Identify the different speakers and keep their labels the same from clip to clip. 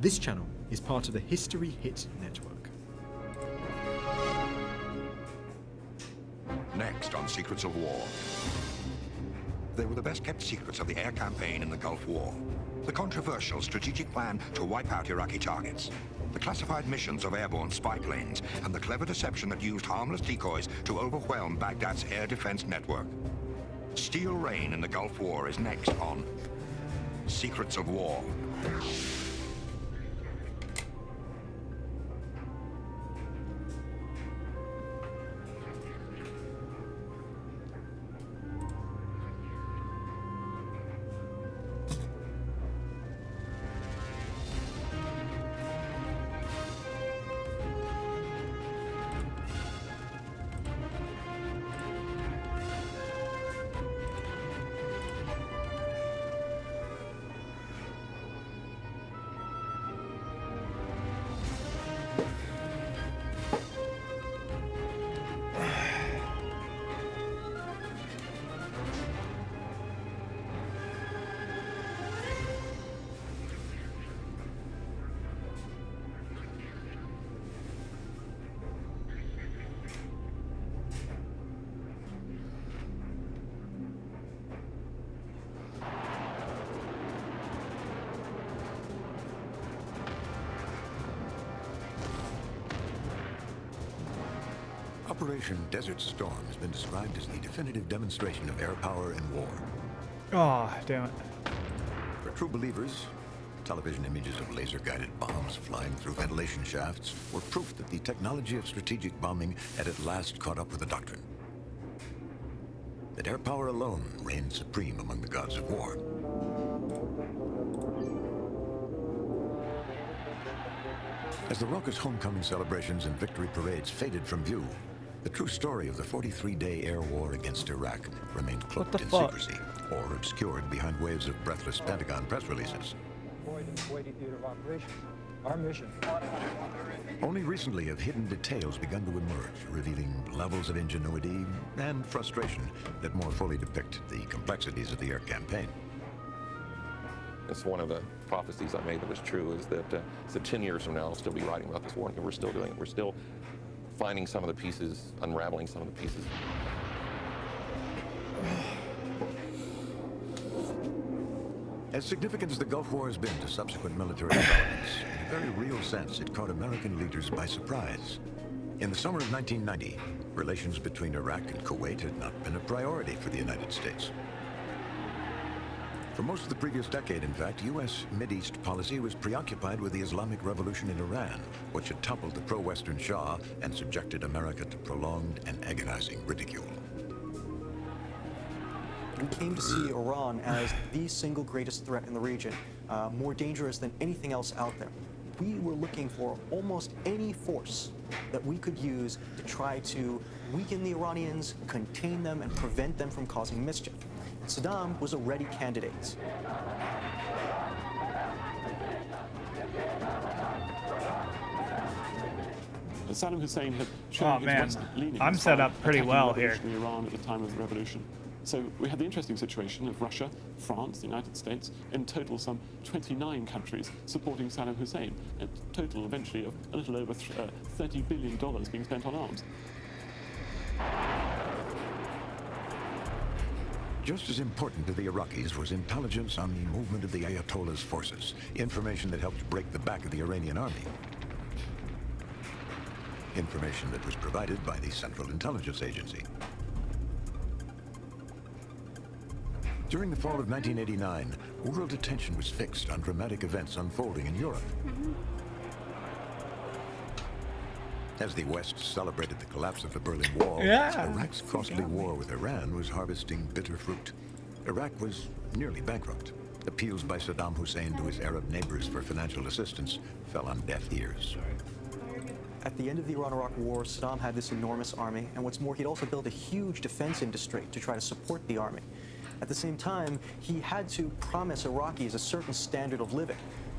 Speaker 1: This channel is part of the History Hit network.
Speaker 2: Next on Secrets of War. They were the best-kept secrets of the air campaign in the Gulf War. The controversial strategic plan to wipe out Iraqi targets. The classified missions of airborne spy planes, and the clever deception that used harmless decoys to overwhelm Baghdad's air defense network. Steel Rain in the Gulf War is next on Secrets of War.
Speaker 3: Operation Desert Storm has been described as the definitive demonstration of air power in war.
Speaker 4: Oh, damn it.
Speaker 3: For true believers, television images of laser-guided bombs flying through ventilation shafts were proof that the technology of strategic bombing had at last caught up with the doctrine. That air power alone reigned supreme among the gods of war. As the raucous homecoming celebrations and victory parades faded from view, the true story of the 43-day air war against Iraq remained cloaked in secrecy, or obscured behind waves of breathless Pentagon press releases.
Speaker 5: Deployed in the Kuwaiti theater of operations. Our mission.
Speaker 3: Only recently have hidden details begun to emerge, revealing levels of ingenuity and frustration that more fully depict the complexities of the air campaign.
Speaker 6: It's one of the prophecies I made that was true, is that so 10 years from now I'll still be writing about this war, and we're still doing it. We're still finding some of the pieces, unraveling some of the pieces.
Speaker 3: As significant as the Gulf War has been to subsequent military developments, in a very real sense, it caught American leaders by surprise. In the summer of 1990, relations between Iraq and Kuwait had not been a priority for the United States. For most of the previous decade, in fact, U.S. Mideast policy was preoccupied with the Islamic Revolution in Iran, which had toppled the pro-Western Shah and subjected America to prolonged and agonizing ridicule.
Speaker 7: We came to see Iran as the single greatest threat in the region, more dangerous than anything else out there. We were looking for almost any force that we could use to try to weaken the Iranians, contain them, and prevent them from causing mischief. Saddam was a ready candidate.
Speaker 8: Saddam Hussein had shown his Western leanings.
Speaker 4: I'm set up pretty well here.
Speaker 8: In Iran at the time of the revolution. So we had the interesting situation of Russia, France, the United States, in total some 29 countries supporting Saddam Hussein, a total eventually of a little over $30 billion being spent on arms.
Speaker 3: Just as important to the Iraqis was intelligence on the movement of the Ayatollah's forces, information that helped break the back of the Iranian army. Information that was provided by the Central Intelligence Agency. During the fall of 1989, world attention was fixed on dramatic events unfolding in Europe. As the West celebrated the collapse of the Berlin Wall, Iraq's costly war with Iran was harvesting bitter fruit. Iraq was nearly bankrupt. Appeals by Saddam Hussein to his Arab neighbors for financial assistance fell on deaf ears.
Speaker 7: At the end of the Iran-Iraq War, Saddam had this enormous army, and what's more, he'd also built a huge defense industry to try to support the army. At the same time, he had to promise Iraqis a certain standard of living.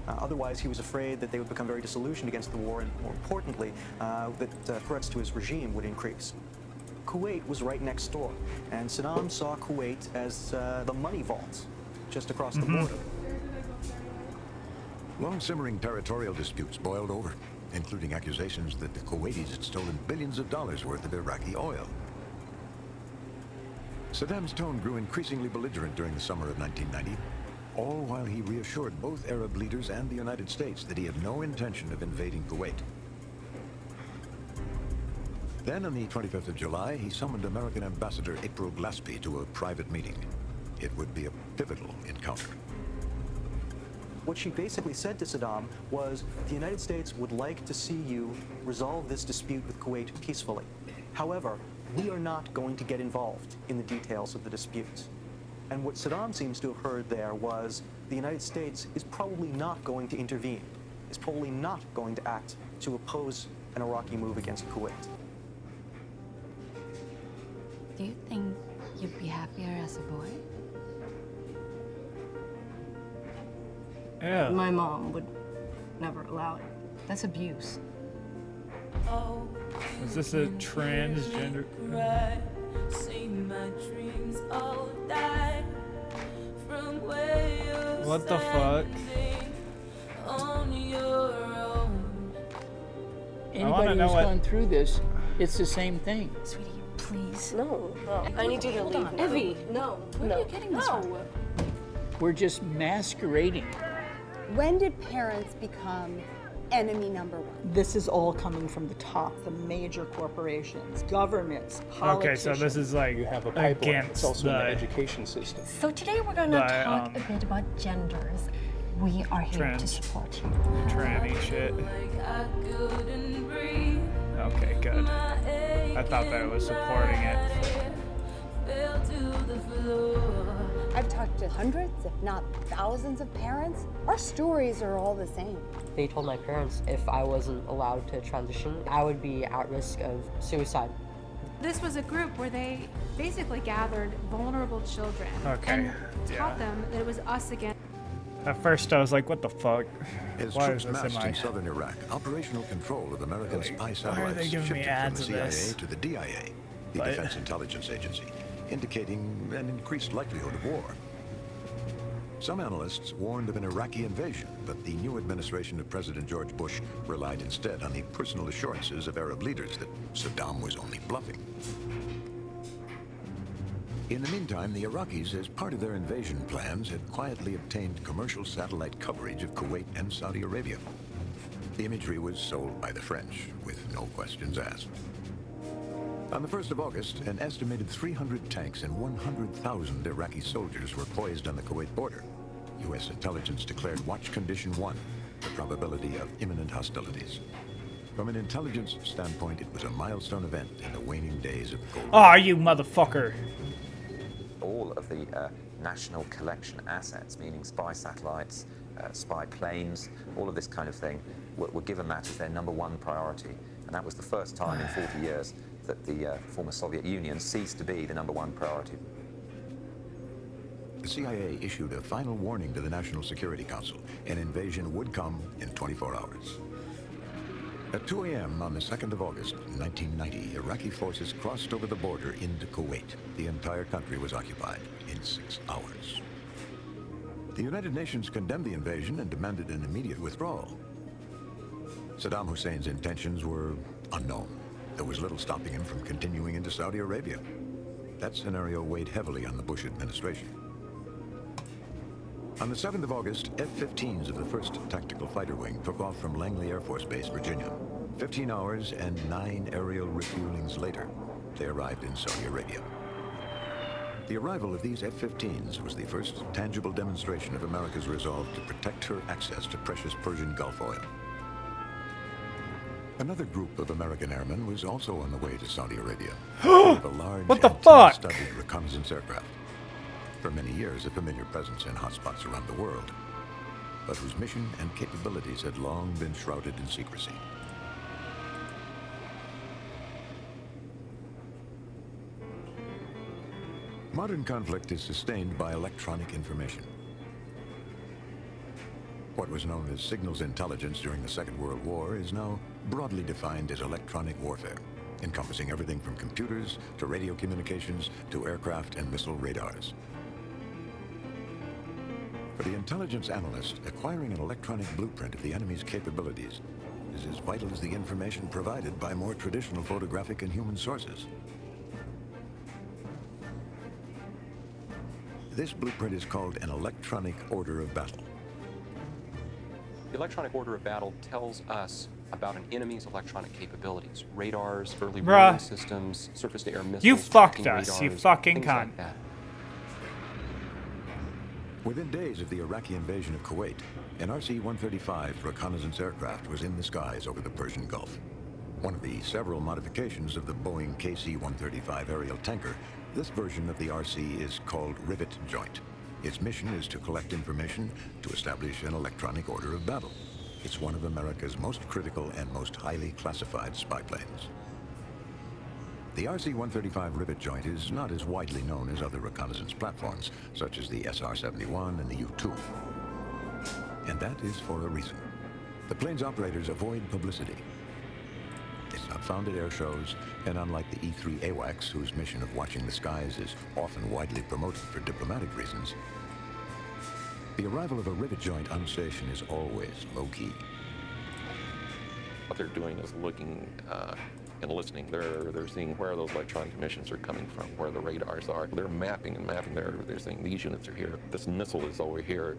Speaker 7: Otherwise, he was afraid that they would become very disillusioned against the war, and more importantly, that threats to his regime would increase. Kuwait was right next door, and Saddam saw Kuwait as the money vault just across the border.
Speaker 3: Long-simmering territorial disputes boiled over, including accusations that the Kuwaitis had stolen billions of dollars worth of Iraqi oil. Saddam's tone grew increasingly belligerent during the summer of 1990, all while he reassured both Arab leaders and the United States that he had no intention of invading Kuwait. Then, on the 25th of July, he summoned American Ambassador April Glaspie to a private meeting. It would be a pivotal encounter.
Speaker 7: What she basically said to Saddam was, the United States would like to see you resolve this dispute with Kuwait peacefully. However, we are not going to get involved in the details of the dispute. And what Saddam seems to have heard there was, the United States is probably not going to intervene, is probably not going to act to oppose an Iraqi move against Kuwait.
Speaker 9: Do you think you'd be happier as a boy?
Speaker 4: Yeah.
Speaker 10: My mom would never allow it. That's abuse.
Speaker 4: Is this a transgender? What the fuck?
Speaker 11: Anybody who's gone through this, it's the same thing.
Speaker 9: Sweetie, please.
Speaker 10: No, I need you to leave.
Speaker 9: Evie,
Speaker 10: No,
Speaker 9: where are you getting this from?
Speaker 11: We're just masquerading.
Speaker 12: When did parents become enemy number one?
Speaker 13: This is all coming from the top, the major corporations, governments, politicians.
Speaker 4: Okay, so this is like
Speaker 5: You have a pipeline. It's
Speaker 4: against
Speaker 5: also in the
Speaker 4: the
Speaker 5: education system.
Speaker 9: So today we're going to
Speaker 4: But,
Speaker 9: talk a bit about genders. We are here to
Speaker 4: trans-
Speaker 9: support you.
Speaker 4: tranny shit. Okay, good. I thought that was supporting it.
Speaker 12: I've talked to hundreds, if not thousands of parents. Our stories are all the same.
Speaker 14: They told my parents if I wasn't allowed to transition, I would be at risk of suicide.
Speaker 15: This was a group where they basically gathered vulnerable children
Speaker 4: Okay,
Speaker 15: and taught them that it was us against.
Speaker 4: At first I was like, what the fuck?
Speaker 3: As
Speaker 4: Why
Speaker 3: troops
Speaker 4: is this in
Speaker 3: massed
Speaker 4: my...
Speaker 3: in southern Iraq, operational control of American spy
Speaker 4: why are
Speaker 3: satellites
Speaker 4: they giving me
Speaker 3: shifted from the
Speaker 4: ads of
Speaker 3: CIA
Speaker 4: this?
Speaker 3: to the DIA, the
Speaker 4: But-
Speaker 3: Defense Intelligence Agency, indicating an increased likelihood of war. Some analysts warned of an Iraqi invasion, but the new administration of President George Bush relied instead on the personal assurances of Arab leaders that Saddam was only bluffing. In the meantime, the Iraqis, as part of their invasion plans, had quietly obtained commercial satellite coverage of Kuwait and Saudi Arabia. The imagery was sold by the French, with no questions asked. On the 1st of August, an estimated 300 tanks and 100,000 Iraqi soldiers were poised on the Kuwait border. U.S. intelligence declared Watch Condition 1, the probability of imminent hostilities. From an intelligence standpoint, it was a milestone event in the waning days of the Cold War.
Speaker 4: Oh, you motherfucker.
Speaker 16: All of the national collection assets, meaning spy satellites, spy planes, all of this kind of thing, were given that as their #1 priority. And that was the first time in 40 years that the former Soviet Union ceased to be the #1 priority.
Speaker 3: The CIA issued a final warning to the National Security Council. An invasion would come in 24 hours. At 2 a.m. on the 2nd of August, 1990, Iraqi forces crossed over the border into Kuwait. The entire country was occupied in 6 hours. The United Nations condemned the invasion and demanded an immediate withdrawal. Saddam Hussein's intentions were unknown. There was little stopping him from continuing into Saudi Arabia. That scenario weighed heavily on the Bush administration. On the 7th of August, F-15s of the 1st Tactical Fighter Wing took off from Langley Air Force Base, Virginia. 15 hours and 9 aerial refuelings later, they arrived in Saudi Arabia. The arrival of these F-15s was the first tangible demonstration of America's resolve to protect her access to precious Persian Gulf oil. Another group of American airmen was also on the way to Saudi Arabia. With a large
Speaker 4: What the fuck?
Speaker 3: antenna-studded reconnaissance aircraft. For many years, a familiar presence in hotspots around the world, but whose mission and capabilities had long been shrouded in secrecy. Modern conflict is sustained by electronic information. What was known as signals intelligence during the Second World War is now broadly defined as electronic warfare, encompassing everything from computers to radio communications to aircraft and missile radars. For the intelligence analyst, acquiring an electronic blueprint of the enemy's capabilities is as vital as the information provided by more traditional photographic and human sources. This blueprint is called an electronic order of battle.
Speaker 17: The electronic order of battle tells us about an enemy's electronic capabilities. Radars, early warning systems, surface-to-air missiles.
Speaker 4: You fucked
Speaker 17: tracking
Speaker 4: us, you
Speaker 17: radars,
Speaker 4: fucking
Speaker 17: things
Speaker 4: cunt.
Speaker 17: like that.
Speaker 3: Within days of the Iraqi invasion of Kuwait, an RC-135 reconnaissance aircraft was in the skies over the Persian Gulf. One of the several modifications of the Boeing KC-135 aerial tanker, this version of the RC is called Rivet Joint. Its mission is to collect information to establish an electronic order of battle. It's one of America's most critical and most highly classified spy planes. The RC-135 Rivet Joint is not as widely known as other reconnaissance platforms, such as the SR-71 and the U-2. And that is for a reason. The plane's operators avoid publicity. It's not found at air shows, and unlike the E-3 AWACS, whose mission of watching the skies is often widely promoted for diplomatic reasons, the arrival of a Rivet Joint on station is always low-key.
Speaker 6: What they're doing is looking and listening. They're seeing where those electronic emissions are coming from, where the radars are. They're mapping and mapping. They're saying these units are here. This missile is over here.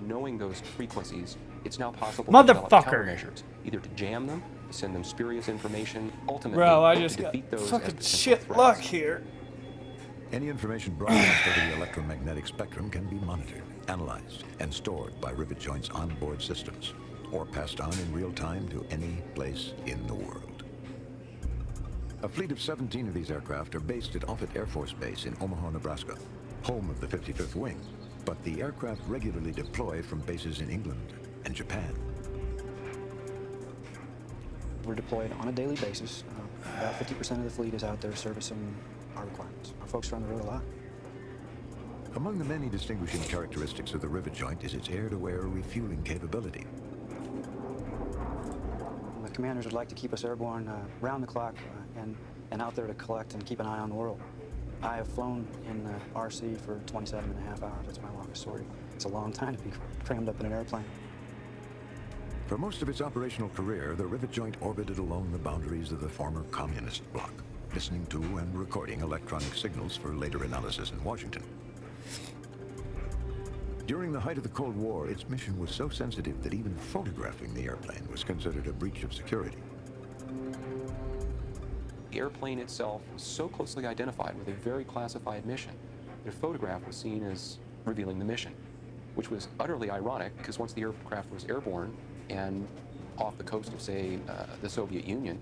Speaker 17: Knowing those frequencies, it's now possible
Speaker 4: Motherfucker.
Speaker 17: to develop countermeasures, either to jam them, to send them spurious information, ultimately
Speaker 4: Bro, I
Speaker 17: to
Speaker 4: just got
Speaker 17: defeat those as
Speaker 4: fucking
Speaker 17: potential
Speaker 4: shit
Speaker 17: threats.
Speaker 4: luck here.
Speaker 3: Any information broadcast over the electromagnetic spectrum can be monitored, analyzed, and stored by Rivet Joint's onboard systems, or passed on in real time to any place in the world. A fleet of 17 of these aircraft are based at Offutt Air Force Base in Omaha, Nebraska, home of the 55th Wing, but the aircraft regularly deploy from bases in England and Japan.
Speaker 5: We're deployed on a daily basis. About 50% of the fleet is out there servicing our requirements. Our folks are on the road a lot.
Speaker 3: Among the many distinguishing characteristics of the Rivet Joint is its air-to-air refueling capability.
Speaker 5: The commanders would like to keep us airborne round the clock and out there to collect and keep an eye on the world. I have flown in the RC for 27 and a half hours. That's my longest sortie. It's a long time to be crammed up in an airplane.
Speaker 3: For most of its operational career, the Rivet Joint orbited along the boundaries of the former communist bloc, listening to and recording electronic signals for later analysis in Washington. During the height of the Cold War, its mission was so sensitive that even photographing the airplane was considered a breach of security.
Speaker 17: The airplane itself was so closely identified with a very classified mission that a photograph was seen as revealing the mission, which was utterly ironic because once the aircraft was airborne and off the coast of, say, the Soviet Union,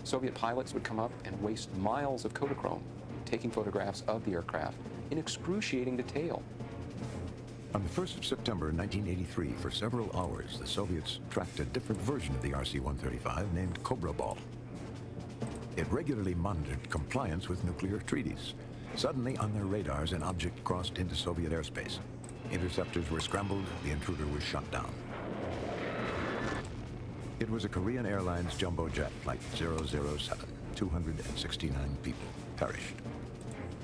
Speaker 17: Soviet pilots would come up and waste miles of Kodachrome taking photographs of the aircraft in excruciating detail.
Speaker 3: On the 1st of September 1983, for several hours, the Soviets tracked a different version of the RC-135 named Cobra Ball. It regularly monitored compliance with nuclear treaties. Suddenly, on their radars, an object crossed into Soviet airspace. Interceptors were scrambled, the intruder was shot down. It was a Korean Airlines jumbo jet flight 007. 269 people perished.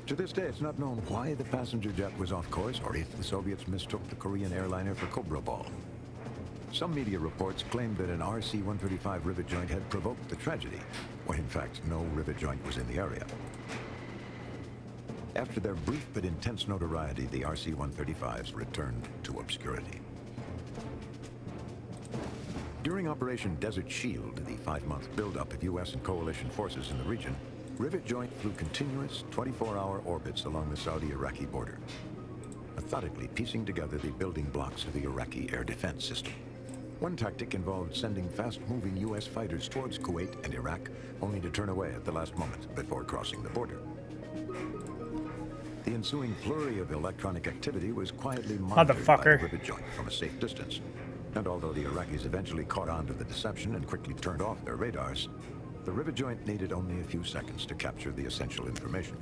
Speaker 3: To this day, it's not known why the passenger jet was off course or if the Soviets mistook the Korean airliner for Cobra Ball. Some media reports claimed that an RC-135 Rivet Joint had provoked the tragedy, when in fact no Rivet Joint was in the area. After their brief but intense notoriety, the RC-135s returned to obscurity. During Operation Desert Shield, the 5-month buildup of U.S. and coalition forces in the region, Rivet Joint flew continuous 24-hour orbits along the Saudi-Iraqi border, methodically piecing together the building blocks of the Iraqi air defense system. One tactic involved sending fast-moving U.S. fighters towards Kuwait and Iraq, only to turn away at the last moment before crossing the border. The ensuing flurry of electronic activity was quietly monitored by the Rivet Joint from a safe distance. And although the Iraqis eventually caught on to the deception and quickly turned off their radars, the Rivet Joint needed only a few seconds to capture the essential information.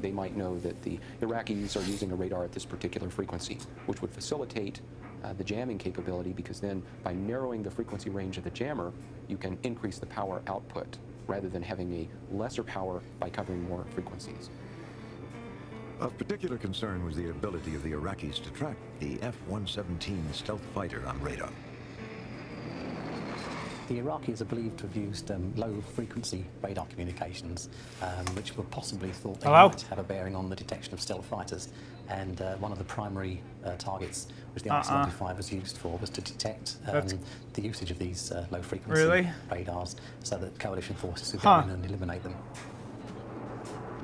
Speaker 17: They might know that the Iraqis are using a radar at this particular frequency, which would facilitate the jamming capability, because then by narrowing the frequency range of the jammer, you can increase the power output rather than having a lesser power by covering more frequencies.
Speaker 3: Of particular concern was the ability of the Iraqis to track the F-117 stealth fighter on radar.
Speaker 18: The Iraqis are believed to have used low-frequency radar communications, which were possibly thought they might have a bearing on the detection of stealth fighters. And one of the primary targets which the RC-95 was used for was to detect the usage of these low-frequency radars so that coalition forces could go in and eliminate them.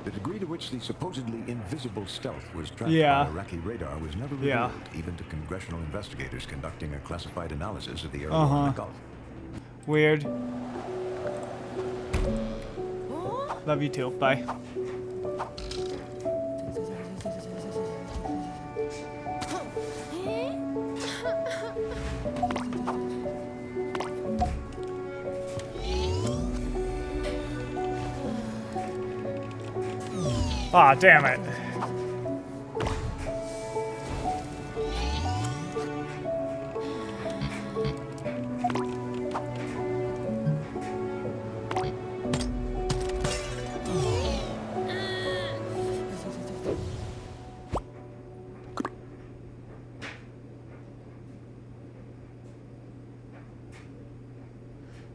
Speaker 3: The degree to which the supposedly invisible stealth was tracked by Iraqi radar was never revealed, even to congressional investigators conducting a classified analysis of the area in the Gulf.
Speaker 4: Weird. Love you too. Bye. Ah, damn it.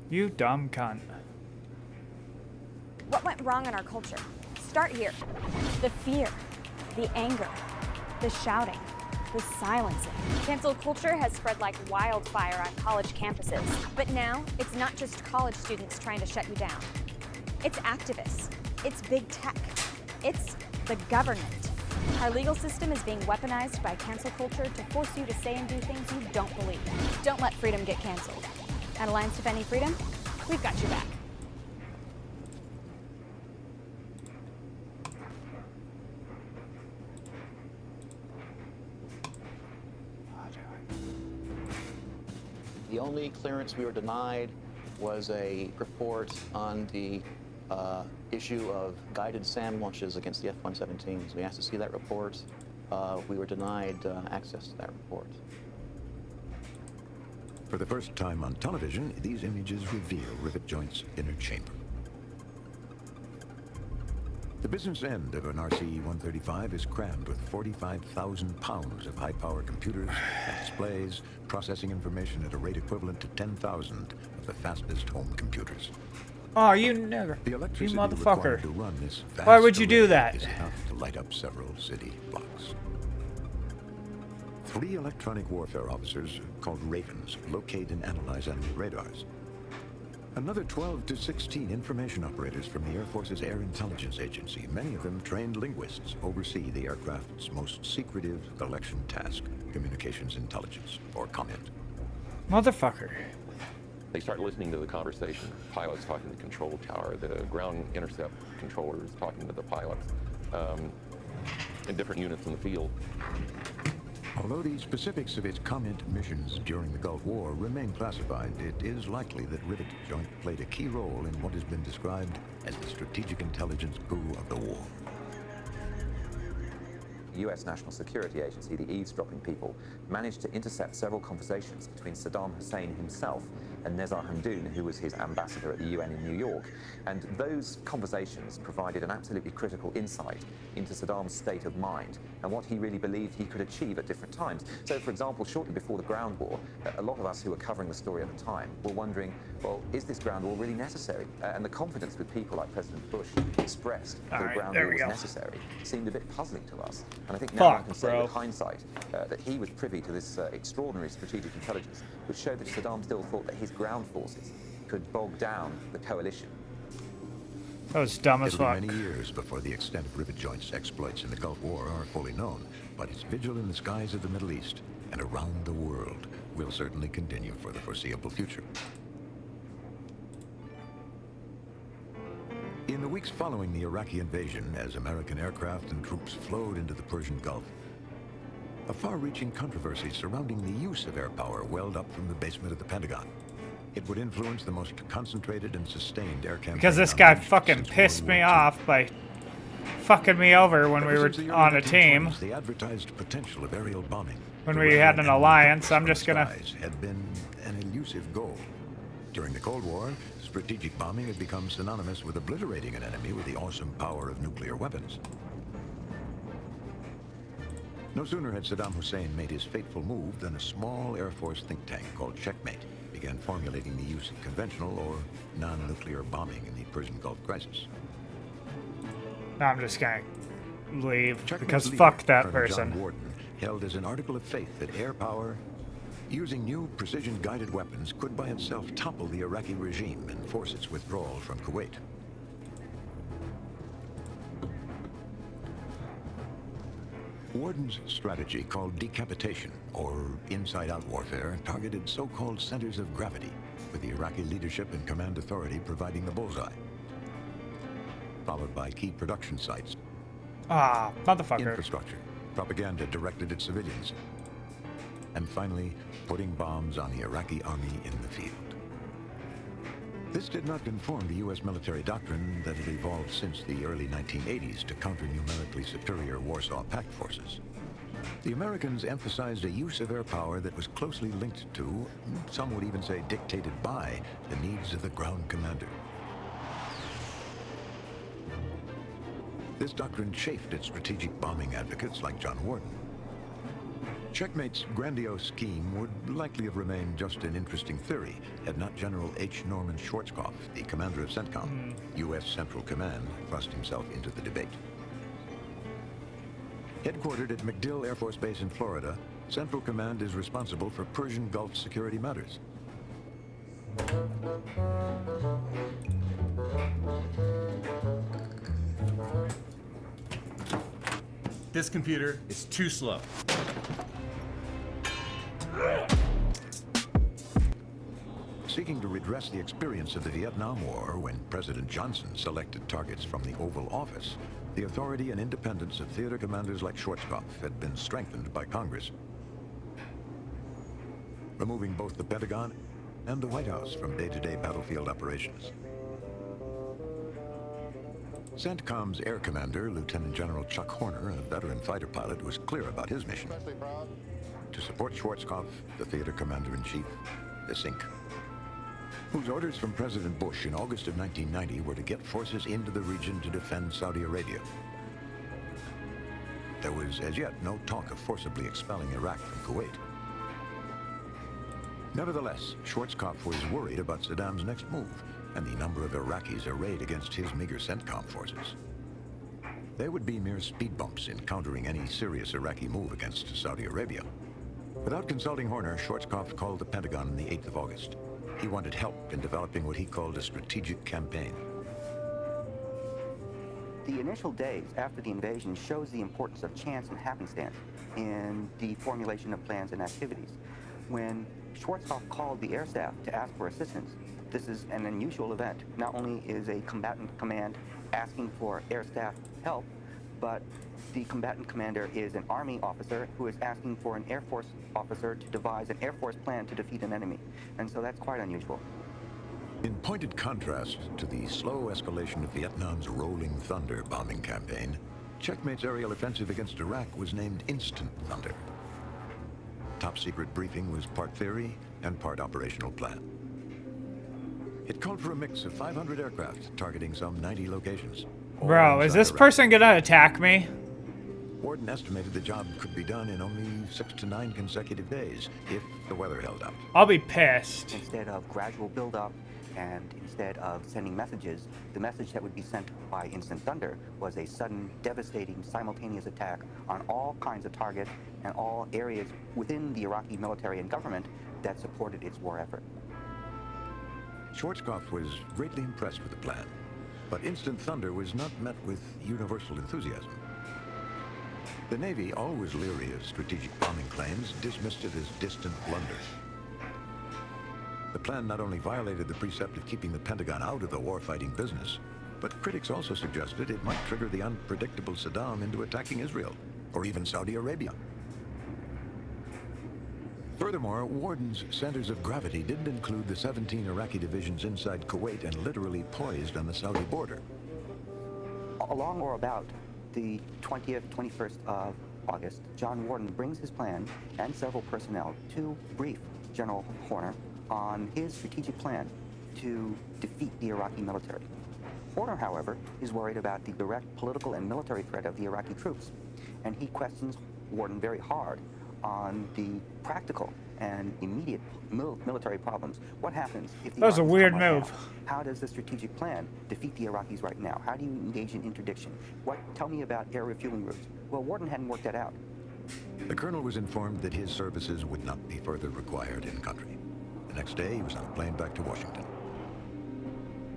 Speaker 4: You dumb cunt.
Speaker 19: What went wrong in our culture? Start here. The fear, the anger, the shouting, the silencing. Cancel culture has spread like wildfire on college campuses. But now, it's not just college students trying to shut you down. It's activists. It's big tech. It's the government. Our legal system is being weaponized by cancel culture to force you to say and do things you don't believe. Don't let freedom get canceled. At Alliance Defending Freedom, we've got your back.
Speaker 20: The only clearance we were denied was a report on the issue of guided SAM launches against the F-117s. We asked to see that report. We were denied access to that report.
Speaker 3: For the first time on television, these images reveal Rivet Joint's inner chamber. The business end of an RC-135 is crammed with 45,000 pounds of high-power computers and displays, processing information at a rate equivalent to 10,000 of the fastest home computers.
Speaker 4: Oh, you never.
Speaker 3: The electricity
Speaker 4: you motherfucker.
Speaker 3: required to run this vast
Speaker 4: Why would you do
Speaker 3: array
Speaker 4: that?
Speaker 3: is enough to light up several city blocks. 3 electronic warfare officers, called Ravens, locate and analyze enemy radars. Another 12 to 16 information operators from the Air Force's Air Intelligence Agency, many of them trained linguists, oversee the aircraft's most secretive election task, communications intelligence, or COMINT.
Speaker 4: Motherfucker.
Speaker 6: They start listening to the conversation. Pilots talking to the control tower, the ground intercept controllers talking to the pilots, in different units in the field.
Speaker 3: Although the specifics of its COMINT missions during the Gulf War remain classified, it is likely that Rivet Joint played a key role in what has been described as the strategic intelligence coup of the war.
Speaker 16: The US National Security Agency, the eavesdropping people, managed to intercept several conversations between Saddam Hussein himself and Nezar Hamdoun, who was his ambassador at the UN in New York. And those conversations provided an absolutely critical insight into Saddam's state of mind and what he really believed he could achieve at different times. So, for example, shortly before the ground war, a lot of us who were covering the story at the time were wondering, well, is this ground war really necessary? And the confidence with people like President Bush expressed that the ground war was necessary seemed a bit puzzling to us. And I think now I can say with hindsight that he was privy to this extraordinary strategic intelligence, which showed that Saddam still thought that his ground forces could bog down the coalition.
Speaker 4: That was dumb as fuck.
Speaker 3: It'll be many years before the extent of Rivet Joint's exploits in the Gulf War are fully known, but its vigil in the skies of the Middle East and around the world will certainly continue for the foreseeable future. In the weeks following the Iraqi invasion, as American aircraft and troops flowed into the Persian Gulf, a far-reaching controversy surrounding the use of air power welled up from the basement of the Pentagon. It would influence the most concentrated and sustained air campaign.
Speaker 4: Because this guy fucking pissed me off by fucking me over when we were on a team.
Speaker 3: The advertised potential of aerial bombing,
Speaker 4: when we had an alliance, I'm just gonna...
Speaker 3: had been an elusive goal. During the Cold War, strategic bombing had become synonymous with obliterating an enemy with the awesome power of nuclear weapons. No sooner had Saddam Hussein made his fateful move than a small Air Force think tank called Checkmate began formulating the use of conventional or non-nuclear bombing in the Persian Gulf crisis.
Speaker 4: Now I'm just gonna leave
Speaker 3: Checkmate's
Speaker 4: because
Speaker 3: leader,
Speaker 4: fuck that
Speaker 3: Colonel
Speaker 4: person.
Speaker 3: John Warden, held as an article of faith that air power, using new precision-guided weapons, could by itself topple the Iraqi regime and force its withdrawal from Kuwait. Warden's strategy, called decapitation, or inside-out warfare, targeted so-called centers of gravity, with the Iraqi leadership and command authority providing the bullseye, followed by key production sites,
Speaker 4: Ah, motherfucker.
Speaker 3: infrastructure, propaganda directed at civilians, and finally, putting bombs on the Iraqi army in the field. This did not conform the U.S. military doctrine that had evolved since the early 1980s to counter numerically superior Warsaw Pact forces. The Americans emphasized a use of air power that was closely linked to, some would even say dictated by, the needs of the ground commander. This doctrine chafed at strategic bombing advocates like John Warden. Checkmate's grandiose scheme would likely have remained just an interesting theory had not General H. Norman Schwarzkopf, the commander of CENTCOM, U.S. Central Command, thrust himself into the debate. Headquartered at MacDill Air Force Base in Florida, Central Command is responsible for Persian Gulf security matters.
Speaker 21: This computer is too slow.
Speaker 3: Seeking to redress the experience of the Vietnam War when President Johnson selected targets from the Oval Office, the authority and independence of theater commanders like Schwarzkopf had been strengthened by Congress, removing both the Pentagon and the White House from day-to-day battlefield operations. CENTCOM's air commander, Lieutenant General Chuck Horner, a veteran fighter pilot, was clear about his mission: to support Schwarzkopf, the theater commander-in-chief, the SINC, whose orders from President Bush in August of 1990 were to get forces into the region to defend Saudi Arabia. There was as yet no talk of forcibly expelling Iraq from Kuwait. Nevertheless, Schwarzkopf was worried about Saddam's next move and the number of Iraqis arrayed against his meager CENTCOM forces. They would be mere speed bumps in countering any serious Iraqi move against Saudi Arabia. Without consulting Horner, Schwarzkopf called the Pentagon on the 8th of August. He wanted help in developing what he called a strategic campaign.
Speaker 22: The initial days after the invasion shows the importance of chance and happenstance in the formulation of plans and activities. When Schwarzkopf called the air staff to ask for assistance, this is an unusual event. Not only is a combatant command asking for air staff help, but the combatant commander is an Army officer who is asking for an Air Force officer to devise an Air Force plan to defeat an enemy. And so that's quite unusual.
Speaker 3: In pointed contrast to the slow escalation of Vietnam's Rolling Thunder bombing campaign, Checkmate's aerial offensive against Iraq was named Instant Thunder. Top secret briefing was part theory and part operational plan. It called for a mix of 500 aircraft targeting some 90 locations.
Speaker 4: Bro, is this person gonna attack me?
Speaker 3: Warden estimated the job could be done in only 6 to 9 consecutive days if the weather held up.
Speaker 4: I'll be pissed.
Speaker 22: Instead of gradual buildup and instead of sending messages, the message that would be sent by Instant Thunder was a sudden, devastating, simultaneous attack on all kinds of targets and all areas within the Iraqi military and government that supported its war effort.
Speaker 3: Schwarzkopf was greatly impressed with the plan, but Instant Thunder was not met with universal enthusiasm. The Navy, always leery of strategic bombing claims, dismissed it as distant blunder. The plan not only violated the precept of keeping the Pentagon out of the war-fighting business, but critics also suggested it might trigger the unpredictable Saddam into attacking Israel, or even Saudi Arabia. Furthermore, Warden's centers of gravity didn't include the 17 Iraqi divisions inside Kuwait and literally poised on the Saudi border.
Speaker 22: Along or about the 20th, 21st of August, John Warden brings his plan and several personnel to brief General Horner on his strategic plan to defeat the Iraqi military. Horner, however, is worried about the direct political and military threat of the Iraqi troops, and he questions Warden very hard on the practical and immediate military problems. What happens if the
Speaker 4: That was a
Speaker 22: Iraqis
Speaker 4: weird
Speaker 22: come right
Speaker 4: move.
Speaker 22: now? How does the strategic plan defeat the Iraqis right now? How do you engage in interdiction? Tell me about air refueling routes. Well, Warden hadn't worked that out.
Speaker 3: The colonel was informed that his services would not be further required in country. The next day, he was on a plane back to Washington.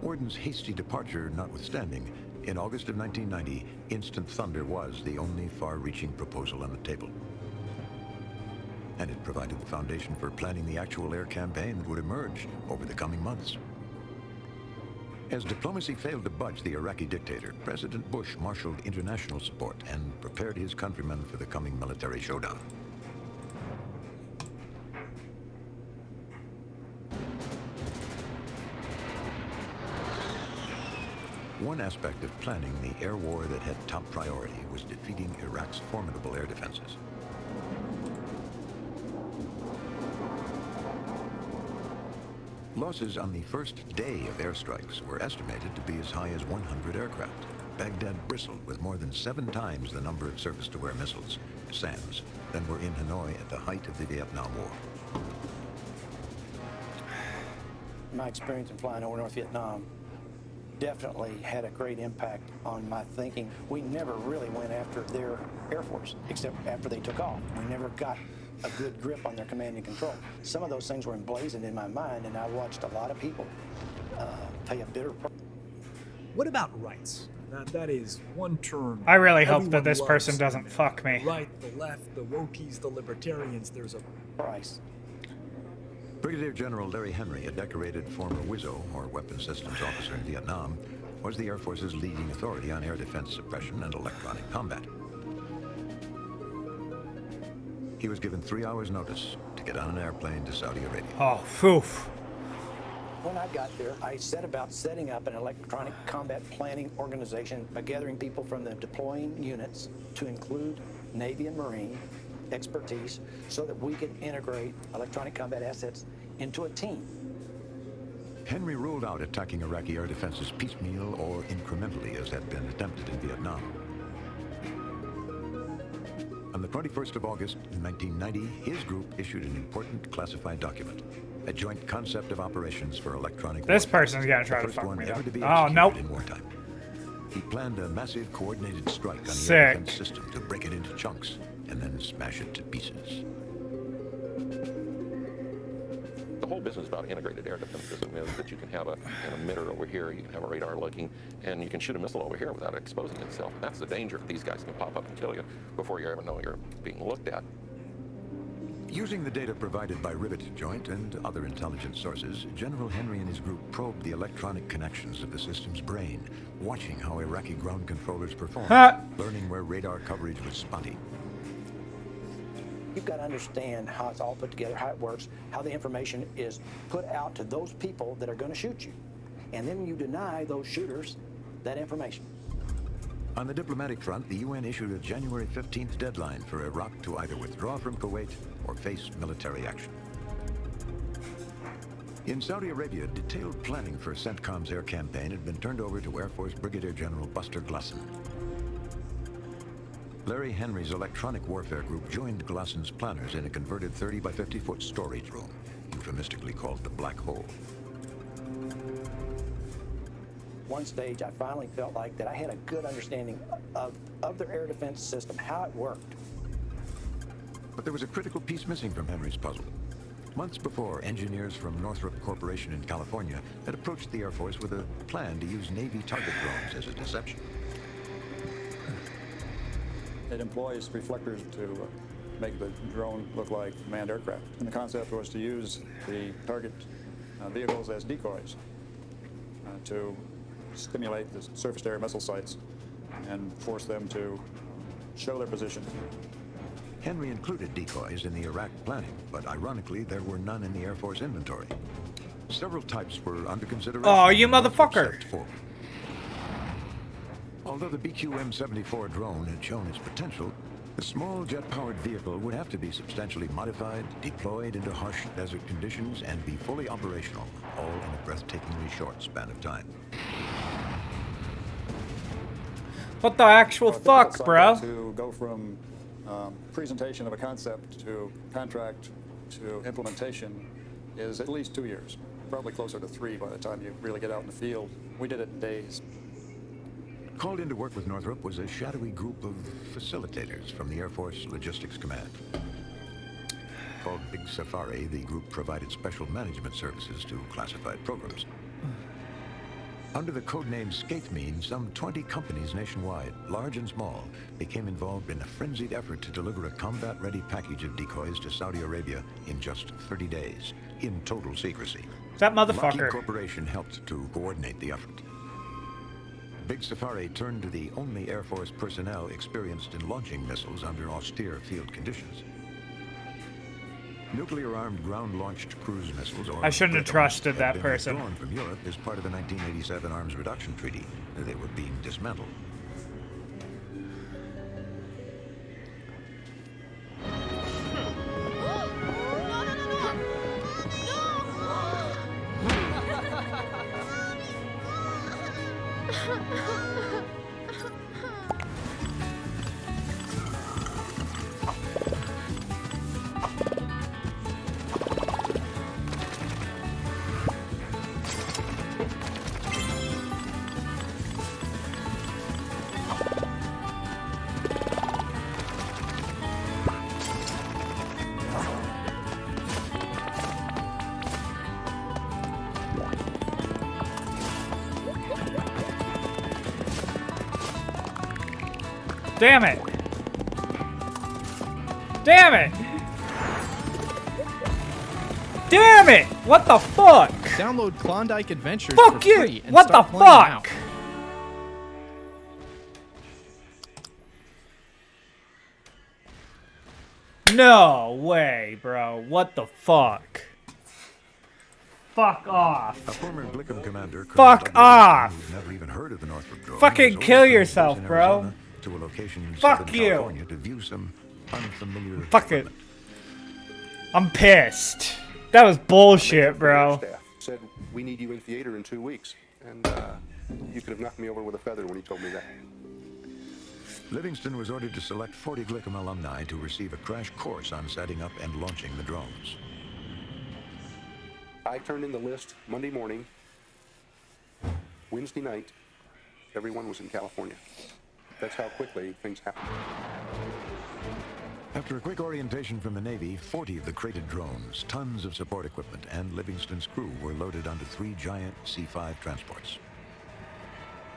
Speaker 3: Warden's hasty departure notwithstanding, in August of 1990, Instant Thunder was the only far-reaching proposal on the table. And it provided the foundation for planning the actual air campaign that would emerge over the coming months. As diplomacy failed to budge the Iraqi dictator, President Bush marshaled international support and prepared his countrymen for the coming military showdown. One aspect of planning the air war that had top priority was defeating Iraq's formidable air defenses. Losses on the first day of airstrikes were estimated to be as high as 100 aircraft. Baghdad bristled with more than 7 times the number of surface-to-air missiles, SAMs, than were in Hanoi at the height of the Vietnam War.
Speaker 1: My experience in flying over North Vietnam definitely had a great impact on my thinking. We never really went after their Air Force, except after they took off. We never got a good grip on their command and control. Some of those things were emblazoned in my mind, and I watched a lot of people pay a bitter price.
Speaker 2: What about rights? That is one term.
Speaker 4: I really hope that
Speaker 2: everyone
Speaker 4: this
Speaker 2: loves.
Speaker 4: person doesn't fuck me.
Speaker 2: The right, the left, the wokies, the libertarians, there's a
Speaker 1: price.
Speaker 3: Brigadier General Larry Henry, a decorated former WISO, or Weapons Systems Officer in Vietnam, was the Air Force's leading authority on air defense suppression and electronic combat. He was given 3 hours' notice to get on an airplane to Saudi Arabia.
Speaker 4: Oh, poof.
Speaker 1: When I got there, I set about setting up an electronic combat planning organization by gathering people from the deploying units to include Navy and Marine expertise so that we could integrate electronic combat assets into a team.
Speaker 3: Henry ruled out attacking Iraqi air defenses piecemeal or incrementally as had been attempted in Vietnam. On the 21st of August in 1990, his group issued an important classified document, a joint concept of operations for electronic
Speaker 4: This
Speaker 3: warfare.
Speaker 4: person's gonna try
Speaker 3: The
Speaker 4: to
Speaker 3: first
Speaker 4: fuck
Speaker 3: one
Speaker 4: me
Speaker 3: ever
Speaker 4: up.
Speaker 3: to be
Speaker 4: Oh,
Speaker 3: executed
Speaker 4: nope.
Speaker 3: in wartime. He planned a massive coordinated strike on the
Speaker 4: Sick.
Speaker 3: air defense system to break it into chunks and then smash it to pieces.
Speaker 6: The whole business about integrated air defense system is that you can have an emitter over here, you can have a radar looking, and you can shoot a missile over here without exposing itself. And that's the danger. These guys can pop up and kill you before you ever know you're being looked at.
Speaker 3: Using the data provided by Rivet Joint and other intelligence sources, General Henry and his group probed the electronic connections of the system's brain, watching how Iraqi ground controllers performed, learning where radar coverage was spotty.
Speaker 1: You've got to understand how it's all put together, how it works, how the information is put out to those people that are going to shoot you. And then you deny those shooters that information.
Speaker 3: On the diplomatic front, the UN issued a January 15th deadline for Iraq to either withdraw from Kuwait or face military action. In Saudi Arabia, detailed planning for CENTCOM's air campaign had been turned over to Air Force Brigadier General Buster Glasson. Larry Henry's electronic warfare group joined Glasson's planners in a converted 30 by 50 foot storage room, euphemistically called the Black Hole.
Speaker 1: One stage, I finally felt like that I had a good understanding of their air defense system, how it worked.
Speaker 3: But there was a critical piece missing from Henry's puzzle. Months before, engineers from Northrop Corporation in California had approached the Air Force with a plan to use Navy target drones as a deception.
Speaker 23: It employs reflectors to make the drone look like manned aircraft. And the concept was to use the target vehicles as decoys to stimulate the surface-to-air missile sites and force them to show their position.
Speaker 3: Henry included decoys in the Iraq planning, but ironically, there were none in the Air Force inventory. Several types were under consideration.
Speaker 4: Oh, you motherfucker!
Speaker 3: Although the BQM-74 drone had shown its potential, the small jet-powered vehicle would have to be substantially modified, deployed into harsh desert conditions, and be fully operational, all in a breathtakingly short span of time.
Speaker 4: What the actual fuck, bro?
Speaker 23: To go from presentation of a concept to contract to implementation is at least 2 years, probably closer to 3 by the time you really get out in the field. We did it in days.
Speaker 3: Called in to work with Northrop was a shadowy group of facilitators from the Air Force Logistics Command. Called Big Safari, the group provided special management services to classified programs. Under the codename Skaithmeen, some 20 companies nationwide, large and small, became involved in a frenzied effort to deliver a combat-ready package of decoys to Saudi Arabia in just 30 days, in total secrecy.
Speaker 4: That motherfucker.
Speaker 3: Lockheed Corporation helped to coordinate the effort. Big Safari turned to the only Air Force personnel experienced in launching missiles under austere field conditions. Nuclear-armed ground-launched cruise missiles, or
Speaker 4: I shouldn't have trusted
Speaker 3: had
Speaker 4: that
Speaker 3: been
Speaker 4: person.
Speaker 3: withdrawn from Europe as part of the 1987 Arms Reduction Treaty. They were being dismantled.
Speaker 4: Damn it! Damn it! Damn it! What the fuck?
Speaker 7: Download Klondike Adventures
Speaker 4: Fuck
Speaker 7: for
Speaker 4: you!
Speaker 7: free and
Speaker 4: What the
Speaker 7: start playing now.
Speaker 4: fuck? No way, bro. What the fuck? Fuck off.
Speaker 3: A former Blickham commander,
Speaker 4: Fuck off.
Speaker 3: who'd never even heard of the Northrop drone,
Speaker 4: Fucking
Speaker 3: was
Speaker 4: kill
Speaker 3: ordered from
Speaker 4: yourself,
Speaker 3: base in
Speaker 4: bro.
Speaker 3: Arizona to a location in
Speaker 4: Fuck
Speaker 3: Southern
Speaker 4: you.
Speaker 3: California to view some unfamiliar
Speaker 4: Fuck it. I'm pissed. That was bullshit, bro.
Speaker 8: Staff said, we need you in theater in 2 weeks. And you could have knocked me over with a feather when he told me that.
Speaker 3: Livingston was ordered to select 40 Glickham alumni to receive a crash course on setting up and launching the drones.
Speaker 8: I turned in the list Monday morning. Wednesday night, everyone was in California. That's how quickly things happened.
Speaker 3: After a quick orientation from the Navy, 40 of the crated drones, tons of support equipment, and Livingston's crew were loaded onto 3 giant C-5 transports.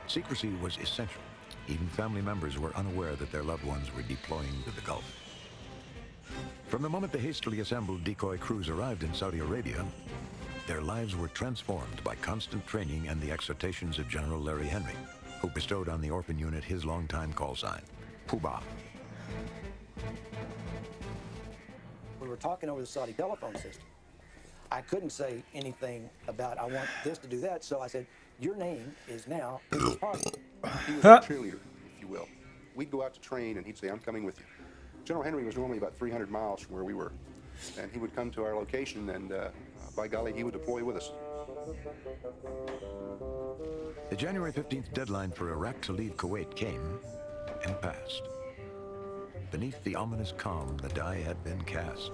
Speaker 3: Secrecy was essential. Even family members were unaware that their loved ones were deploying to the Gulf. From the moment the hastily assembled decoy crews arrived in Saudi Arabia, their lives were transformed by constant training and the exhortations of General Larry Henry, who bestowed on the orphan unit his longtime call sign, Puba.
Speaker 1: We were talking over the Saudi telephone system. I couldn't say anything about, I want this to do that, so I said, your name is now in the party.
Speaker 8: He was a cheerleader, if you will. We'd go out to train, and he'd say, I'm coming with you. General Henry was normally about 300 miles from where we were, and he would come to our location, and by golly, he would deploy with us.
Speaker 3: The January 15th deadline for Iraq to leave Kuwait came and passed. Beneath the ominous calm, the die had been cast.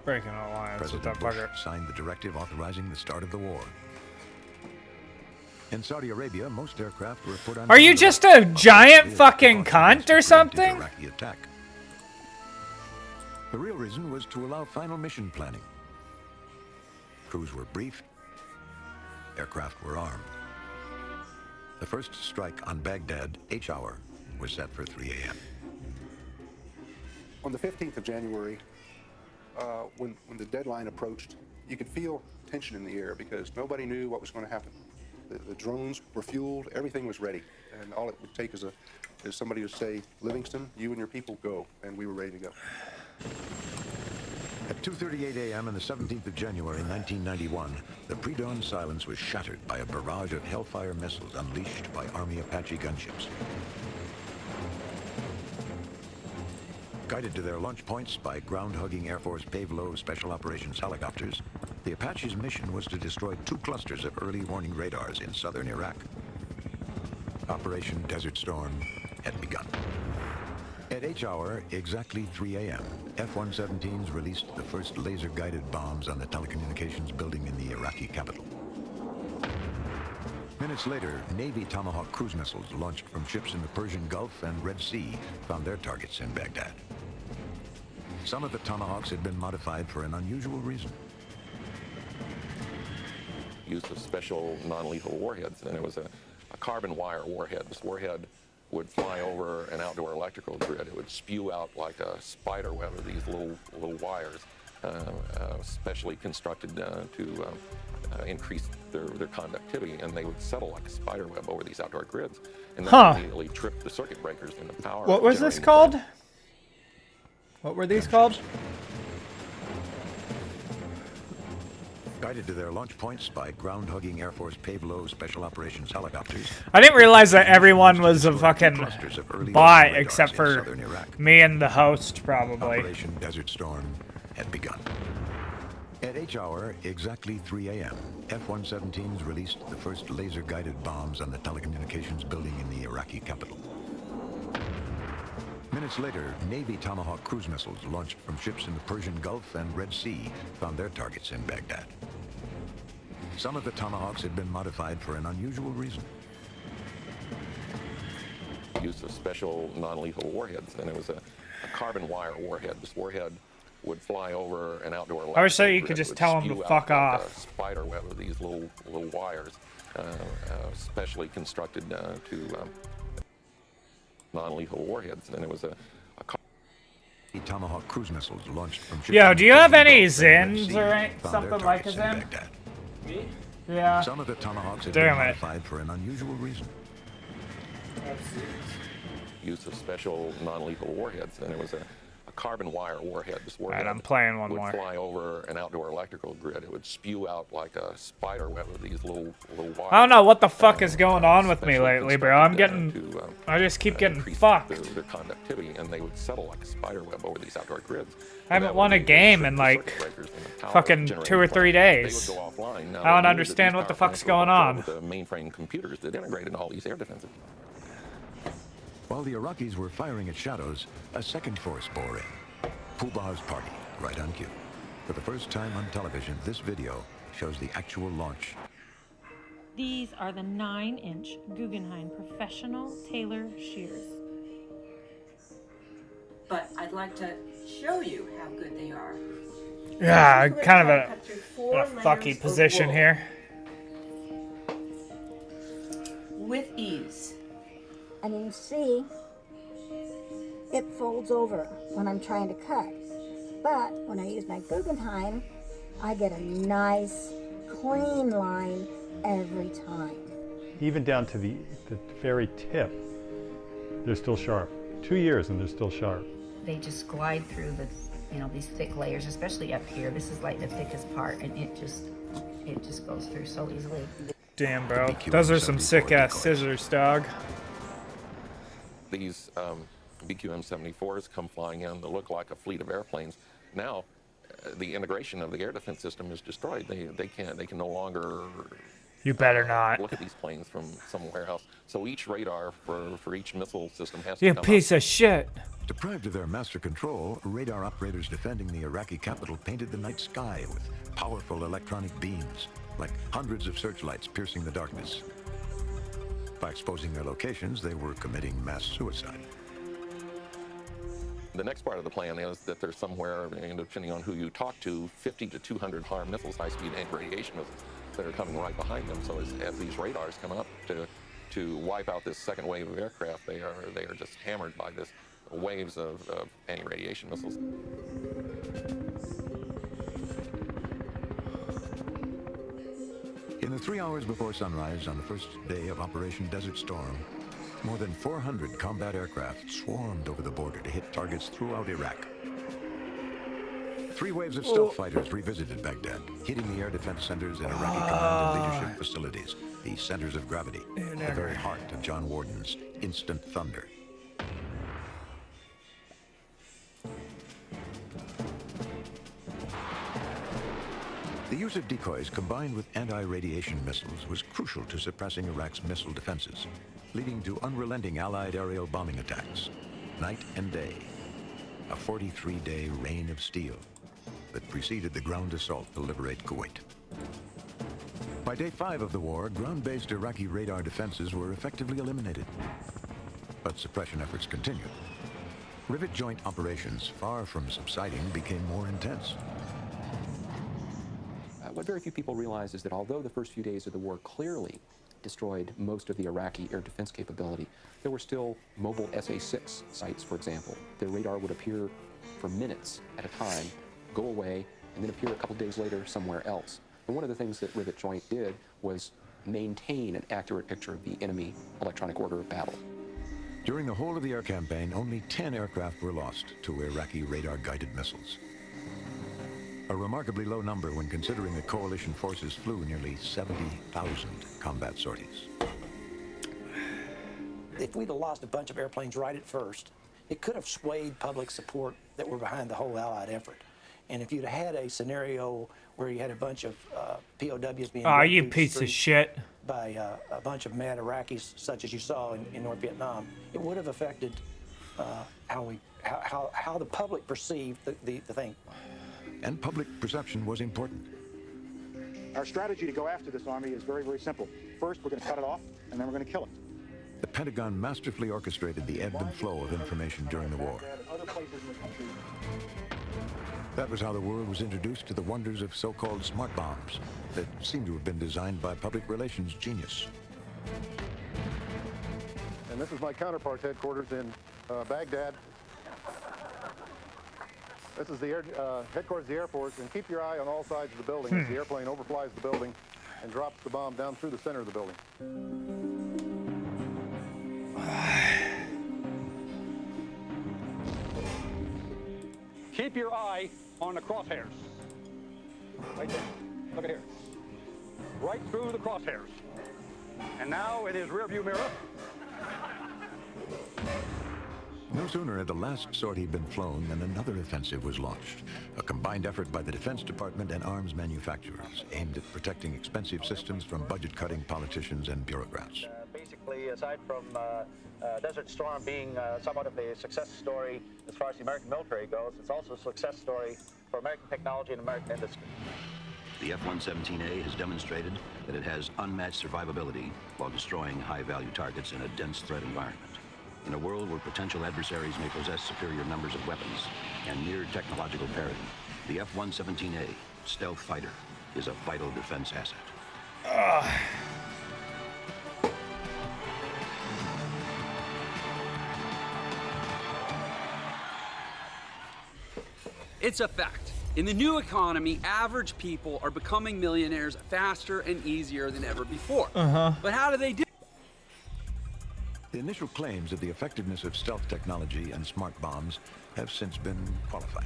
Speaker 4: Breaking all lines with
Speaker 3: President
Speaker 4: that
Speaker 3: Bush
Speaker 4: fucker.
Speaker 3: signed the directive authorizing the start of the war. In Saudi Arabia, most aircraft were put on...
Speaker 4: Are you just a giant fucking cunt or something?
Speaker 3: Iraqi attack. The real reason was to allow final mission planning. Crews were briefed. Aircraft were armed. The first strike on Baghdad, H-hour, was set for 3 a.m.
Speaker 8: On the 15th of January, when the deadline approached, you could feel tension in the air because nobody knew what was going to happen. The drones were fueled, everything was ready, and all it would take is somebody to say, Livingston, you and your people go, and we were ready to go.
Speaker 3: At 2:38 a.m. on the 17th of January, 1991, the pre-dawn silence was shattered by a barrage of Hellfire missiles unleashed by Army Apache gunships. Guided to their launch points by ground-hugging Air Force Pave-Low Special Operations helicopters, the Apache's mission was to destroy 2 clusters of early warning radars in southern Iraq. Operation Desert Storm had begun. At H hour, exactly 3 a.m., F-117s released the first laser-guided bombs on the telecommunications building in the Iraqi capital. Minutes later, Navy Tomahawk cruise missiles launched from ships in the Persian Gulf and Red Sea found their targets in Baghdad. Some of the Tomahawks had been modified for an unusual reason.
Speaker 6: Use of special non-lethal warheads, and it was a carbon wire warhead. This warhead would fly over an outdoor electrical grid. It would spew out like a spider web of these little wires, specially constructed to increase their conductivity, and they would settle like a spider web over these outdoor grids, and that would immediately trip the circuit breakers in the power.
Speaker 4: What was this called? What were these called?
Speaker 3: Guided to their launch points by ground-hugging Air Force Pavlo Special Operations helicopters.
Speaker 4: I didn't realize that everyone was a fucking bot except for me and the host, probably.
Speaker 3: Operation Desert Storm had begun. At H hour, exactly 3 a.m., F-117s released the first laser-guided bombs on the telecommunications building in the Iraqi capital. Minutes later, Navy Tomahawk cruise missiles launched from ships in the Persian Gulf and Red Sea found their targets in Baghdad. Some of the Tomahawks had been modified for an unusual reason.
Speaker 6: Use of special non-lethal warheads, and it was a carbon wire warhead. This warhead would fly over an outdoor electrical grid.
Speaker 4: I wish that you could just tell him to fuck off.
Speaker 6: A spider web of these little wires, specially constructed to non-lethal warheads, and it was a
Speaker 3: Tomahawk cruise missiles launched from ships.
Speaker 4: Yo, do you have any Zins or something like a Zin? Yeah.
Speaker 3: Some of the Tomahawks had been modified for an unusual reason.
Speaker 6: Use of special non-lethal warheads, and it was a carbon wire warhead. This warhead
Speaker 4: I'm playing one
Speaker 6: would
Speaker 4: more.
Speaker 6: fly over an outdoor electrical grid. It would spew out like a spider web of these little wires.
Speaker 4: I don't know what the fuck is going on with me lately, bro. I'm getting... I just keep getting fucked.
Speaker 6: Their conductivity, and they would settle like a spider web over these outdoor grids.
Speaker 4: I haven't won a game in like fucking 2 or 3 days.
Speaker 6: They would go offline. Now,
Speaker 4: I don't
Speaker 6: they knew
Speaker 4: understand
Speaker 6: that
Speaker 4: what the
Speaker 6: these power
Speaker 4: fuck's
Speaker 6: plants
Speaker 4: going on.
Speaker 6: with the mainframe computers that integrated all these air defenses.
Speaker 3: While the Iraqis were firing at shadows, a second force bore in. Puba's party, right on cue. For the first time on television, this video shows the actual launch.
Speaker 10: These are the 9-inch Guggenheim Professional Tailor shears.
Speaker 11: But I'd like to show you how good they are.
Speaker 4: Yeah, kind of a fucky position here.
Speaker 11: With ease.
Speaker 13: And you see, it folds over when I'm trying to cut. But when I use my Guggenheim, I get a nice, clean line every time.
Speaker 24: Even down to the very tip, they're still sharp. 2 years and they're still sharp.
Speaker 25: They just glide through the, these thick layers, especially up here. This is like the thickest part, and it just goes through so easily.
Speaker 4: Damn, bro. Those are some sick-ass scissors, dog.
Speaker 6: These BQM-74s come flying in. They look like a fleet of airplanes. Now, the integration of the air defense system is destroyed. They can no longer.
Speaker 4: You better not
Speaker 6: look at these planes from somewhere else. So each radar for each missile system has
Speaker 4: you
Speaker 6: to come
Speaker 4: piece of shit.
Speaker 3: Deprived of their master control, radar operators defending the Iraqi capital painted the night sky with powerful electronic beams, like hundreds of searchlights piercing the darkness. By exposing their locations, they were committing mass suicide.
Speaker 6: The next part of the plan is that there's somewhere, depending on who you talk to, 50 to 200 HARM missiles, high-speed anti-radiation missiles, that are coming right behind them. So as these radars come up to wipe out this second wave of aircraft, they are just hammered by this waves of anti-radiation missiles.
Speaker 3: In the 3 hours before sunrise on the first day of Operation Desert Storm, more than 400 combat aircraft swarmed over the border to hit targets throughout Iraq. 3 waves of stealth fighters revisited Baghdad, hitting the air defense centers and Iraqi command and leadership facilities, the centers of gravity, the very heart of John Warden's instant thunder. The use of decoys combined with anti-radiation missiles was crucial to suppressing Iraq's missile defenses, leading to unrelenting Allied aerial bombing attacks. night and day. A 43-day rain of steel that preceded the ground assault to liberate Kuwait. By day 5 of the war, ground-based Iraqi radar defenses were effectively eliminated. But suppression efforts continued. Rivet joint operations, far from subsiding, became more intense.
Speaker 17: What very few people realize is that although the first few days of the war clearly destroyed most of the Iraqi air defense capability, there were still mobile SA-6 sites, for example. Their radar would appear for minutes at a time, go away, and then appear a couple days later somewhere else. And one of the things that Rivet Joint did was maintain an accurate picture of the enemy electronic order of battle.
Speaker 3: During the whole of the air campaign, only 10 aircraft were lost to Iraqi radar-guided missiles. A remarkably low number when considering the coalition forces flew nearly 70,000 combat sorties.
Speaker 1: If we'd have lost a bunch of airplanes right at first, it could have swayed public support that were behind the whole Allied effort. And if you'd had a scenario where you had a bunch of POWs being
Speaker 4: Oh,
Speaker 1: dragged
Speaker 4: you
Speaker 1: through the
Speaker 4: piece of
Speaker 1: streets
Speaker 4: shit.
Speaker 1: by a bunch of mad Iraqis, such as you saw in North Vietnam, it would have affected how the public perceived the thing.
Speaker 3: And public perception was important.
Speaker 5: Our strategy to go after this army is very, very simple. First, we're going to cut it off, and then we're going to kill it.
Speaker 3: The Pentagon masterfully orchestrated the ebb and flow of information during the war. That was how the world was introduced to the wonders of so-called smart bombs that seemed to have been designed by public relations genius.
Speaker 5: And this is my counterpart's headquarters in Baghdad. This is the headquarters of the Air Force, and keep your eye on all sides of the building as the airplane overflies the building and drops the bomb down through the center of the building. Keep your eye on the crosshairs. Right there. Look at here. Right through the crosshairs. And now in his rearview mirror.
Speaker 3: No sooner had the last sortie been flown than another offensive was launched, a combined effort by the Defense Department and arms manufacturers aimed at protecting expensive systems from budget-cutting politicians and bureaucrats.
Speaker 20: Basically, aside from Desert Storm being somewhat of a success story as far as the American military goes, it's also a success story for American technology and American industry.
Speaker 9: The F-117A has demonstrated that it has unmatched survivability while destroying high-value targets in a dense threat environment. In a world where potential adversaries may possess superior numbers of weapons and near technological parity, the F-117A stealth fighter is a vital defense asset.
Speaker 12: It's a fact. In the new economy, average people are becoming millionaires faster and easier than ever before. But how do they do?
Speaker 3: The initial claims of the effectiveness of stealth technology and smart bombs have since been qualified.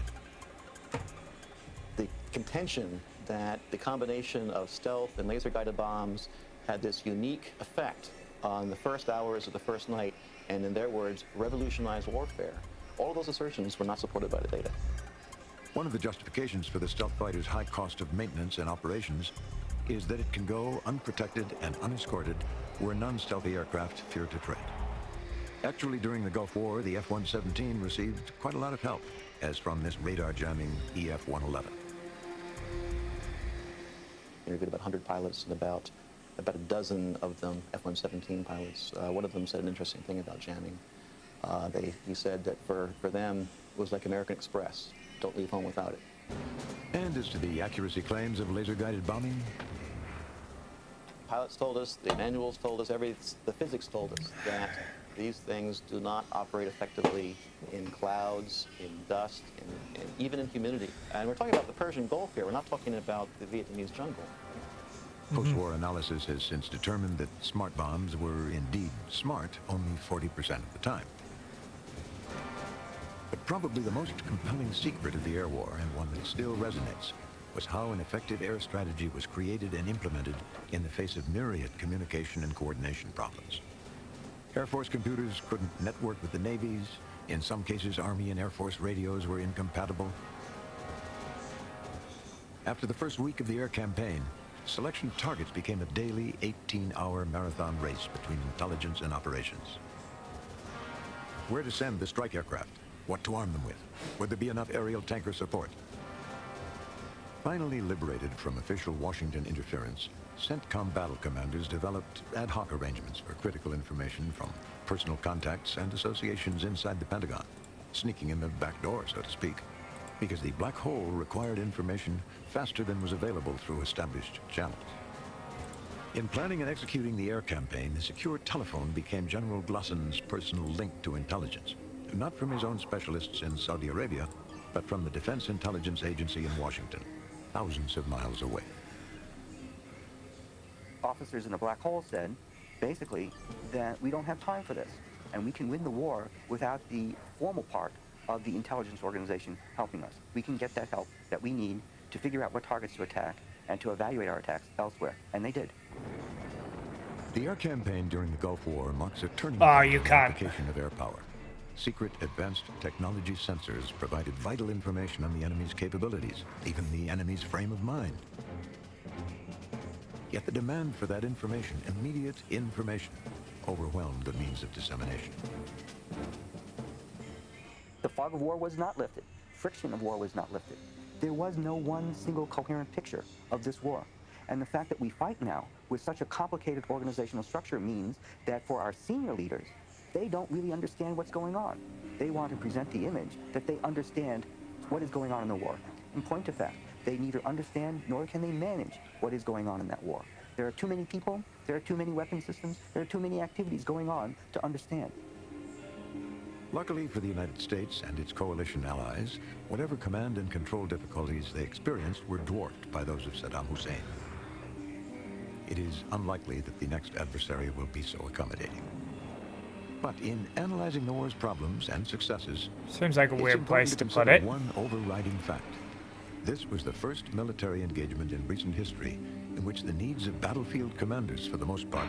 Speaker 20: The contention that the combination of stealth and laser-guided bombs had this unique effect on the first hours of the first night, and in their words, revolutionized warfare. All of those assertions were not supported by the data.
Speaker 3: One of the justifications for the stealth fighter's high cost of maintenance and operations is that it can go unprotected and unescorted where non-stealthy aircraft fear to tread. Actually, during the Gulf War, the F-117 received quite a lot of help, as from this radar-jamming EF-111.
Speaker 20: Interviewed about 100 pilots, and about a dozen of them, F-117 pilots. One of them said an interesting thing about jamming. He said that for them, it was like American Express. Don't leave home without it.
Speaker 3: And as to the accuracy claims of laser-guided bombing?
Speaker 20: Pilots told us, the manuals told us, the physics told us that these things do not operate effectively in clouds, in dust, and even in humidity. And we're talking about the Persian Gulf here. We're not talking about the Vietnamese jungle.
Speaker 3: Post-war analysis has since determined that smart bombs were indeed smart only 40% of the time. But probably the most compelling secret of the air war, and one that still resonates, was how an effective air strategy was created and implemented in the face of myriad communication and coordination problems. Air Force computers couldn't network with the Navy's. In some cases, Army and Air Force radios were incompatible. After the first week of the air campaign, selection of targets became a daily 18-hour marathon race between intelligence and operations. Where to send the strike aircraft? What to arm them with? Would there be enough aerial tanker support? Finally liberated from official Washington interference, CENTCOM battle commanders developed ad hoc arrangements for critical information from personal contacts and associations inside the Pentagon, sneaking in the back door, so to speak, because the black hole required information faster than was available through established channels. In planning and executing the air campaign, the secure telephone became General Glossen's personal link to intelligence, not from his own specialists in Saudi Arabia, but from the Defense Intelligence Agency in Washington, thousands of miles away.
Speaker 22: Officers in the black hole said, basically, that we don't have time for this, and we can win the war without the formal part of the intelligence organization helping us. We can get that help that we need to figure out what targets to attack and to evaluate our attacks elsewhere, and they did.
Speaker 3: The air campaign during the Gulf War marks a turning
Speaker 4: Oh,
Speaker 3: point
Speaker 4: you
Speaker 3: in the
Speaker 4: can't.
Speaker 3: application of air power. Secret advanced technology sensors provided vital information on the enemy's capabilities, even the enemy's frame of mind. Yet the demand for that information, immediate information, overwhelmed the means of dissemination.
Speaker 22: The fog of war was not lifted. Friction of war was not lifted. There was no one single coherent picture of this war. And the fact that we fight now with such a complicated organizational structure means that for our senior leaders, they don't really understand what's going on. They want to present the image that they understand what is going on in the war. In point of fact, they neither understand nor can they manage what is going on in that war. There are too many people, there are too many weapon systems, there are too many activities going on to understand.
Speaker 3: Luckily for the United States and its coalition allies, whatever command and control difficulties they experienced were dwarfed by those of Saddam Hussein. It is unlikely that the next adversary will be so accommodating. But in analyzing the war's problems and successes,
Speaker 4: seems like a
Speaker 3: it's
Speaker 4: weird
Speaker 3: important
Speaker 4: place to put
Speaker 3: consider
Speaker 4: it.
Speaker 3: one overriding fact. This was the first military engagement in recent history in which the needs of battlefield commanders, for the most part,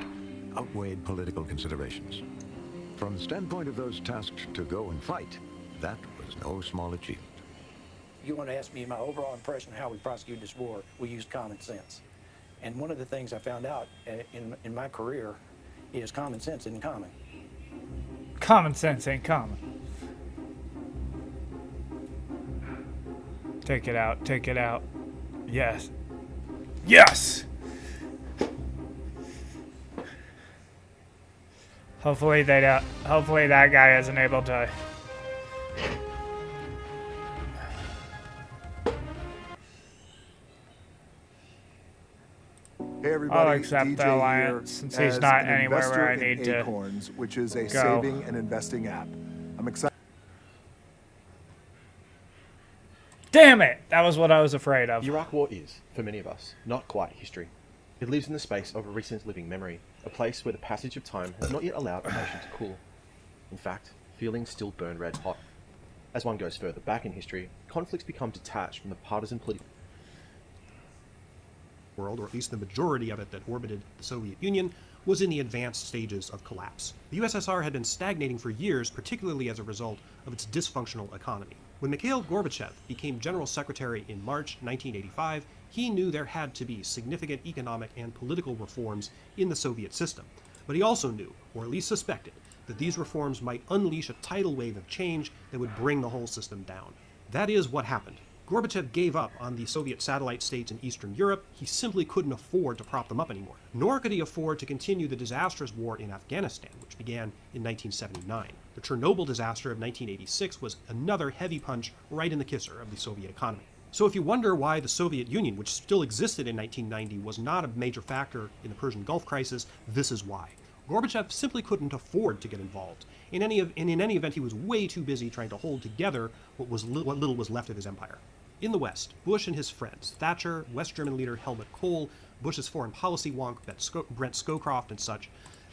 Speaker 3: outweighed political considerations. From the standpoint of those tasked to go and fight, that was no small achievement.
Speaker 1: You want to ask me my overall impression of how we prosecuted this war, we used common sense. And one of the things I found out in my career is common sense isn't common.
Speaker 4: Common sense ain't common. Take it out, take it out. Yes. Yes! Hopefully they don't, hopefully that guy isn't able to.
Speaker 14: Hey everybody,
Speaker 4: I'll accept
Speaker 14: DJ
Speaker 4: the alliance since
Speaker 14: here
Speaker 4: he's not
Speaker 14: as an
Speaker 4: anywhere where I
Speaker 14: investor in
Speaker 4: need to
Speaker 14: Acorns, which is a
Speaker 4: go.
Speaker 14: saving and investing app. I'm excited.
Speaker 4: Damn it! That was what I was afraid of.
Speaker 15: The Iraq War is, for many of us, not quite history. It lives in the space of a recent living memory, a place where the passage of time has not yet allowed a nation to cool. In fact, feelings still burn red hot. As one goes further back in history, conflicts become detached from the partisan political
Speaker 2: world, or at least the majority of it that orbited the Soviet Union, was in the advanced stages of collapse. The USSR had been stagnating for years, particularly as a result of its dysfunctional economy. When Mikhail Gorbachev became General Secretary in March 1985, he knew there had to be significant economic and political reforms in the Soviet system. But he also knew, or at least suspected, that these reforms might unleash a tidal wave of change that would bring the whole system down. That is what happened. Gorbachev gave up on the Soviet satellite states in Eastern Europe. He simply couldn't afford to prop them up anymore. Nor could he afford to continue the disastrous war in Afghanistan, which began in 1979. The Chernobyl disaster of 1986 was another heavy punch right in the kisser of the Soviet economy. So if you wonder why the Soviet Union, which still existed in 1990, was not a major factor in the Persian Gulf crisis, this is why. Gorbachev simply couldn't afford to get involved. In any event, he was way too busy trying to hold together what little was left of his empire. In the West, Bush and his friends, Thatcher, West German leader Helmut Kohl, Bush's foreign policy wonk Brent Scowcroft and such,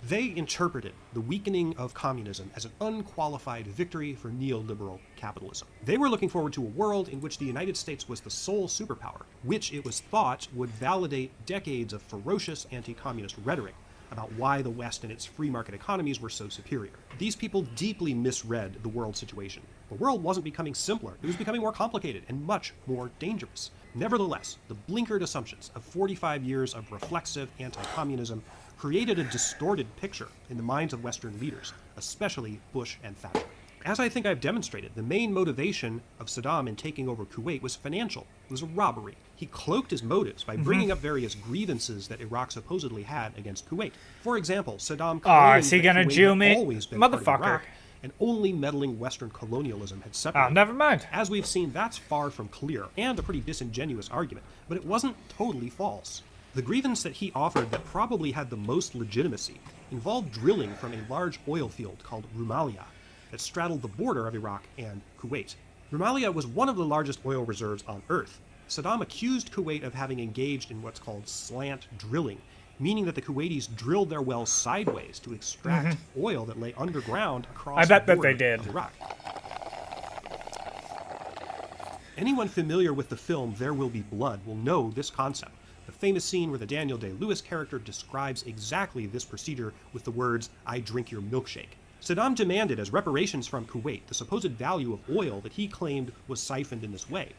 Speaker 2: they interpreted the weakening of communism as an unqualified victory for neoliberal capitalism. They were looking forward to a world in which the United States was the sole superpower, which it was thought would validate decades of ferocious anti-communist rhetoric about why the West and its free market economies were so superior. These people deeply misread the world situation. The world wasn't becoming simpler, it was becoming more complicated and much more dangerous. Nevertheless, the blinkered assumptions of 45 years of reflexive anti-communism created a distorted picture in the minds of Western leaders, especially Bush and Thatcher. As I think I've demonstrated, the main motivation of Saddam in taking over Kuwait was financial. It was a robbery. He cloaked his motives by bringing up various grievances that Iraq supposedly had against Kuwait. For example, Saddam claimed
Speaker 4: is he
Speaker 2: that
Speaker 4: gonna
Speaker 2: Kuwait
Speaker 4: Jew
Speaker 2: had
Speaker 4: me?
Speaker 2: always been part of
Speaker 4: Motherfucker.
Speaker 2: Iraq, and only meddling Western colonialism had separated.
Speaker 4: Oh, never mind.
Speaker 2: As we've seen, that's far from clear, and a pretty disingenuous argument, but it wasn't totally false. The grievance that he offered that probably had the most legitimacy involved drilling from a large oil field called Rumalia that straddled the border of Iraq and Kuwait. Rumalia was one of the largest oil reserves on Earth. Saddam accused Kuwait of having engaged in what's called slant drilling, meaning that the Kuwaitis drilled their wells sideways to extract oil that lay underground across
Speaker 4: I bet
Speaker 2: the
Speaker 4: that they
Speaker 2: border
Speaker 4: did.
Speaker 2: of Iraq. Anyone familiar with the film There Will Be Blood will know this concept. The famous scene where the Daniel Day-Lewis character describes exactly this procedure with the words, "I drink your milkshake." Saddam demanded as reparations from Kuwait the supposed value of oil that he claimed was siphoned in this way.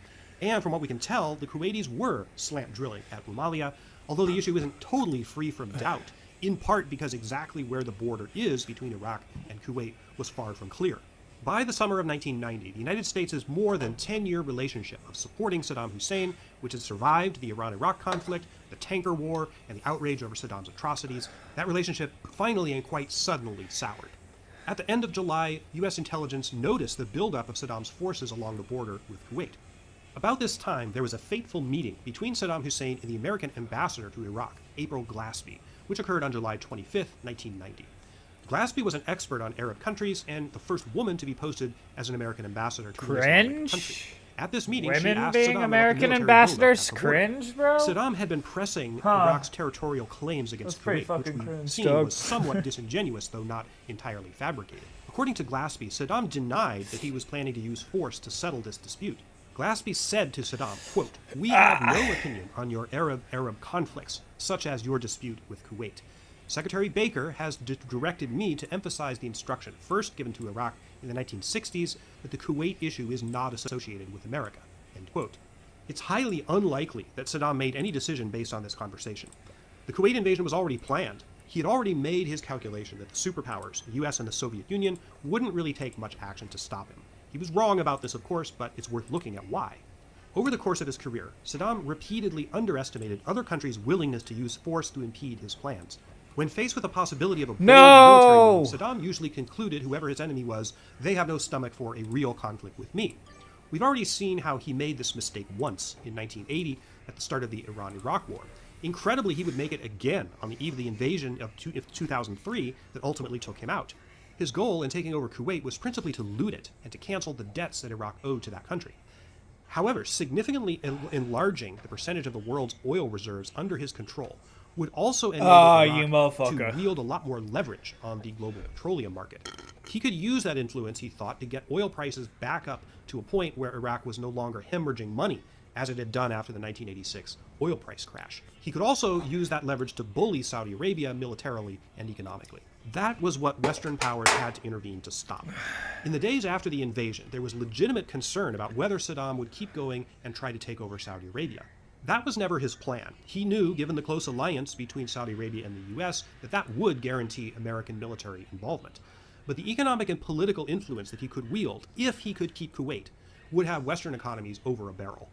Speaker 2: And from what we can tell, the Kuwaitis were slant drilling at Rumalia, although the issue isn't totally free from doubt, in part because exactly where the border is between Iraq and Kuwait was far from clear. By the summer of 1990, the United States' more than 10-year relationship of supporting Saddam Hussein, which had survived the Iran-Iraq conflict, the tanker war, and the outrage over Saddam's atrocities, that relationship finally and quite suddenly soured. At the end of July, U.S. intelligence noticed the buildup of Saddam's forces along the border with Kuwait. About this time, there was a fateful meeting between Saddam Hussein and the American ambassador to Iraq, April Glaspie, which occurred on July 25, 1990. Glaspie was an expert on Arab countries and the first woman to be posted as an American ambassador to an Islamic country. At this meeting, she
Speaker 4: Women
Speaker 2: asked
Speaker 4: being
Speaker 2: Saddam about the
Speaker 4: American
Speaker 2: military
Speaker 4: ambassadors?
Speaker 2: buildup at the border.
Speaker 4: Cringe, bro?
Speaker 2: Saddam had been pressing Iraq's territorial claims against
Speaker 4: That's pretty
Speaker 2: Kuwait, which
Speaker 4: fucking
Speaker 2: we've
Speaker 4: cringe,
Speaker 2: seen
Speaker 4: Doug.
Speaker 2: was somewhat disingenuous, though not entirely fabricated. According to Glaspie, Saddam denied that he was planning to use force to settle this dispute. Glaspie said to Saddam, quote, "We have no opinion on your Arab conflicts, such as your dispute with Kuwait. Secretary Baker has directed me to emphasize the instruction first given to Iraq in the 1960s that the Kuwait issue is not associated with America." End quote. It's highly unlikely that Saddam made any decision based on this conversation. The Kuwait invasion was already planned. He had already made his calculation that the superpowers, the US and the Soviet Union, wouldn't really take much action to stop him. He was wrong about this, of course, but it's worth looking at why. Over the course of his career, Saddam repeatedly underestimated other countries' willingness to use force to impede his plans. When faced with the possibility of a bold military move, Saddam usually concluded, whoever his enemy was, they have no stomach for a real conflict with me. We've already seen how he made this mistake once, in 1980, at the start of the Iran-Iraq War. Incredibly, he would make it again on the eve of the invasion of 2003 that ultimately took him out. His goal in taking over Kuwait was principally to loot it and to cancel the debts that Iraq owed to that country. However, significantly enlarging the percentage of the world's oil reserves under his control would also enable Iraq to wield a lot more leverage on the global petroleum market. He could use that influence, he thought, to get oil prices back up to a point where Iraq was no longer hemorrhaging money, as it had done after the 1986 oil price crash. He could also use that leverage to bully Saudi Arabia militarily and economically. That was what Western powers had to intervene to stop. In the days after the invasion, there was legitimate concern about whether Saddam would keep going and try to take over Saudi Arabia. That was never his plan. He knew, given the close alliance between Saudi Arabia and the US, that that would guarantee American military involvement. But the economic and political influence that he could wield, if he could keep Kuwait, would have Western economies over a barrel.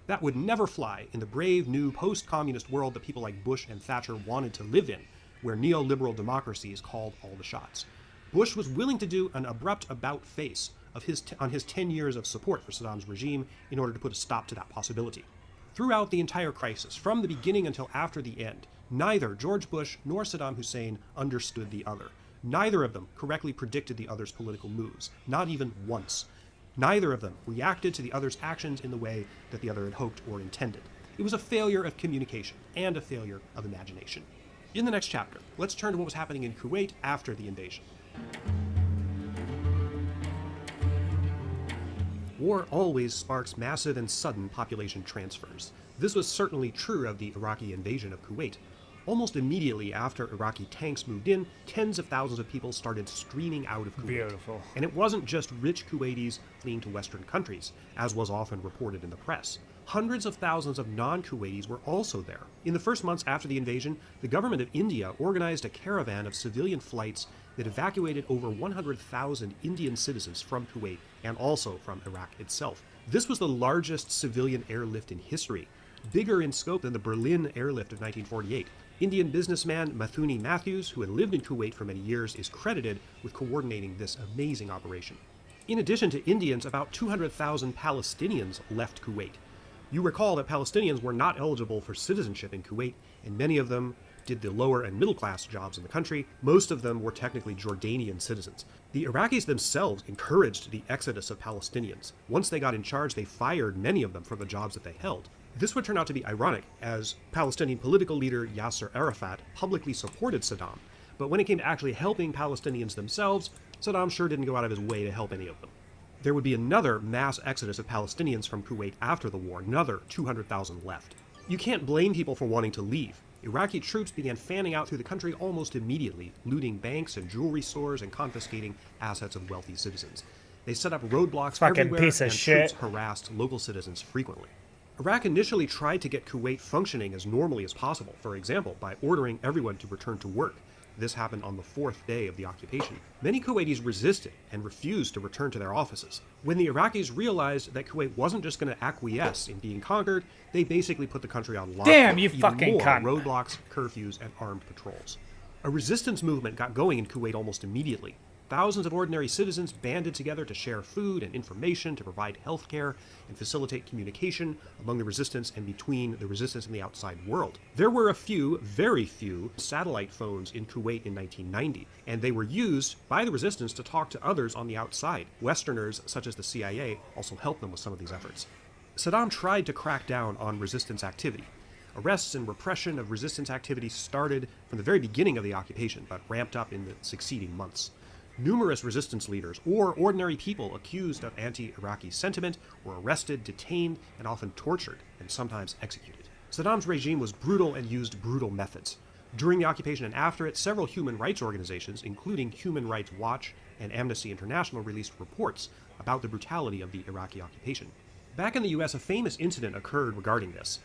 Speaker 2: That would never fly in the brave new post-communist world that people like Bush and Thatcher wanted to live in, where neoliberal democracies called all the shots. Bush was willing to do an abrupt about-face on his 10 years of support for Saddam's regime in order to put a stop to that possibility. Throughout the entire crisis, from the beginning until after the end, neither George Bush nor Saddam Hussein understood the other. Neither of them correctly predicted the other's political moves, not even once. Neither of them reacted to the other's actions in the way that the other had hoped or intended. It was a failure of communication and a failure of imagination. In the next chapter, let's turn to what was happening in Kuwait after the invasion. War always sparks massive and sudden population transfers. This was certainly true of the Iraqi invasion of Kuwait. Almost immediately after Iraqi tanks moved in, tens of thousands of people started streaming out of Kuwait.
Speaker 4: Beautiful.
Speaker 2: And it wasn't just rich Kuwaitis fleeing to Western countries, as was often reported in the press. Hundreds of thousands of non-Kuwaitis were also there. In the first months after the invasion, the government of India organized a caravan of civilian flights that evacuated over 100,000 Indian citizens from Kuwait and also from Iraq itself. This was the largest civilian airlift in history, bigger in scope than the Berlin airlift of 1948. Indian businessman Mathuni Matthews, who had lived in Kuwait for many years, is credited with coordinating this amazing operation. In addition to Indians, about 200,000 Palestinians left Kuwait. You recall that Palestinians were not eligible for citizenship in Kuwait, and many of them did the lower and middle class jobs in the country. Most of them were technically Jordanian citizens. The Iraqis themselves encouraged the exodus of Palestinians. Once they got in charge, they fired many of them from the jobs that they held. This would turn out to be ironic, as Palestinian political leader Yasser Arafat publicly supported Saddam, but when it came to actually helping Palestinians themselves, Saddam sure didn't go out of his way to help any of them. There would be another mass exodus of Palestinians from Kuwait after the war, another 200,000 left. You can't blame people for wanting to leave. Iraqi troops began fanning out through the country almost immediately, looting banks and jewelry stores and confiscating assets of wealthy citizens. They set up roadblocks everywhere,
Speaker 4: piece of
Speaker 2: and
Speaker 4: shit.
Speaker 2: troops harassed local citizens frequently. Iraq initially tried to get Kuwait functioning as normally as possible, for example, by ordering everyone to return to work. This happened on the 4th day of the occupation. Many Kuwaitis resisted and refused to return to their offices. When the Iraqis realized that Kuwait wasn't just going to acquiesce in being conquered, they basically put the country on lockdown.
Speaker 4: Damn, you
Speaker 2: Even
Speaker 4: fucking
Speaker 2: more
Speaker 4: cunt.
Speaker 2: roadblocks, curfews, and armed patrols. A resistance movement got going in Kuwait almost immediately. Thousands of ordinary citizens banded together to share food and information, to provide health care, and facilitate communication among the resistance and between the resistance and the outside world. There were a few, very few, satellite phones in Kuwait in 1990, and they were used by the resistance to talk to others on the outside. Westerners, such as the CIA, also helped them with some of these efforts. Saddam tried to crack down on resistance activity. Arrests and repression of resistance activity started from the very beginning of the occupation, but ramped up in the succeeding months. Numerous resistance leaders or ordinary people accused of anti-Iraqi sentiment were arrested, detained, and often tortured, and sometimes executed. Saddam's regime was brutal and used brutal methods. During the occupation and after it, several human rights organizations, including Human Rights Watch and Amnesty International, released reports about the brutality of the Iraqi occupation. Back in the US, a famous incident occurred regarding this.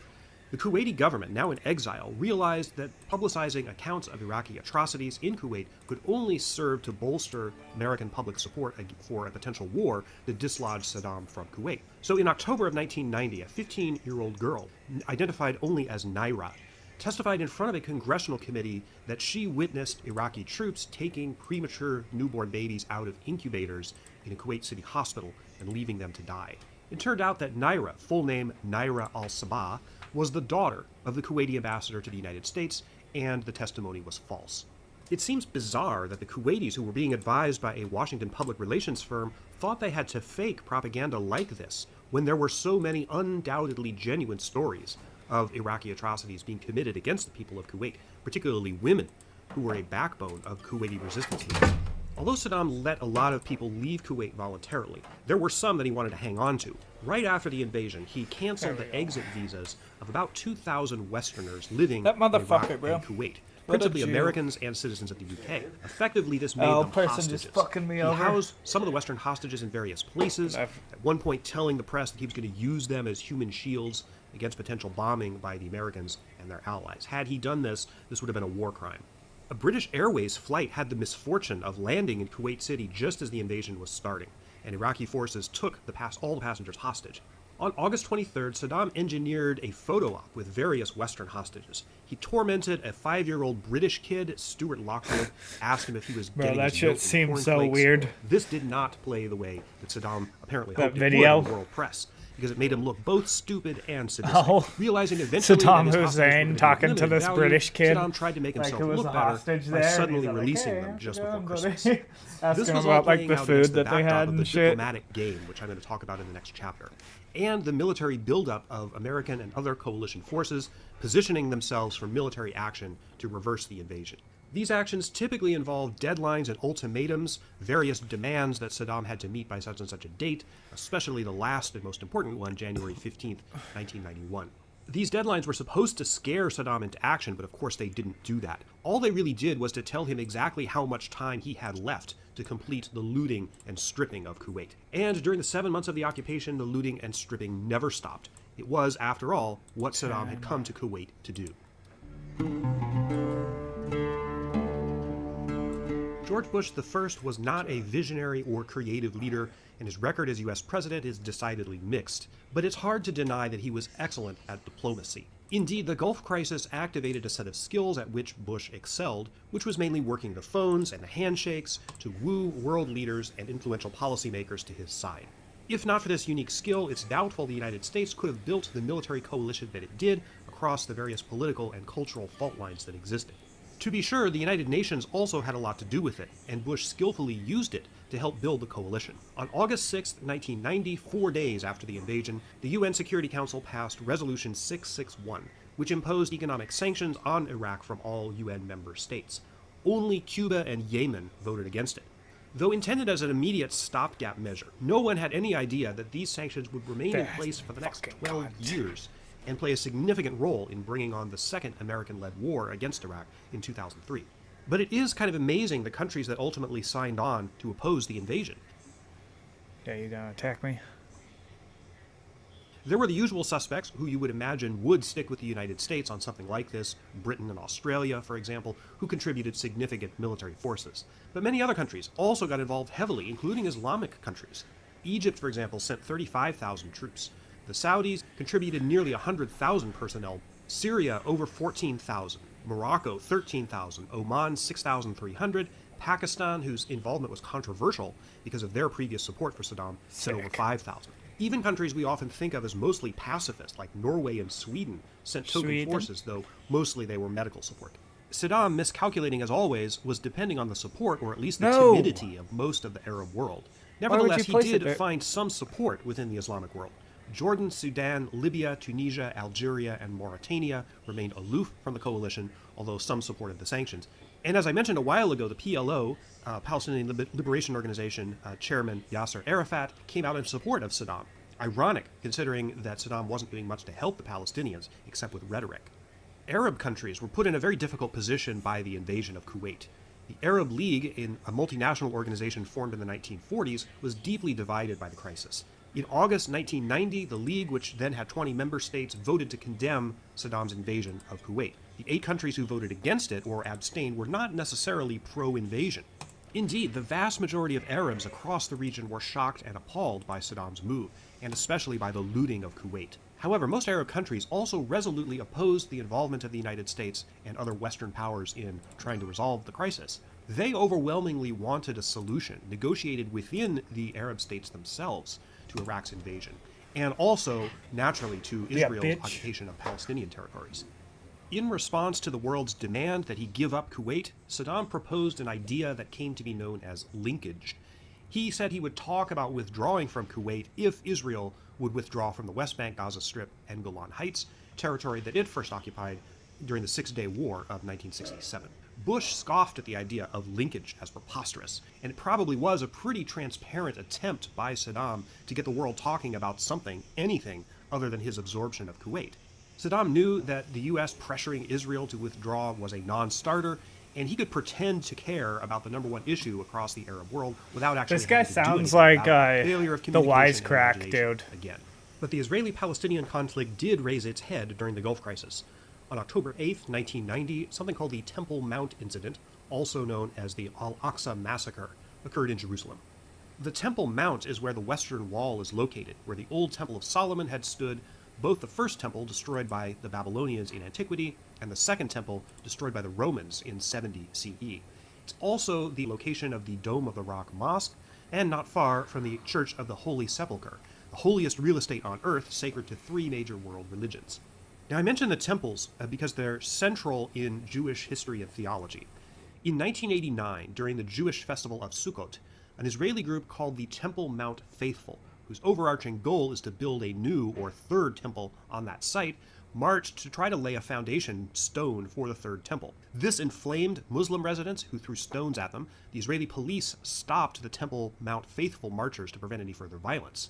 Speaker 2: The Kuwaiti government, now in exile, realized that publicizing accounts of Iraqi atrocities in Kuwait could only serve to bolster American public support for a potential war to dislodge Saddam from Kuwait. So in October of 1990, a 15-year-old girl, identified only as Naira, testified in front of a congressional committee that she witnessed Iraqi troops taking premature newborn babies out of incubators in a Kuwait City hospital and leaving them to die. It turned out that Naira, full name Naira al-Sabah, was the daughter of the Kuwaiti ambassador to the United States, and the testimony was false. It seems bizarre that the Kuwaitis, who were being advised by a Washington public relations firm, thought they had to fake propaganda like this, when there were so many undoubtedly genuine stories of Iraqi atrocities being committed against the people of Kuwait, particularly women, who were a backbone of Kuwaiti resistance movement. Although Saddam let a lot of people leave Kuwait voluntarily, there were some that he wanted to hang on to. Right after the invasion, he canceled the exit visas of about 2,000 Westerners living in Iraq and Kuwait, principally Americans and citizens of the UK. Effectively, this made them hostages. He housed some of the Western hostages in various places, at one point telling the press that he was going to use them as human shields against potential bombing by the Americans and their allies. Had he done this, this would have been a war crime. A British Airways flight had the misfortune of landing in Kuwait City just as the invasion was starting, and Iraqi forces took all the passengers hostage. On August 23rd, Saddam engineered a photo op with various Western hostages. He tormented a 5-year-old British kid, Stuart Lockwood, asked him if he was getting
Speaker 4: that
Speaker 2: his
Speaker 4: shit
Speaker 2: milk in
Speaker 4: seems so
Speaker 2: cornflakes.
Speaker 4: weird.
Speaker 2: This did not play the way that Saddam apparently
Speaker 4: That
Speaker 2: hoped it
Speaker 4: video?
Speaker 2: would in the world press, because it made him look both stupid and sadistic.
Speaker 4: Oh,
Speaker 2: Realizing eventually
Speaker 4: Saddam
Speaker 2: that his hostages
Speaker 4: Hussein
Speaker 2: were of
Speaker 4: talking to
Speaker 2: limited
Speaker 4: this
Speaker 2: value,
Speaker 4: British kid,
Speaker 2: Saddam tried to make
Speaker 4: like
Speaker 2: himself
Speaker 4: it was
Speaker 2: look
Speaker 4: a
Speaker 2: better
Speaker 4: hostage
Speaker 2: by
Speaker 4: there,
Speaker 2: suddenly
Speaker 4: and he's like,
Speaker 2: releasing
Speaker 4: "Okay,
Speaker 2: them just
Speaker 4: how's it
Speaker 2: before
Speaker 4: going,
Speaker 2: Christmas.
Speaker 4: buddy?" Asking
Speaker 2: This was
Speaker 4: about,
Speaker 2: all
Speaker 4: like,
Speaker 2: playing
Speaker 4: the
Speaker 2: out
Speaker 4: food
Speaker 2: against the
Speaker 4: that they
Speaker 2: backdrop
Speaker 4: had
Speaker 2: of
Speaker 4: and
Speaker 2: the
Speaker 4: shit.
Speaker 2: diplomatic game, which I'm going to talk about in the next chapter, and the military buildup of American and other coalition forces positioning themselves for military action to reverse the invasion. These actions typically involve deadlines and ultimatums, various demands that Saddam had to meet by such and such a date, especially the last and most important one, January 15th, 1991. These deadlines were supposed to scare Saddam into action, but of course they didn't do that. All they really did was to tell him exactly how much time he had left to complete the looting and stripping of Kuwait. And during the 7 months of the occupation, the looting and stripping never stopped. It was, after all, what Saddam had come to Kuwait to do. George Bush I was not a visionary or creative leader, and his record as U.S. president is decidedly mixed. But it's hard to deny that he was excellent at diplomacy. Indeed, the Gulf crisis activated a set of skills at which Bush excelled, which was mainly working the phones and the handshakes to woo world leaders and influential policymakers to his side. If not for this unique skill, it's doubtful the United States could have built the military coalition that it did across the various political and cultural fault lines that existed. To be sure, the United Nations also had a lot to do with it, and Bush skillfully used it to help build the coalition. On August 6, 1990, 4 days after the invasion, the UN Security Council passed Resolution 661, which imposed economic sanctions on Iraq from all UN member states. Only Cuba and Yemen voted against it. Though intended as an immediate stopgap measure, no one had any idea that these sanctions would remain in place for the next 12 years and play a significant role in bringing on the second American-led war against Iraq in 2003. But it is kind of amazing the countries that ultimately signed on to oppose the invasion.
Speaker 4: Yeah, you gonna attack me?
Speaker 2: There were the usual suspects who you would imagine would stick with the United States on something like this, Britain and Australia, for example, who contributed significant military forces. But many other countries also got involved heavily, including Islamic countries. Egypt, for example, sent 35,000 troops. The Saudis contributed nearly 100,000 personnel. Syria, over 14,000. Morocco, 13,000. Oman, 6,300. Pakistan, whose involvement was controversial because of their previous support for Saddam, sent over 5,000. Even countries we often think of as mostly pacifist, like Norway and Sweden, sent token forces, though mostly they were medical support. Saddam, miscalculating as always, was depending on the support, or at least the timidity, of most of the Arab world. Nevertheless, he did find some support within the Islamic world. Jordan, Sudan, Libya, Tunisia, Algeria, and Mauritania remained aloof from the coalition, although some supported the sanctions. And as I mentioned a while ago, the PLO, Palestinian Liberation Organization chairman Yasser Arafat, came out in support of Saddam. Ironic, considering that Saddam wasn't doing much to help the Palestinians, except with rhetoric. Arab countries were put in a very difficult position by the invasion of Kuwait. The Arab League, in a multinational organization formed in the 1940s, was deeply divided by the crisis. In August 1990, the League, which then had 20 member states, voted to condemn Saddam's invasion of Kuwait. The 8 countries who voted against it or abstained were not necessarily pro-invasion. Indeed, the vast majority of Arabs across the region were shocked and appalled by Saddam's move, and especially by the looting of Kuwait. However, most Arab countries also resolutely opposed the involvement of the United States and other Western powers in trying to resolve the crisis. They overwhelmingly wanted a solution negotiated within the Arab states themselves to Iraq's invasion, and also, naturally, to Israel's occupation of Palestinian territories. In response to the world's demand that he give up Kuwait, Saddam proposed an idea that came to be known as linkage. He said he would talk about withdrawing from Kuwait if Israel would withdraw from the West Bank, Gaza Strip, and Golan Heights, territory that it first occupied during the Six-Day War of 1967. Bush scoffed at the idea of linkage as preposterous, and it probably was a pretty transparent attempt by Saddam to get the world talking about something, anything, other than his absorption of Kuwait. Saddam knew that the U.S. pressuring Israel to withdraw was a non-starter, and he could pretend to care about the number one issue across the Arab world without actually
Speaker 4: This guy
Speaker 2: having to do
Speaker 4: sounds
Speaker 2: anything
Speaker 4: like
Speaker 2: about it. Failure of
Speaker 4: the
Speaker 2: communication and
Speaker 4: wisecrack
Speaker 2: imagination
Speaker 4: dude.
Speaker 2: Again. But the Israeli-Palestinian conflict did raise its head during the Gulf crisis. On October 8, 1990, something called the Temple Mount Incident, also known as the Al-Aqsa Massacre, occurred in Jerusalem. The Temple Mount is where the Western Wall is located, where the old Temple of Solomon had stood, both the first temple destroyed by the Babylonians in antiquity, and the second temple destroyed by the Romans in 70 CE. It's also the location of the Dome of the Rock Mosque, and not far from the Church of the Holy Sepulchre, the holiest real estate on earth, sacred to 3 major world religions. Now, I mention the temples because they're central in Jewish history and theology. In 1989, during the Jewish festival of Sukkot, an Israeli group called the Temple Mount Faithful, whose overarching goal is to build a new or third temple on that site, marched to try to lay a foundation stone for the third temple. This inflamed Muslim residents who threw stones at them. The Israeli police stopped the Temple Mount Faithful marchers to prevent any further violence.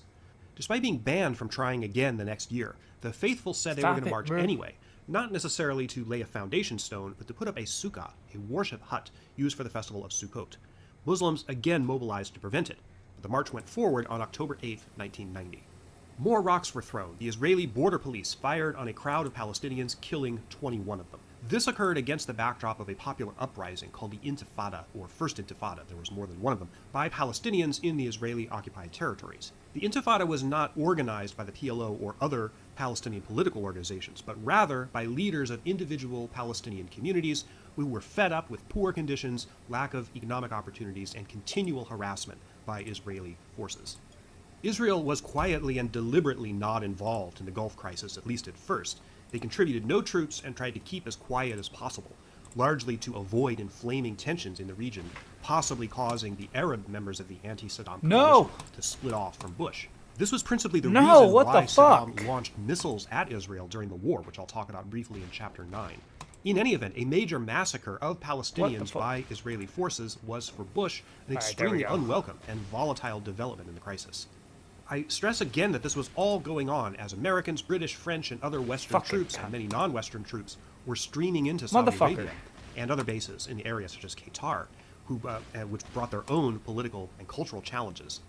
Speaker 2: Despite being banned from trying again the next year, the faithful said they were going to march anyway, not necessarily to lay a foundation stone, but to put up a sukkah, a worship hut used for the festival of Sukkot. Muslims again mobilized to prevent it, but the march went forward on October 8, 1990. More rocks were thrown. The Israeli border police fired on a crowd of Palestinians, killing 21 of them. This occurred against the backdrop of a popular uprising called the Intifada, or First Intifada, there was more than one of them, by Palestinians in the Israeli-occupied territories. The Intifada was not organized by the PLO or other Palestinian political organizations, but rather by leaders of individual Palestinian communities who were fed up with poor conditions, lack of economic opportunities, and continual harassment by Israeli forces. Israel was quietly and deliberately not involved in the Gulf crisis, at least at first. They contributed no troops and tried to keep as quiet as possible, largely to avoid inflaming tensions in the region, possibly causing the Arab members of the anti-Saddam coalition to split off from Bush. This was principally the reason why Saddam launched missiles at Israel during the war, which I'll talk about briefly in Chapter 9. In any event, a major massacre of Palestinians by Israeli forces was for Bush an extremely unwelcome and volatile development in the crisis. I stress again that this was all going on as Americans, British, French, and other Western troops, and many non-Western troops, were streaming into Saudi Arabia and other bases in the area such as Qatar, which brought their own political and cultural challenges.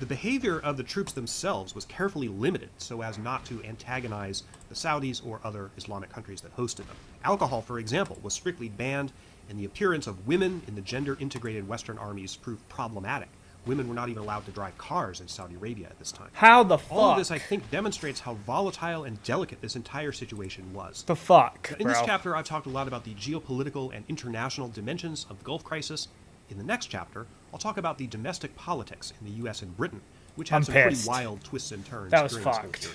Speaker 2: The behavior of the troops themselves was carefully limited so as not to antagonize the Saudis or other Islamic countries that hosted them. Alcohol, for example, was strictly banned, and the appearance of women in the gender-integrated Western armies proved problematic. Women were not even allowed to drive cars in Saudi Arabia at this time.
Speaker 4: How the fuck?
Speaker 2: All of this, I think, demonstrates how volatile and delicate this entire situation was.
Speaker 4: The fuck,
Speaker 2: In this chapter, I've talked a lot about the geopolitical and international dimensions of the Gulf crisis. In the next chapter, I'll talk about the domestic politics in the U.S. and Britain, which had some pretty wild twists and turns during this whole period.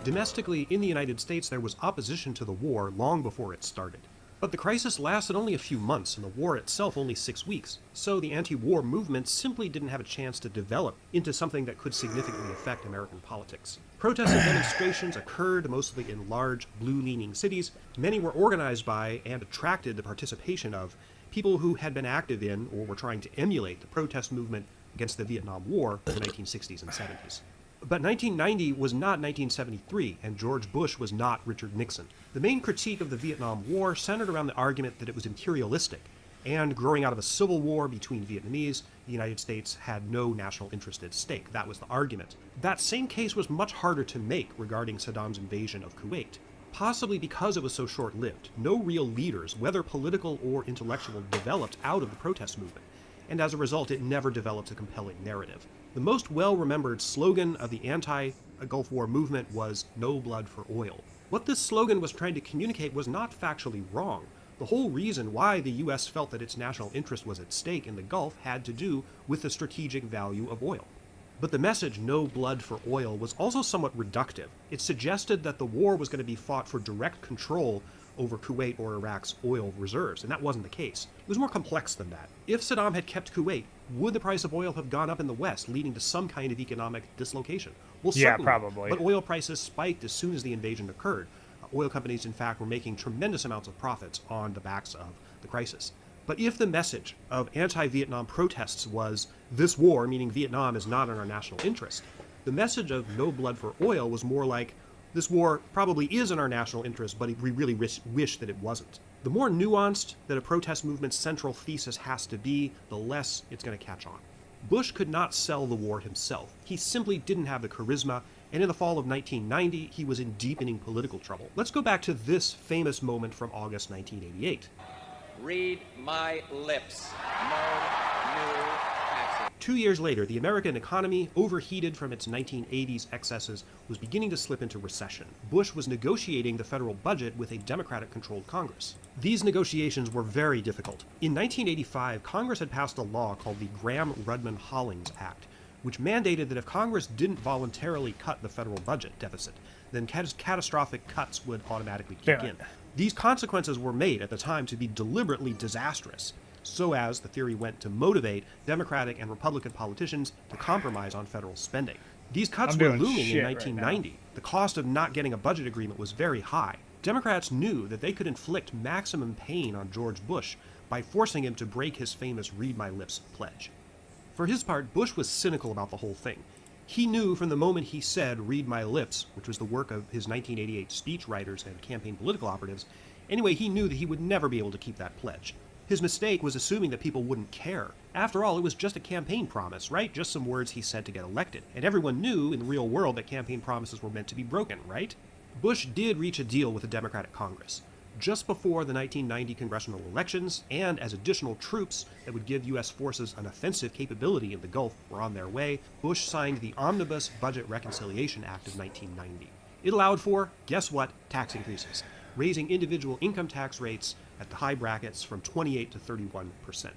Speaker 2: Domestically, in the United States, there was opposition to the war long before it started. But the crisis lasted only a few months, and the war itself only 6 weeks, so the anti-war movement simply didn't have a chance to develop into something that could significantly affect American politics. Protests and demonstrations occurred mostly in large, blue-leaning cities. Many were organized by and attracted the participation of people who had been active in or were trying to emulate the protest movement against the Vietnam War in the 1960s and 70s. But 1990 was not 1973, and George Bush was not Richard Nixon. The main critique of the Vietnam War centered around the argument that it was imperialistic, and growing out of a civil war between Vietnamese, the United States had no national interest at stake. That was the argument. That same case was much harder to make regarding Saddam's invasion of Kuwait, possibly because it was so short-lived. No real leaders, whether political or intellectual, developed out of the protest movement, and as a result, it never developed a compelling narrative. The most well-remembered slogan of the anti-Gulf War movement was "No blood for oil." What this slogan was trying to communicate was not factually wrong. The whole reason why the U.S. felt that its national interest was at stake in the Gulf had to do with the strategic value of oil. But the message, "No blood for oil," was also somewhat reductive. It suggested that the war was going to be fought for direct control over Kuwait or Iraq's oil reserves, and that wasn't the case. It was more complex than that. If Saddam had kept Kuwait, would the price of oil have gone up in the West, leading to some kind of economic dislocation? Well,
Speaker 4: yeah,
Speaker 2: certainly.
Speaker 4: probably.
Speaker 2: But oil prices spiked as soon as the invasion occurred. Oil companies, in fact, were making tremendous amounts of profits on the backs of the crisis. But if the message of anti-Vietnam protests was, "This war," meaning Vietnam, "is not in our national interest," the message of "No blood for oil" was more like, "This war probably is in our national interest, but we really wish that it wasn't." The more nuanced that a protest movement's central thesis has to be, the less it's going to catch on. Bush could not sell the war himself. He simply didn't have the charisma, and in the fall of 1990, he was in deepening political trouble. Let's go back to this famous moment from August 1988.
Speaker 16: Read my lips. No new taxes.
Speaker 2: 2 years later, the American economy, overheated from its 1980s excesses, was beginning to slip into recession. Bush was negotiating the federal budget with a Democratic-controlled Congress. These negotiations were very difficult. In 1985, Congress had passed a law called the Gramm-Rudman-Hollings Act, which mandated that if Congress didn't voluntarily cut the federal budget deficit, then catastrophic cuts would automatically kick in. These consequences were made at the time to be deliberately disastrous, so as, the theory went, to motivate Democratic and Republican politicians to compromise on federal spending. These cuts were looming in 1990. The cost of not getting a budget agreement was very high. Democrats knew that they could inflict maximum pain on George Bush by forcing him to break his famous "Read My Lips" pledge. For his part, Bush was cynical about the whole thing. He knew from the moment he said "Read My Lips," which was the work of his 1988 speechwriters and campaign political operatives, anyway, he knew that he would never be able to keep that pledge. His mistake was assuming that people wouldn't care. After all, it was just a campaign promise, right? Just some words he said to get elected. And everyone knew in the real world that campaign promises were meant to be broken, right? Bush did reach a deal with the Democratic Congress. Just before the 1990 congressional elections, and as additional troops that would give U.S. forces an offensive capability in the Gulf were on their way, Bush signed the Omnibus Budget Reconciliation Act of 1990. It allowed for, guess what, tax increases, raising individual income tax rates at the high brackets from 28 to 31%.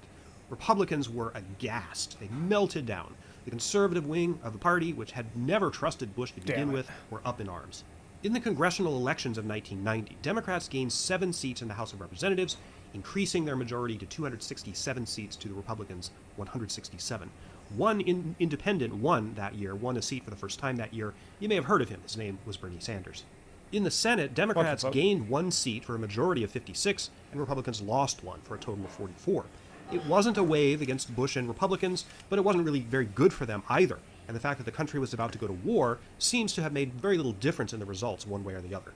Speaker 2: Republicans were aghast. They melted down. The conservative wing of the party, which had never trusted Bush to begin with, were up in arms. In the congressional elections of 1990, Democrats gained 7 seats in the House of Representatives, increasing their majority to 267 seats to the Republicans' 167. One independent won a seat for the first time that year. You may have heard of him. His name was Bernie Sanders. In the Senate, Democrats gained 1 seat for a majority of 56, and Republicans lost 1 for a total of 44. It wasn't a wave against Bush and Republicans, but it wasn't really very good for them either. And the fact that the country was about to go to war seems to have made very little difference in the results one way or the other.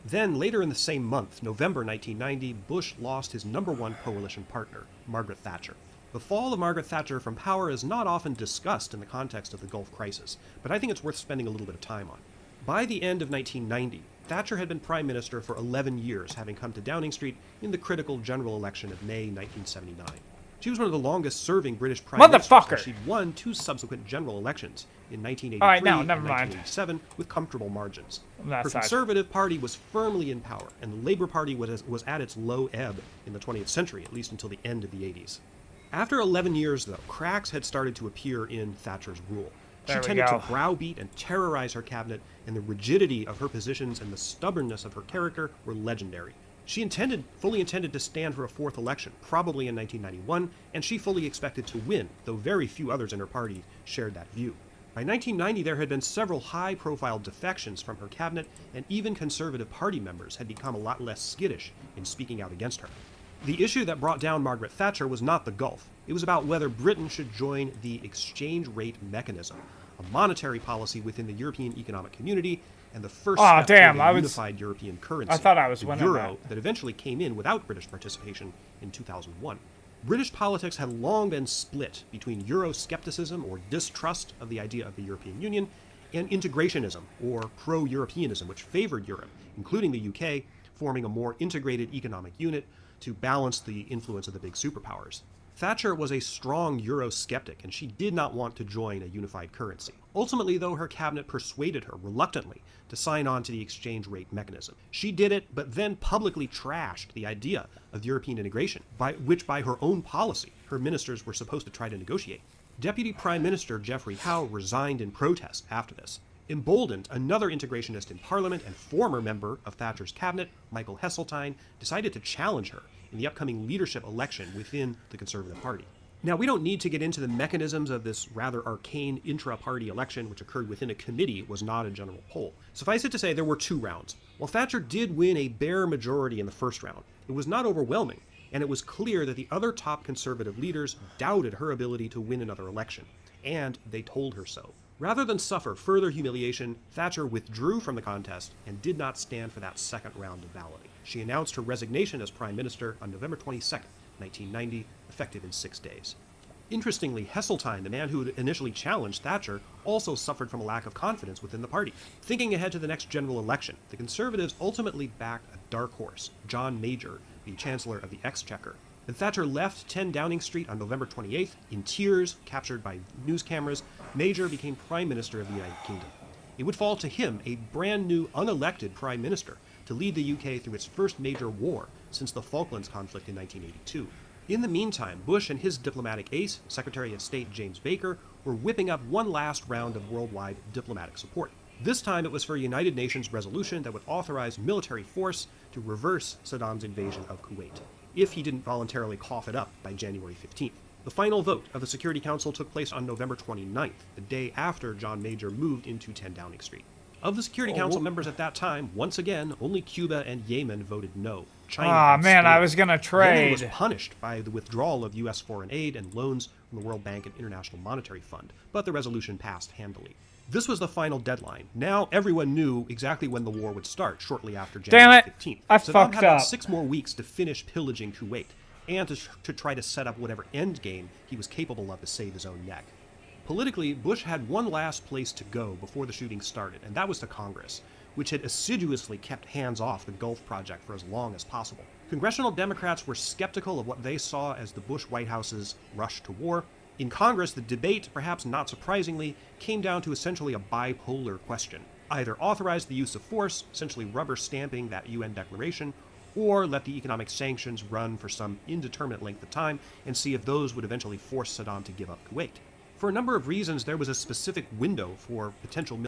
Speaker 2: Then, later in the same month, November 1990, Bush lost his #1 coalition partner, Margaret Thatcher. The fall of Margaret Thatcher from power is not often discussed in the context of the Gulf crisis, but I think it's worth spending a little bit of time on. By the end of 1990, Thatcher had been prime minister for 11 years, having come to Downing Street in the critical general election of May 1979. She was one of the longest-serving British prime ministers, and she'd won 2 subsequent general elections in 1983 and 1987 with comfortable margins. Her Conservative Party was firmly in power, and the Labour Party was at its low ebb in the 20th century, at least until the end of the 80s. After 11 years, though, cracks had started to appear in Thatcher's rule. She tended to browbeat and terrorize her cabinet, and the rigidity of her positions and the stubbornness of her character were legendary. She fully intended to stand for a 4th election, probably in 1991, and she fully expected to win, though very few others in her party shared that view. By 1990, there had been several high-profile defections from her cabinet, and even Conservative Party members had become a lot less skittish in speaking out against her. The issue that brought down Margaret Thatcher was not the Gulf. It was about whether Britain should join the exchange rate mechanism, a monetary policy within the European Economic Community, and the first step to a unified European currency, the euro, that eventually came in without British participation in 2001. British politics had long been split between Euroscepticism, or distrust of the idea of the European Union, and integrationism, or pro-Europeanism, which favored Europe, including the UK, forming a more integrated economic unit to balance the influence of the big superpowers. Thatcher was a strong Eurosceptic, and she did not want to join a unified currency. Ultimately, though, her cabinet persuaded her, reluctantly, to sign on to the exchange rate mechanism. She did it, but then publicly trashed the idea of European integration, which by her own policy, her ministers were supposed to try to negotiate. Deputy Prime Minister Geoffrey Howe resigned in protest after this. Emboldened, another integrationist in Parliament and former member of Thatcher's cabinet, Michael Heseltine, decided to challenge her in the upcoming leadership election within the Conservative Party. Now, we don't need to get into the mechanisms of this rather arcane intra-party election, which occurred within a committee. It was not a general poll. Suffice it to say, there were 2 rounds. While Thatcher did win a bare majority in the first round, it was not overwhelming, and it was clear that the other top Conservative leaders doubted her ability to win another election, and they told her so. Rather than suffer further humiliation, Thatcher withdrew from the contest and did not stand for that second round of balloting. She announced her resignation as Prime Minister on November 22, 1990, effective in 6 days. Interestingly, Heseltine, the man who had initially challenged Thatcher, also suffered from a lack of confidence within the party. Thinking ahead to the next general election, the Conservatives ultimately backed a dark horse, John Major, the Chancellor of the Exchequer. And Thatcher left 10 Downing Street on November 28th, in tears, captured by news cameras. Major became Prime Minister of the United Kingdom. It would fall to him, a brand new, unelected Prime Minister, to lead the UK through its first major war since the Falklands conflict in 1982. In the meantime, Bush and his diplomatic ace, Secretary of State James Baker, were whipping up one last round of worldwide diplomatic support. This time it was for a United Nations resolution that would authorize military force to reverse Saddam's invasion of Kuwait, if he didn't voluntarily cough it up by January 15th. The final vote of the Security Council took place on November 29th, the day after John Major moved into 10 Downing Street. Of the Security Council members at that time, once again, only Cuba and Yemen voted no. China
Speaker 4: I was gonna trade.
Speaker 2: Yemen was punished by the withdrawal of U.S. foreign aid and loans from the World Bank and International Monetary Fund, but the resolution passed handily. This was the final deadline. Now everyone knew exactly when the war would start, shortly after January 15th.
Speaker 4: I
Speaker 2: Saddam
Speaker 4: fucked
Speaker 2: had about
Speaker 4: up.
Speaker 2: 6 more weeks to finish pillaging Kuwait. and to try to set up whatever endgame he was capable of to save his own neck. Politically, Bush had one last place to go before the shooting started, and that was to Congress, which had assiduously kept hands off the Gulf Project for as long as possible. Congressional Democrats were skeptical of what they saw as the Bush White House's rush to war. In Congress, the debate, perhaps not surprisingly, came down to essentially a bipolar question. Either authorize the use of force, essentially rubber stamping that UN declaration, or let the economic sanctions run for some indeterminate length of time and see if those would eventually force Saddam to give up Kuwait. For a number of reasons, there was a specific window for potential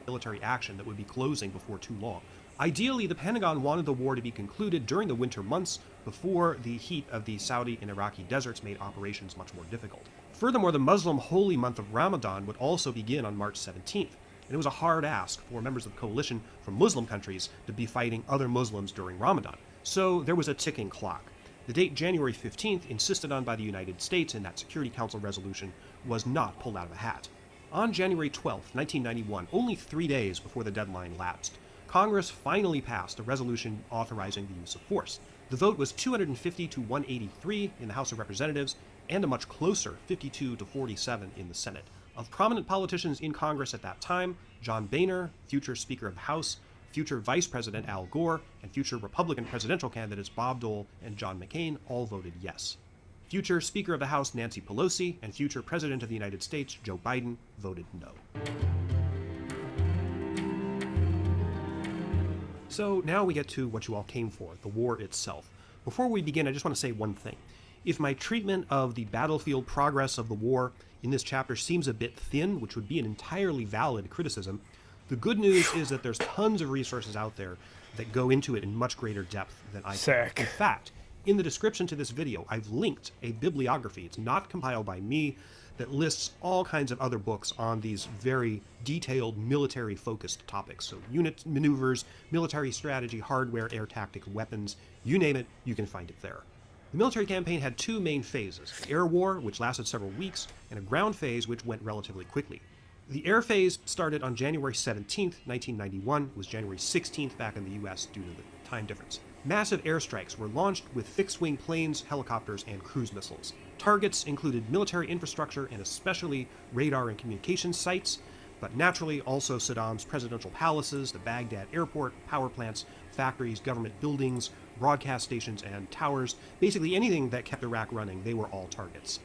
Speaker 2: military action that would be closing before too long. Ideally, the Pentagon wanted the war to be concluded during the winter months before the heat of the Saudi and Iraqi deserts made operations much more difficult. Furthermore, the Muslim holy month of Ramadan would also begin on March 17th, and it was a hard ask for members of the coalition from Muslim countries to be fighting other Muslims during Ramadan. So there was a ticking clock. The date January 15th, insisted on by the United States in that Security Council resolution, was not pulled out of a hat. On January 12, 1991, only 3 days before the deadline lapsed, Congress finally passed a resolution authorizing the use of force. The vote was 250 to 183 in the House of Representatives, and a much closer 52 to 47 in the Senate. Of prominent politicians in Congress at that time, John Boehner, future Speaker of the House, future Vice President Al Gore, and future Republican presidential candidates Bob Dole and John McCain all voted yes. Future Speaker of the House Nancy Pelosi and future President of the United States Joe Biden voted no. So now we get to what you all came for, the war itself. Before we begin, I just want to say one thing. If my treatment of the battlefield progress of the war in this chapter seems a bit thin, which would be an entirely valid criticism, the good news is that there's tons of resources out there that go into it in much greater depth than I can. In fact, in the description to this video, I've linked a bibliography. It's not compiled by me, that lists all kinds of other books on these very detailed military-focused topics. So unit maneuvers, military strategy, hardware, air tactic, weapons, you name it, you can find it there. The military campaign had two main phases: air war, which lasted several weeks, and a ground phase, which went relatively quickly. The air phase started on January 17th, 1991. It was January 16th back in the US due to the time difference. Massive airstrikes were launched with fixed-wing planes, helicopters, and cruise missiles. Targets included military infrastructure and especially radar and communications sites, but naturally also Saddam's presidential palaces, the Baghdad airport, power plants, factories, government buildings, broadcast stations, and towers. Basically anything that kept Iraq running, they were all targets.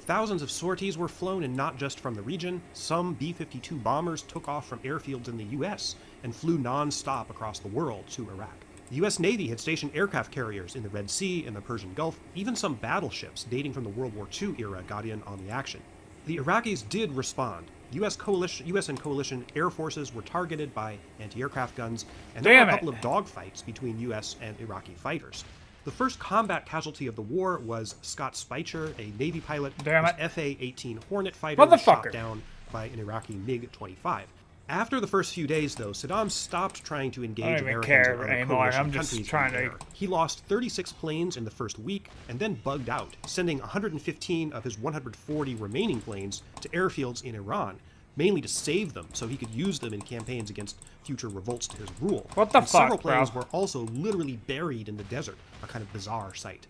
Speaker 2: Thousands of sorties were flown, and not just from the region. Some B-52 bombers took off from airfields in the US and flew non-stop across the world to Iraq. The U.S. Navy had stationed aircraft carriers in the Red Sea and the Persian Gulf. Even some battleships dating from the World War II era got in on the action. The Iraqis did respond. U.S. and coalition air forces were targeted by anti-aircraft guns, and there were a couple of dogfights between U.S. and Iraqi fighters. The first combat casualty of the war was Scott Speicher, a Navy pilot whose FA-18 Hornet fighter was shot down by an Iraqi MiG-25. After the first few days, though, Saddam stopped trying to engage Americans and other coalition countries in the air. He lost 36 planes in the first week and then bugged out, sending 115 of his 140 remaining planes to airfields in Iran, mainly to save them so he could use them in campaigns against future revolts to his rule.
Speaker 4: What the fuck,
Speaker 2: several planes
Speaker 4: bro?
Speaker 2: were also literally buried in the desert, a kind of bizarre sight.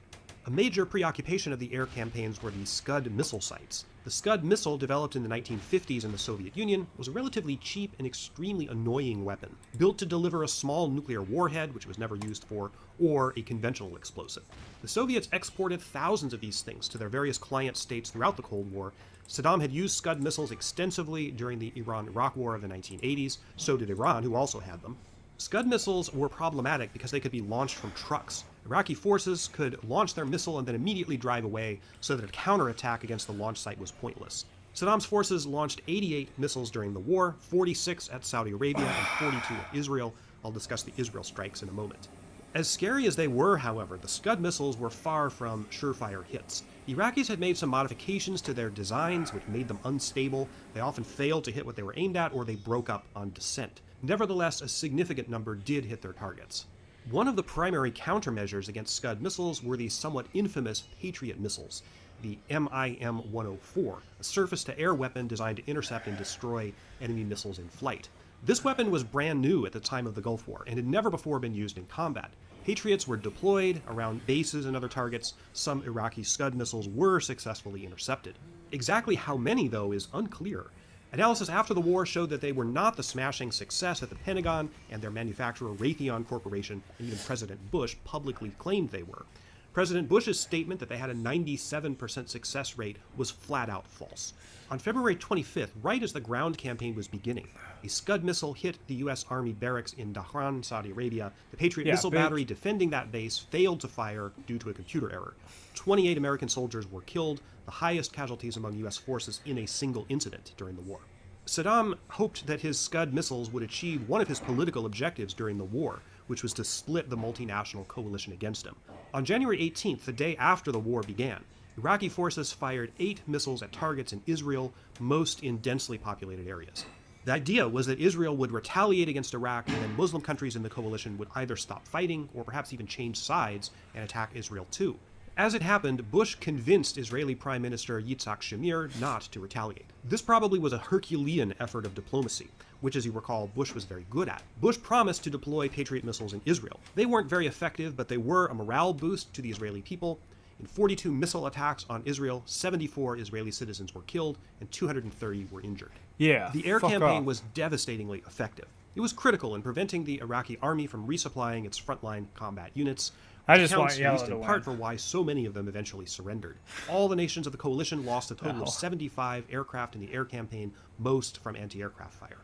Speaker 2: A major preoccupation of the air campaigns were the Scud missile sites. The Scud missile, developed in the 1950s in the Soviet Union, was a relatively cheap and extremely annoying weapon, built to deliver a small nuclear warhead, which was never used for, or a conventional explosive. The Soviets exported thousands of these things to their various client states throughout the Cold War. Saddam had used Scud missiles extensively during the Iran-Iraq War of the 1980s, so did Iran, who also had them. Scud missiles were problematic because they could be launched from trucks. Iraqi forces could launch their missile and then immediately drive away, so that a counterattack against the launch site was pointless. Saddam's forces launched 88 missiles during the war, 46 at Saudi Arabia and 42 at Israel. I'll discuss the Israel strikes in a moment. As scary as they were, however, the Scud missiles were far from surefire hits. The Iraqis had made some modifications to their designs, which made them unstable. They often failed to hit what they were aimed at, or they broke up on descent. Nevertheless, a significant number did hit their targets. One of the primary countermeasures against Scud missiles were the somewhat infamous Patriot missiles, the MIM-104, a surface-to-air weapon designed to intercept and destroy enemy missiles in flight. This weapon was brand new at the time of the Gulf War and had never before been used in combat. Patriots were deployed around bases and other targets. Some Iraqi Scud missiles were successfully intercepted. Exactly how many, though, is unclear. Analysis after the war showed that they were not the smashing success that the Pentagon and their manufacturer Raytheon Corporation and even President Bush publicly claimed they were. President Bush's statement that they had a 97% success rate was flat out false. On February 25th, right as the ground campaign was beginning, a Scud missile hit the U.S. Army barracks in Dhahran, Saudi Arabia. The Patriot missile battery defending that base failed to fire due to a computer error. 28 American soldiers were killed, the highest casualties among U.S. forces in a single incident during the war. Saddam hoped that his Scud missiles would achieve one of his political objectives during the war, which was to split the multinational coalition against him. On January 18th, the day after the war began, Iraqi forces fired 8 missiles at targets in Israel, most in densely populated areas. The idea was that Israel would retaliate against Iraq, and then Muslim countries in the coalition would either stop fighting or perhaps even change sides and attack Israel too. As it happened, Bush convinced Israeli Prime Minister Yitzhak Shamir not to retaliate. This probably was a Herculean effort of diplomacy, which, as you recall, Bush was very good at. Bush promised to deploy Patriot missiles in Israel. They weren't very effective, but they were a morale boost to the Israeli people. In 42 missile attacks on Israel, 74 Israeli citizens were killed and 230 were injured.
Speaker 4: Yeah,
Speaker 2: the air campaign was devastatingly effective. It was critical in preventing the Iraqi army from resupplying its frontline combat units.
Speaker 4: I just want
Speaker 2: at
Speaker 4: Yellow
Speaker 2: least
Speaker 4: to
Speaker 2: in
Speaker 4: win.
Speaker 2: part for why so many of them eventually surrendered. All the nations of the coalition lost a total of 75 aircraft in the air campaign, most from anti-aircraft fire.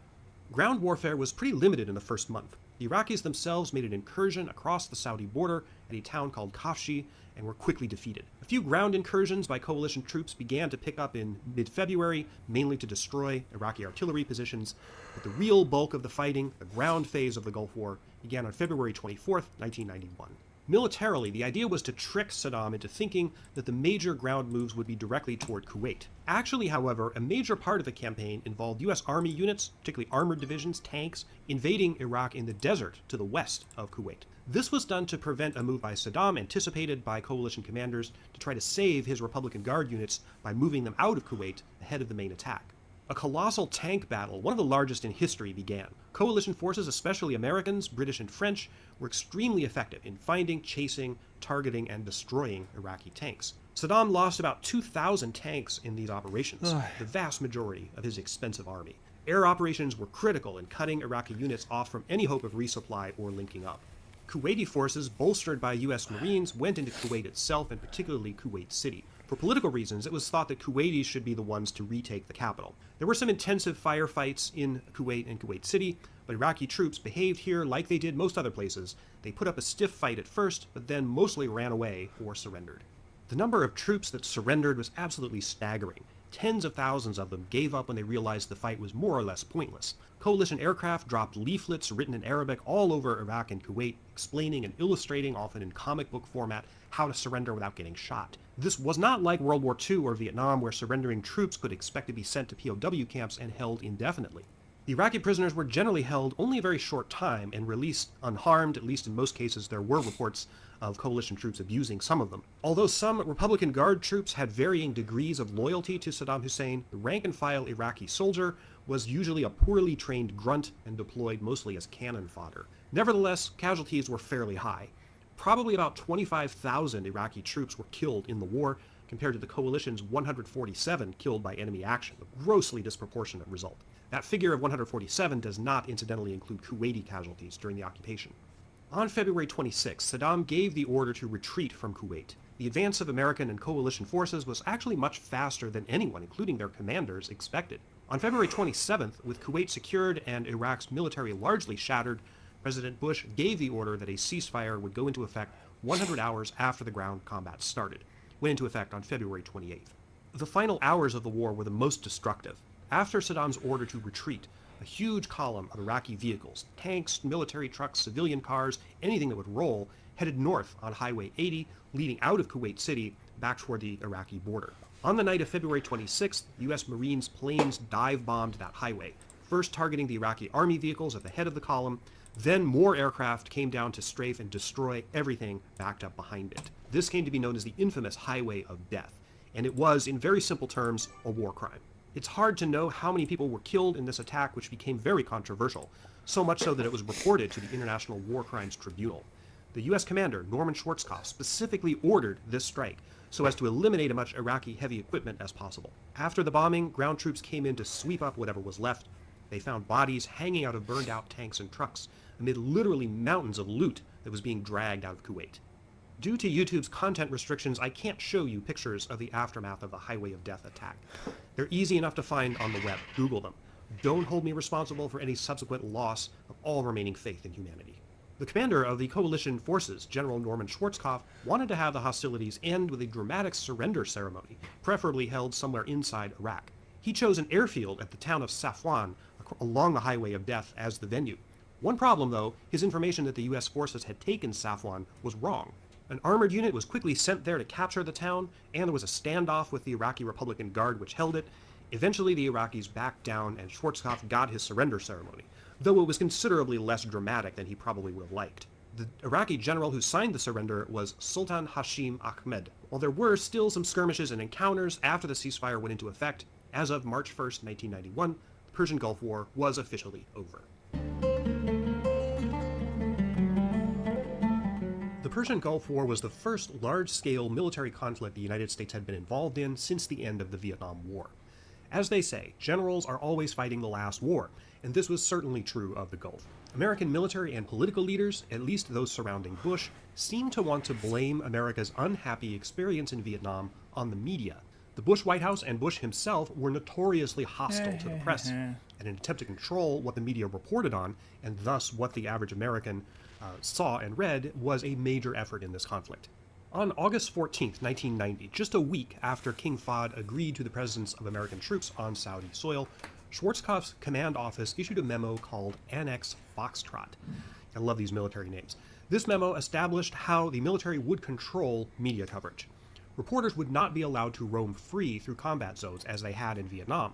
Speaker 2: Ground warfare was pretty limited in the first month. The Iraqis themselves made an incursion across the Saudi border at a town called Kafshi and were quickly defeated. A few ground incursions by coalition troops began to pick up in mid-February, mainly to destroy Iraqi artillery positions, but the real bulk of the fighting, the ground phase of the Gulf War, began on February 24th, 1991. Militarily, the idea was to trick Saddam into thinking that the major ground moves would be directly toward Kuwait. Actually, however, a major part of the campaign involved U.S. Army units, particularly armored divisions, tanks, invading Iraq in the desert to the west of Kuwait. This was done to prevent a move by Saddam anticipated by coalition commanders to try to save his Republican Guard units by moving them out of Kuwait ahead of the main attack. A colossal tank battle, one of the largest in history, began. Coalition forces, especially Americans, British, and French, were extremely effective in finding, chasing, targeting, and destroying Iraqi tanks. Saddam lost about 2,000 tanks in these operations, the vast majority of his expensive army. Air operations were critical in cutting Iraqi units off from any hope of resupply or linking up. Kuwaiti forces, bolstered by U.S. Marines, went into Kuwait itself, and particularly Kuwait City. For political reasons, it was thought that Kuwaitis should be the ones to retake the capital. There were some intensive firefights in Kuwait and Kuwait City, but Iraqi troops behaved here like they did most other places. They put up a stiff fight at first, but then mostly ran away or surrendered. The number of troops that surrendered was absolutely staggering. Tens of thousands of them gave up when they realized the fight was more or less pointless. Coalition aircraft dropped leaflets written in Arabic all over Iraq and Kuwait, explaining and illustrating, often in comic book format, how to surrender without getting shot. This was not like World War II or Vietnam, where surrendering troops could expect to be sent to POW camps and held indefinitely. The Iraqi prisoners were generally held only a very short time and released unharmed. At least in most cases there were reports of coalition troops abusing some of them. Although some Republican Guard troops had varying degrees of loyalty to Saddam Hussein, the rank-and-file Iraqi soldier was usually a poorly trained grunt and deployed mostly as cannon fodder. Nevertheless, casualties were fairly high. Probably about 25,000 Iraqi troops were killed in the war, compared to the coalition's 147 killed by enemy action, a grossly disproportionate result. That figure of 147 does not incidentally include Kuwaiti casualties during the occupation. On February 26, Saddam gave the order to retreat from Kuwait. The advance of American and coalition forces was actually much faster than anyone, including their commanders, expected. On February 27th, with Kuwait secured and Iraq's military largely shattered, President Bush gave the order that a ceasefire would go into effect 100 hours after the ground combat started. Went into effect on February 28th. The final hours of the war were the most destructive. After Saddam's order to retreat, a huge column of Iraqi vehicles, tanks, military trucks, civilian cars, anything that would roll, headed north on Highway 80, leading out of Kuwait City back toward the Iraqi border. On the night of February 26th, U.S. Marines planes dive-bombed that highway, first targeting the Iraqi army vehicles at the head of the column. Then more aircraft came down to strafe and destroy everything backed up behind it. This came to be known as the infamous Highway of Death, and it was, in very simple terms, a war crime. It's hard to know how many people were killed in this attack, which became very controversial, so much so that it was reported to the International War Crimes Tribunal. The U.S. commander, Norman Schwarzkopf, specifically ordered this strike so as to eliminate as much Iraqi heavy equipment as possible. After the bombing, ground troops came in to sweep up whatever was left. They found bodies hanging out of burned-out tanks and trucks amid literally mountains of loot that was being dragged out of Kuwait. Due to YouTube's content restrictions, I can't show you pictures of the aftermath of the Highway of Death attack. They're easy enough to find on the web. Google them. Don't hold me responsible for any subsequent loss of all remaining faith in humanity. The commander of the coalition forces, General Norman Schwarzkopf, wanted to have the hostilities end with a dramatic surrender ceremony, preferably held somewhere inside Iraq. He chose an airfield at the town of Safwan along the Highway of Death as the venue. One problem, though, his information that the U.S. forces had taken Safwan was wrong. An armored unit was quickly sent there to capture the town, and there was a standoff with the Iraqi Republican Guard which held it. Eventually, the Iraqis backed down and Schwarzkopf got his surrender ceremony, though it was considerably less dramatic than he probably would have liked. The Iraqi general who signed the surrender was Sultan Hashim Ahmed. While there were still some skirmishes and encounters after the ceasefire went into effect, as of March 1st, 1991, the Persian Gulf War was officially over. The Persian Gulf War was the first large-scale military conflict the United States had been involved in since the end of the Vietnam War. As they say, generals are always fighting the last war, and this was certainly true of the Gulf. American military and political leaders, at least those surrounding Bush, seemed to want to blame America's unhappy experience in Vietnam on the media. The Bush White House and Bush himself were notoriously hostile to the press, and in an attempt to control what the media reported on, and thus what the average American saw and read, was a major effort in this conflict. On August 14th, 1990, just a week after King Fahd agreed to the presence of American troops on Saudi soil, Schwarzkopf's command office issued a memo called Annex Foxtrot. I love these military names. This memo established how the military would control media coverage. Reporters would not be allowed to roam free through combat zones as they had in Vietnam.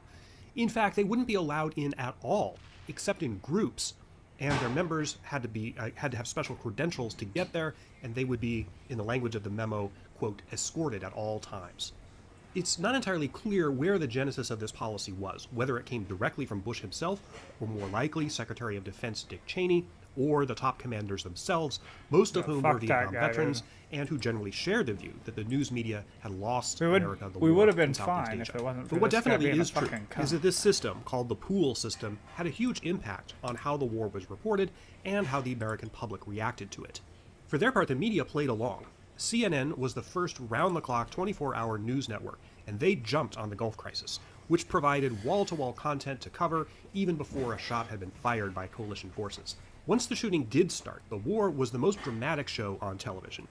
Speaker 2: In fact, they wouldn't be allowed in at all, except in groups, and their members had to have special credentials to get there, and they would be, in the language of the memo, quote, escorted at all times. It's not entirely clear where the genesis of this policy was, whether it came directly from Bush himself, or more likely Secretary of Defense Dick Cheney, or the top commanders themselves, most of whom were Vietnam veterans, and who generally shared the view that the news media had lost America the war.
Speaker 4: We would have been
Speaker 2: in Southeast
Speaker 4: fine
Speaker 2: Asia.
Speaker 4: if it wasn't for
Speaker 2: But what
Speaker 4: this guy
Speaker 2: definitely
Speaker 4: being a
Speaker 2: is true
Speaker 4: fucking
Speaker 2: is
Speaker 4: cunt.
Speaker 2: that this system, called the pool system, had a huge impact on how the war was reported and how the American public reacted to it. For their part, the media played along. CNN was the first round-the-clock 24-hour news network, and they jumped on the Gulf crisis, which provided wall-to-wall content to cover even before a shot had been fired by coalition forces. Once the shooting did start, the war was the most dramatic show on television.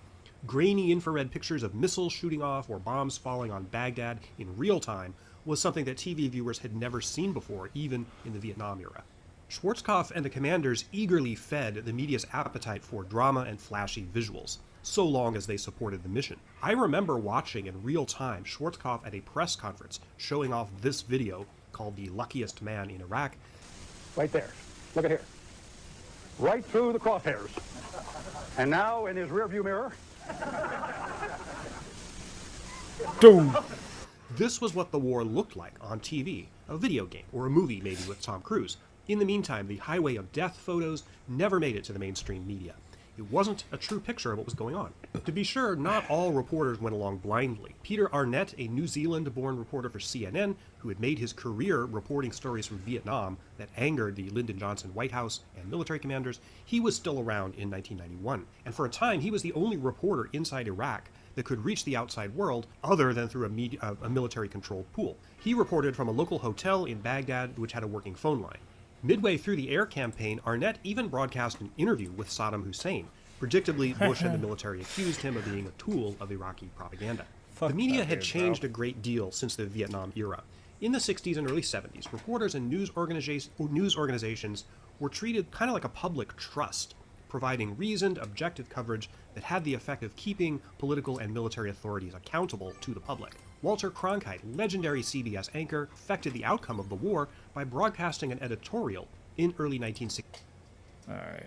Speaker 2: Grainy infrared pictures of missiles shooting off or bombs falling on Baghdad in real time was something that TV viewers had never seen before, even in the Vietnam era. Schwarzkopf and the commanders eagerly fed the media's appetite for drama and flashy visuals, so long as they supported the mission. I remember watching in real time Schwarzkopf at a press conference showing off this video called The Luckiest Man in Iraq.
Speaker 5: Right there. Look at here. Right through the crosshairs. And now in his rearview mirror.
Speaker 4: Dude.
Speaker 2: This was what the war looked like on TV, a video game, or a movie maybe with Tom Cruise. In the meantime, the Highway of Death photos never made it to the mainstream media. It wasn't a true picture of what was going on. To be sure, not all reporters went along blindly. Peter Arnett, a New Zealand-born reporter for CNN, who had made his career reporting stories from Vietnam that angered the Lyndon Johnson White House and military commanders, he was still around in 1991. And for a time, he was the only reporter inside Iraq that could reach the outside world other than through a military-controlled pool. He reported from a local hotel in Baghdad, which had a working phone line. Midway through the air campaign, Arnett even broadcast an interview with Saddam Hussein. Predictably, Bush and the military accused him of being a tool of Iraqi propaganda. The media had changed a great deal since the Vietnam era. In the 60s and early 70s, reporters and news organizations were treated kind of like a public trust, providing reasoned, objective coverage that had the effect of keeping political and military authorities accountable to the public. Walter Cronkite, legendary CBS anchor, affected the outcome of the war by broadcasting an editorial in early 1960s.
Speaker 4: All right.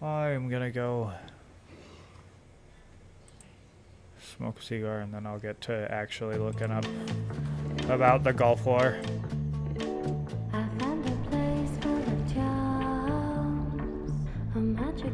Speaker 4: I'm gonna go smoke a cigar and then I'll get to actually looking up about the Gulf War.
Speaker 7: I found a place full of charms, a magic.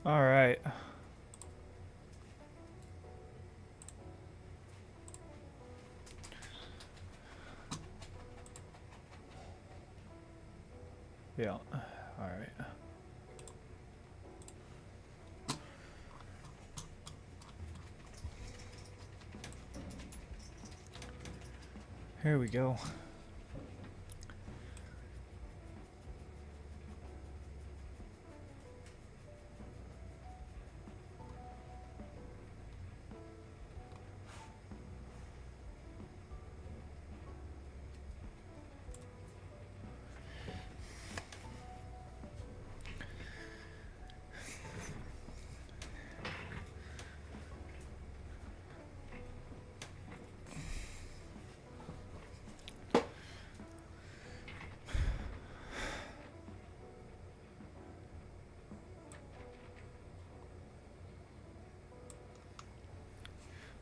Speaker 4: All right. Yeah. All right. Here we go.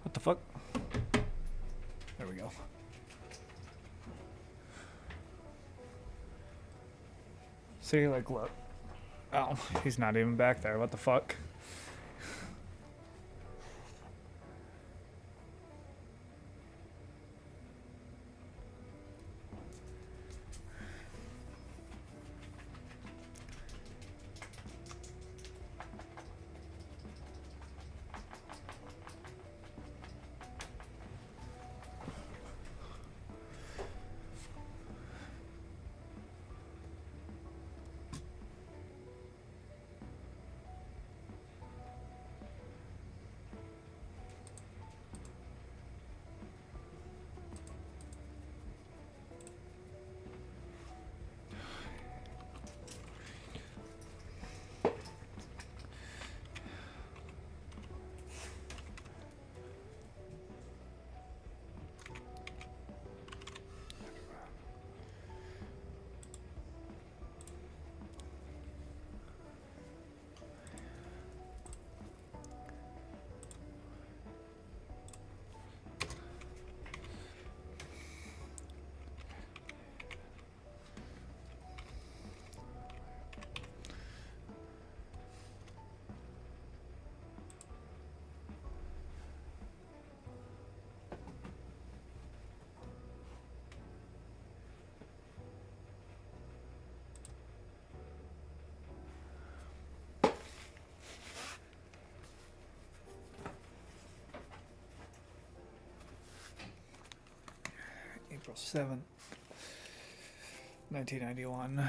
Speaker 4: What the fuck? There we go. See, like, look. Oh, he's not even back there. What the fuck? April 7th, 1991.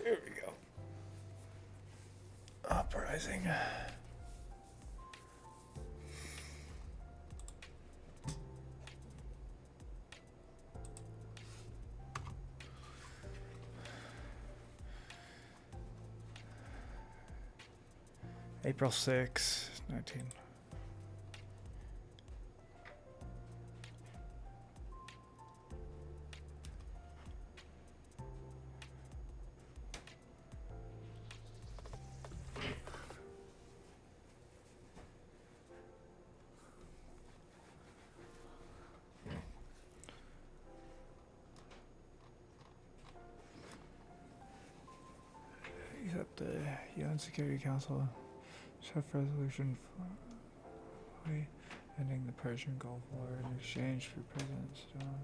Speaker 4: Here we go. Uprising. April 6, 19. Except the UN Security Council draft resolution for ending the Persian Gulf War in exchange for President Saddam.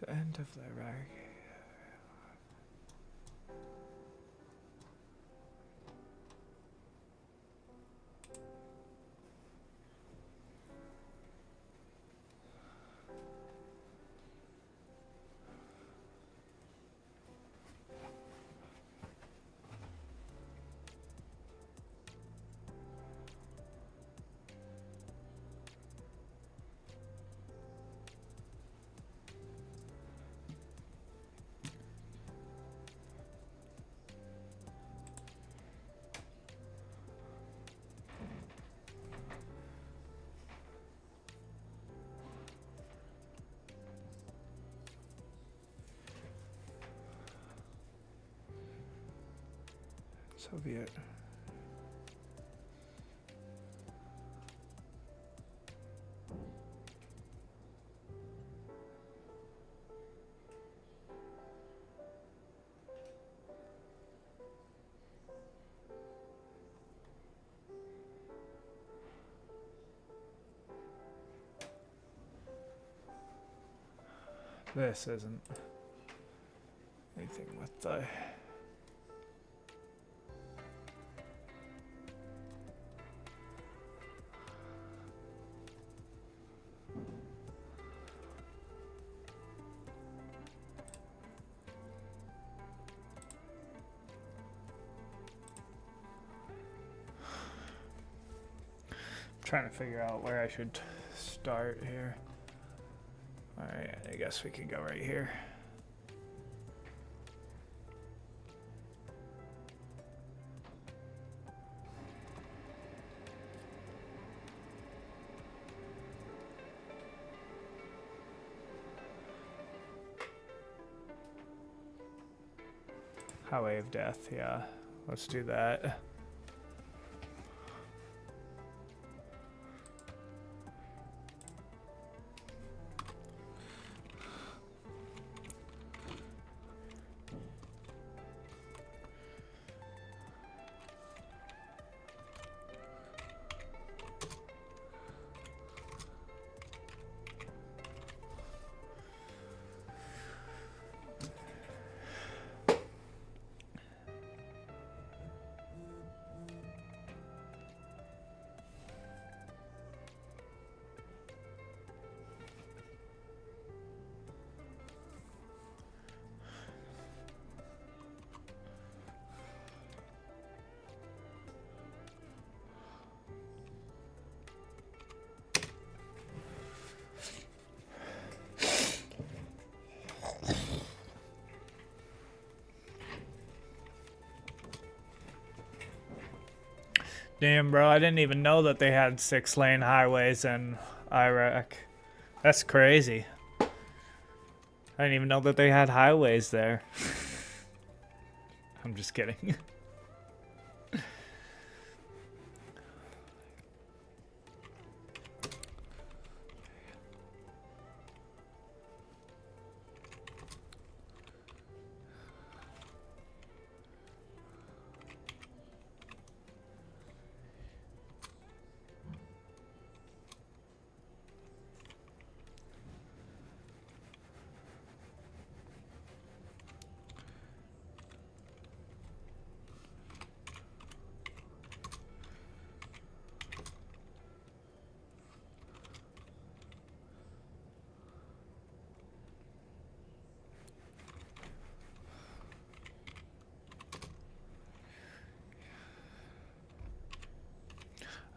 Speaker 4: The end of the Iraq. Soviet. This isn't anything with the trying to figure out where I should start here. Alright, I guess we can go right here. Highway of Death, yeah. Let's do that. Damn, bro, I didn't even know that they had 6-lane highways in Iraq. That's crazy. I didn't even know that they had highways there. I'm just kidding.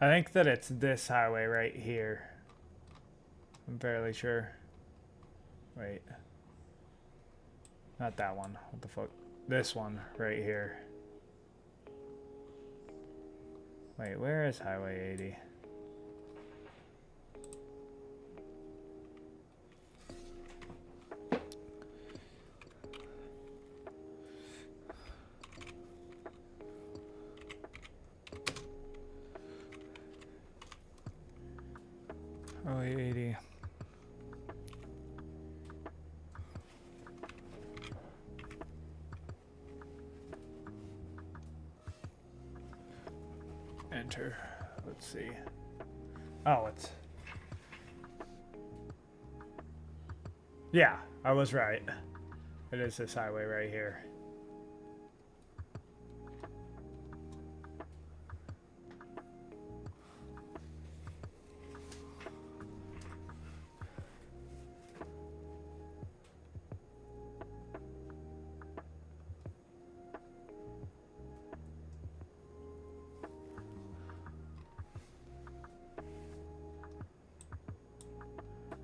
Speaker 4: I think that it's this highway right here. I'm fairly sure. Wait. Not that one. What the fuck? This one right here. Wait, where is Highway 80? Highway 80. Enter. Let's see. Oh, it's... Yeah, I was right. It is this highway right here.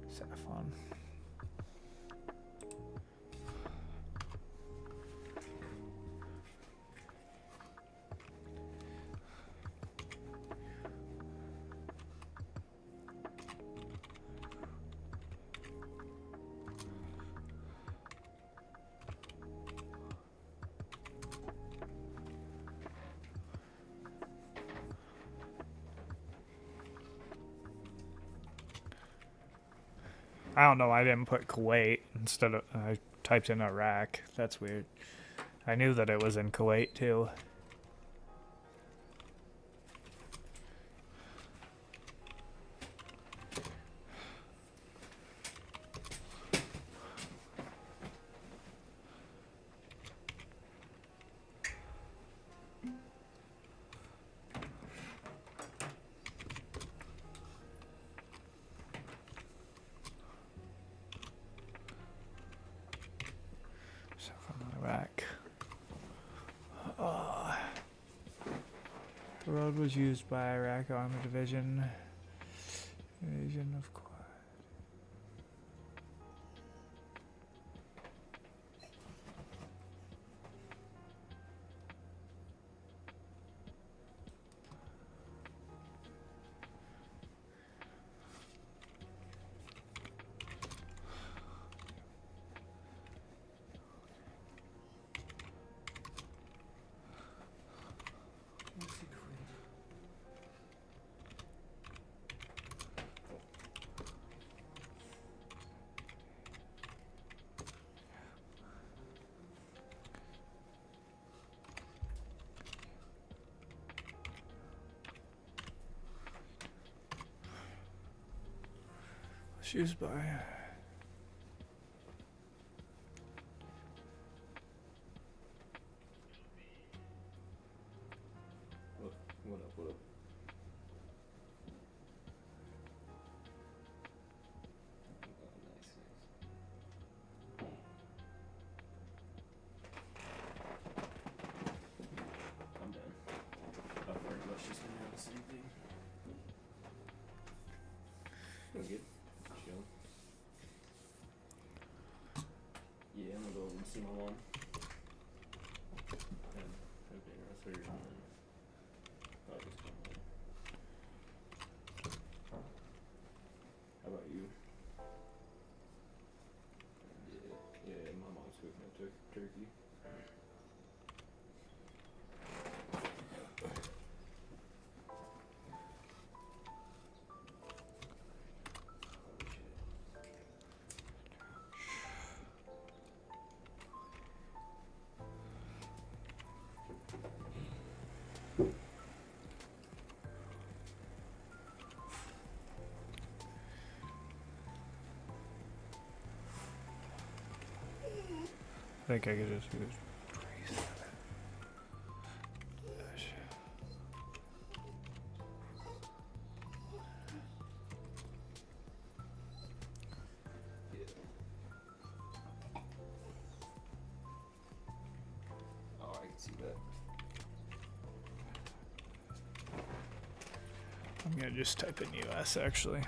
Speaker 4: Saffron. I don't know. I didn't put Kuwait instead of I typed in Iraq. That's weird. I knew that it was in Kuwait too. So from Iraq. The road was used by Iraq Army Division. Invasion of Kuwait. Used by
Speaker 15: What up, what up? I'm done. I've pretty much just been doing the same thing. Doing good. Chilling. Yeah, I'm gonna go over and see my mom. And have dinner with her, and then probably just come home. How about you? Yeah, my mom's cooking up turkey.
Speaker 4: I think I could just use.
Speaker 15: Oh, I can see that.
Speaker 4: I'm gonna just type in US actually.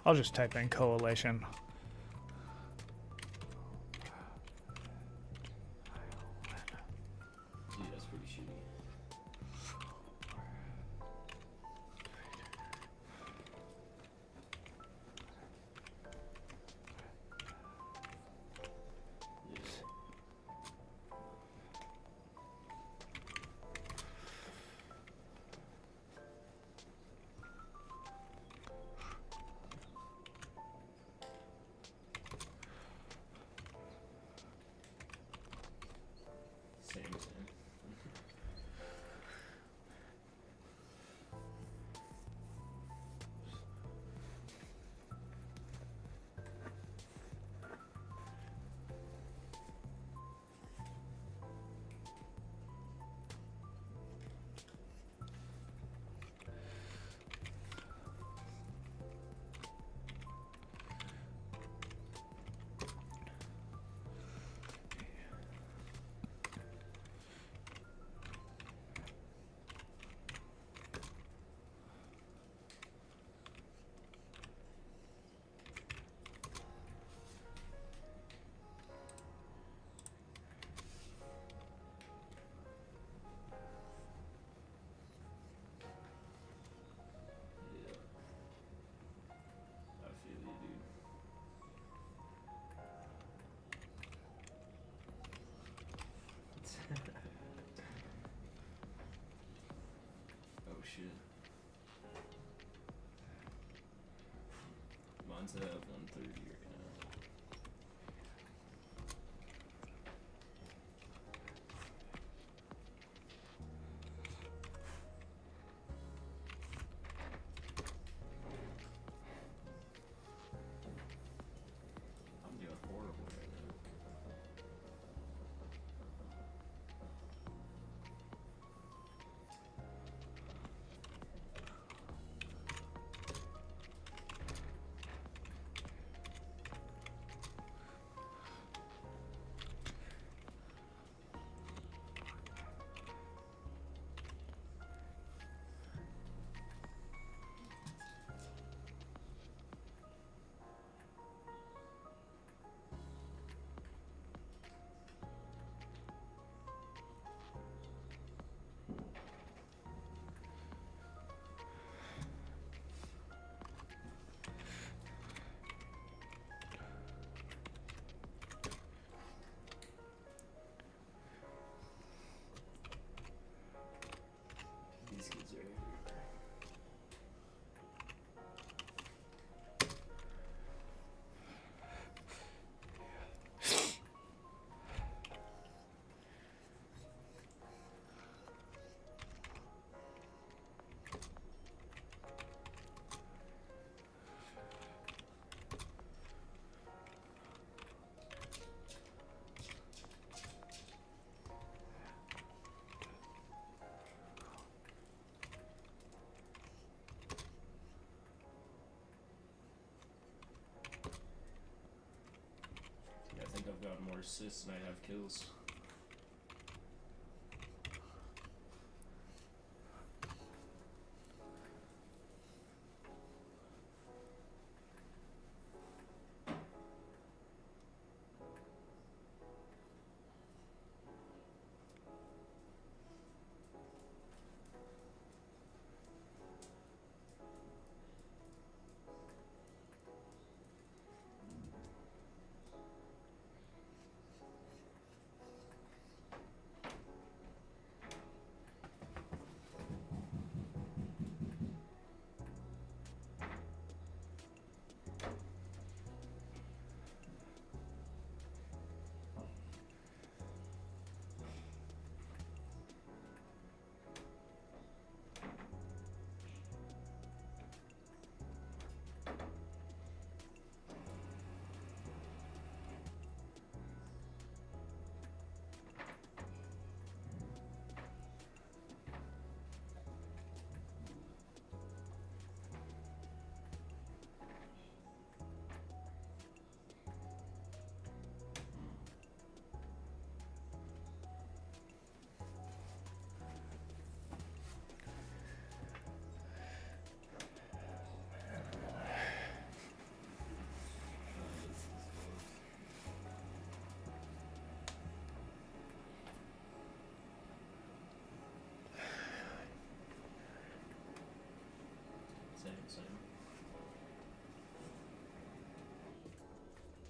Speaker 4: I'll just type in coalition.
Speaker 15: Yeah, that's pretty shitty.
Speaker 8: shit. Mine's at 130 right now. I'm doing horrible right now. These kids are everywhere. Yeah, I think I've got more assists than I have kills. Same.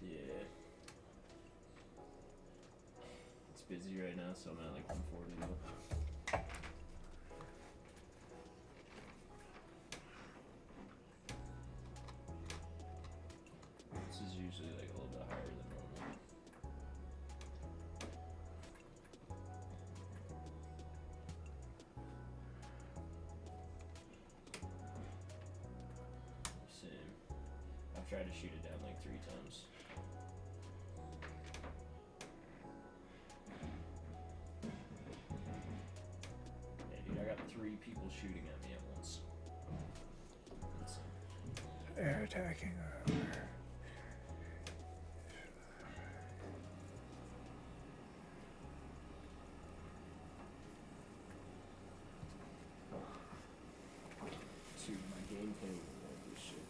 Speaker 8: Yeah. It's busy right now, so I'm at like 140. This is usually like a little bit higher than normal. Same. I've tried to shoot it down like 3 times. Yeah, dude, I got 3 people shooting at me at once. Insane.
Speaker 4: Air attacking.
Speaker 8: Dude, my game can't even load this shit.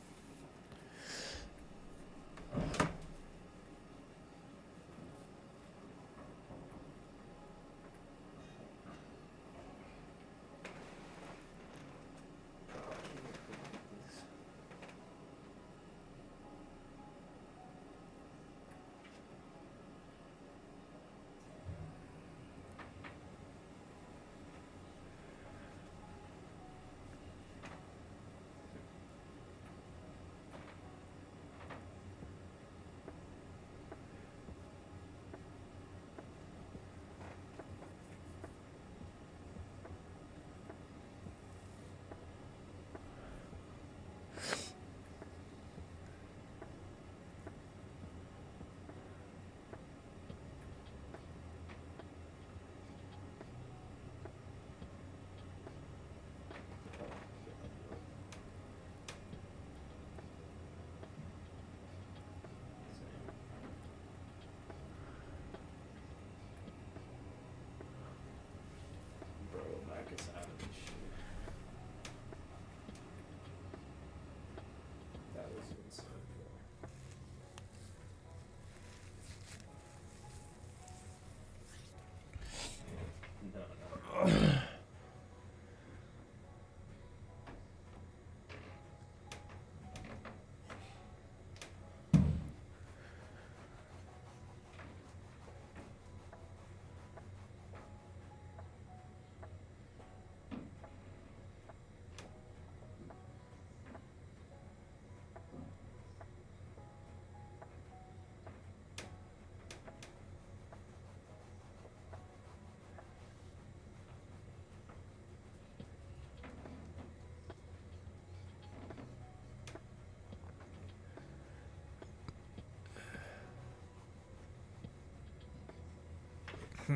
Speaker 8: I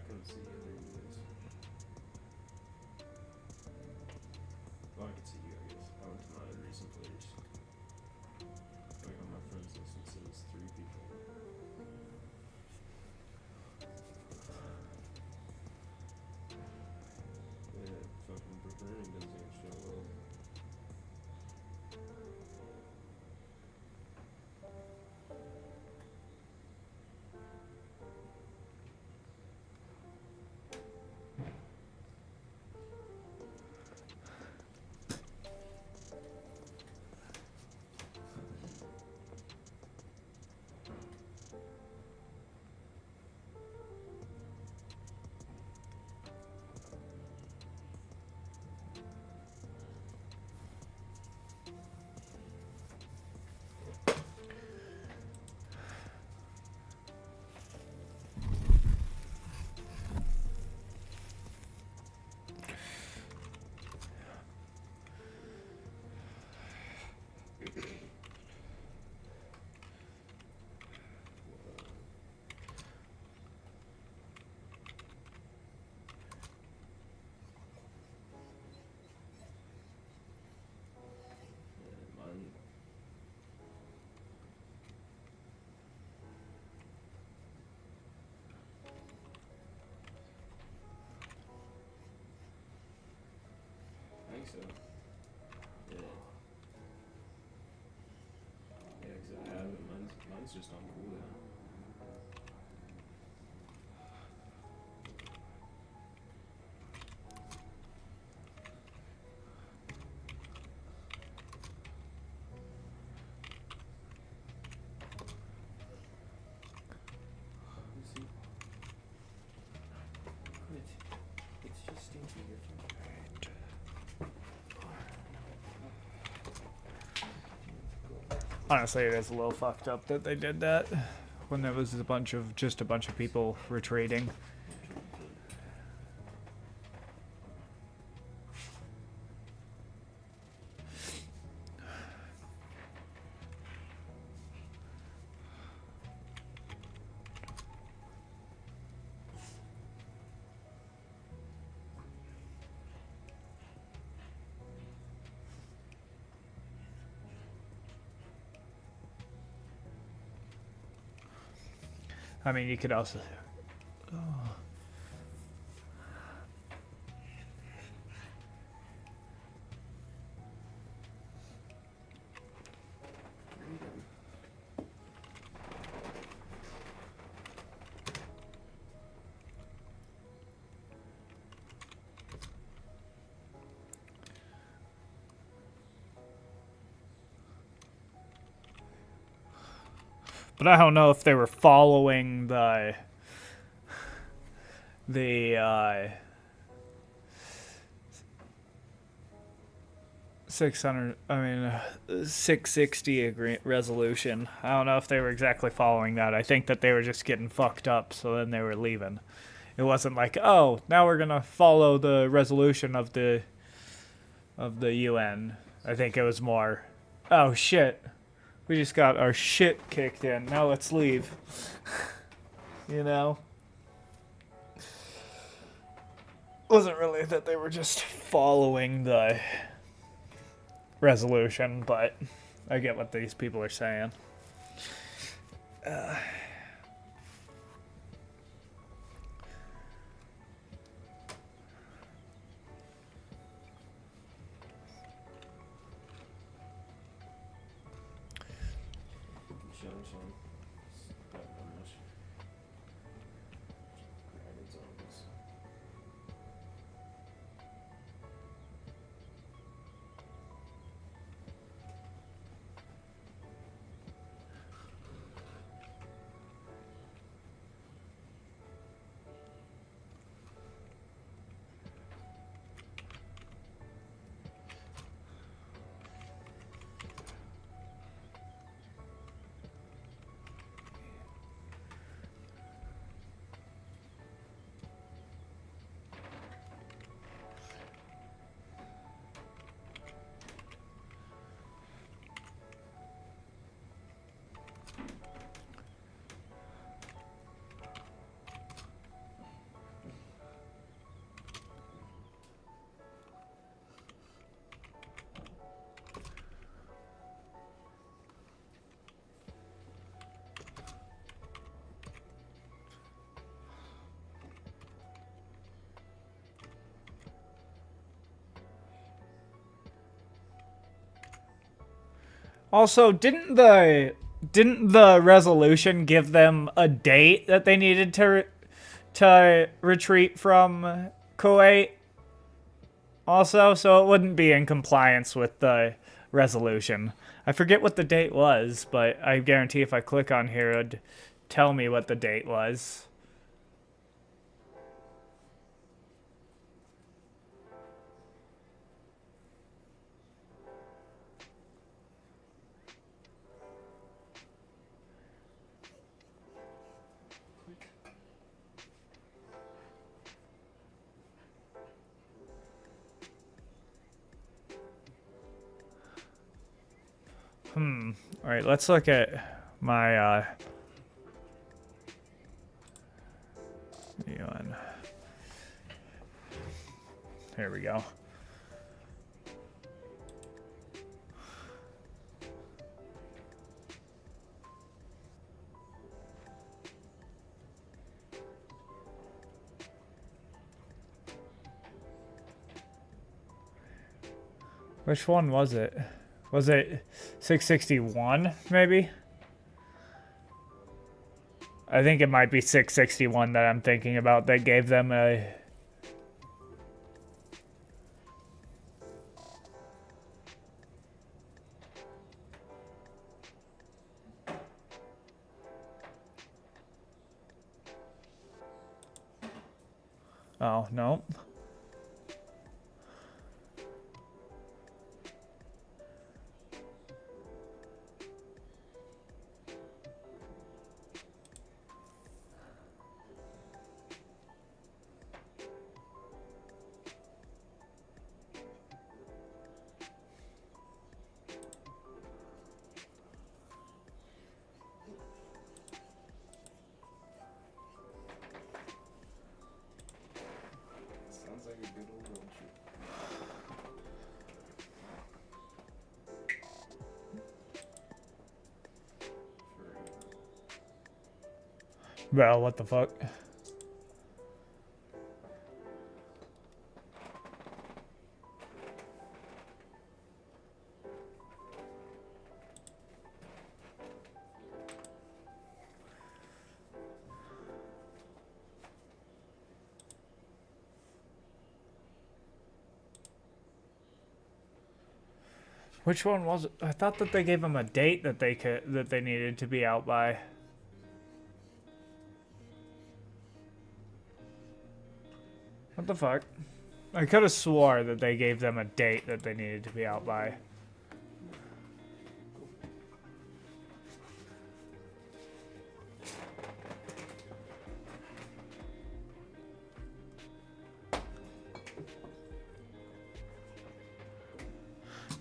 Speaker 8: couldn't see you. There he is. Well, I could see you, I guess. I went to my recent players. Like on my friends list, it says 3 people. Yeah, fucking Brick Running doesn't even show up. I think so. Yeah. Yeah, because I have it. Mine's just on cooldown. It's just stinky. You're fine.
Speaker 4: Honestly, it is a little fucked up that they did that when there was just a bunch of people retreating. I mean, you could also. Oh. But I don't know if they were following the 660 resolution. I don't know if they were exactly following that. I think that they were just getting fucked up, so then they were leaving. It wasn't like, oh, now we're gonna follow the resolution of the UN. I think it was more, oh shit, we just got our shit kicked in. Now let's leave. You know? Wasn't really that they were just following the resolution, but I get what these people are saying. Also, didn't the resolution give them a date that they needed to retreat from Kuwait? Also, so it wouldn't be in compliance with the resolution. I forget what the date was, but I guarantee if I click on here, it'd tell me what the date was. Alright, let's look at my, There we go. Which one was it? Was it 661, maybe? I think it might be 661 that I'm thinking about that gave them a... Oh, no.
Speaker 8: Sounds like a good old road trip.
Speaker 4: Bro, what the fuck? Which one was it? I thought that they gave them a date that they needed to be out by. What the fuck? I could have swore that they gave them a date that they needed to be out by.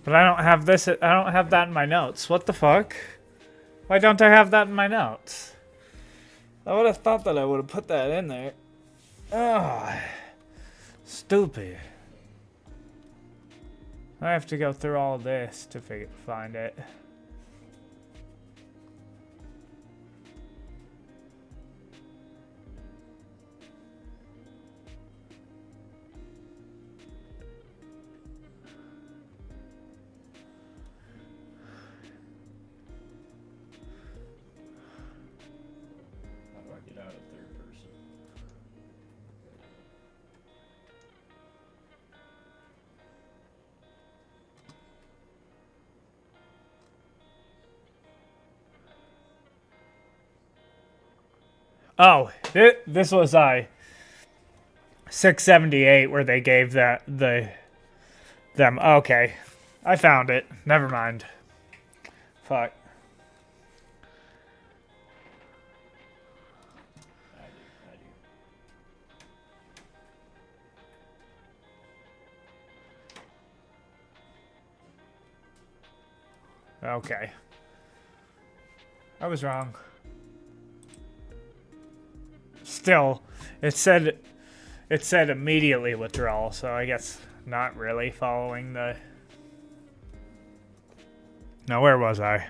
Speaker 4: But I don't have this, I don't have that in my notes. What the fuck? Why don't I have that in my notes? I would have thought that I would have put that in there. Ugh. Stupid. I have to go through all this to find it. Oh, this was 678 where they gave them. Okay, I found it. Never mind. Fuck. Okay. I was wrong. Still, it said immediately withdrawal, so I guess not really following the... Now, where was I?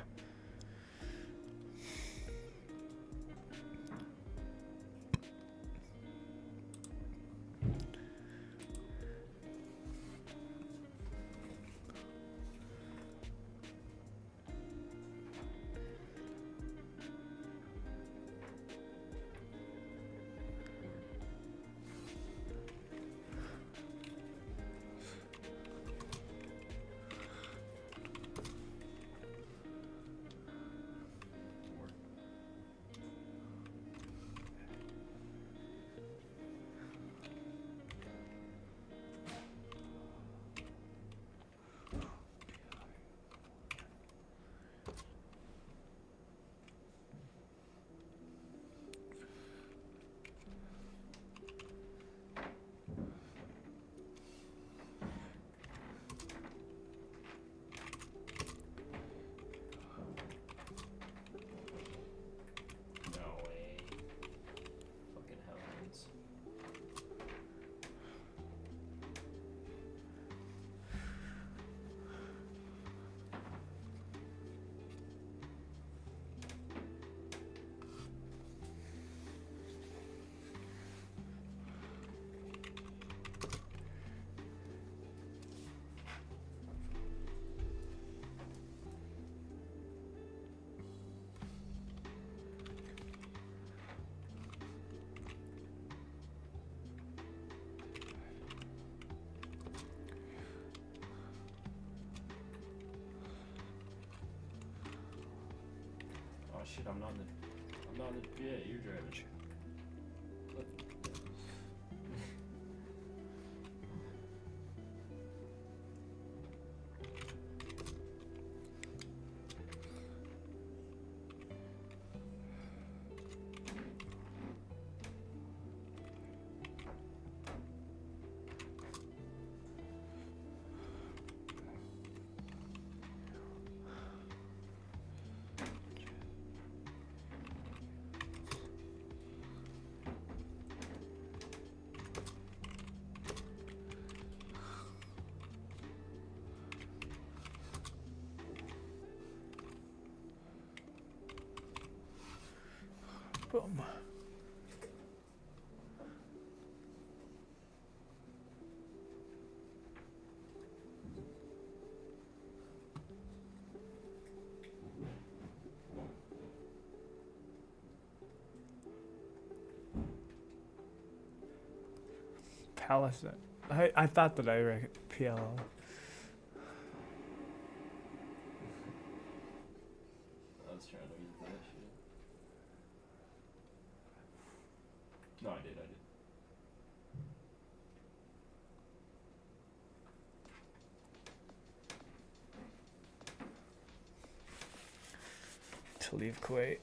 Speaker 8: Oh shit, I'm not in the, yeah, you're driving.
Speaker 4: Boom. Palace. I thought that I read PLL.
Speaker 8: I was trying to get to that shit. No, I did.
Speaker 4: To leave Kuwait.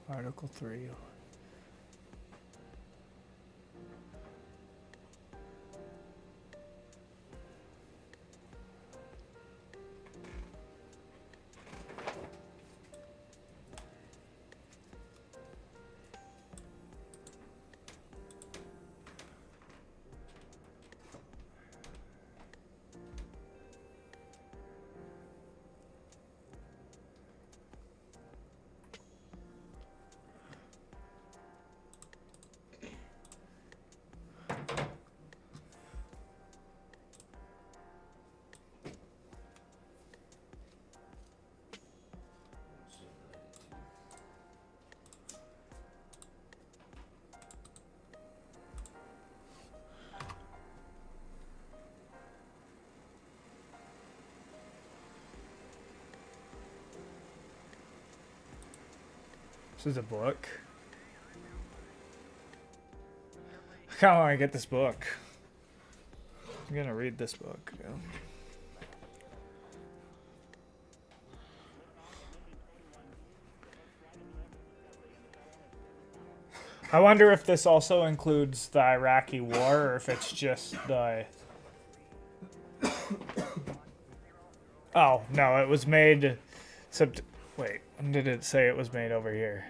Speaker 4: Article 3. This is a book. I kind of want to get this book. I'm gonna read this book. Yeah. I wonder if this also includes the Iraqi war, or if it's just the... Oh, no, it was made... Wait, when did it say it was made over here?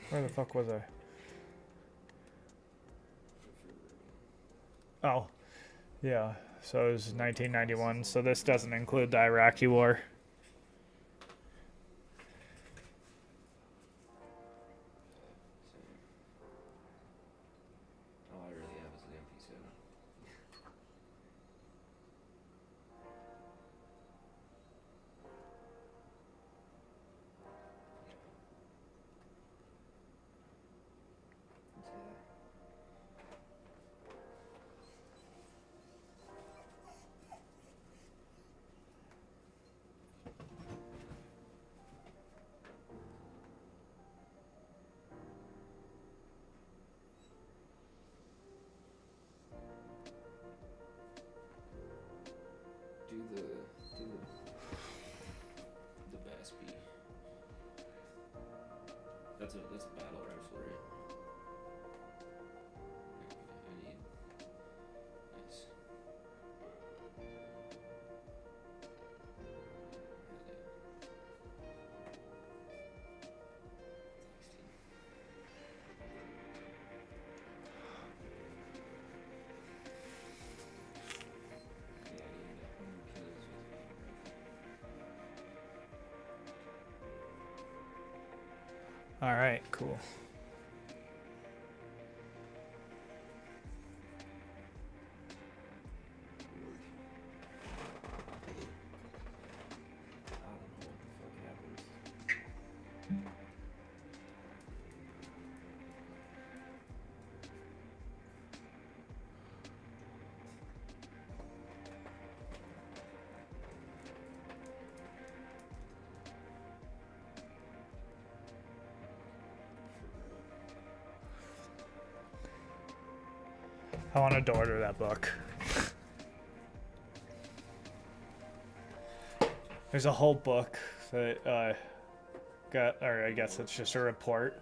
Speaker 4: Where the fuck was I? Oh, yeah, so it was 1991, so this doesn't include the Iraqi war.
Speaker 8: All I really have is the MP7. Do the BASP. That's a battle rifle, right? I need nice.
Speaker 4: All right, cool. I wanted to order that book. There's a whole book that or I guess it's just a report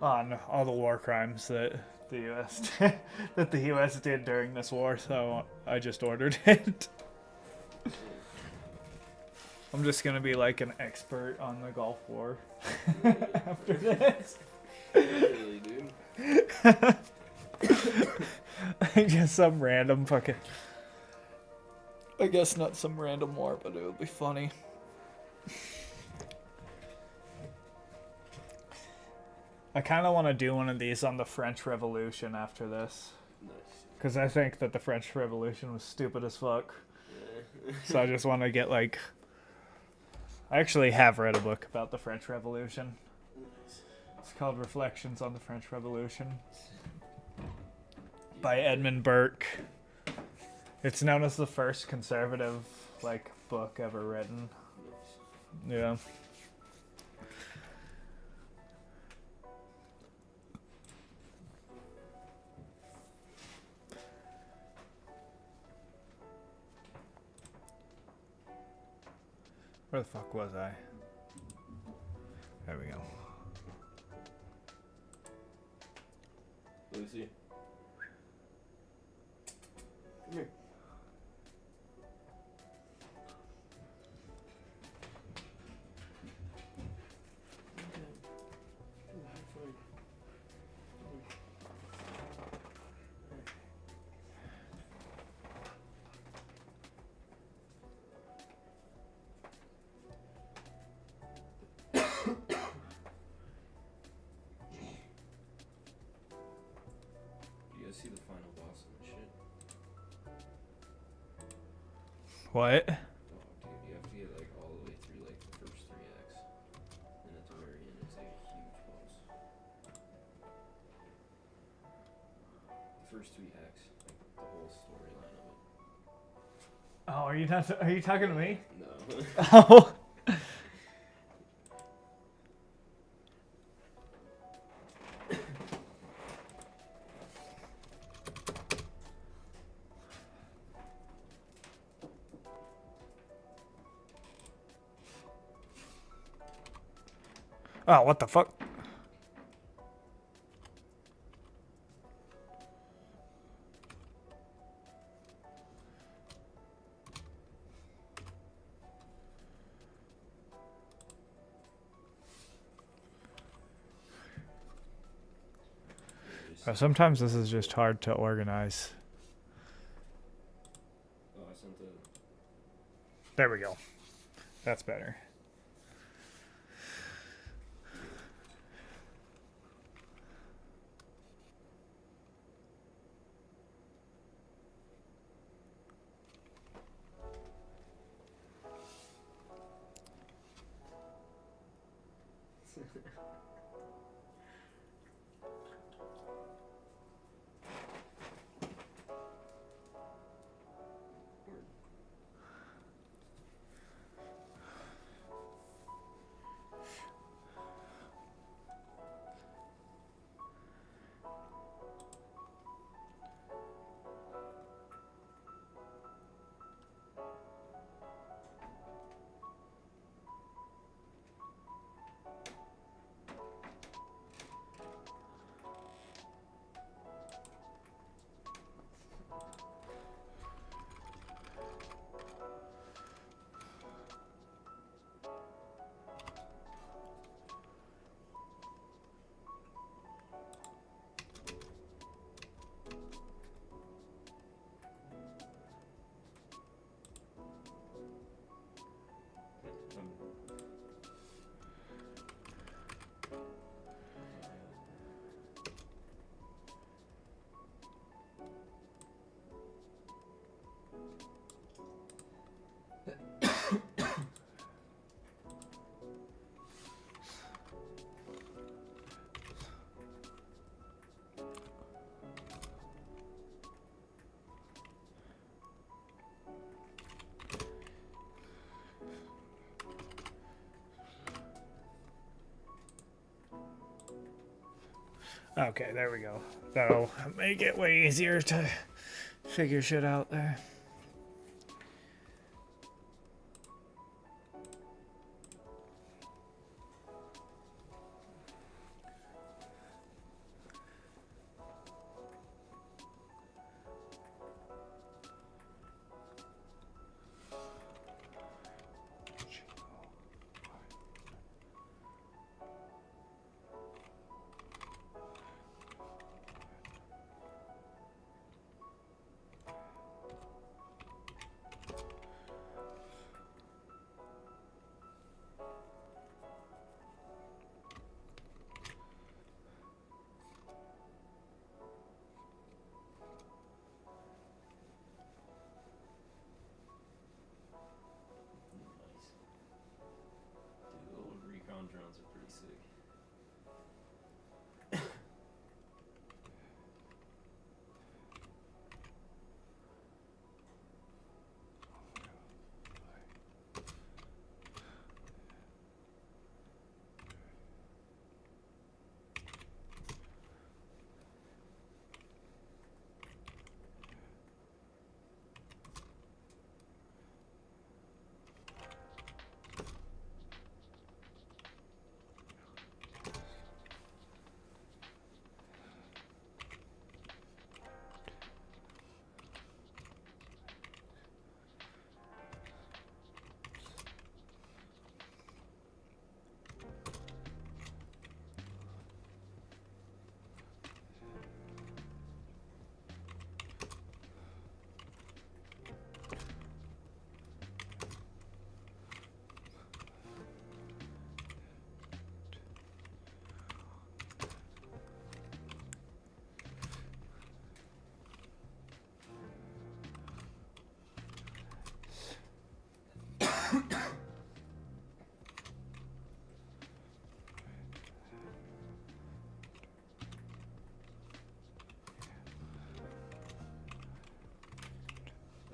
Speaker 4: on all the war crimes that the U.S. that the U.S. did during this war, so I just ordered it. I'm just gonna be like an expert on the Gulf War after this.
Speaker 8: Really, dude?
Speaker 4: I guess some random fucking... I guess not some random war, but it would be funny. I kind of want to do one of these on the French Revolution after this.
Speaker 8: Nice.
Speaker 4: Because I think that the French Revolution was stupid as fuck. Yeah. So I just want to get like... I actually have read a book about the French Revolution.
Speaker 8: Nice.
Speaker 4: It's called Reflections on the French Revolution. By Edmund Burke. It's known as the first conservative like book ever written. Yeah. Where the fuck was I? There we go.
Speaker 8: Lucy. Come here. You guys see the final boss and shit?
Speaker 4: What?
Speaker 8: Oh, dude, you have to get like all the way through like the first 3 acts, and at the very end it's like a huge boss. The first 3 acts, like the whole storyline of it.
Speaker 4: Oh, are you not? Are you talking to me?
Speaker 8: No.
Speaker 4: Oh. Oh, what the fuck? Sometimes this is just hard to organize.
Speaker 8: Oh, I sent the.
Speaker 4: There we go. That's better. Okay, there we go. That'll make it way easier to figure shit out there.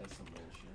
Speaker 8: That's some bullshit.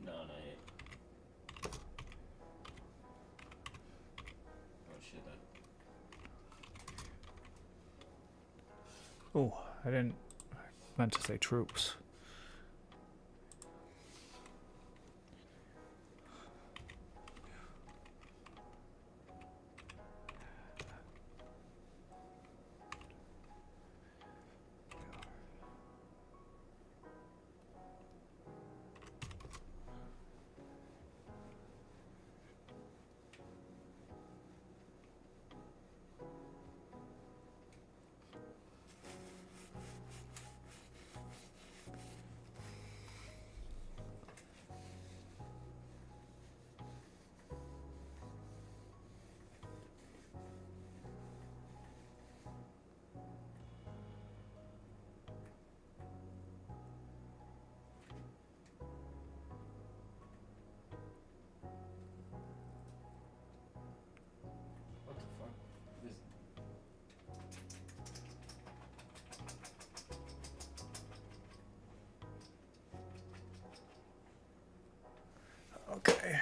Speaker 8: No, not yet. Oh shit, that.
Speaker 4: Oh, I didn't. I meant to say troops.
Speaker 8: What the fuck? This.
Speaker 4: Okay.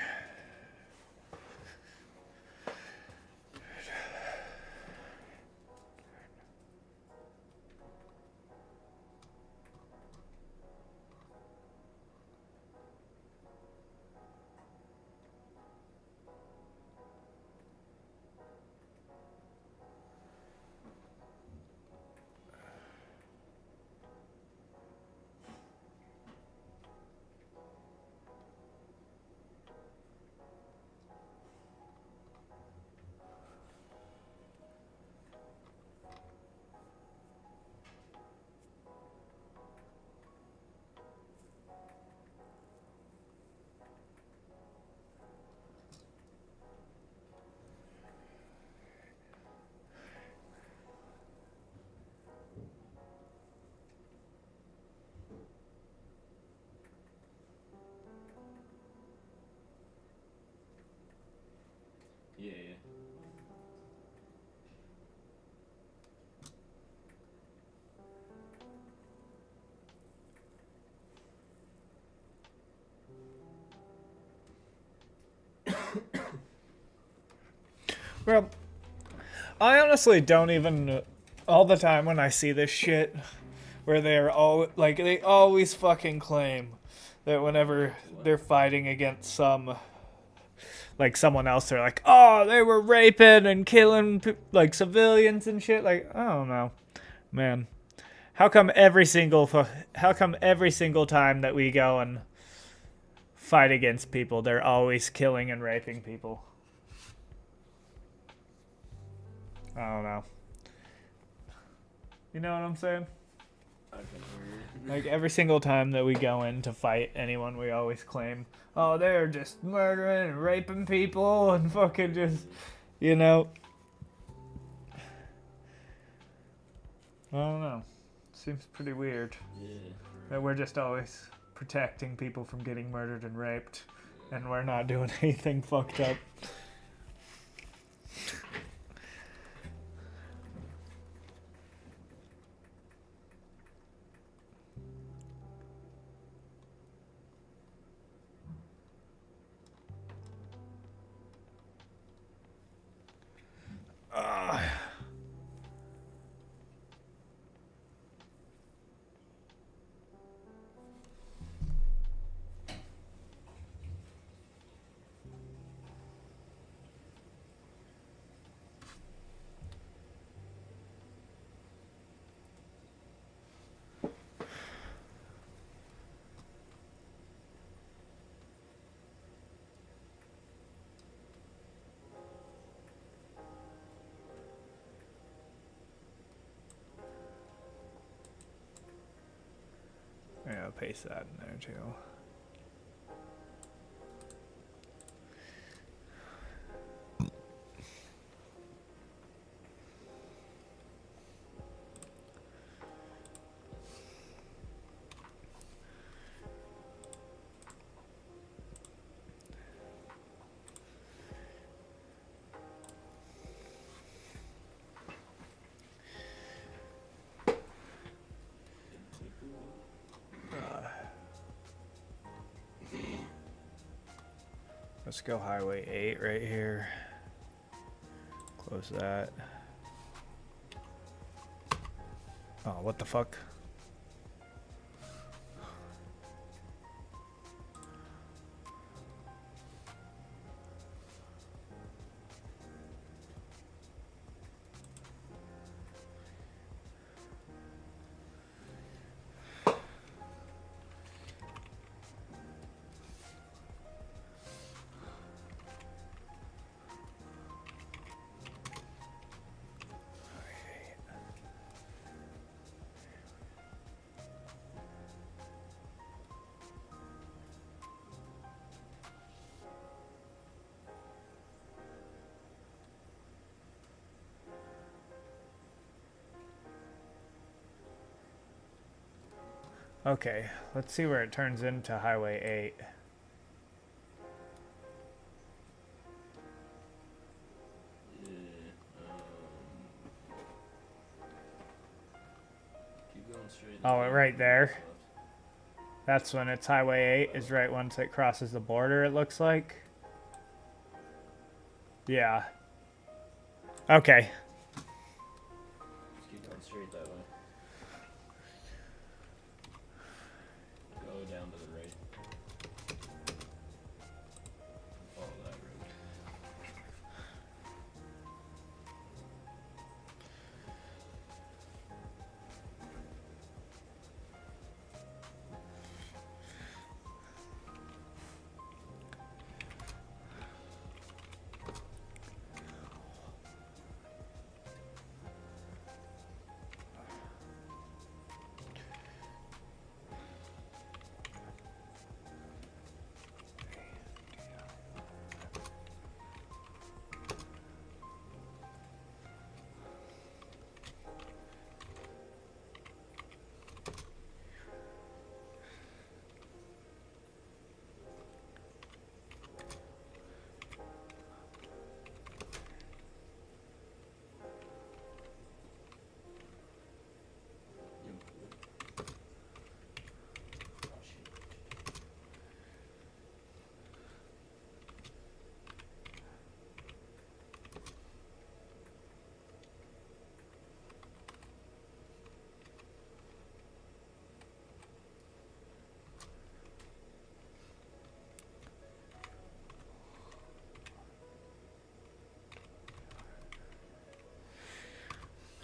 Speaker 8: Yeah, yeah.
Speaker 4: Well, I honestly don't even. All the time when I see this shit, where they're all like, they always fucking claim that whenever they're fighting against some, like someone else, they're like, oh, they were raping and killing like civilians and shit. Like, I don't know, man. How come every single time that we go and fight against people, they're always killing and raping people? I don't know. You know what I'm saying? Like every single time that we go in to fight anyone, we always claim, oh, they're just murdering and raping people and fucking just, you know. I don't know. Seems pretty weird.
Speaker 8: Yeah.
Speaker 4: That we're just always protecting people from getting murdered and raped, and we're not doing anything fucked up. Yeah, I'll paste that in there too. Let's go Highway 8 right here. Close that. Oh, what the fuck? Okay, let's see where it turns into Highway 8.
Speaker 8: Keep going straight.
Speaker 4: Oh, right there. That's when it's Highway 8 is right once it crosses the border, it looks like. Yeah. Okay.
Speaker 8: Just keep going straight that way. Go down to the right. Follow that road.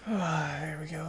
Speaker 4: There we go.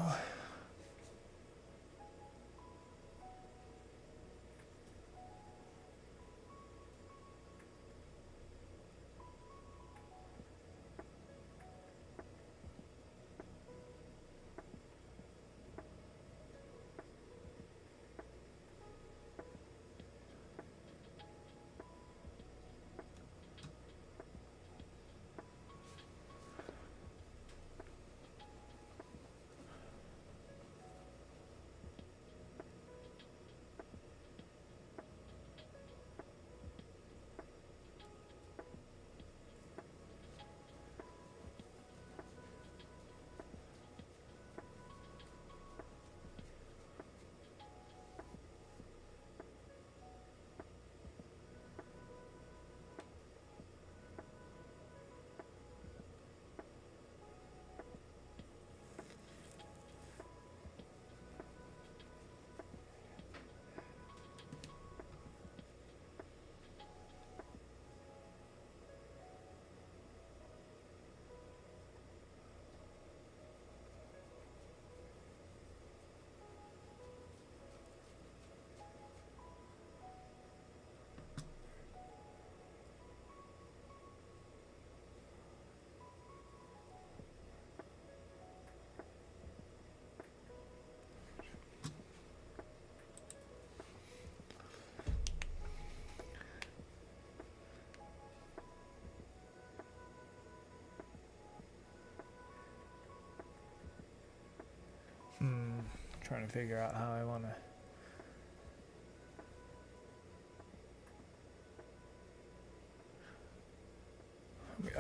Speaker 4: to figure out how I want to.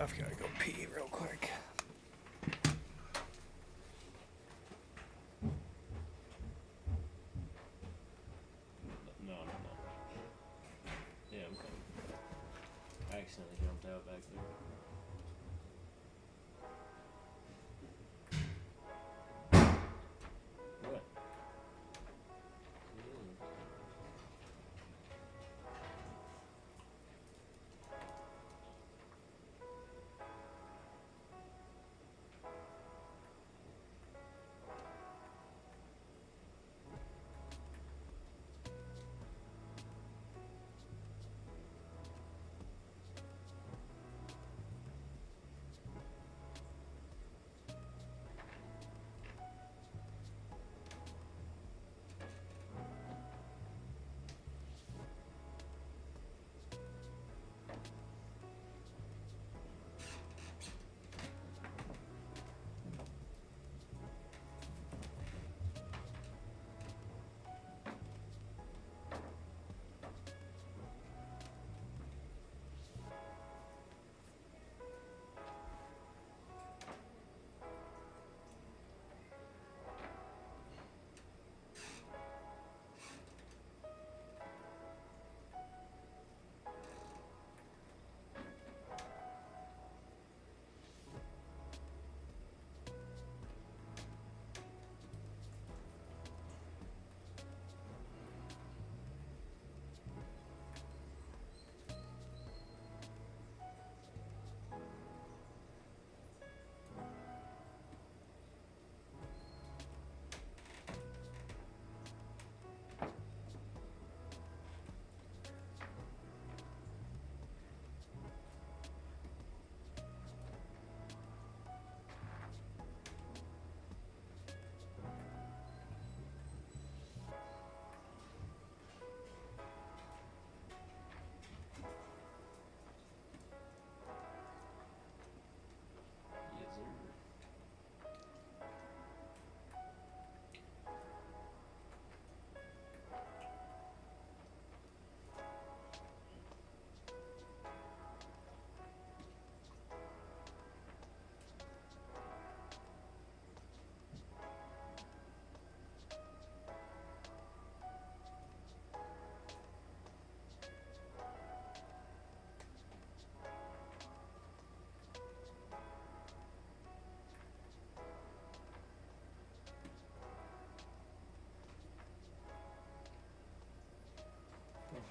Speaker 4: I've got to go pee real quick.
Speaker 8: No. Yeah, I'm coming. I accidentally jumped out back there. What?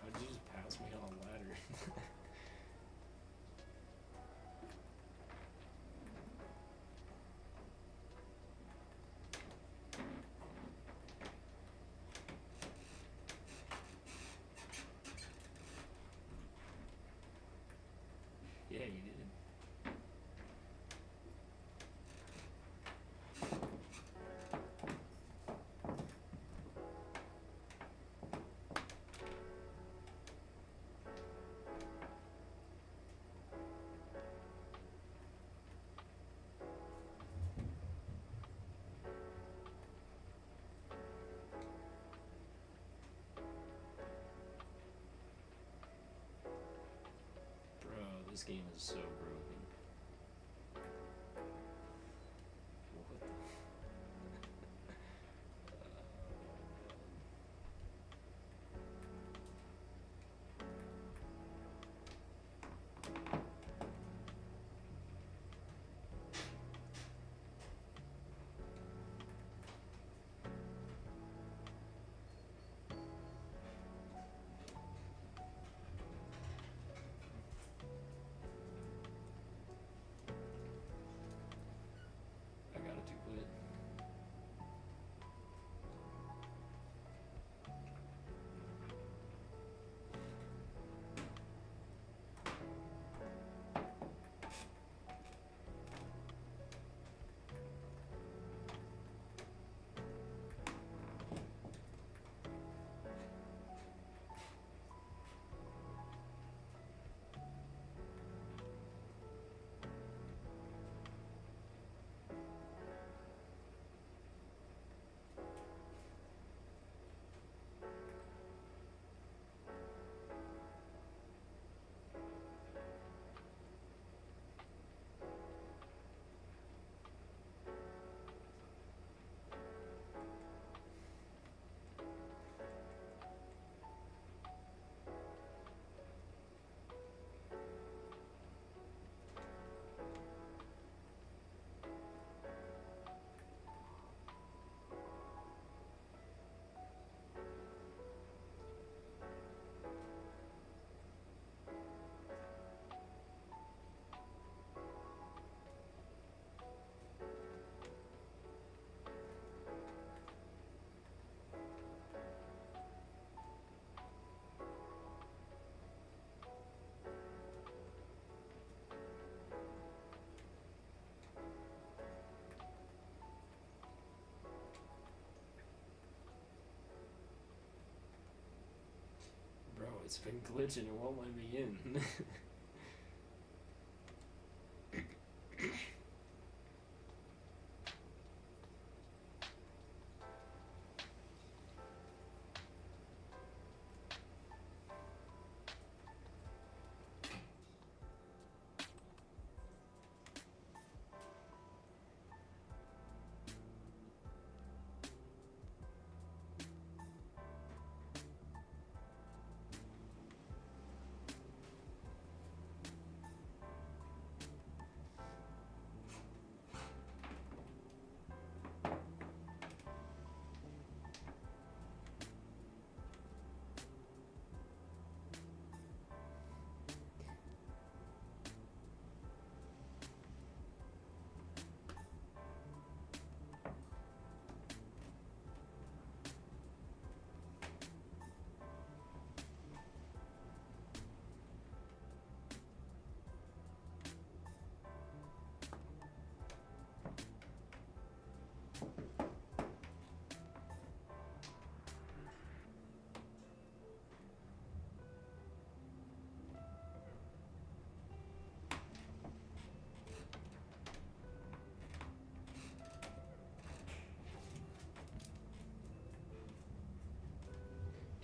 Speaker 8: How'd you just pass me on a ladder? Yeah, you did. Bro, this game is so broken. What the it's been glitching. It won't let me in.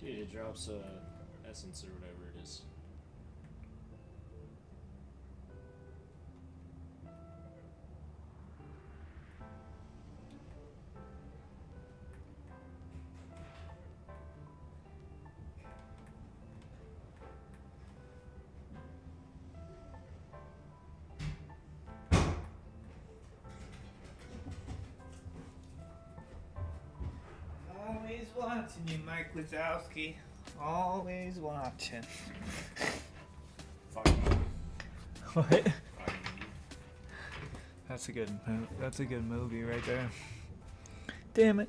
Speaker 8: Dude, it drops essence or whatever it is.
Speaker 4: Always watching you, Mike Wazowski. Always watching.
Speaker 8: Fuck you.
Speaker 4: What? That's a good movie right there. Damn it.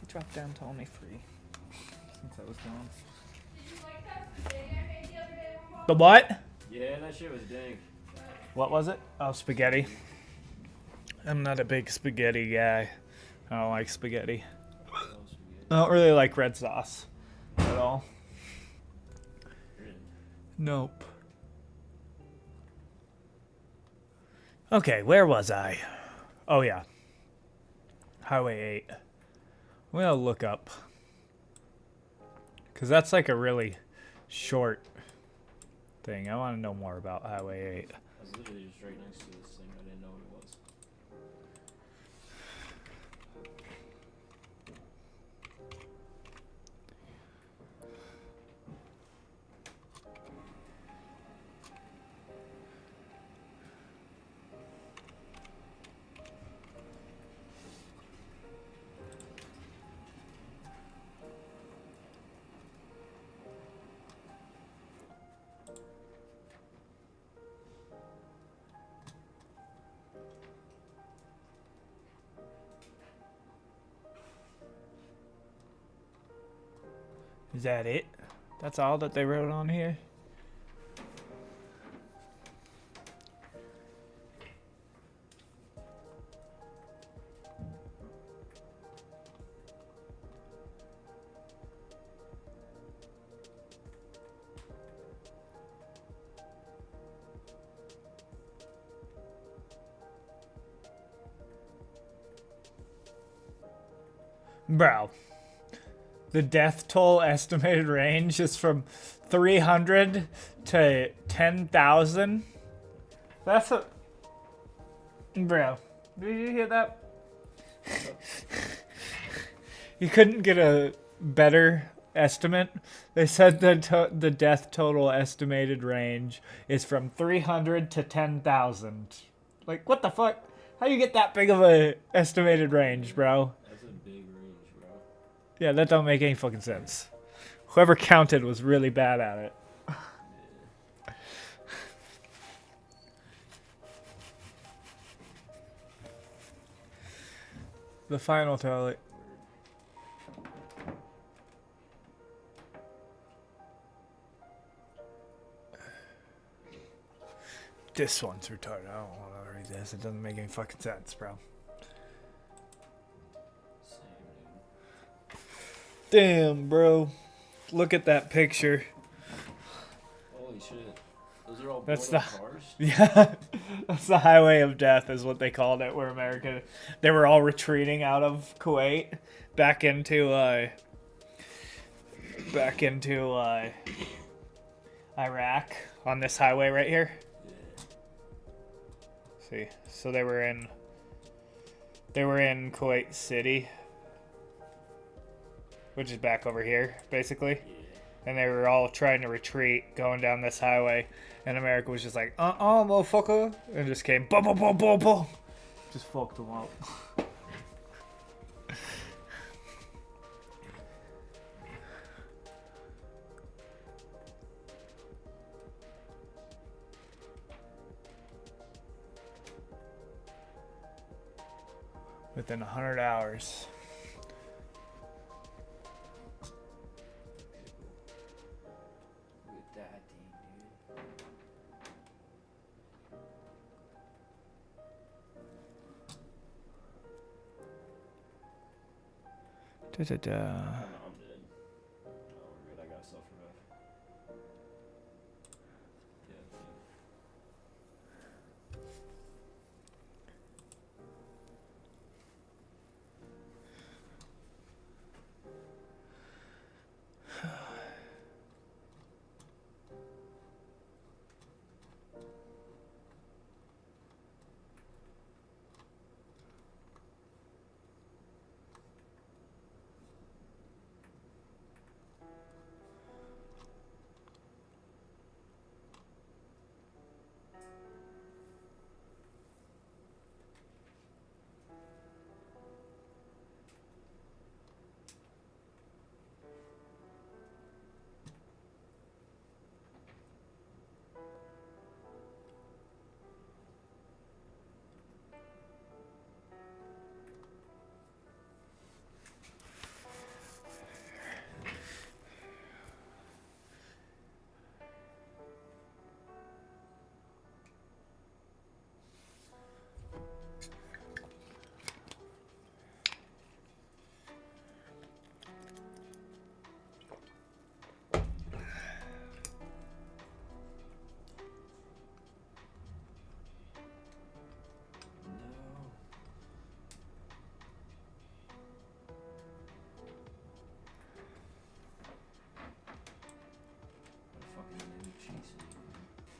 Speaker 4: He dropped down to only 3 since I was gone. The what?
Speaker 8: Yeah, that shit was dank.
Speaker 4: What was it? Oh, spaghetti. I'm not a big spaghetti guy. I don't like spaghetti. I don't really like red sauce at all. Nope. Okay, where was I? Oh, yeah. Highway 8. I'm gonna look up. Because that's like a really short thing. I want to know more about Highway 8.
Speaker 8: I was literally just right next to this thing. I didn't know what it was.
Speaker 4: Is that it? That's all that they wrote on here? Bro. The death toll estimated range is from 300 to 10,000. That's a... Bro, did you hear that? You couldn't get a better estimate? They said that the death total estimated range is from 300 to 10,000. Like, what the fuck? How you get that big of a estimated range, bro?
Speaker 8: That's a big range, bro.
Speaker 4: Yeah, that don't make any fucking sense. Whoever counted was really bad at it. The final tally. This one's retarded. I don't want to read this. It doesn't make any fucking sense, bro. Damn, bro. Look at that picture.
Speaker 8: shit. Those are all
Speaker 4: That's
Speaker 8: blown
Speaker 4: the
Speaker 8: up cars?
Speaker 4: yeah. That's the highway of death, is what they called it. Where America, they were all retreating out of Kuwait back into Iraq on this highway right here. See, so they were in Kuwait City, which is back over here, basically. And they were all trying to retreat, going down this highway, and America was just like, motherfucker, and just came, boom, boom, boom, boom, boom, just fucked them up. Within 100 hours.
Speaker 8: With that thing, dude.
Speaker 4: Da-da-da.
Speaker 8: No, I'm dead. No, we're good. I got self-revive. Yeah, dude.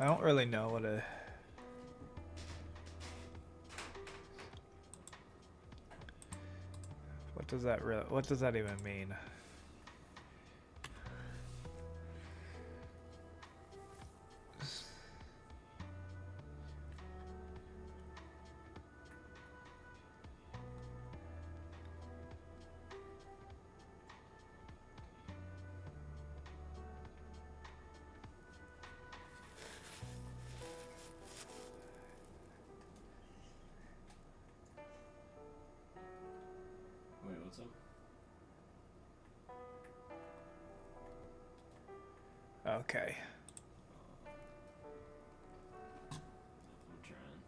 Speaker 4: I don't really know what a... What does that even mean?
Speaker 8: Wait, what's up?
Speaker 4: Okay.
Speaker 8: I'm trying.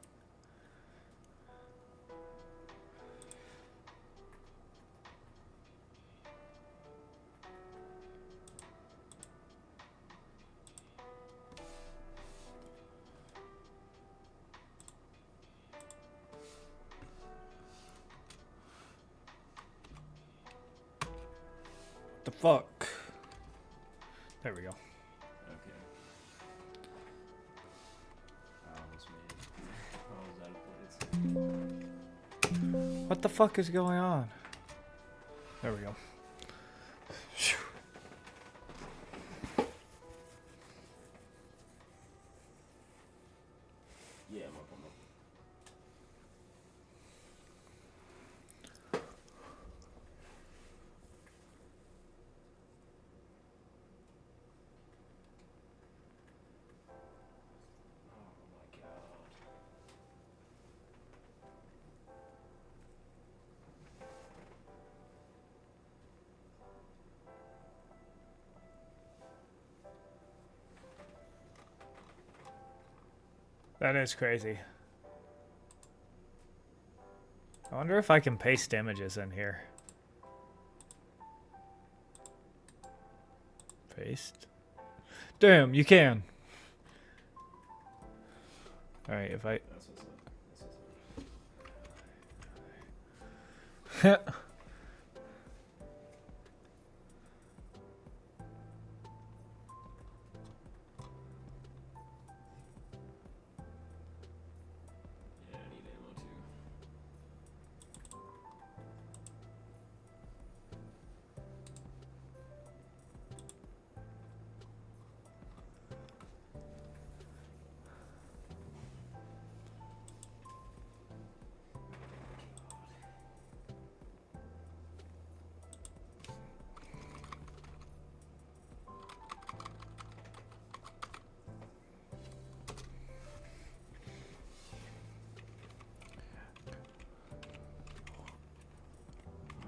Speaker 4: The fuck? There we go.
Speaker 8: Okay. I almost made it. I was out of place.
Speaker 4: What the fuck is going on? There we go. Phew.
Speaker 8: Yeah, I'm up.
Speaker 4: That is crazy. I wonder if I can paste images in here. Paste. Damn, you can. All right, if I.
Speaker 8: That's what's up. Yeah, I need ammo too.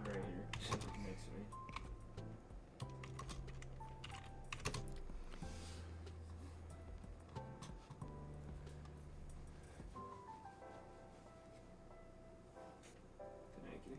Speaker 8: Right here. Next to me. Thank you.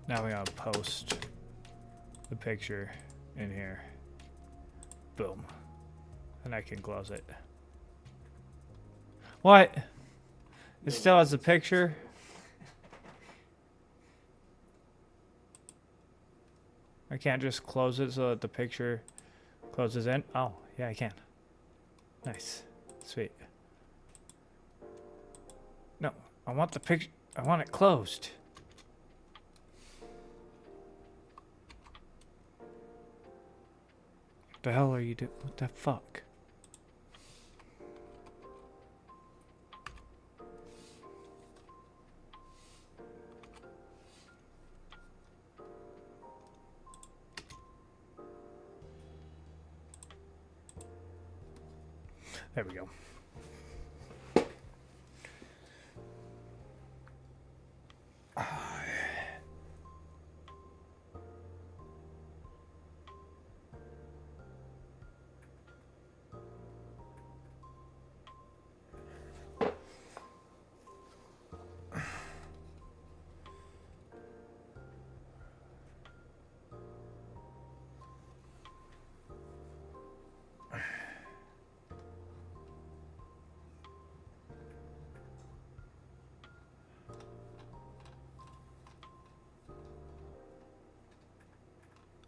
Speaker 4: Now we gotta post the picture in here. Boom. And I can close it. What? It still has the picture? I can't just close it so that the picture closes in? Oh, yeah, I can. Nice. Sweet. No, I want the picture. I want it closed. What the hell are you doing? What the fuck? There we go.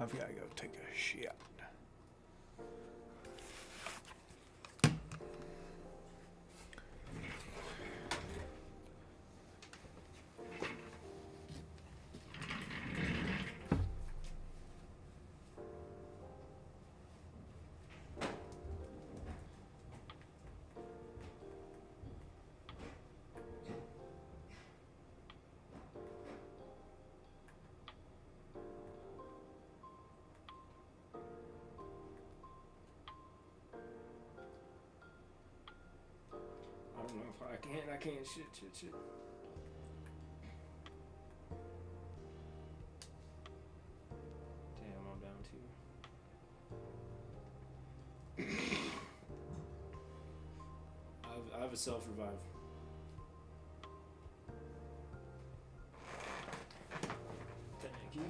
Speaker 4: I've got to go take a shit.
Speaker 8: I don't know if I can't, shit. Damn, I'm down two. I have a self-revive. Thank you.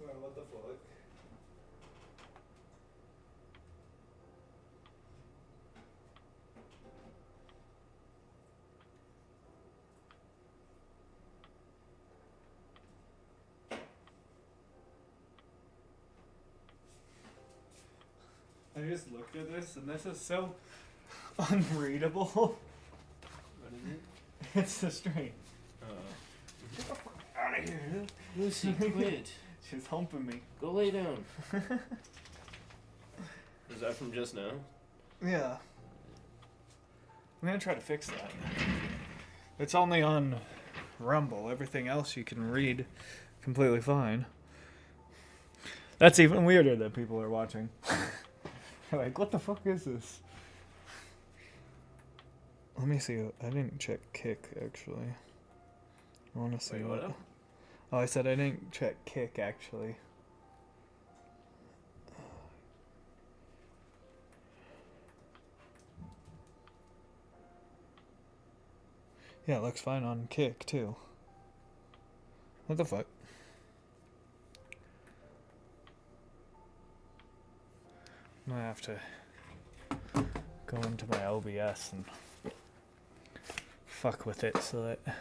Speaker 8: Well, what the fuck?
Speaker 4: I just looked at this and this is so unreadable.
Speaker 8: What is it?
Speaker 4: It's the stream.
Speaker 8: Get the fuck out of here. Lucy, quit.
Speaker 4: She's humping me.
Speaker 8: Go lay down. Is that from just now?
Speaker 4: Yeah. I'm gonna try to fix that. It's only on Rumble. Everything else you can read completely fine. That's even weirder that people are watching. Like, what the fuck is this? Let me see. I didn't check Kick, actually. I want to see
Speaker 8: Wait, what up?
Speaker 4: Oh, I said I didn't check Kick, actually. Yeah, it looks fine on Kick, too. What the fuck? I'm gonna have to go into my OBS and fuck with it so that...
Speaker 8: Oh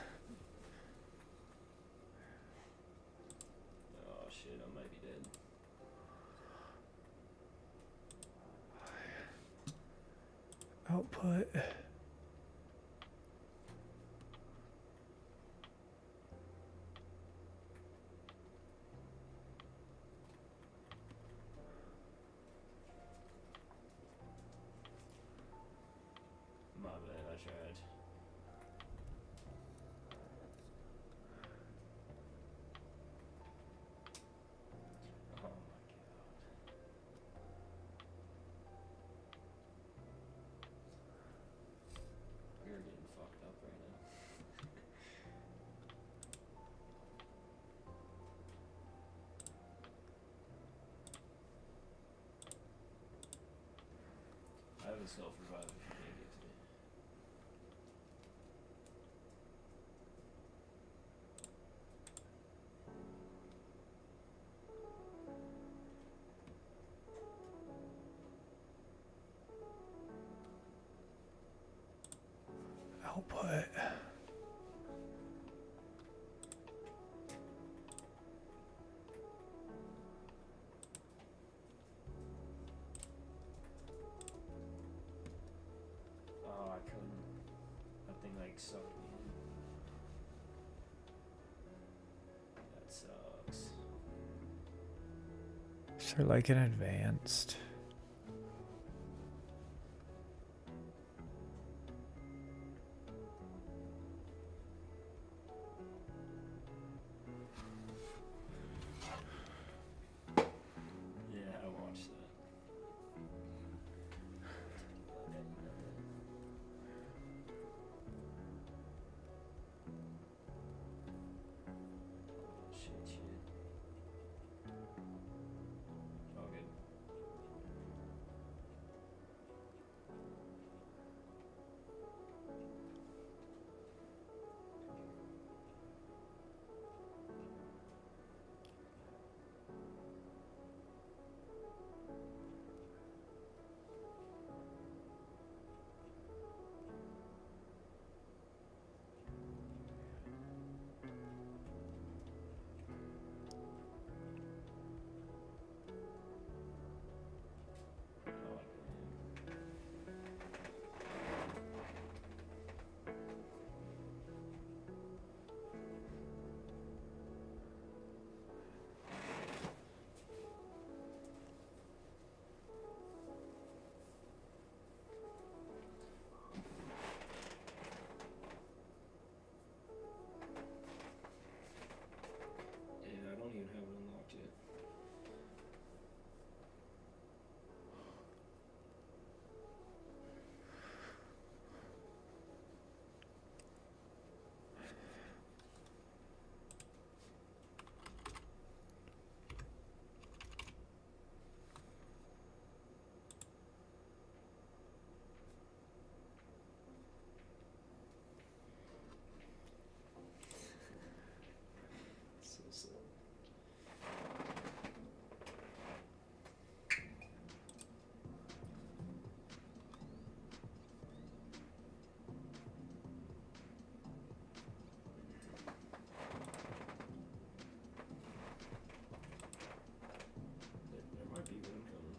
Speaker 8: shit, I might be dead.
Speaker 4: Output...
Speaker 8: My bad, I tried. Oh my god. We're getting fucked up right now. I have a self-revive if you can't get to me.
Speaker 4: Output...
Speaker 8: Oh, I couldn't. That thing like sucked me in. That sucks.
Speaker 4: Is there like an advanced?
Speaker 8: Yeah, I watched that. Shit. All good. Yeah, I don't even have it unlocked yet. So sad. There might be one coming.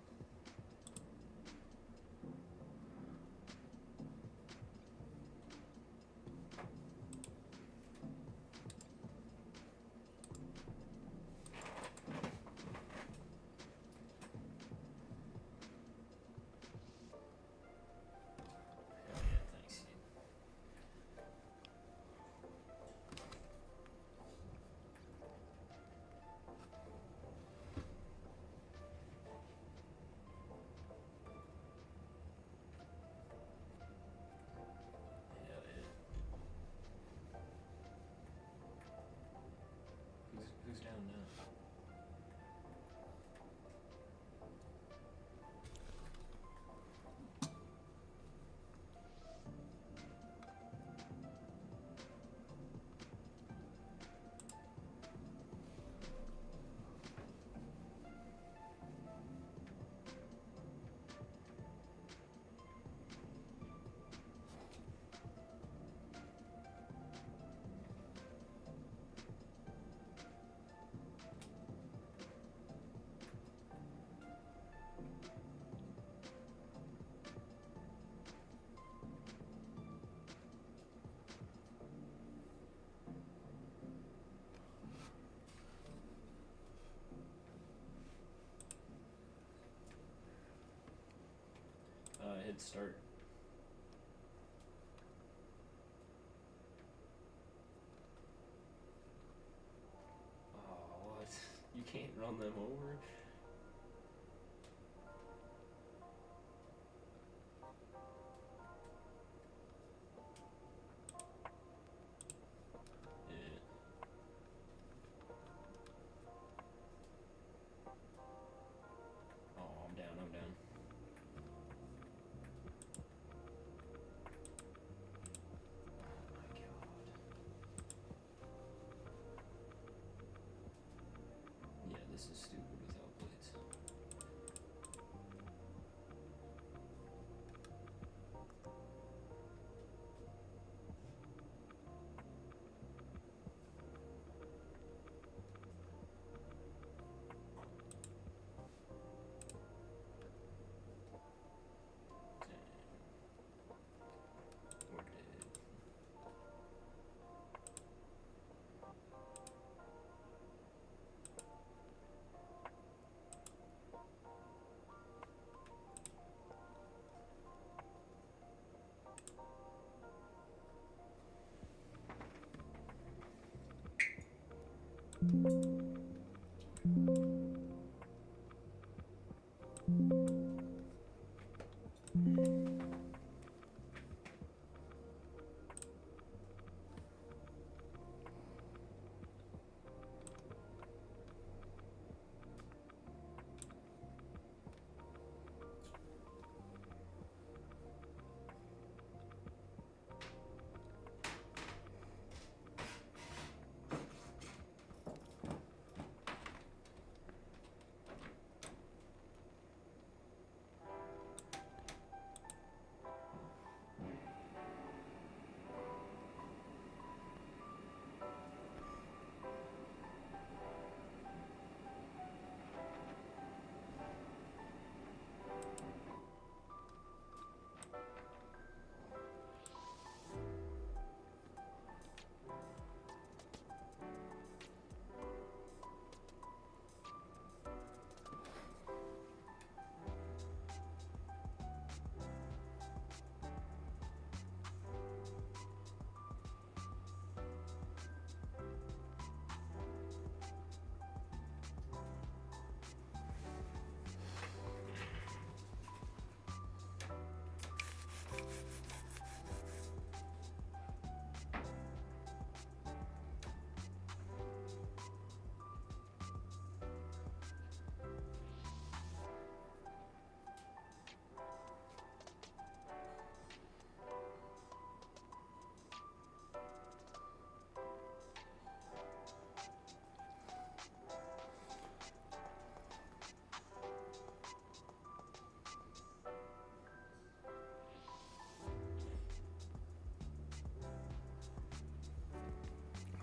Speaker 8: Hell yeah, thanks, dude. Hell yeah. Who's down now? Hit start. Oh, what? You can't run them over? Yeah. Oh, I'm down. This is stupid without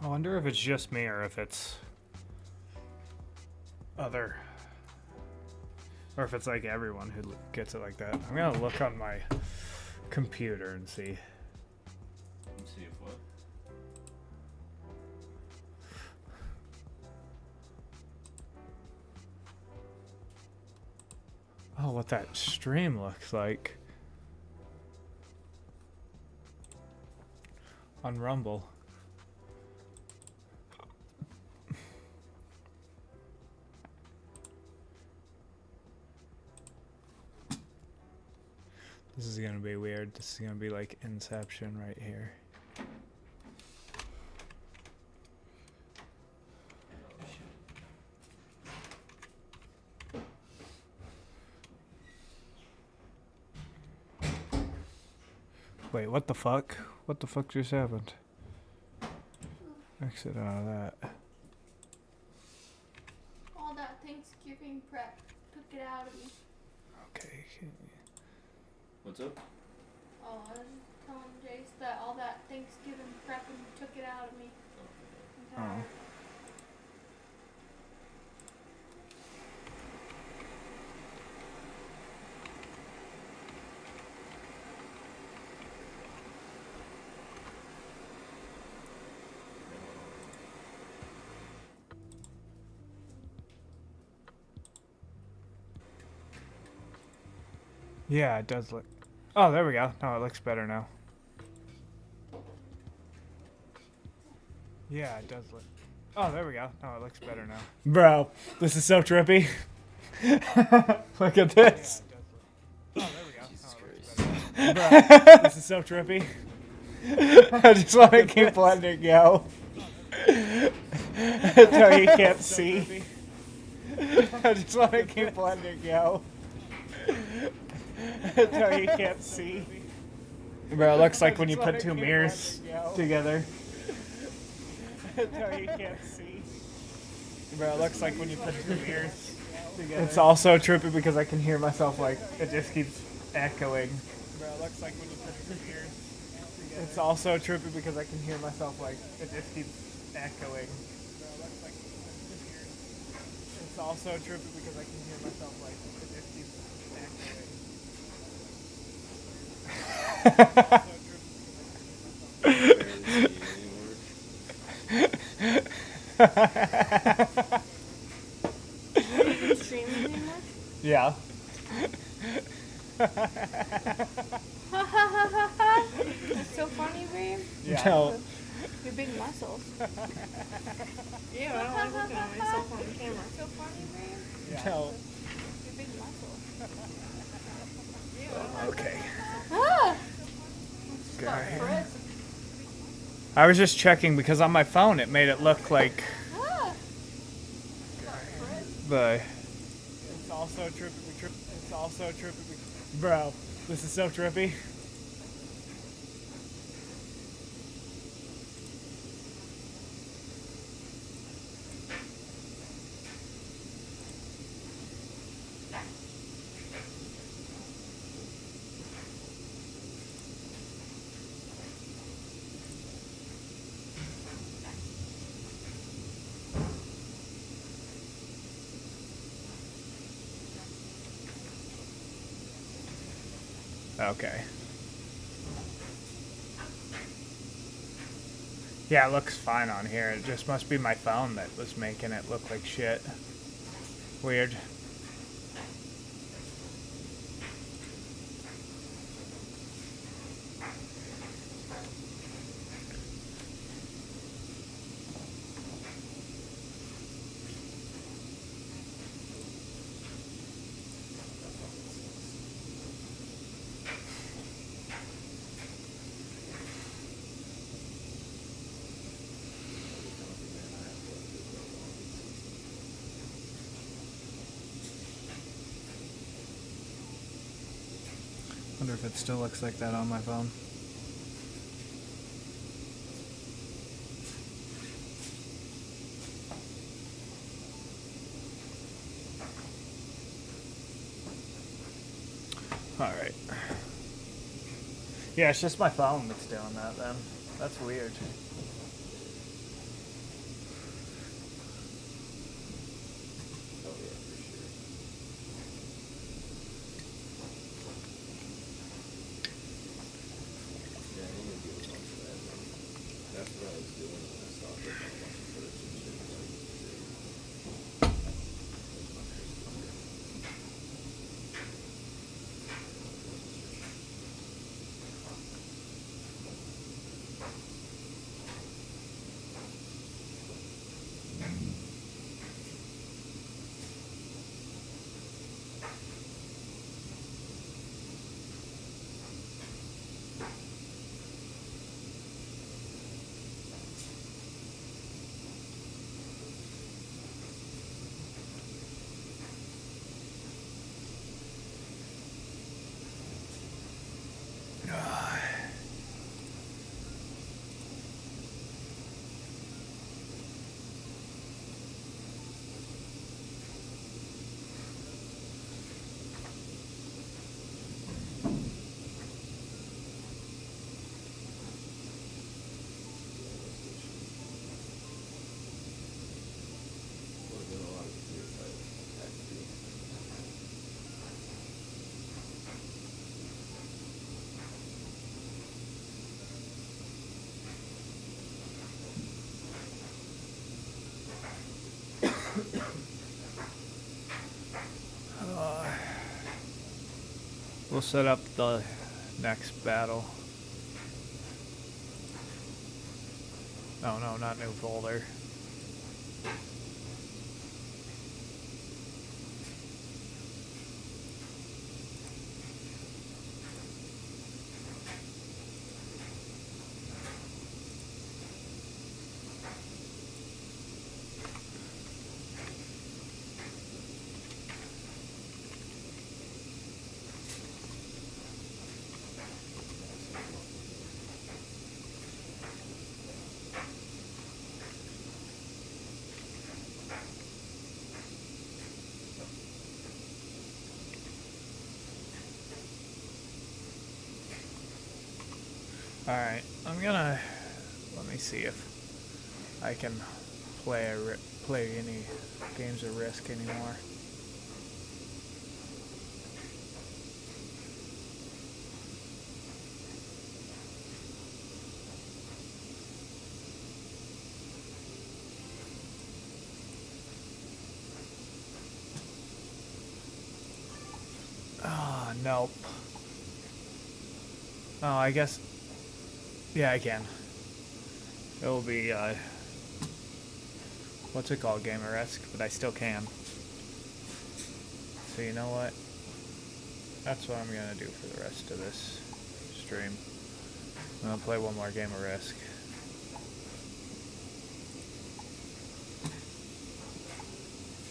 Speaker 4: I wonder if it's just me or if it's other, or if it's like everyone who gets it like that. I'm gonna look on my computer and see.
Speaker 8: Let's see if what?
Speaker 4: Oh, what that stream looks like on Rumble. This is gonna be weird. This is gonna be like Inception right here. Wait, what the fuck? What the fuck just happened? Exit out of that.
Speaker 10: All that Thanksgiving prep took it out of me.
Speaker 4: Okay.
Speaker 8: What's up?
Speaker 10: Oh, I was just telling Jace that all that Thanksgiving prepping took it out of me. I'm tired.
Speaker 4: Yeah, it does look. Oh, there we go. No, it looks better now. Yeah, it does look. Oh, there we go. No, it looks better now. Bro, this is so trippy. Look at this. Oh, there we go. No, bro, this is so trippy. I just want to keep letting it go. Until you can't see. I just want to keep letting it go. Until you can't see. Bro, it looks like when you put two mirrors together. Until you can't see. Bro, it looks like when you put two mirrors together. It's also trippy because I can hear myself, like, it just keeps echoing. Bro, it looks like when you put two mirrors together. It's also trippy because I can hear myself, like, it just keeps echoing. It's also trippy because I can hear myself, like, it just keeps echoing. Yeah.
Speaker 10: That's so funny, babe.
Speaker 4: Yeah. No.
Speaker 10: Your big muscles.
Speaker 11: Ew, I don't like looking at myself on the camera.
Speaker 10: So funny, babe.
Speaker 4: No.
Speaker 10: Your big muscles.
Speaker 4: Okay.
Speaker 10: Ah!
Speaker 4: Okay. I was just checking because on my phone it made it look like the. It's also trippy. It's also trippy. Bro, this is so trippy. Okay. Yeah, it looks fine on here. It just must be my phone that was making it look like shit. Weird. Wonder if it still looks like that on my phone. Alright. Yeah, it's just my phone that's doing that then. That's weird.
Speaker 8: That's what I was doing when I stopped looking at a bunch of footage and shit.
Speaker 4: We'll set up the next battle. Oh no, not new folder. Alright, I'm gonna, let me see if I can play any games of Risk anymore. Oh, nope. Oh, I guess... Yeah, I can. It'll be, what's it called, Gamer-esque, but I still can. So you know what? That's what I'm gonna do for the rest of this stream. I'm gonna play one more Gamer-esque.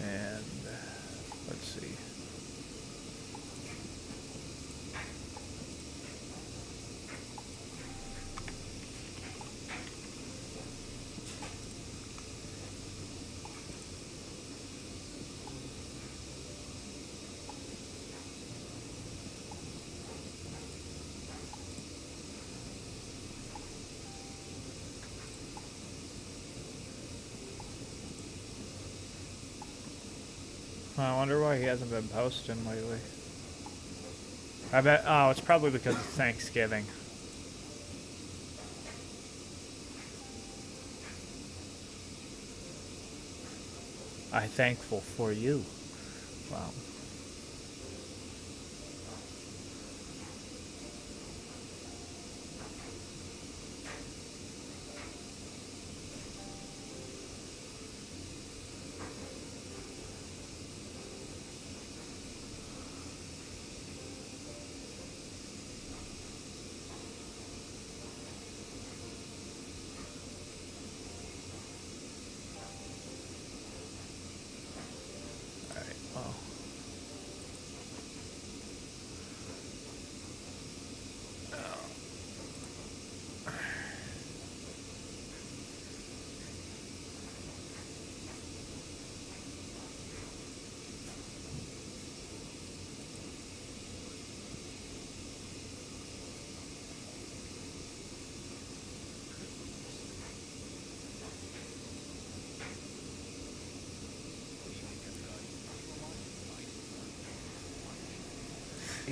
Speaker 4: And, let's see. I wonder why he hasn't been posting lately. I bet, oh, it's probably because it's Thanksgiving. I'm thankful for you. Wow.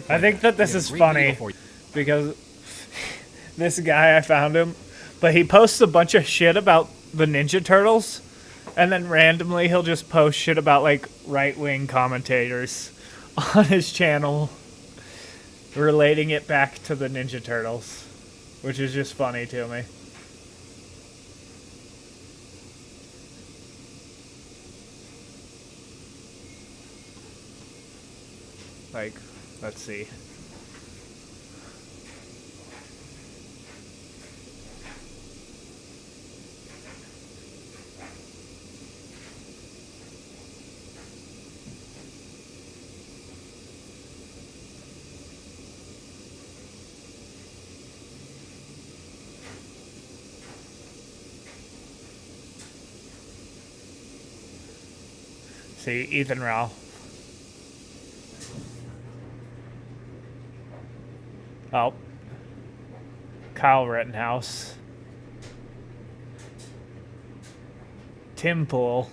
Speaker 4: I think that this is funny because this guy, I found him, but he posts a bunch of shit about the Ninja Turtles, and then randomly he'll just post shit about like right-wing commentators on his channel, relating it back to the Ninja Turtles, which is just funny to me. Like, let's see. See, Ethan Ralph. Oh. Kyle Rittenhouse. Tim Pool.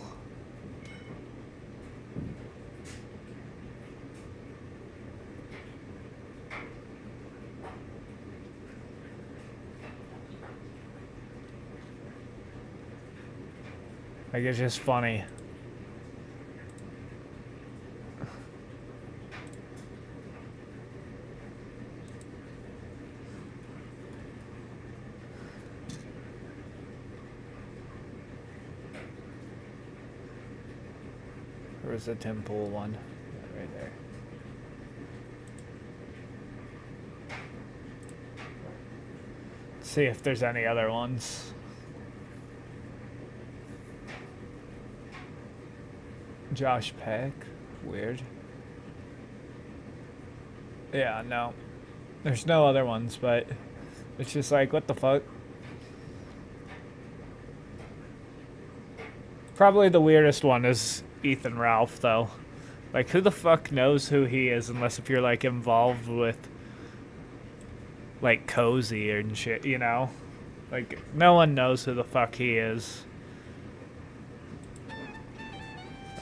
Speaker 4: Like, it's just funny. Where's the Tim Pool one? Right there. Let's see if there's any other ones. Josh Peck. Weird. Yeah, no. There's no other ones, but it's just like, what the fuck? Probably the weirdest one is Ethan Ralph, though. Like, who the fuck knows who he is unless if you're, like, involved with, like, Cozy and shit, you know? Like, no one knows who the fuck he is.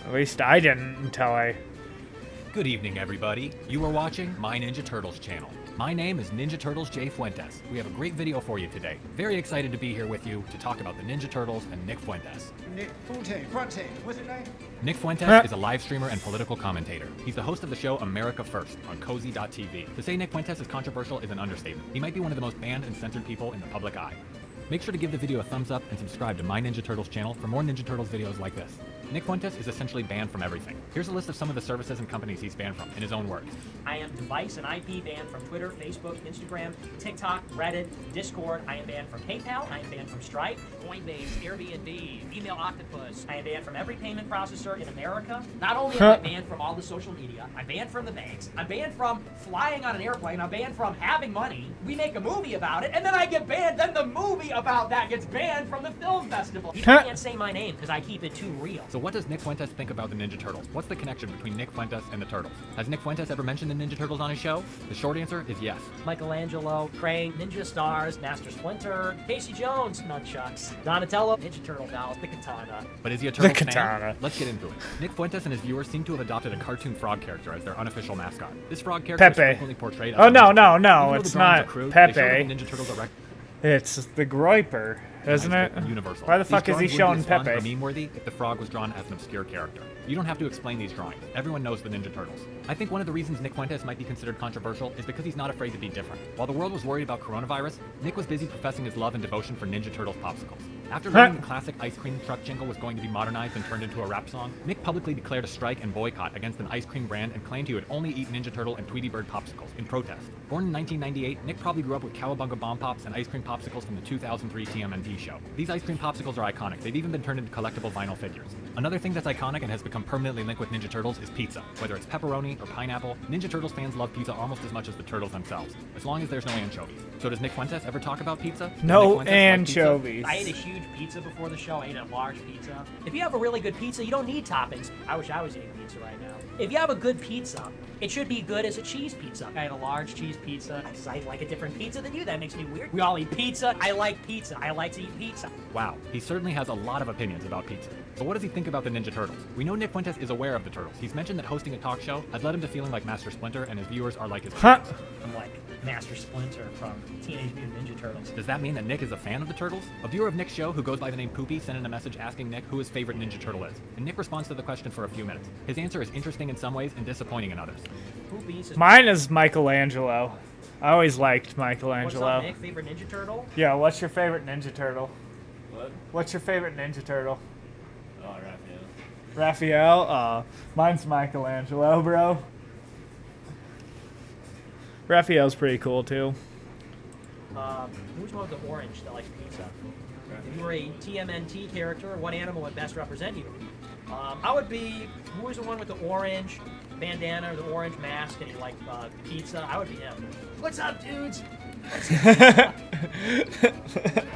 Speaker 4: At least I didn't until I...
Speaker 13: Good evening, everybody. You are watching My Ninja Turtles channel. My name is Ninja Turtles Jay Fuentes. We have a great video for you today. Very excited to be here with you to talk about the Ninja Turtles and Nick Fuentes.
Speaker 18: Nick Fuentes, what's his name?
Speaker 13: Nick Fuentes is a live streamer and political commentator. He's the host of the show America First on Cozy.tv. To say Nick Fuentes is controversial is an understatement. He might be one of the most banned and censored people in the public eye. Make sure to give the video a thumbs up and subscribe to My Ninja Turtles channel for more Ninja Turtles videos like this. Nick Fuentes is essentially banned from everything. Here's a list of some of the services and companies he's banned from, in his own words.
Speaker 19: I am device and IP banned from Twitter, Facebook, Instagram, TikTok, Reddit, Discord. I am banned from PayPal. I am banned from Stripe, Coinbase, Airbnb, Email Octopus. I am banned from every payment processor in America. Not only am I banned from all the social media, I'm banned from the banks, I'm banned from flying on an airplane, I'm banned from having money. We make a movie about it, and then I get banned. Then the movie about that gets banned from the film festival. You can't say my name because I keep it too real.
Speaker 13: So what does Nick Fuentes think about the Ninja Turtles? What's the connection between Nick Fuentes and the Turtles? Has Nick Fuentes ever mentioned the Ninja Turtles on his show? The short answer is yes.
Speaker 19: Michelangelo, Krang, Ninja Stars, Master Splinter, Casey Jones, Nunchucks, Donatello, Ninja Turtle dolls, the katana.
Speaker 13: But is he a Turtles fan? Let's get into it. Nick Fuentes and his viewers seem to have adopted a cartoon frog character as their unofficial mascot. This frog character is frequently portrayed as
Speaker 4: it's not Pepe.
Speaker 13: Ninja Turtles are
Speaker 4: It's the Groiper, isn't it?
Speaker 13: Universal.
Speaker 4: Why the fuck is he
Speaker 13: These
Speaker 4: showing
Speaker 13: drawings would be
Speaker 4: Pepe?
Speaker 13: meme-worthy if the frog was drawn as an obscure character. You don't have to explain these drawings. Everyone knows the Ninja Turtles. I think one of the reasons Nick Fuentes might be considered controversial is because he's not afraid to be different. While the world was worried about coronavirus, Nick was busy professing his love and devotion for Ninja Turtles popsicles. After learning the classic ice cream truck jingle was going to be modernized and turned into a rap song, Nick publicly declared a strike and boycott against an ice cream brand and claimed he would only eat Ninja Turtle and Tweety Bird popsicles in protest. Born in 1998, Nick probably grew up with Cowabunga Bomb Pops and ice cream popsicles from the 2003 TMNT show. These ice cream popsicles are iconic. They've even been turned into collectible vinyl figures. Another thing that's iconic and has become permanently linked with Ninja Turtles is pizza. Whether it's pepperoni or pineapple, Ninja Turtles fans love pizza almost as much as the Turtles themselves, as long as there's no anchovies. So does Nick Fuentes ever talk about pizza?
Speaker 4: No anchovies.
Speaker 19: I ate a huge pizza before the show. I ate a large pizza. If you have a really good pizza, you don't need toppings. I wish I was eating pizza right now. If you have a good pizza, it should be good as a cheese pizza. I had a large cheese pizza because I like a different pizza than you. That makes me weird. We all eat pizza. I like pizza. I like to eat pizza.
Speaker 13: Wow, he certainly has a lot of opinions about pizza. So what does he think about the Ninja Turtles? We know Nick Fuentes is aware of the Turtles. He's mentioned that hosting a talk show has led him to feeling like Master Splinter, and his viewers are like his fans.
Speaker 19: I'm like Master Splinter from Teenage Mutant Ninja Turtles.
Speaker 13: Does that mean that Nick is a fan of the Turtles? A viewer of Nick's show who goes by the name Poopy sent in a message asking Nick who his favorite Ninja Turtle is, and Nick responds to the question for a few minutes. His answer is interesting in some ways and disappointing in others.
Speaker 4: Mine is Michelangelo. I always liked Michelangelo.
Speaker 19: What's up, Nick? Favorite Ninja Turtle?
Speaker 4: Yeah, what's your favorite Ninja Turtle?
Speaker 8: What?
Speaker 4: What's your favorite Ninja Turtle?
Speaker 8: Oh, Raphael.
Speaker 4: Raphael? Mine's Michelangelo, bro. Raphael's pretty cool, too.
Speaker 19: Who's one with the orange that likes pizza? If you were a TMNT character, what animal would best represent you? I would be, who was the one with the orange bandana or the orange mask and he liked pizza? I would be him. What's up, dudes? That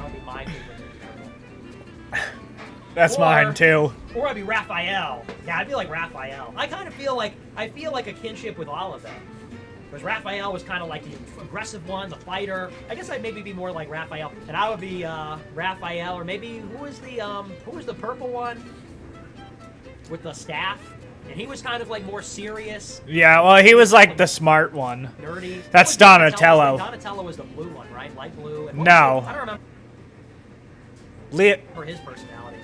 Speaker 19: would be my favorite Ninja Turtle.
Speaker 4: That's mine, too.
Speaker 19: Or I'd be Raphael. Yeah, I'd be like Raphael. I kind of feel like, a kinship with all of them. Because Raphael was kind of like the aggressive one, the fighter. I guess I'd maybe be more like Raphael. And I would be Raphael, or maybe who was the purple one with the staff? And he was kind of like more serious.
Speaker 4: Yeah, well, he was like the smart one.
Speaker 19: Nerdy.
Speaker 4: That's Donatello.
Speaker 19: Donatello was the blue one, right? Light blue. And
Speaker 4: No.
Speaker 19: I don't remember. For his personality.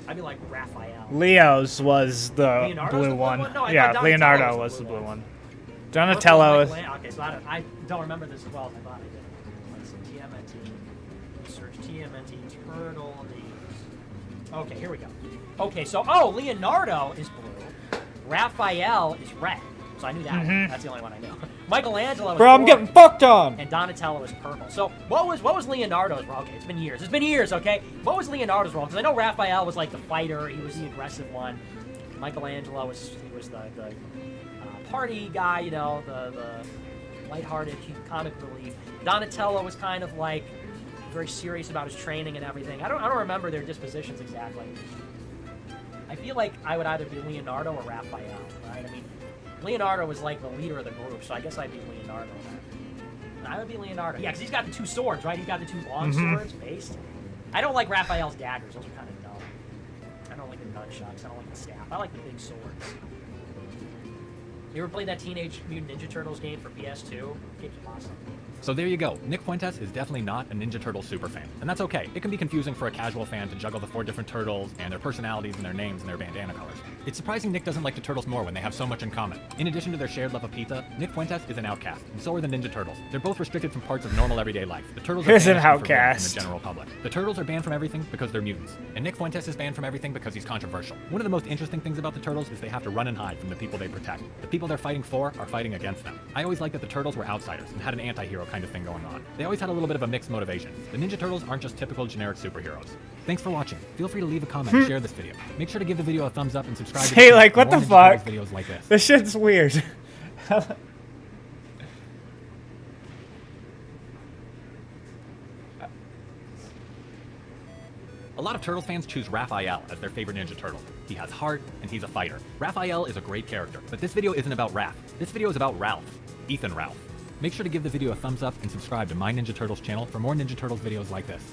Speaker 19: I'd be like Raphael.
Speaker 4: Leo's was the
Speaker 19: Leonardo's
Speaker 4: blue
Speaker 19: the blue
Speaker 4: one.
Speaker 19: one? No, I
Speaker 4: Yeah,
Speaker 19: thought
Speaker 4: Leonardo
Speaker 19: Donatello
Speaker 4: was the
Speaker 19: blue
Speaker 4: blue
Speaker 19: one.
Speaker 4: one. Donatello is...
Speaker 19: Okay, so I don't remember this as well as I thought I did. Let's see, TMNT. Search TMNT Turtle names. Okay, here we go. Okay, so, Leonardo is blue. Raphael is red. So I knew that one. That's the only one I knew. Michelangelo is
Speaker 4: Bro, I'm getting fucked on.
Speaker 19: And Donatello is purple. So what was Leonardo's role? Okay, it's been years, okay? What was Leonardo's role? Because I know Raphael was like the fighter. He was the aggressive one. Michelangelo was the party guy, you know, the lighthearted comic relief. Donatello was kind of like very serious about his training and everything. I don't remember their dispositions exactly. I feel like I would either be Leonardo or Raphael, right? I mean, Leonardo was like the leader of the group, so I guess I'd be Leonardo then. I would be Leonardo. Yeah, because he's got the two swords, right? He's got the two long swords based. I don't like Raphael's daggers. Those are kind of dumb. I don't like the nunchucks. I don't like the staff. I like the big swords. You ever played that Teenage Mutant Ninja Turtles game for PS2? Game's awesome.
Speaker 13: So there you go. Nick Fuentes is definitely not a Ninja Turtles superfan. And that's okay. It can be confusing for a casual fan to juggle the 4 different turtles and their personalities and their names and their bandana colors. It's surprising Nick doesn't like the Turtles more when they have so much in common. In addition to their shared love of pizza, Nick Fuentes is an outcast, and so are the Ninja Turtles. They're both restricted from parts of normal everyday life. The Turtles are
Speaker 4: He's an
Speaker 13: banished and forbidden
Speaker 4: outcast.
Speaker 13: from the general public. The Turtles are banned from everything because they're mutants. And Nick Fuentes is banned from everything because he's controversial. One of the most interesting things about the Turtles is they have to run and hide from the people they protect. The people they're fighting for are fighting against them. I always liked that the Turtles were outsiders and had an anti-hero kind of thing going on. They always had a little bit of a mixed motivation. The Ninja Turtles aren't just typical generic superheroes. Thanks for watching. Feel free to leave a comment and share this video. Make sure to give the video a thumbs up and subscribe to the
Speaker 4: Hey,
Speaker 13: channel
Speaker 4: like,
Speaker 13: for
Speaker 4: what
Speaker 13: more
Speaker 4: the
Speaker 13: Ninja
Speaker 4: fuck?
Speaker 13: Turtles videos like this.
Speaker 4: This shit's weird.
Speaker 13: A lot of Turtles fans choose Raphael as their favorite Ninja Turtle. He has heart, and he's a fighter. Raphael is a great character, but this video isn't about Raph. This video is about Ralph. Ethan Ralph. Make sure to give the video a thumbs up and subscribe to My Ninja Turtles channel for more Ninja Turtles videos like this.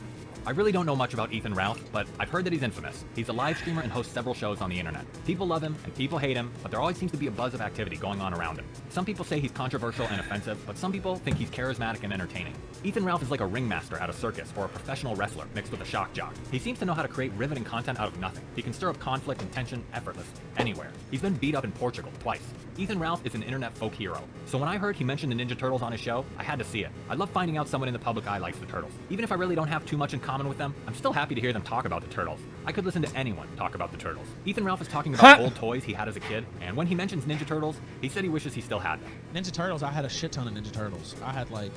Speaker 13: I really don't know much about Ethan Ralph, but I've heard that he's infamous. He's a live streamer and hosts several shows on the internet. People love him and people hate him, but there always seems to be a buzz of activity going on around him. Some people say he's controversial and offensive, but some people think he's charismatic and entertaining. Ethan Ralph is like a ringmaster at a circus or a professional wrestler mixed with a shock jock. He seems to know how to create riveting content out of nothing. He can stir up conflict and tension effortlessly, anywhere. He's been beat up in Portugal twice. Ethan Ralph is an internet folk hero. So when I heard he mentioned the Ninja Turtles on his show, I had to see it. I love finding out someone in the public eye likes the Turtles. Even if I really don't have too much in common with them, I'm still happy to hear them talk about the Turtles. I could listen to anyone talk about the Turtles. Ethan Ralph is talking about old toys he had as a kid, and when he mentions Ninja Turtles, he said he wishes he still had them.
Speaker 6: Ninja Turtles, I had a shit ton of Ninja Turtles. I had like,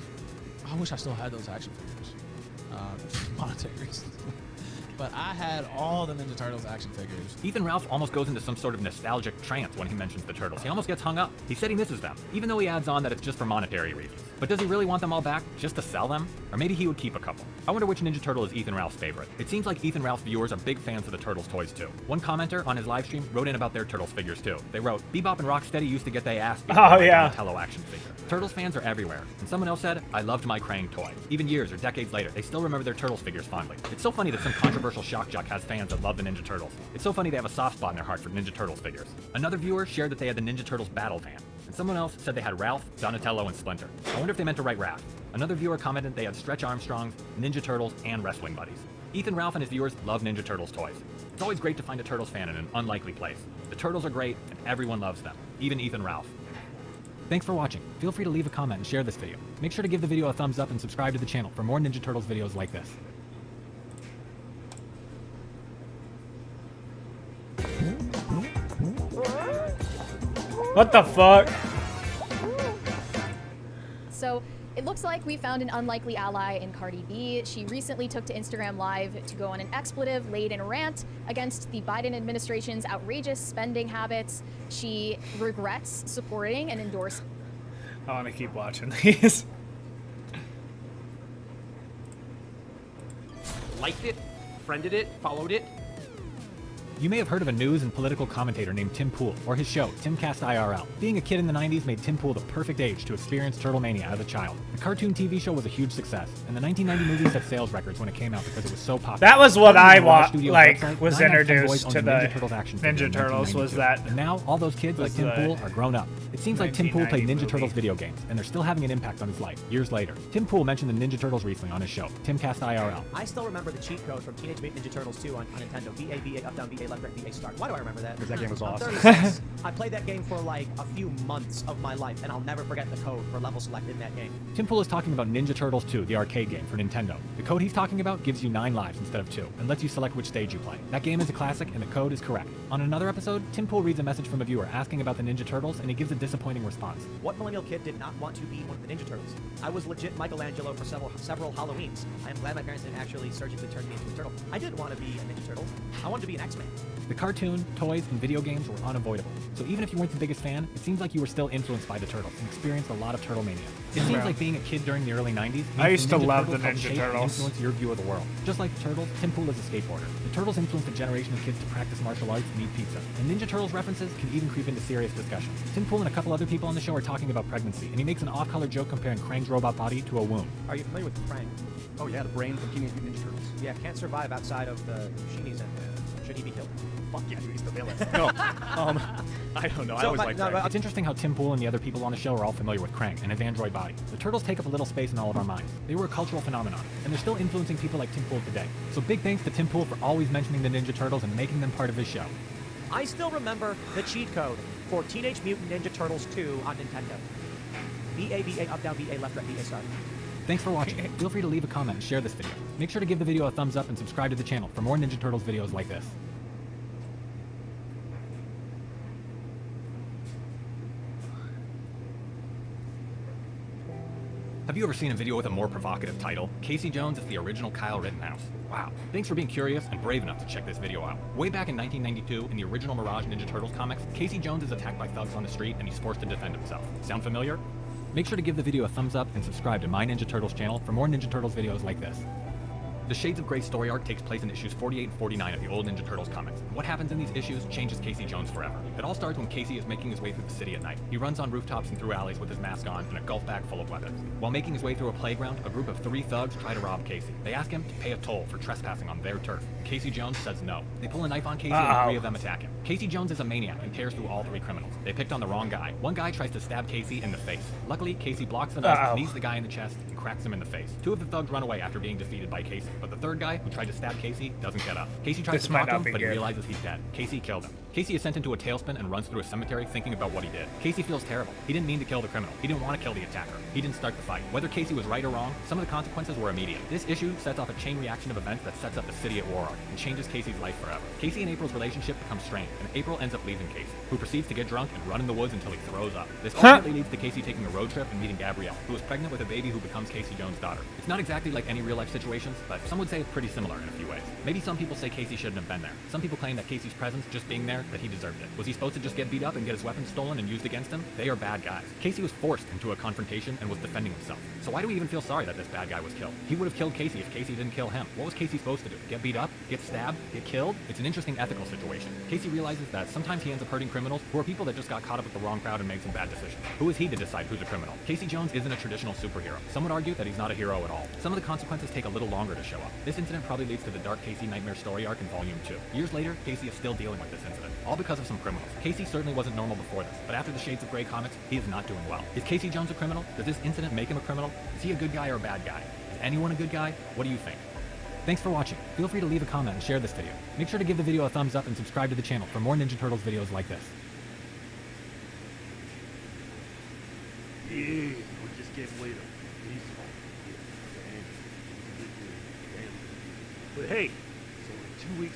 Speaker 6: I wish I still had those action figures. Monetary reasons. But I had all the Ninja Turtles action figures.
Speaker 13: Ethan Ralph almost goes into some sort of nostalgic trance when he mentions the Turtles. He almost gets hung up. He said he misses them, even though he adds on that it's just for monetary reasons. But does he really want them all back just to sell them? Or maybe he would keep a couple. I wonder which Ninja Turtle is Ethan Ralph's favorite. It seems like Ethan Ralph's viewers are big fans of the Turtles toys too. One commenter on his live stream wrote in about their Turtles figures too. They wrote, Bebop and Rocksteady used to get their ass beat by Donatello action figure. Turtles fans are everywhere. And someone else said, I loved my Krang toy. Even years or decades later, they still remember their Turtles figures fondly. It's so funny that some controversial shock jock has fans that love the Ninja Turtles. It's so funny they have a soft spot in their heart for Ninja Turtles figures. Another viewer shared that they had the Ninja Turtles battle van. And someone else said they had Ralph, Donatello, and Splinter. I wonder if they meant to write Raph. Another viewer commented they had Stretch Armstrongs, Ninja Turtles, and Wrestling Buddies. Ethan Ralph and his viewers love Ninja Turtles toys. It's always great to find a Turtles fan in an unlikely place. The Turtles are great, and everyone loves them, even Ethan Ralph. Thanks for watching. Feel free to leave a comment and share this video. Make sure to give the video a thumbs up and subscribe to the channel for more Ninja Turtles videos like this.
Speaker 4: What the fuck?
Speaker 21: So it looks like we found an unlikely ally in Cardi B. She recently took to Instagram Live to go on an expletive-laden rant against the Biden administration's outrageous spending habits. She regrets supporting and endorsing.
Speaker 4: I want to keep watching these.
Speaker 12: Liked it, friended it, followed it.
Speaker 13: You may have heard of a news and political commentator named Tim Pool, or his show, Timcast IRL. Being a kid in the 90s made Tim Pool the perfect age to experience Turtle Mania as a child. The cartoon TV show was a huge success, and the 1990 movie set sales records when it came out because it was so popular.
Speaker 4: That was what I
Speaker 13: Website,
Speaker 4: was
Speaker 13: 9 out of 10
Speaker 4: introduced
Speaker 13: boys
Speaker 4: to
Speaker 13: owned
Speaker 4: the
Speaker 13: a Ninja Turtles action figure
Speaker 4: Ninja
Speaker 13: in
Speaker 4: Turtles was
Speaker 13: 1992.
Speaker 4: that.
Speaker 13: And now all those kids like Tim Pool are grown up. It seems like Tim Pool played Ninja Turtles video games, and they're still having an impact on his life years later. Tim Pool mentioned the Ninja Turtles recently on his show, Timcast IRL.
Speaker 23: I still remember the cheat code from Teenage Mutant Ninja Turtles 2 on Nintendo. VA, VA, up, down, VA, left, right, VA, start. Why do I remember that?
Speaker 24: Because that game was awesome.
Speaker 23: I'm 36. I played that game for like a few months of my life, and I'll never forget the code for level select in that game.
Speaker 13: Tim Pool is talking about Ninja Turtles 2, the arcade game for Nintendo. The code he's talking about gives you 9 lives instead of 2, and lets you select which stage you play. That game is a classic, and the code is correct. On another episode, Tim Pool reads a message from a viewer asking about the Ninja Turtles, and he gives a disappointing response.
Speaker 23: What millennial kid did not want to be one of the Ninja Turtles? I was legit Michelangelo for several Halloweens. I am glad my parents didn't actually surgically turn me into a turtle. I did want to be a Ninja Turtle. I wanted to be an X-Man.
Speaker 13: The cartoon, toys, and video games were unavoidable. So even if you weren't the biggest fan, it seems like you were still influenced by the Turtles and experienced a lot of Turtle Mania. It seems like being a kid during the early 90s means
Speaker 4: I used
Speaker 13: the
Speaker 4: to
Speaker 13: Ninja
Speaker 4: love the
Speaker 13: Turtles helped
Speaker 4: Ninja
Speaker 13: shape and
Speaker 4: Turtles.
Speaker 13: influence your view of the world. Just like the Turtles, Tim Pool is a skateboarder. The Turtles influenced a generation of kids to practice martial arts and eat pizza. And Ninja Turtles references can even creep into serious discussions. Tim Pool and a couple other people on the show are talking about pregnancy, and he makes an off-color joke comparing Krang's robot body to a womb.
Speaker 23: Are you familiar with Krang?
Speaker 24: Oh yeah, the brain from Teenage Mutant Ninja Turtles.
Speaker 23: Yeah, can't survive outside of the machine he's in. Should he be killed? Fuck yeah, dude, he's the villain.
Speaker 13: No, I don't know. I
Speaker 23: So,
Speaker 13: always
Speaker 23: but-
Speaker 13: like
Speaker 23: no,
Speaker 13: Krang.
Speaker 23: but-
Speaker 13: It's interesting how Tim Pool and the other people on the show are all familiar with Krang and his android body. The turtles take up a little space in all of our minds. They were a cultural phenomenon, and they're still influencing people like Tim Pool today. So big thanks to Tim Pool for always mentioning the Ninja Turtles and making them part of his show.
Speaker 23: I still remember the cheat code for Teenage Mutant Ninja Turtles 2 on Nintendo. BA, up, down, BA, left, right, BA, start.
Speaker 13: Thanks for watching. Feel free to leave a comment and share this video. Make sure to give the video a thumbs up and subscribe to the channel for more Ninja Turtles videos like this. Have you ever seen a video with a more provocative title? Casey Jones is the original Kyle Rittenhouse. Wow. Thanks for being curious and brave enough to check this video out. Way back in 1992, in the original Mirage Ninja Turtles comics, Casey Jones is attacked by thugs on the street and he's forced to defend himself. Sound familiar? Make sure to give the video a thumbs up and subscribe to My Ninja Turtles channel for more Ninja Turtles videos like this. The Shades of Grey story arc takes place in issues 48 and 49 of the old Ninja Turtles comics. What happens in these issues changes Casey Jones forever. It all starts when Casey is making his way through the city at night. He runs on rooftops and through alleys with his mask on and a golf bag full of weapons. While making his way through a playground, a group of 3 thugs try to rob Casey. They ask him to pay a toll for trespassing on their turf. Casey Jones says no. They pull a knife on Casey and 3 of them attack him. Casey Jones is a maniac and tears through all 3 criminals. They picked on the wrong guy. One guy tries to stab Casey in the face. Luckily, Casey blocks the knife, knees the guy in the chest, and cracks him in the face. 2 of the thugs run away after being defeated by Casey, but the third guy, who tried to stab Casey, doesn't get up. Casey tries
Speaker 4: This
Speaker 13: to
Speaker 4: might
Speaker 13: talk to
Speaker 4: not
Speaker 13: him,
Speaker 4: be
Speaker 13: but he
Speaker 4: good.
Speaker 13: realizes he's dead. Casey killed him. Casey is sent into a tailspin and runs through a cemetery thinking about what he did. Casey feels terrible. He didn't mean to kill the criminal. He didn't want to kill the attacker. He didn't start the fight. Whether Casey was right or wrong, some of the consequences were immediate. This issue sets off a chain reaction of events that sets up the city at war arc and changes Casey's life forever. Casey and April's relationship becomes strained, and April ends up leaving Casey, who proceeds to get drunk and run in the woods until he throws up. This ultimately leads to Casey taking a road trip and meeting Gabrielle, who is pregnant with a baby who becomes Casey Jones' daughter. It's not exactly like any real-life situations, but some would say it's pretty similar in a few ways. Maybe some people say Casey shouldn't have been there. Some people claim that Casey's presence, just being there, that he deserved it. Was he supposed to just get beat up and get his weapons stolen and used against him? They are bad guys. Casey was forced into a confrontation and was defending himself. So why do we even feel sorry that this bad guy was killed? He would have killed Casey if Casey didn't kill him. What was Casey supposed to do? Get beat up? Get stabbed? Get killed? It's an interesting ethical situation. Casey realizes that sometimes he ends up hurting criminals who are people that just got caught up with the wrong crowd and made some bad decisions. Who is he to decide who's a criminal? Casey Jones isn't a traditional superhero. Some would argue that he's not a hero at all. Some of the consequences take a little longer to show up. This incident probably leads to the Dark Casey Nightmare story arc in Volume 2. Years later, Casey is still dealing with this incident, all because of some criminals. Casey certainly wasn't normal before this, but after the Shades of Grey comics, he is not doing well. Is Casey Jones a criminal? Does this incident make him a criminal? Is he a good guy or a bad guy? Is anyone a good guy? What do you think? Thanks for watching. Feel free to leave a comment and share this video. Make sure to give the video a thumbs up and subscribe to the channel for more Ninja Turtles videos like this.
Speaker 8: Yeah, we're just getting later. But hey, so in 2 weeks.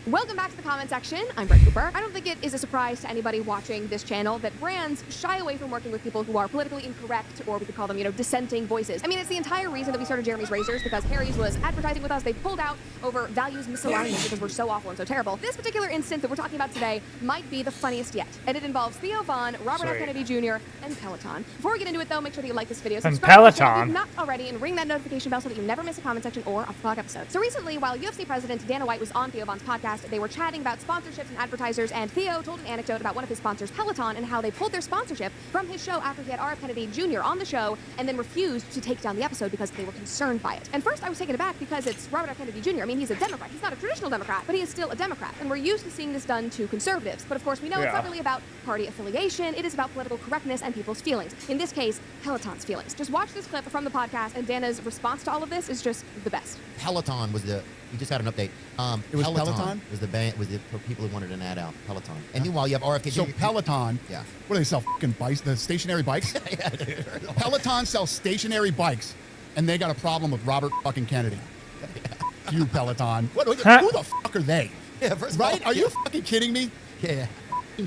Speaker 9: Welcome back to the comment section. I'm Brett Cooper. I don't think it is a surprise to anybody watching this channel that brands shy away from working with people who are politically incorrect, or we could call them, dissenting voices. I mean, it's the entire reason that we started Jeremy's Razors, because Harry's was advertising with us. They pulled out over values misalignment because we're so awful and so terrible. This particular instance that we're talking about today might be the funniest yet, and it involves Theo Von, Robert F.
Speaker 4: Sweet.
Speaker 9: Kennedy Jr., and Peloton. Before we get into it, though, make sure that you like this video,
Speaker 4: And
Speaker 9: subscribe to the channel if
Speaker 4: Peloton.
Speaker 9: you've not already, and ring that notification bell so that you never miss a comment section or a vlog episode. So recently, while UFC President Dana White was on Theo Von's podcast, they were chatting about sponsorships and advertisers, and Theo told an anecdote about one of his sponsors, Peloton, and how they pulled their sponsorship from his show after he had R.F. Kennedy Jr. on the show, and then refused to take down the episode because they were concerned by it. And first I was taken aback because it's Robert F. Kennedy Jr. I mean, he's a Democrat. He's not a traditional Democrat, but he is still a Democrat. And we're used to seeing this done to conservatives. But of course, we know it's not
Speaker 4: Yeah.
Speaker 9: really about party affiliation. It is about political correctness and people's feelings. In this case, Peloton's feelings. Just watch this clip from the podcast, and Dana's response to all of this is just the best.
Speaker 17: Peloton was we just had an update.
Speaker 18: It was Peloton?
Speaker 17: was the band, was the for people who wanted an ad out. Peloton. And meanwhile, you have RFK.
Speaker 18: So Peloton,
Speaker 17: Yeah.
Speaker 18: what do they sell? Fucking bikes, the stationary bikes? Peloton sells stationary bikes, and they got a problem with Robert fucking Kennedy. You Peloton. Who the fuck are they?
Speaker 17: Yeah, first of all,
Speaker 18: Right? Are you fucking kidding me?
Speaker 17: Yeah.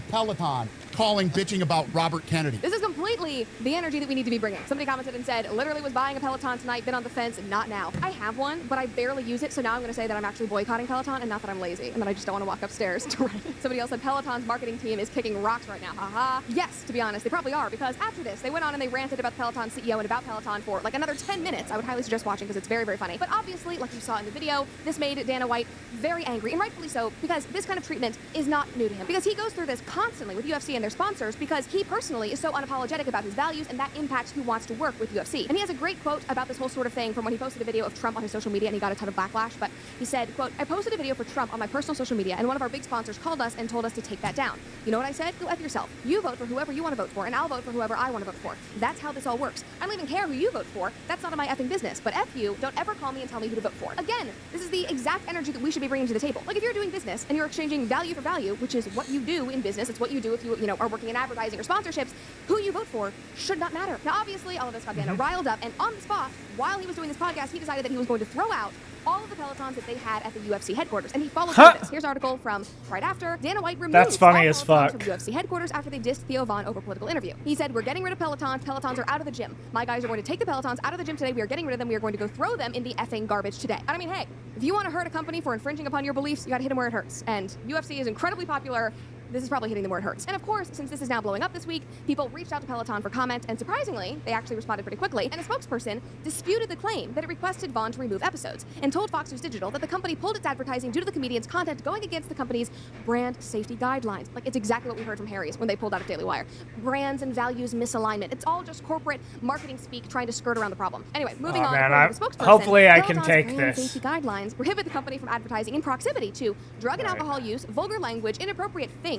Speaker 18: Peloton calling, bitching about Robert Kennedy.
Speaker 9: This is completely the energy that we need to be bringing. Somebody commented and said, literally was buying a Peloton tonight, been on the fence, not now. I have one, but I barely use it, so now I'm going to say that I'm actually boycotting Peloton, and not that I'm lazy, and that I just don't want to walk upstairs to run it. Somebody else said Peloton's marketing team is kicking rocks right now. Haha. Yes, to be honest, they probably are, because after this, they went on and they ranted about the Peloton CEO and about Peloton for like another 10 minutes. I would highly suggest watching because it's very, very funny. But obviously, like you saw in the video, this made Dana White very angry, and rightfully so, because this kind of treatment is not new to him. Because he goes through this constantly with UFC and their sponsors, because he personally is so unapologetic unapologetic about his values, and that impacts who wants to work with UFC. And he has a great quote about this whole sort of thing from when he posted a video of Trump on his social media, and he got a ton of backlash, but he said, quote, "I posted a video for Trump on my personal social media, and one of our big sponsors called us and told us to take that down. You know what I said? Go F yourself. You vote for whoever you want to vote for, and I'll vote for whoever I want to vote for. That's how this all works. I don't even care who you vote for. That's none of my effing business. But F you, don't ever call me and tell me who to vote for." Again, this is the exact energy that we should be bringing to the table. Like, if you're doing business and you're exchanging value for value, which is what you do in business, it's what you do if you are working in advertising or sponsorships, who you vote for should not matter. Now, obviously, all of this got Dana riled up, and on the spot, while he was doing this podcast, he decided that he was going to throw out all of the Pelotons that they had at the UFC headquarters, and he followed through with this. Here's an article from right after. Dana White removed
Speaker 4: That's funny
Speaker 9: all
Speaker 4: as
Speaker 9: Pelotons
Speaker 4: fuck.
Speaker 9: from UFC headquarters after they dissed Theo Von over political interview. He said, "We're getting rid of Pelotons. Pelotons are out of the gym. My guys are going to take the Pelotons out of the gym today. We are getting rid of them. We are going to go throw them in the effing garbage today." And I mean, hey, if you want to hurt a company for infringing upon your beliefs, you got to hit them where it hurts. And UFC is incredibly popular. This is probably hitting them where it hurts. And of course, since this is now blowing up this week, people reached out to Peloton for comment, and surprisingly, they actually responded pretty quickly, and a spokesperson disputed the claim that it requested Vaughn to remove episodes, and told Fox News Digital that the company pulled its advertising due to the comedian's content going against the company's brand safety guidelines. Like, it's exactly what we heard from Harry's when they pulled out of Daily Wire. Brands and values misalignment. It's all just corporate marketing speak trying to skirt around the problem. Anyway, moving on.
Speaker 4: Man,
Speaker 9: according to the spokesperson,
Speaker 4: hopefully I can
Speaker 9: Peloton's
Speaker 4: take
Speaker 9: brand
Speaker 4: this.
Speaker 9: safety guidelines prohibit the company from advertising in proximity to drug and alcohol use, vulgar language, inappropriate things,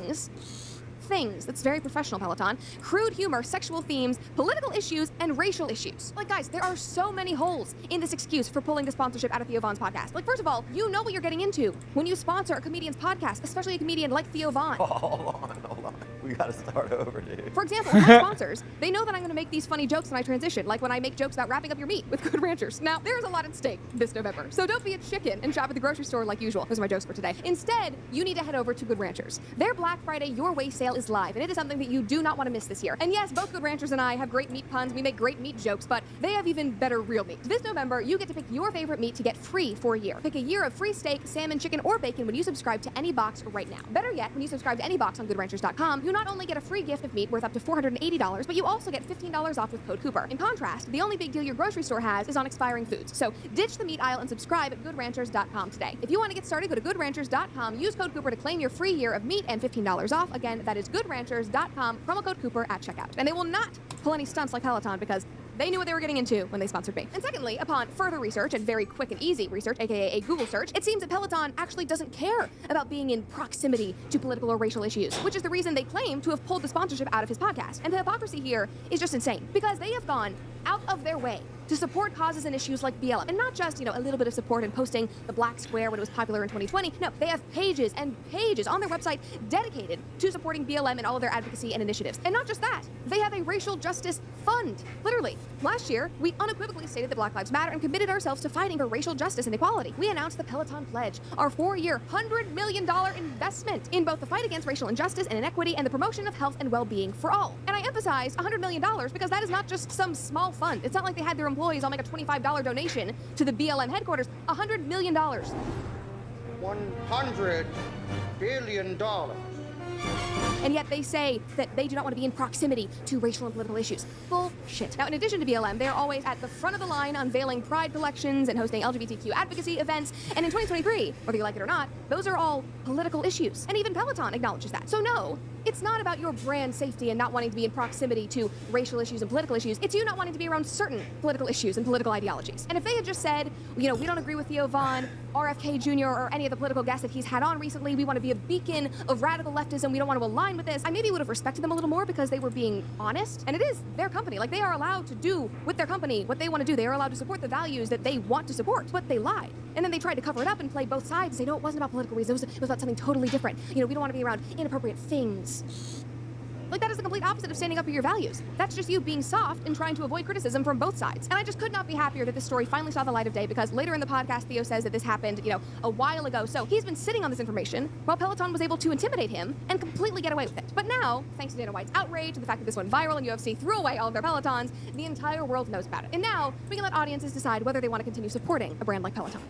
Speaker 9: that's very professional, Peloton, crude humor, sexual themes, political issues, and racial issues. Like, guys, there are so many holes in this excuse for pulling the sponsorship out of Theo Von's podcast. Like, first of all, you know what you're getting into when you sponsor a comedian's podcast, especially a comedian like Theo Von.
Speaker 3: Hold on. We gotta start over, dude.
Speaker 9: For example, my sponsors, they know that I'm going to make these funny jokes when I transition, like when I make jokes about wrapping up your meat with Good Ranchers. Now, there's a lot at stake this November, so don't be a chicken and shop at the grocery store like usual. Those are my jokes for today. Instead, you need to head over to Good Ranchers. Their Black Friday Your Way sale is live, and it is something that you do not want to miss this year. And yes, both Good Ranchers and I have great meat puns, we make great meat jokes, but they have even better real meat. This November, you get to pick your favorite meat to get free for a year. Pick a year of free steak, salmon, chicken, or bacon when you subscribe to any box right now. Better yet, when you subscribe to any box on GoodRanchers.com, you not only get a free gift of meat worth up to $480, but you also get $15 off with code Cooper. In contrast, the only big deal your grocery store has is on expiring foods. So ditch the meat aisle and subscribe at GoodRanchers.com today. If you want to get started, go to GoodRanchers.com, use code Cooper to claim your free year of meat and $15 off. Again, that is GoodRanchers.com, promo code Cooper at checkout. And they will not pull any stunts like Peloton because they knew what they were getting into when they sponsored me. And secondly, upon further research and very quick and easy research, aka a Google search, it seems that Peloton actually doesn't care about being in proximity to political or racial issues, which is the reason they claim to have pulled the sponsorship out of his podcast. And the hypocrisy here is just insane, because they have gone out of their way to support causes and issues like BLM. And not just, a little bit of support in posting the black square when it was popular in 2020. No, they have pages and pages on their website dedicated to supporting BLM and all of their advocacy and initiatives. And not just that, they have a racial justice fund. Literally, last year, we unequivocally stated that Black Lives Matter and committed ourselves to fighting for racial justice and equality. We announced the Peloton Pledge, our 4-year, $100 million investment in both the fight against racial injustice and inequity and the promotion of health and well-being for all. And I emphasize $100 million because that is not just some small fund. It's not like they had their employees all make a $25 donation to the BLM headquarters. $100 million.
Speaker 20: $100 billion.
Speaker 9: And yet they say that they do not want to be in proximity to racial and political issues. Bullshit. Now, in addition to BLM, they are always at the front of the line unveiling pride collections and hosting LGBTQ advocacy events. And in 2023, whether you like it or not, those are all political issues. And even Peloton acknowledges that. So no, it's not about your brand safety and not wanting to be in proximity to racial issues and political issues. It's you not wanting to be around certain political issues and political ideologies. And if they had just said, we don't agree with Theo Von, RFK Jr., or any of the political guests that he's had on recently, we want to be a beacon of radical leftism, we don't want to align with this, I maybe would have respected them a little more because they were being honest. And it is their company. Like, they are allowed to do with their company what they want to do. They are allowed to support the values that they want to support. But they lied. And then they tried to cover it up and play both sides and say, no, it wasn't about political reasons. It was about something totally different. We don't want to be around inappropriate things. Like, that is the complete opposite of standing up for your values. That's just you being soft and trying to avoid criticism from both sides. And I just could not be happier that this story finally saw the light of day, because later in the podcast, Theo says that this happened, a while ago. So he's been sitting on this information while Peloton was able to intimidate him and completely get away with it. But now, thanks to Dana White's outrage and the fact that this went viral and UFC threw away all of their Pelotons, the entire world knows about it. And now we can let audiences decide whether they want to continue supporting a brand like Peloton.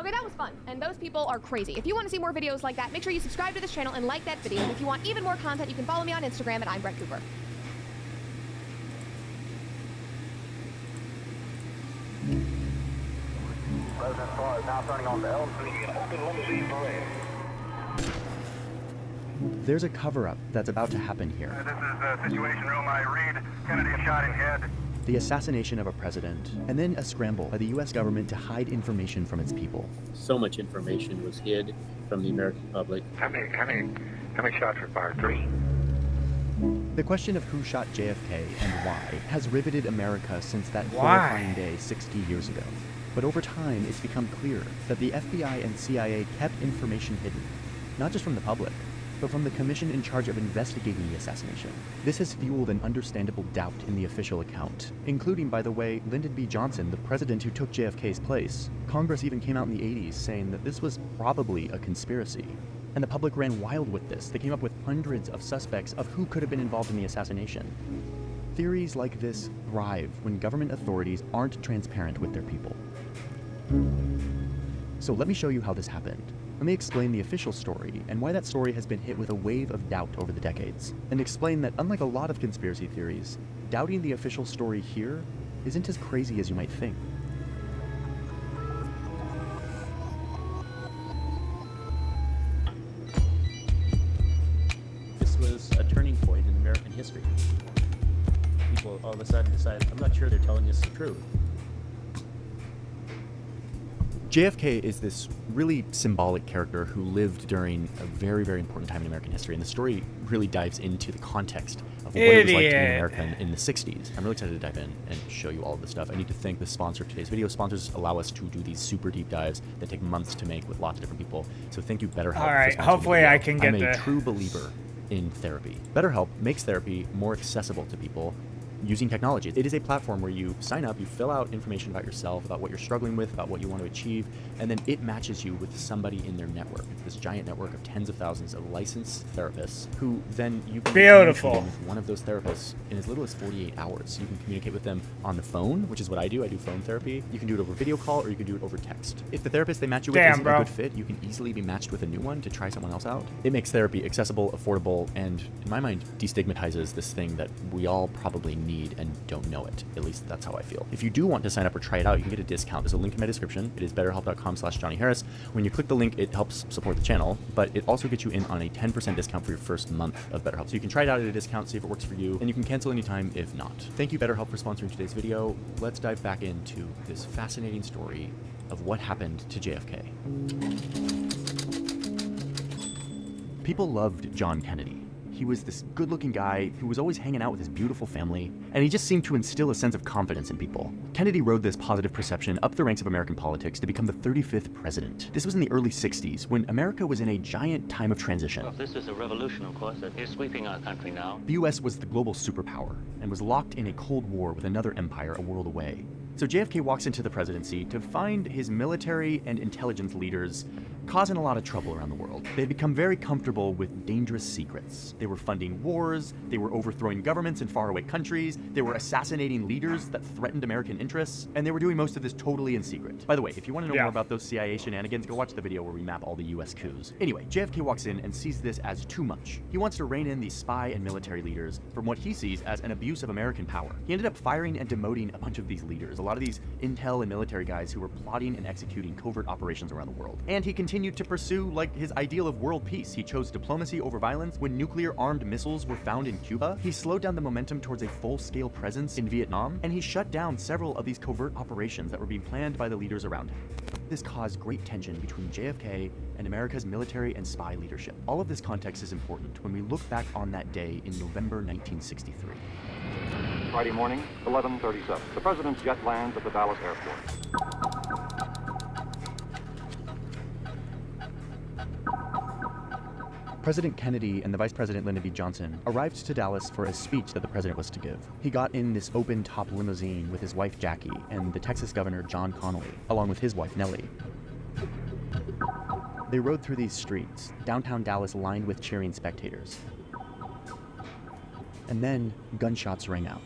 Speaker 9: Okay, that was fun, and those people are crazy. If you want to see more videos like that, make sure you subscribe to this channel and like that video. And if you want even more content, you can follow me on Instagram at I'm Brett Cooper.
Speaker 22: President 4 is now turning on the L3 and open limousine parade.
Speaker 15: There's a cover-up that's about to happen here.
Speaker 1: This is Situation Room. I read Kennedy shot in head.
Speaker 15: The assassination of a president, and then a scramble by the U.S. government to hide information from its people.
Speaker 20: So much information was hid from the American public.
Speaker 1: How many shots were fired? 3.
Speaker 15: The question of who shot JFK and why has riveted America since that
Speaker 4: Why?
Speaker 15: horrifying day 60 years ago. But over time, it's become clear that the FBI and CIA kept information hidden, not just from the public, but from the commission in charge of investigating the assassination. This has fueled an understandable doubt in the official account, including, by the way, Lyndon B. Johnson, the president who took JFK's place. Congress even came out in the 80s saying that this was probably a conspiracy. And the public ran wild with this. They came up with hundreds of suspects of who could have been involved in the assassination. Theories like this thrive when government authorities aren't transparent with their people. So let me show you how this happened. Let me explain the official story and why that story has been hit with a wave of doubt over the decades, and explain that unlike a lot of conspiracy theories, doubting the official story here isn't as crazy as you might think.
Speaker 20: This was a turning point in American history. People all of a sudden decided, I'm not sure they're telling us the truth.
Speaker 15: JFK is this really symbolic character who lived during a very, very important time in American history, and the story really dives into the context of what it was like to be an American in the 60s. I'm really excited to dive in and show you all of this stuff. I need to thank the sponsor of today's video. Sponsors allow us to do these super deep dives that take months to make with lots of different people. So thank you, BetterHelp.
Speaker 4: All right,
Speaker 15: for sponsoring
Speaker 4: hopefully
Speaker 15: the video.
Speaker 4: I can get
Speaker 15: I'm a
Speaker 4: the-
Speaker 15: true believer in therapy. BetterHelp makes therapy more accessible to people using technology. It is a platform where you sign up, you fill out information about yourself, about what you're struggling with, about what you want to achieve, and then it matches you with somebody in their network. It's this giant network of tens of thousands of licensed therapists who then you can
Speaker 4: Beautiful.
Speaker 15: communicate with one of those therapists in as little as 48 hours. You can communicate with them on the phone, which is what I do. I do phone therapy. You can do it over video call, or you can do it over text. If the therapist they match you with
Speaker 4: Damn,
Speaker 15: isn't
Speaker 4: bro.
Speaker 15: a good fit, you can easily be matched with a new one to try someone else out. It makes therapy accessible, affordable, and in my mind, destigmatizes this thing that we all probably need and don't know it. At least that's how I feel. If you do want to sign up or try it out, you can get a discount. There's a link in my description. It is betterhelp.com/JohnnyHarris. When you click the link, it helps support the channel, but it also gets you in on a 10% discount for your first month of BetterHelp. So you can try it out at a discount, see if it works for you, and you can cancel anytime if not. Thank you, BetterHelp, for sponsoring today's video. Let's dive back into this fascinating story of what happened to JFK. People loved John Kennedy. He was this good-looking guy who was always hanging out with his beautiful family, and he just seemed to instill a sense of confidence in people. Kennedy rode this positive perception up the ranks of American politics to become the 35th president. This was in the early 60s, when America was in a giant time of transition.
Speaker 22: Well, this is a revolution, of course, that is sweeping our country now.
Speaker 15: The US was the global superpower, and was locked in a Cold War with another empire a world away. So JFK walks into the presidency to find his military and intelligence leaders causing a lot of trouble around the world. They'd become very comfortable with dangerous secrets. They were funding wars, they were overthrowing governments in faraway countries, they were assassinating leaders that threatened American interests, and they were doing most of this totally in secret. By the way, if you want to know more about those CIA shenanigans, go watch the video where we map all the US coups. Anyway, JFK walks in and sees this as too much. He wants to rein in these spy and military leaders from what he sees as an abuse of American power. He ended up firing and demoting a bunch of these leaders, a lot of these intel and military guys who were plotting and executing covert operations around the world. And he continued to pursue like his ideal of world peace. He chose diplomacy over violence. When nuclear armed missiles were found in Cuba, he slowed down the momentum towards a full-scale presence in Vietnam, and he shut down several of these covert operations that were being planned by the leaders around him. This caused great tension between JFK and America's military and spy leadership. All of this context is important when we look back on that day in November 1963.
Speaker 5: Friday morning, 11:37. The president's jet lands at the Dallas airport.
Speaker 15: President Kennedy and the Vice President Lyndon B. Johnson arrived to Dallas for a speech that the president was to give. He got in this open-top limousine with his wife Jackie and the Texas governor John Connally, along with his wife Nellie. They rode through these streets, downtown Dallas lined with cheering spectators. And then gunshots rang out.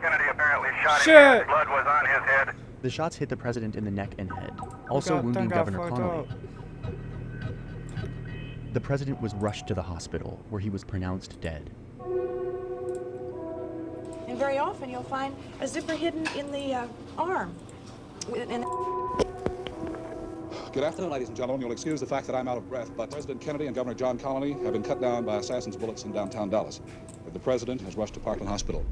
Speaker 1: Kennedy apparently shot
Speaker 4: Shit.
Speaker 1: him. Blood was on his head.
Speaker 15: The shots hit the president in the neck and head, also wounding Governor Connally. The president was rushed to the hospital, where he was pronounced dead.
Speaker 11: And very often you'll find a zipper hidden in the arm.
Speaker 2: Good afternoon, ladies and gentlemen. You'll excuse the fact that I'm out of breath, but President Kennedy and Governor John Connally have been cut down by assassins' bullets in downtown Dallas. The president has rushed to Parkland Hospital.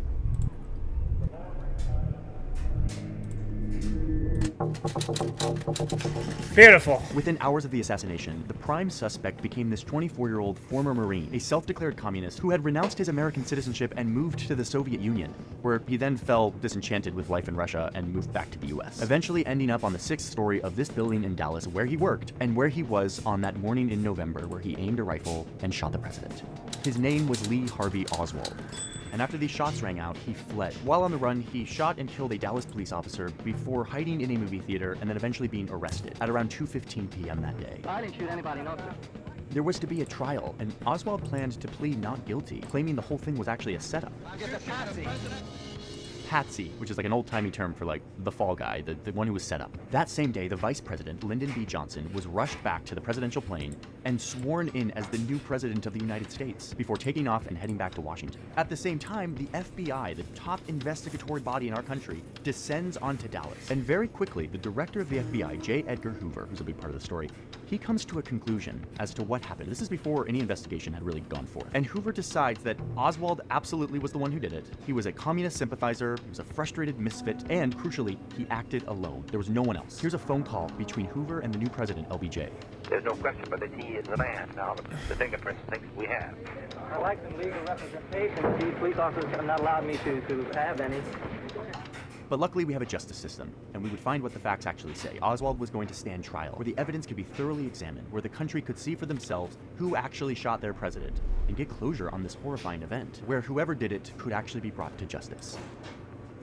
Speaker 4: Beautiful.
Speaker 14: Within hours of the assassination, the prime suspect became this 24-year-old former Marine, a self-declared communist who had renounced his American citizenship and moved to the Soviet Union, where he then fell disenchanted with life in Russia and moved back to the US, eventually ending up on the 6th story of this building in Dallas where he worked and where he was on that morning in November where he aimed a rifle and shot the president. His name was Lee Harvey Oswald. And after these shots rang out, he fled. While on the run, he shot and killed a Dallas police officer before hiding in a movie theater and then eventually being arrested at around 2:15 p.m. that day.
Speaker 16: I didn't shoot anybody, no, sir.
Speaker 14: There was to be a trial, and Oswald planned to plead not guilty, claiming the whole thing was actually a setup.
Speaker 16: I'll get the patsy.
Speaker 14: Patsy, which is like an old-timey term for like the fall guy, the one who was set up. That same day, the vice president, Lyndon B. Johnson, was rushed back to the presidential plane and sworn in as the new president of the United States before taking off and heading back to Washington. At the same time, the FBI, the top investigatory body in our country, descends onto Dallas. And very quickly, the director of the FBI, J. Edgar Hoover, who's a big part of the story, he comes to a conclusion as to what happened. This is before any investigation had really gone forth. And Hoover decides that Oswald absolutely was the one who did it. He was a communist sympathizer, he was a frustrated misfit, and crucially, he acted alone. There was no one else. Here's a phone call between Hoover and the new president, LBJ.
Speaker 16: There's no question but that he is the man. Now, the fingerprints think we have. I like some legal representation. These police officers have not allowed me to have any.
Speaker 14: But luckily, we have a justice system, and we would find what the facts actually say. Oswald was going to stand trial, where the evidence could be thoroughly examined, where the country could see for themselves who actually shot their president, and get closure on this horrifying event, where whoever did it could actually be brought to justice.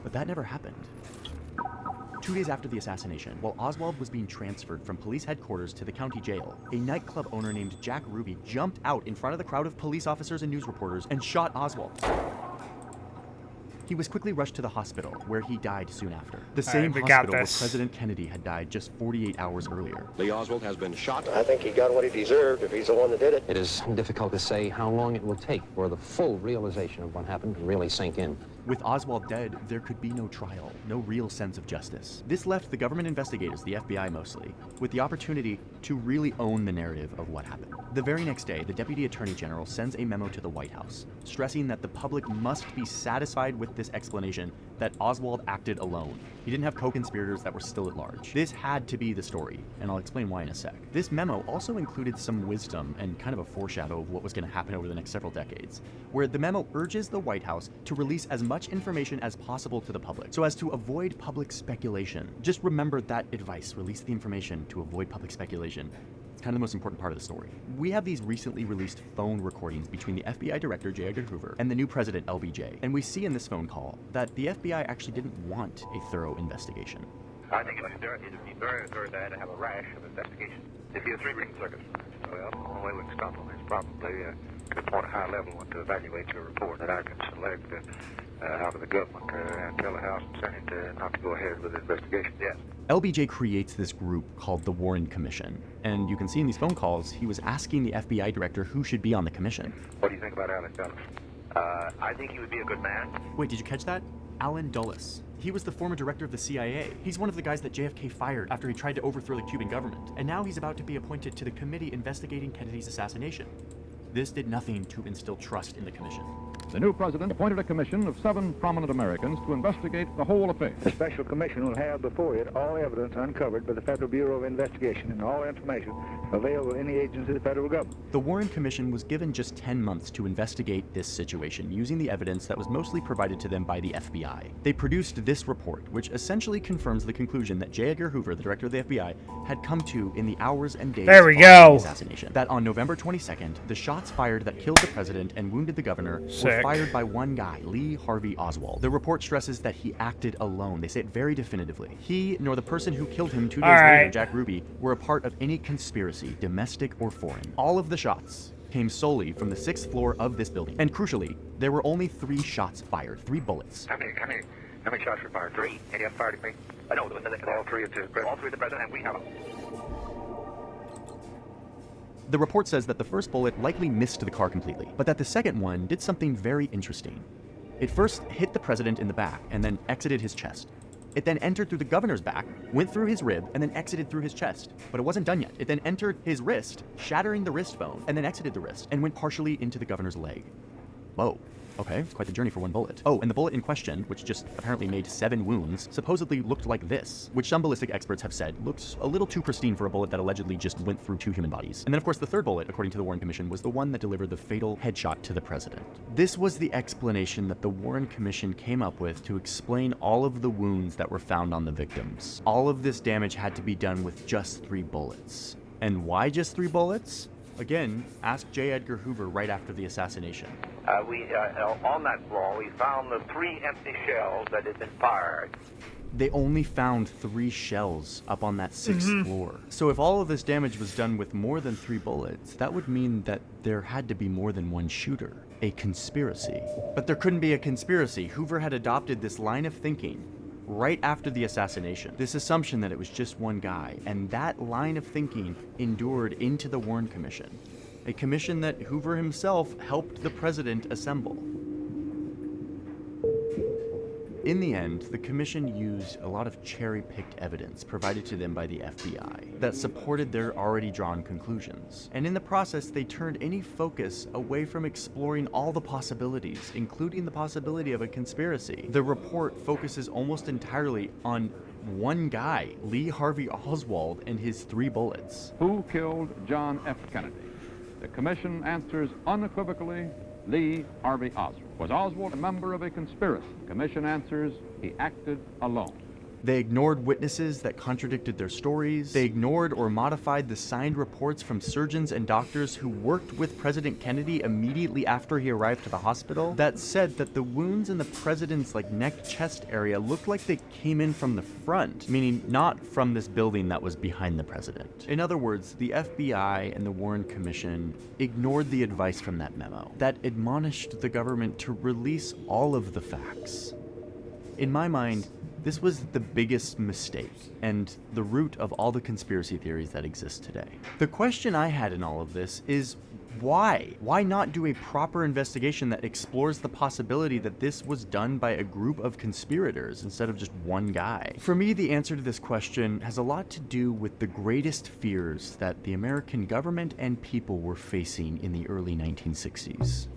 Speaker 14: But that never happened. 2 days after the assassination, while Oswald was being transferred from police headquarters to the county jail, a nightclub owner named Jack Ruby jumped out in front of the crowd of police officers and news reporters and shot Oswald. He was quickly rushed to the hospital, where he died soon after. The same hospital where President Kennedy had died just 48 hours earlier.
Speaker 24: Lee Oswald has been shot.
Speaker 16: I think he got what he deserved if he's the one that did it.
Speaker 25: It is difficult to say how long it will take for the full realization of what happened to really sink in.
Speaker 14: With Oswald dead, there could be no trial, no real sense of justice. This left the government investigators, the FBI mostly, with the opportunity to really own the narrative of what happened. The very next day, the Deputy Attorney General sends a memo to the White House, stressing that the public must be satisfied with this explanation that Oswald acted alone. He didn't have co-conspirators that were still at large. This had to be the story, and I'll explain why in a sec. This memo also included some wisdom and kind of a foreshadow of what was going to happen over the next several decades, where the memo urges the White House to release as much information as possible to the public, so as to avoid public speculation. Just remember that advice, release the information to avoid public speculation. It's kind of the most important part of the story. We have these recently released phone recordings between the FBI director, J. Edgar Hoover, and the new president, LBJ. And we see in this phone call that the FBI actually didn't want a thorough investigation.
Speaker 16: I think it would be very, very bad to have a rash of investigation. If you have 3 reading circuits, well, the only way we can stop them is probably to appoint a high-level one to evaluate your report that I can select out of the government and tell the House and Senate not to go ahead with the investigation. Yes.
Speaker 14: LBJ creates this group called the Warren Commission, and you can see in these phone calls he was asking the FBI director who should be on the commission.
Speaker 16: What do you think about Allen Dulles? I think he would be a good man.
Speaker 14: Wait, did you catch that? Allen Dulles. He was the former director of the CIA. He's one of the guys that JFK fired after he tried to overthrow the Cuban government, and now he's about to be appointed to the committee investigating Kennedy's assassination. This did nothing to instill trust in the commission.
Speaker 26: The new president appointed a commission of 7 prominent Americans to investigate the whole affair.
Speaker 16: The special commission will have before it all evidence uncovered by the Federal Bureau of Investigation and all information available to any agency of the federal government.
Speaker 14: The Warren Commission was given just 10 months to investigate this situation using the evidence that was mostly provided to them by the FBI. They produced this report, which essentially confirms the conclusion that J. Edgar Hoover, the director of the FBI, had come to in the hours and days following the assassination. That on November 22nd, the shots fired that killed the president and wounded the governor were fired by one guy, Lee Harvey Oswald. The report stresses that he acted alone. They say it very definitively. He, nor the person who killed him 2 days later, Jack Ruby, were a part of any conspiracy, domestic or foreign. All of the shots came solely from the 6th floor of this building. And crucially, there were only 3 shots fired, 3 bullets.
Speaker 16: How many shots were fired? 3. Any of them fired at me? I know, all 3 of the president. All 3 of the president, and we have them.
Speaker 14: The report says that the first bullet likely missed the car completely, but that the second one did something very interesting. It first hit the president in the back and then exited his chest. It then entered through the governor's back, went through his rib, and then exited through his chest. But it wasn't done yet. It then entered his wrist, shattering the wrist bone, and then exited the wrist, and went partially into the governor's leg. Whoa. Okay, quite the journey for one bullet. Oh, and the bullet in question, which just apparently made 7 wounds, supposedly looked like this, which some ballistic experts have said looks a little too pristine for a bullet that allegedly just went through 2 human bodies. And then of course the third bullet, according to the Warren Commission, was the one that delivered the fatal headshot to the president. This was the explanation that the Warren Commission came up with to explain all of the wounds that were found on the victims. All of this damage had to be done with just 3 bullets. And why just 3 bullets? Again, ask J. Edgar Hoover right after the assassination.
Speaker 16: On that floor, we found the 3 empty shells that had been fired.
Speaker 14: They only found 3 shells up on that 6th floor. So if all of this damage was done with more than 3 bullets, that would mean that there had to be more than one shooter. A conspiracy. But there couldn't be a conspiracy. Hoover had adopted this line of thinking right after the assassination. This assumption that it was just one guy, and that line of thinking endured into the Warren Commission, a commission that Hoover himself helped the president assemble. In the end, the commission used a lot of cherry-picked evidence provided to them by the FBI that supported their already drawn conclusions. And in the process, they turned any focus away from exploring all the possibilities, including the possibility of a conspiracy. The report focuses almost entirely on one guy, Lee Harvey Oswald, and his 3 bullets.
Speaker 26: Who killed John F. Kennedy? The commission answers unequivocally, Lee Harvey Oswald. Was Oswald a member of a conspiracy? The commission answers, he acted alone.
Speaker 14: They ignored witnesses that contradicted their stories. They ignored or modified the signed reports from surgeons and doctors who worked with President Kennedy immediately after he arrived to the hospital that said that the wounds in the president's neck chest area looked like they came in from the front, meaning not from this building that was behind the president. In other words, the FBI and the Warren Commission ignored the advice from that memo that admonished the government to release all of the facts. In my mind, this was the biggest mistake and the root of all the conspiracy theories that exist today. The question I had in all of this is why? Why not do a proper investigation that explores the possibility that this was done by a group of conspirators instead of just one guy? For me, the answer to this question has a lot to do with the greatest fears that the American government and people were facing in the early 1960s.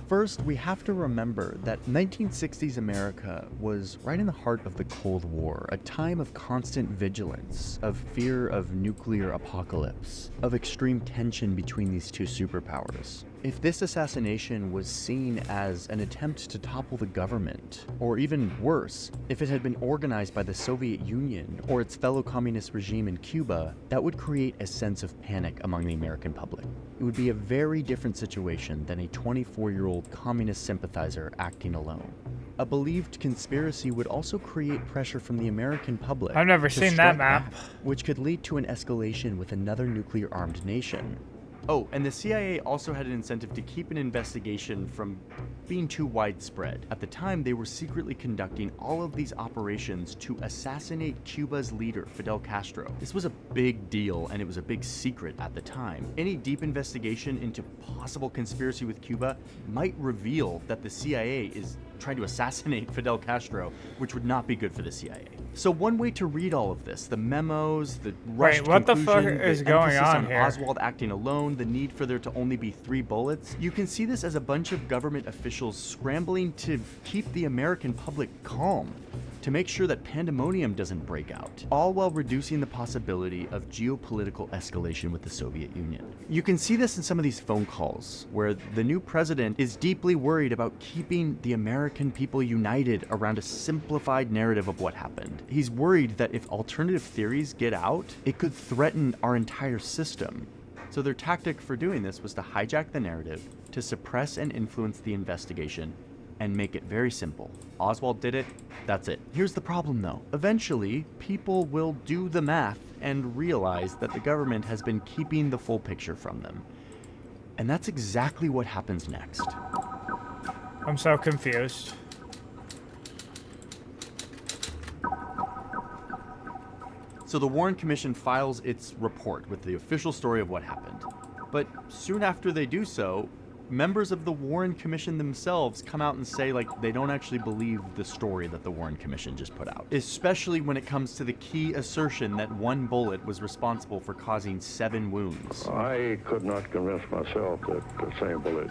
Speaker 14: First, we have to remember that 1960s America was right in the heart of the Cold War, a time of constant vigilance, of fear of nuclear apocalypse, of extreme tension between these 2 superpowers. If this assassination was seen as an attempt to topple the government, or even worse, if it had been organized by the Soviet Union or its fellow communist regime in Cuba, that would create a sense of panic among the American public. It would be a very different situation than a 24-year-old communist sympathizer acting alone. A believed conspiracy would also create pressure from the American public.
Speaker 4: I've never seen that map.
Speaker 14: Back, which could lead to an escalation with another nuclear-armed nation. Oh, and the CIA also had an incentive to keep an investigation from being too widespread. At the time, they were secretly conducting all of these operations to assassinate Cuba's leader, Fidel Castro. This was a big deal, and it was a big secret at the time. Any deep investigation into possible conspiracy with Cuba might reveal that the CIA is trying to assassinate Fidel Castro, which would not be good for the CIA. So one way to read all of this, the memos, the rushed
Speaker 4: what the
Speaker 14: conclusion,
Speaker 4: fuck is
Speaker 14: the
Speaker 4: going
Speaker 14: emphasis
Speaker 4: on here?
Speaker 14: Oswald acting alone, the need for there to only be 3 bullets, you can see this as a bunch of government officials scrambling to keep the American public calm, to make sure that pandemonium doesn't break out, all while reducing the possibility of geopolitical escalation with the Soviet Union. You can see this in some of these phone calls, where the new president is deeply worried about keeping the American people united around a simplified narrative of what happened. He's worried that if alternative theories get out, it could threaten our entire system. So their tactic for doing this was to hijack the narrative, to suppress and influence the investigation, and make it very simple. Oswald did it, that's it. Here's the problem though. Eventually, people will do the math and realize that the government has been keeping the full picture from them. And that's exactly what happens next.
Speaker 4: I'm so confused.
Speaker 14: So the Warren Commission files its report with the official story of what happened. But soon after they do so, members of the Warren Commission themselves come out and say, like, they don't actually believe the story that the Warren Commission just put out. Especially when it comes to the key assertion that one bullet was responsible for causing 7 wounds.
Speaker 6: I could not convince myself that the same bullet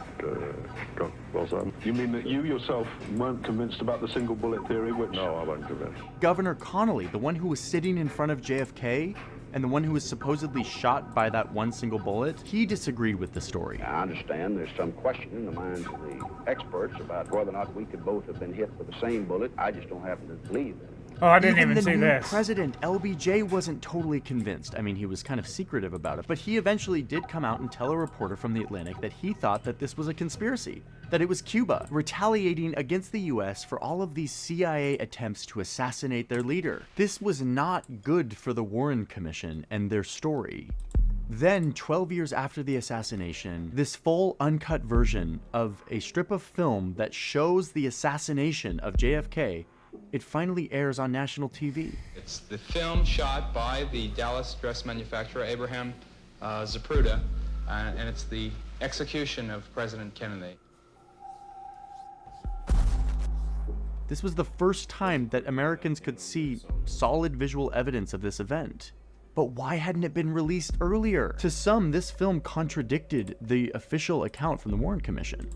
Speaker 6: struck Wilson.
Speaker 7: You mean that you yourself weren't convinced about the single bullet theory, which...
Speaker 6: No, I wasn't convinced.
Speaker 14: Governor Connolly, the one who was sitting in front of JFK, and the one who was supposedly shot by that one single bullet, he disagreed with the story.
Speaker 10: I understand there's some question in the minds of the experts about whether or not we could both have been hit with the same bullet. I just don't happen to believe that.
Speaker 4: Oh, I didn't even see
Speaker 14: the new
Speaker 4: this.
Speaker 14: President, LBJ, wasn't totally convinced. I mean, he was kind of secretive about it, but he eventually did come out and tell a reporter from The Atlantic that he thought that this was a conspiracy, that it was Cuba retaliating against the US for all of these CIA attempts to assassinate their leader. This was not good for the Warren Commission and their story. Then, 12 years after the assassination, this full uncut version of a strip of film that shows the assassination of JFK, it finally airs on national TV.
Speaker 19: It's the film shot by the Dallas dress manufacturer Abraham Zapruder, and it's the execution of President Kennedy.
Speaker 14: This was the first time that Americans could see solid visual evidence of this event. But why hadn't it been released earlier? To some, this film contradicted the official account from the Warren Commission.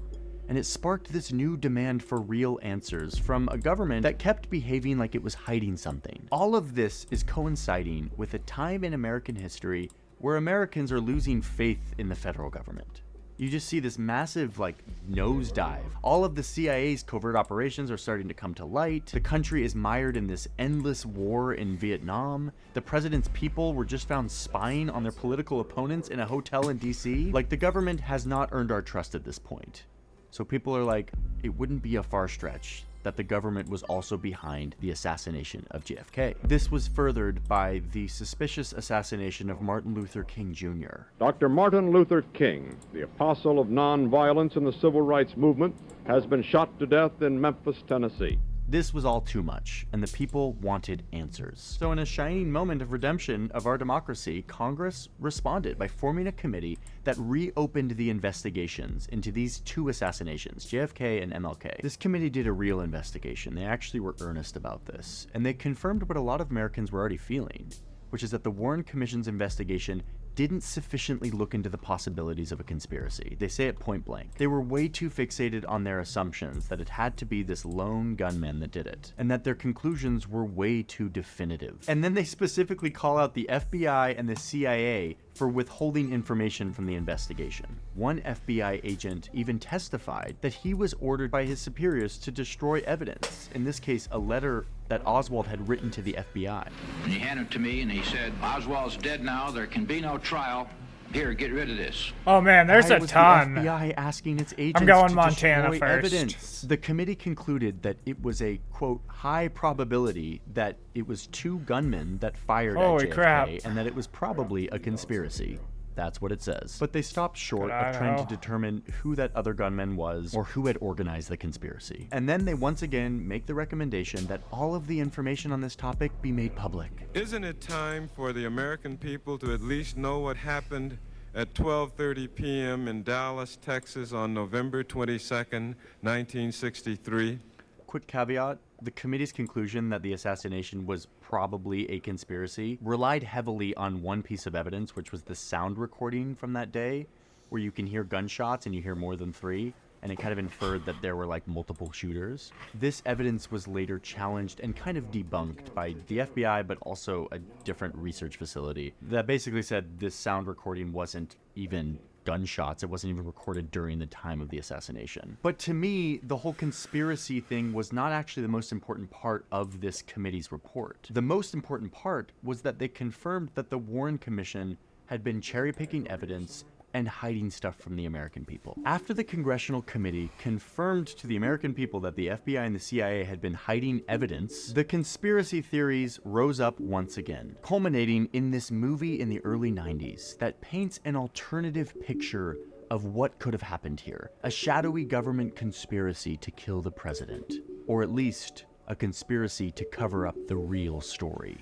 Speaker 14: And it sparked this new demand for real answers from a government that kept behaving like it was hiding something. All of this is coinciding with a time in American history where Americans are losing faith in the federal government. You just see this massive, like, nosedive. All of the CIA's covert operations are starting to come to light. The country is mired in this endless war in Vietnam. The president's people were just found spying on their political opponents in a hotel in DC. Like, the government has not earned our trust at this point. So people are like, it wouldn't be a far stretch that the government was also behind the assassination of JFK. This was furthered by the suspicious assassination of Martin Luther King Jr.
Speaker 26: Dr. Martin Luther King, the apostle of nonviolence in the civil rights movement, has been shot to death in Memphis, Tennessee.
Speaker 14: This was all too much, and the people wanted answers. So in a shining moment of redemption of our democracy, Congress responded by forming a committee that reopened the investigations into these 2 assassinations, JFK and MLK. This committee did a real investigation. They actually were earnest about this, and they confirmed what a lot of Americans were already feeling, which is that the Warren Commission's investigation didn't sufficiently look into the possibilities of a conspiracy. They say it point blank. They were way too fixated on their assumptions that it had to be this lone gunman that did it, and that their conclusions were way too definitive. And then they specifically call out the FBI and the CIA for withholding information from the investigation. One FBI agent even testified that he was ordered by his superiors to destroy evidence, in this case a letter that Oswald had written to the FBI.
Speaker 21: And he handed it to me and he said, Oswald's dead now, there can be no trial. Here, get rid of this.
Speaker 4: Oh man, there's a ton.
Speaker 14: The FBI asking its agents
Speaker 4: I'm going
Speaker 14: to
Speaker 4: Montana
Speaker 14: destroy
Speaker 4: first.
Speaker 14: evidence. The committee concluded that it was a, quote, high probability that it was 2 gunmen that fired
Speaker 4: Holy
Speaker 14: at JFK
Speaker 4: crap.
Speaker 14: and that it was probably a conspiracy. That's what it says. But they stopped short of trying to determine who that other gunman was or who had organized the conspiracy. And then they once again make the recommendation that all of the information on this topic be made public.
Speaker 24: Isn't it time for the American people to at least know what happened at 12:30 p.m. in Dallas, Texas on November 22nd, 1963?
Speaker 14: Quick caveat, the committee's conclusion that the assassination was probably a conspiracy relied heavily on one piece of evidence, which was the sound recording from that day, where you can hear gunshots and you hear more than 3, and it kind of inferred that there were like multiple shooters. This evidence was later challenged and kind of debunked by the FBI, but also a different research facility that basically said this sound recording wasn't even gunshots. It wasn't even recorded during the time of the assassination. But to me, the whole conspiracy thing was not actually the most important part of this committee's report. The most important part was that they confirmed that the Warren Commission had been cherry-picking evidence and hiding stuff from the American people. After the Congressional Committee confirmed to the American people that the FBI and the CIA had been hiding evidence, the conspiracy theories rose up once again, culminating in this movie in the early 90s that paints an alternative picture of what could have happened here. A shadowy government conspiracy to kill the president, or at least a conspiracy to cover up the real story.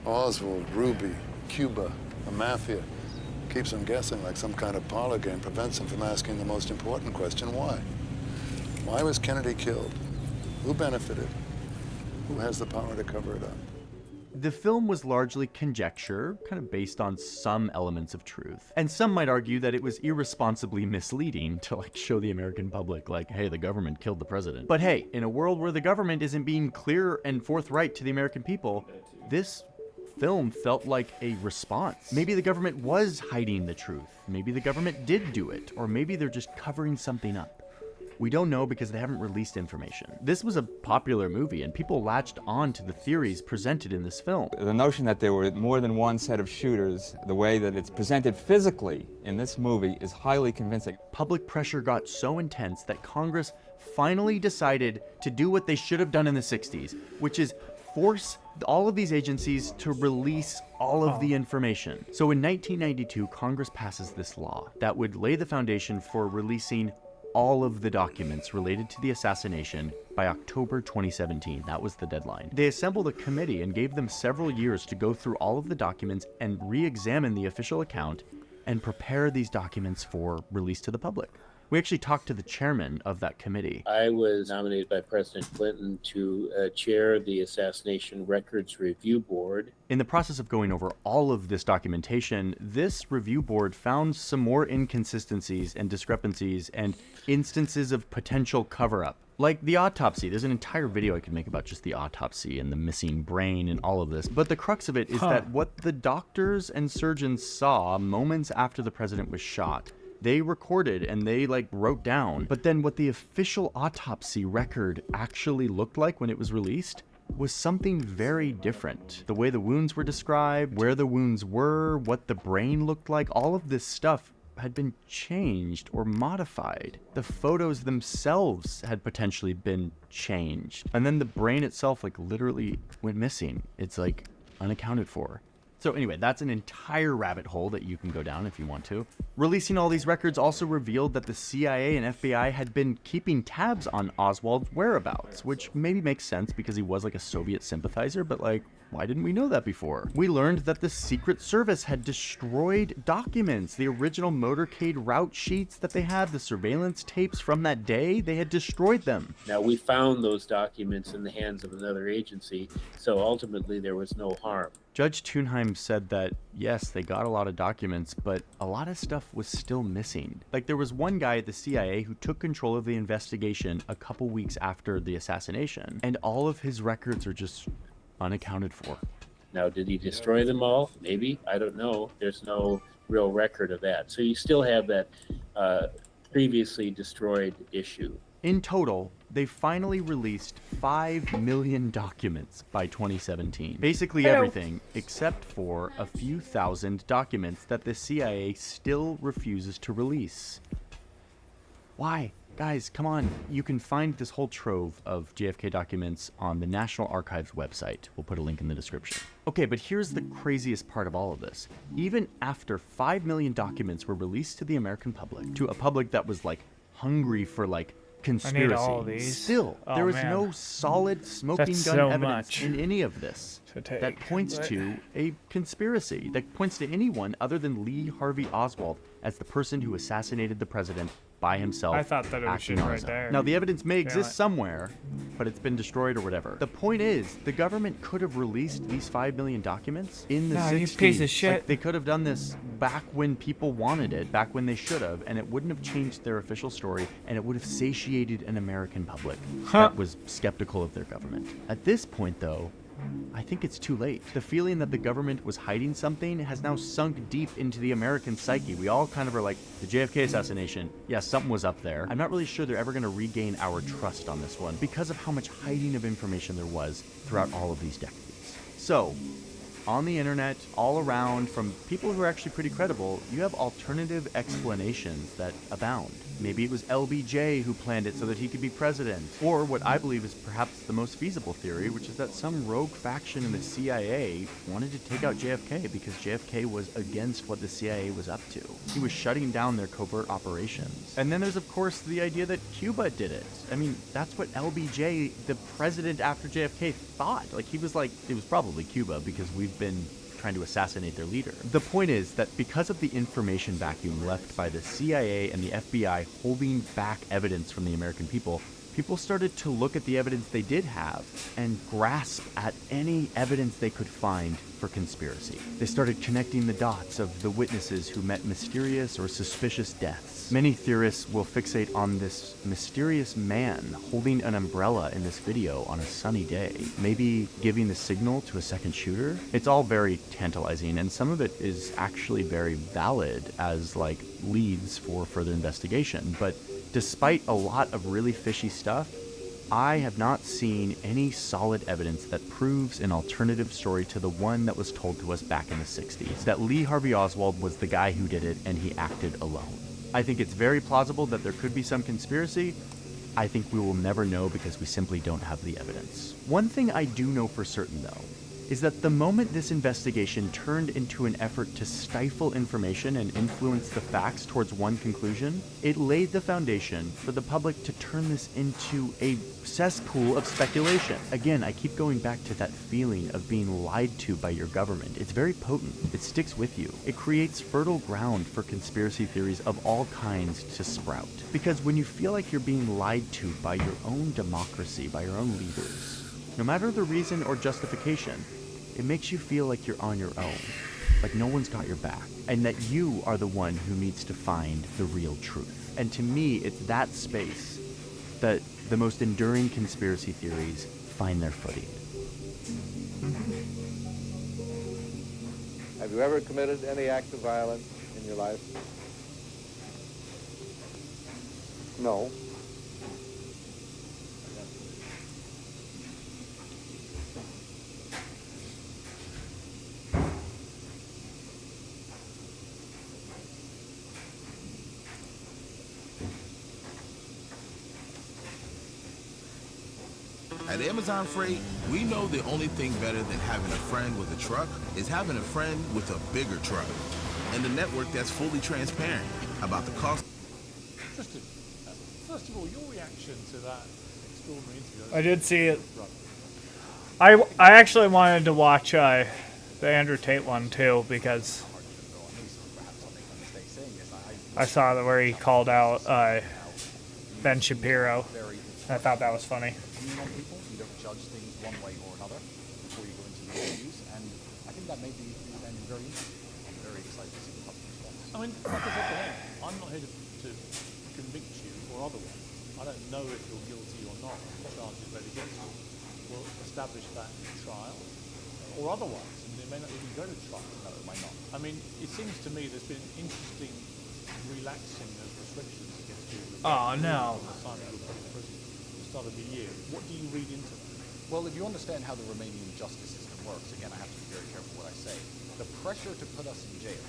Speaker 27: Oswald, Ruby, Cuba, the mafia.
Speaker 8: keeps them guessing like some kind of parlor game, prevents them from asking the most important question, why? Why was Kennedy killed? Who benefited? Who has the power to cover it up?
Speaker 14: The film was largely conjecture, kind of based on some elements of truth. And some might argue that it was irresponsibly misleading to show the American public hey, the government killed the president. But hey, in a world where the government isn't being clear and forthright to the American people, this film felt like a response. Maybe the government was hiding the truth. Maybe the government did do it, or maybe they're just covering something up. We don't know because they haven't released information. This was a popular movie and people latched on to the theories presented in this film.
Speaker 12: The notion that there were more than one set of shooters, the way that it's presented physically in this movie is highly convincing.
Speaker 14: Public pressure got so intense that Congress finally decided to do what they should have done in the 60s, which is force all of these agencies to release all of the information. So in 1992, Congress passes this law that would lay the foundation for releasing all of the documents related to the assassination by October 2017. That was the deadline. They assembled a committee and gave them several years to go through all of the documents and re-examine the official account and prepare these documents for release to the public. We actually talked to the chairman of that committee.
Speaker 13: I was nominated by President Clinton to chair the Assassination Records Review Board.
Speaker 14: In the process of going over all of this documentation, this review board found some more inconsistencies and discrepancies and instances of potential cover-up. Like the autopsy. There's an entire video I could make about just the autopsy and the missing brain and all of this. But the crux of it is that what the doctors and surgeons saw moments after the president was shot, they recorded and they wrote down. But then what the official autopsy record actually looked like when it was released was something very different. The way the wounds were described, where the wounds were, what the brain looked like, all of this stuff had been changed or modified. The photos themselves had potentially been changed. And then the brain itself literally went missing. It's unaccounted for. So anyway, that's an entire rabbit hole that you can go down if you want to. Releasing all these records also revealed that the CIA and FBI had been keeping tabs on Oswald's whereabouts, which maybe makes sense because he was a Soviet sympathizer, but why didn't we know that before? We learned that the Secret Service had destroyed documents, the original motorcade route sheets that they had, the surveillance tapes from that day, they had destroyed them.
Speaker 13: Now, we found those documents in the hands of another agency, so ultimately there was no harm.
Speaker 14: Judge Thunheim said that, yes, they got a lot of documents, but a lot of stuff was still missing. There was one guy at the CIA who took control of the investigation a couple weeks after the assassination, and all of his records are just unaccounted for.
Speaker 13: Now, did he destroy them all? Maybe. I don't know. There's no real record of that. So you still have that previously destroyed issue.
Speaker 14: In total, they finally released 5 million documents by 2017. Basically everything except for a few thousand documents that the CIA still refuses to release. Why? Guys, come on. You can find this whole trove of JFK documents on the National Archives website. We'll put a link in the description. Okay, but here's the craziest part of all of this. Even after 5 million documents were released to the American public, to a public that was hungry for conspiracy,
Speaker 4: I need all these.
Speaker 14: Still, there was no solid smoking
Speaker 4: That's
Speaker 14: gun
Speaker 4: so
Speaker 14: evidence
Speaker 4: much
Speaker 14: in any of this that points to a conspiracy, that points to anyone other than Lee Harvey Oswald as the person who assassinated the president by himself.
Speaker 4: I thought that it was just right there.
Speaker 14: Now, the evidence may exist somewhere, but it's been destroyed or whatever. The point is, the government could have released these 5 million documents in the 60s.
Speaker 4: You piece of shit.
Speaker 14: They could have done this back when people wanted it, back when they should have, and it wouldn't have changed their official story, and it would have satiated an American public that was skeptical of their government. At this point, though, I think it's too late. The feeling that the government was hiding something has now sunk deep into the American psyche. We all kind of are like, the JFK assassination, yeah, something was up there. I'm not really sure they're ever going to regain our trust on this one because of how much hiding of information there was throughout all of these decades. So, on the internet, all around, from people who are actually pretty credible, you have alternative explanations that abound. Maybe it was LBJ who planned it so that he could be president. Or what I believe is perhaps the most feasible theory, which is that some rogue faction in the CIA wanted to take out JFK because JFK was against what the CIA was up to. He was shutting down their covert operations. And then there's, of course, the idea that Cuba did it. I mean, that's what LBJ, the president after JFK, thought. He was it was probably Cuba because we've been trying to assassinate their leader. The point is that because of the information vacuum left by the CIA and the FBI holding back evidence from the American people, people started to look at the evidence they did have and grasp at any evidence they could find for conspiracy. They started connecting the dots of the witnesses who met mysterious or suspicious deaths. Many theorists will fixate on this mysterious man holding an umbrella in this video on a sunny day, maybe giving the signal to a second shooter. It's all very tantalizing, and some of it is actually very valid as like leads for further investigation. But despite a lot of really fishy stuff, I have not seen any solid evidence that proves an alternative story to the one that was told to us back in the 60s, that Lee Harvey Oswald was the guy who did it and he acted alone. I think it's very plausible that there could be some conspiracy. I think we will never know because we simply don't have the evidence. One thing I do know for certain, though, is that the moment this investigation turned into an effort to stifle information and influence the facts towards one conclusion, it laid the foundation for the public to turn this into a cesspool of speculation. Again, I keep going back to that feeling of being lied to by your government. It's very potent. It sticks with you. It creates fertile ground for conspiracy theories of all kinds to sprout. Because when you feel like you're being lied to by your own democracy, by your own leaders, no matter the reason or justification, it makes you feel like you're on your own, like no one's got your back, and that you are the one who needs to find the real truth. And to me, it's that space that the most enduring conspiracy theories find their footing.
Speaker 3: Have you ever committed any act of violence in your life? No.
Speaker 9: At Amazon Freight, we know the only thing better than having a friend with a truck is having a friend with a bigger truck. And a network that's fully transparent about the cost.
Speaker 17: Interesting. First of all, your reaction to that extraordinary interview.
Speaker 4: I did see it. I actually wanted to watch the Andrew Tate one too, because I saw that where he called out Ben Shapiro. I thought that was funny.
Speaker 18: On people, you don't judge things one way or another before you go into the interviews, and I think that made the event very interesting. I'm very excited to see the public response.
Speaker 17: I mean, like I said to him, I'm not here to convict you or otherwise. I don't know if you're guilty or not. The charges read against you. We'll establish that in trial or otherwise, and they may not even go to trial.
Speaker 18: No, it might not.
Speaker 17: I mean, it seems to me there's been interesting relaxing of restrictions against you.
Speaker 4: Oh no.
Speaker 17: Of the year. What do you read into that?
Speaker 18: Well, if you understand how the Romanian justice system works, again, I have to be very careful what I say. The pressure to put us in jail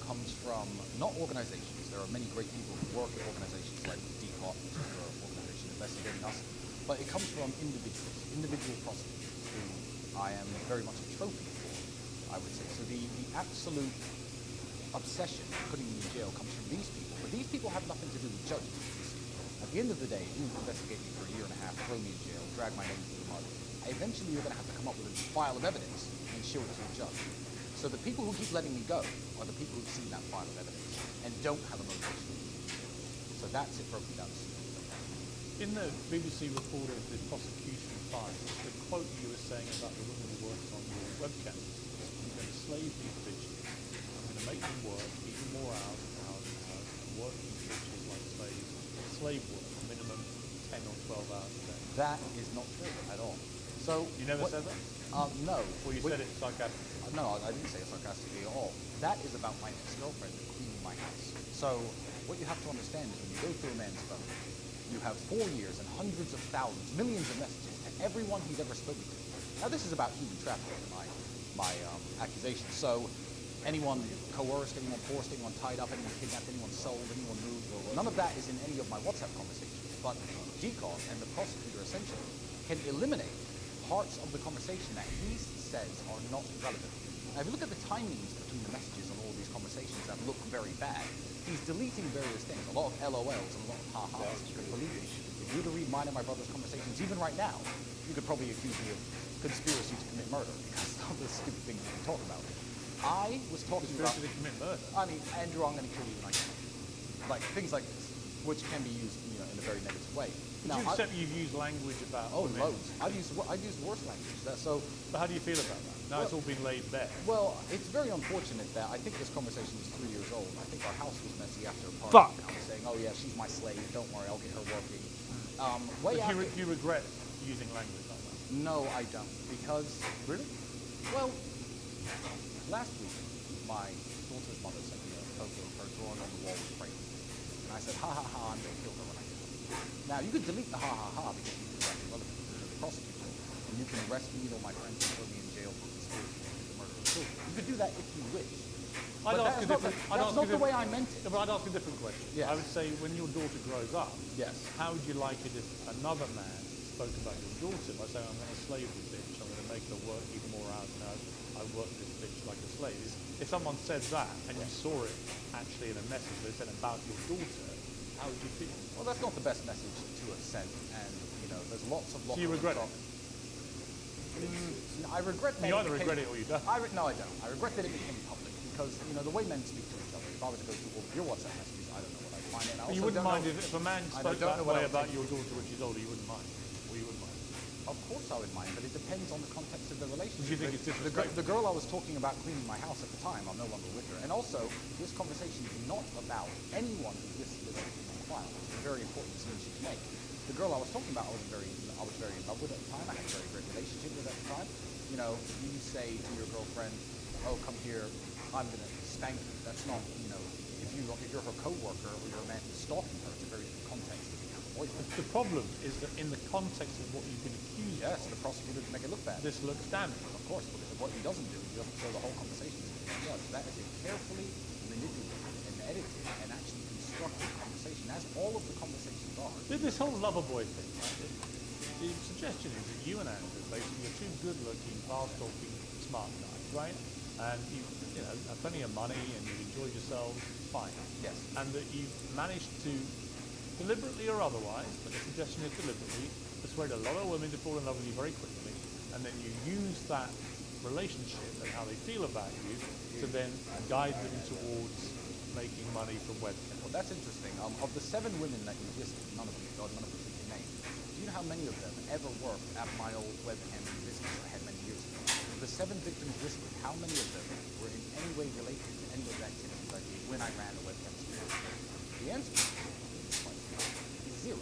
Speaker 18: comes from not organizations. There are many great people who work at organizations like DCOT, which is an organization investigating us, but it comes from individual prosecutors who I am very much a trophy for, I would say. So the absolute obsession of putting me in jail comes from these people, but these people have nothing to do with judges. At the end of the day, you investigate me for a year and a half, throw me in jail, drag my name through the mud. Eventually, you're going to have to come up with a file of evidence and show it to the judge. So the people who keep letting me go are the people who've seen that file of evidence and don't have a motivation. So that's it broken down.
Speaker 17: In the BBC report of the prosecution files, the quote you were saying about the woman who works on your webcam, I'm going to slave these bitches. I'm going to make them work even more hours and hours and hours, and work these bitches like slaves. Slave work, minimum 10 or 12 hours a day.
Speaker 18: That is not true at all. So
Speaker 17: you never said that?
Speaker 18: No.
Speaker 17: Well, you said it sarcastically.
Speaker 18: No, I didn't say it sarcastically at all. That is about my ex-girlfriend cleaning my house. So what you have to understand is when you go through a man's phone, you have 4 years and hundreds of thousands, millions of messages to everyone he's ever spoken to. Now this is about human trafficking, my accusation. So anyone coerced, anyone forced, anyone tied up, anyone kidnapped, anyone sold, anyone moved. None of that is in any of my WhatsApp conversations. But GCOT and the prosecutor essentially can eliminate parts of the conversation that he says are not relevant. Now, if you look at the timings between the messages on all these conversations that look very bad, he's deleting various things, a lot of LOLs and a lot of ha-has. Believe me, if you were to read mine and my brother's conversations, even right now, you could probably accuse me of conspiracy to commit murder because of the stupid things we can talk about. I was talking about...
Speaker 17: Conspiracy to commit murder.
Speaker 18: I mean, Andrew, I'm going to kill you when I can. Like, things like this, which can be used, in a very negative way.
Speaker 17: Would you accept you've used language about women?
Speaker 18: Loads. I've used worse language. But
Speaker 17: how do you feel about that? Now it's all been laid bare.
Speaker 18: Well, it's very unfortunate that I think this conversation is 3 years old. I think our house was messy after a party.
Speaker 4: Fuck.
Speaker 18: I was saying, oh yeah, she's my slave. Don't worry, I'll get her working.
Speaker 17: Do you regret using language like that?
Speaker 18: No, I don't. Because...
Speaker 17: Really?
Speaker 18: Well, last week, my daughter's mother sent me a photo of her drawing on the wall with Frank. And I said, ha ha ha, I'm going to kill her when I get home. Now, you could delete the ha ha ha because you think that's relevant to the prosecutor. And you can arrest me or my friends and throw me in jail for conspiracy to the murder of children. You could do that if you wish. But that's not the way I meant it.
Speaker 17: But I'd ask a different question.
Speaker 18: Yes.
Speaker 17: I would say, when your daughter grows up,
Speaker 18: yes,
Speaker 17: how would you like it if another man spoke about your daughter by saying, I'm going to slave this bitch, I'm going to make her work even more hours than I work this bitch like a slave? If someone said that and you saw it actually in a message they said about your daughter, how would you feel?
Speaker 18: Well, that's not the best message to have sent, and there's lots of.
Speaker 17: So you regret it?
Speaker 18: I regret that.
Speaker 17: You either regret it or you don't.
Speaker 18: No, I don't. I regret that it became public because the way men speak to each other. If I was to go through all of your WhatsApp messages, I don't know what I'd find. And
Speaker 17: you wouldn't mind if a man spoke that way about your daughter when she's older. You wouldn't mind, or you wouldn't mind.
Speaker 18: Of course I would mind, but it depends on the context of the relationship.
Speaker 17: Do you think it's disrespectful?
Speaker 18: The girl I was talking about cleaning my house at the time, I'm no longer with her. And also, this conversation is not about anyone who lists this on file. It's a very important distinction to make. The girl I was talking about, I was very in love with at the time. I had a very great relationship with at the time. You say to your girlfriend, "Oh, come here, I'm gonna spank you." That's not, if you're her co-worker or you're a man who's stalking her, it's a very different context.
Speaker 17: The problem is that in the context of what you've been accused of,
Speaker 18: the prosecutor can make it look bad.
Speaker 17: This looks damning.
Speaker 18: Of course, because what he doesn't do, he doesn't show the whole conversation. That is a carefully manipulated and edited and actually constructed conversation, as all of the conversations are.
Speaker 17: This whole lover boy thing, right? The suggestion is that you and Andrew, basically, are two good-looking, fast-talking, smart guys, right? And you have plenty of money and you enjoy yourselves, fine.
Speaker 18: Yes.
Speaker 17: And that you've managed to, deliberately or otherwise, but the suggestion is deliberately, persuade a lot of women to fall in love with you very quickly, and then you use that relationship and how they feel about you to then guide them towards making money from webcams.
Speaker 18: Well, that's interesting. Of the 7 women that you listed, none of which you can name, do you know how many of them ever worked at my old webcam business I had many years ago? The 7 victims listed, how many of them were in any way related to any of the activities I did when I ran a webcam studio? The answer is 0.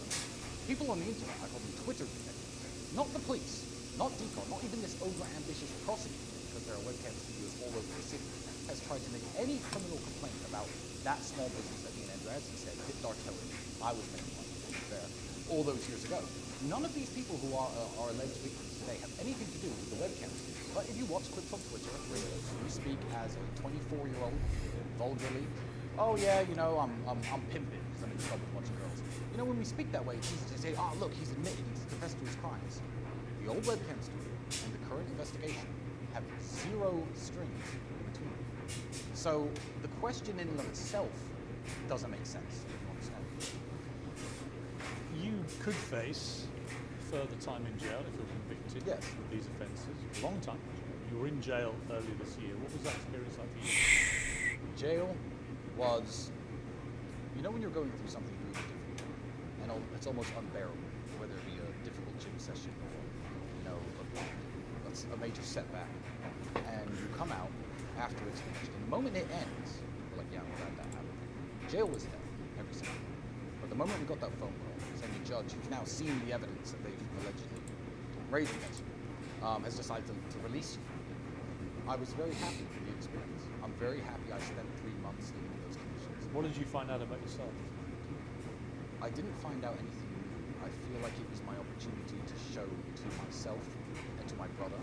Speaker 18: People on the internet, I call them Twitter detectives, not the police, not DECON, not even this over-ambitious prosecutor, because there are webcam studios all over the city, has tried to make any criminal complaint about that small business that me and Andrew, as he said, dipped our toe in. I was making money there all those years ago. None of these people who are alleged victims today have anything to do with the webcam studio. But if you watch clips on Twitter, we speak as a 24-year-old, vulgarly. Oh yeah, I'm pimping because I'm in trouble with a bunch of girls. When we speak that way, it's easy to say, oh look, he's admitted, he's confessed to his crimes. The old webcam studio and the current investigation have 0 strings in between. So the question in and of itself doesn't make sense. You understand?
Speaker 17: You could face further time in jail if you're convicted of these offences. A long time. You were in jail earlier this year. What was that experience like for you?
Speaker 18: Jail was, when you're going through something really difficult, and it's almost unbearable, whether it be a difficult gym session or, a major setback, and you come out after it's finished, and the moment it ends, you're like, yeah, I'm glad that happened. Jail was hell every single day. But the moment we got that phone call saying the judge, who's now seen the evidence that they've allegedly raised against you, has decided to release you, I was very happy with the experience. I'm very happy I spent 3 months living in those conditions.
Speaker 17: What did you find out about yourself?
Speaker 18: I didn't find out anything new. I feel like it was my opportunity to show to myself and to my brother